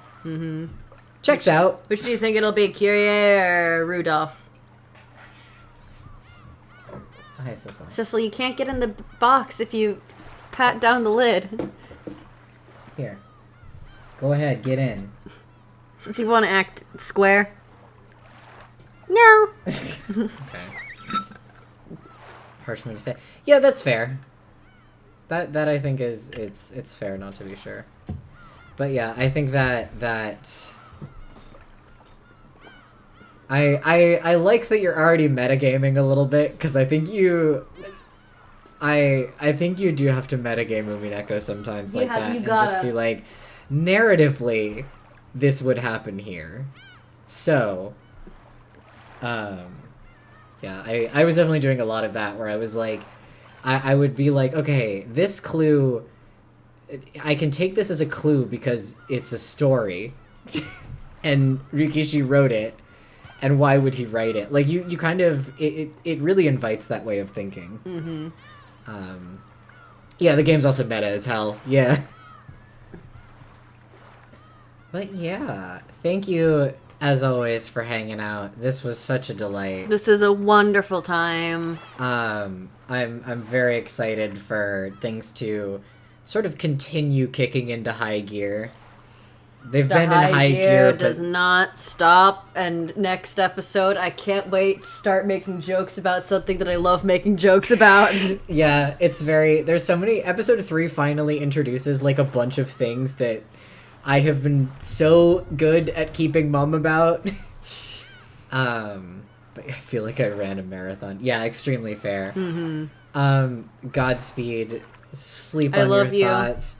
[SPEAKER 1] Checks out.
[SPEAKER 2] Which do you think it'll be, Kyrie or Rudolph?
[SPEAKER 1] Hi, Cecil.
[SPEAKER 2] Cecil, you can't get in the box if you pat down the lid.
[SPEAKER 1] Here. Go ahead, get in.
[SPEAKER 2] Since you want to act square. No.
[SPEAKER 1] Okay. Harsh for me to say. Yeah, that's fair. That I think it's fair not to be sure. But yeah, I think that I like that you're already metagaming a little bit, because I think I think you do have to metagame Umineko sometimes like that,
[SPEAKER 2] you
[SPEAKER 1] and just
[SPEAKER 2] gotta.
[SPEAKER 1] be like, narratively, this would happen here. So, yeah, I was definitely doing a lot of that where I was like, I would be like, okay, this clue, I can take this as a clue because it's a story, and Rikishi wrote it, and why would he write it? Like, you kind of, it really invites that way of thinking.
[SPEAKER 2] Mm-hmm.
[SPEAKER 1] Yeah, the game's also meta as hell. Yeah. But yeah, thank you as always for hanging out. This was such a delight.
[SPEAKER 2] This is a wonderful time.
[SPEAKER 1] I'm very excited for things to sort of continue kicking into high gear. They've
[SPEAKER 2] The
[SPEAKER 1] been in high gear,
[SPEAKER 2] does
[SPEAKER 1] but
[SPEAKER 2] not stop, and next episode, I can't wait to start making jokes about something that I love making jokes about.
[SPEAKER 1] yeah, it's very. There's so many. Episode 3 finally introduces like a bunch of things that I have been so good at keeping mum about. But I feel like I ran a marathon. Yeah, extremely fair. Mm-hmm. Godspeed. Sleep
[SPEAKER 2] I
[SPEAKER 1] on
[SPEAKER 2] love
[SPEAKER 1] your
[SPEAKER 2] you.
[SPEAKER 1] thoughts.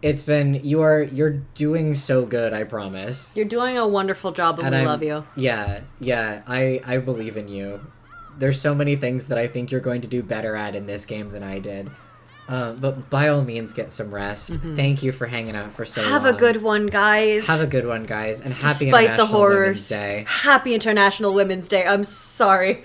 [SPEAKER 1] It's been you're doing so good, I promise.
[SPEAKER 2] You're doing a wonderful job, and we love you.
[SPEAKER 1] Yeah, I believe in you. There's so many things that I think you're going to do better at in this game than I did. But by all means, get some rest. Thank you for hanging out for so long.
[SPEAKER 2] Have a good one, guys.
[SPEAKER 1] Have a good one, guys, and happy
[SPEAKER 2] Despite the
[SPEAKER 1] International Women's
[SPEAKER 2] horrors.
[SPEAKER 1] Day.
[SPEAKER 2] Happy International Women's Day. I'm sorry.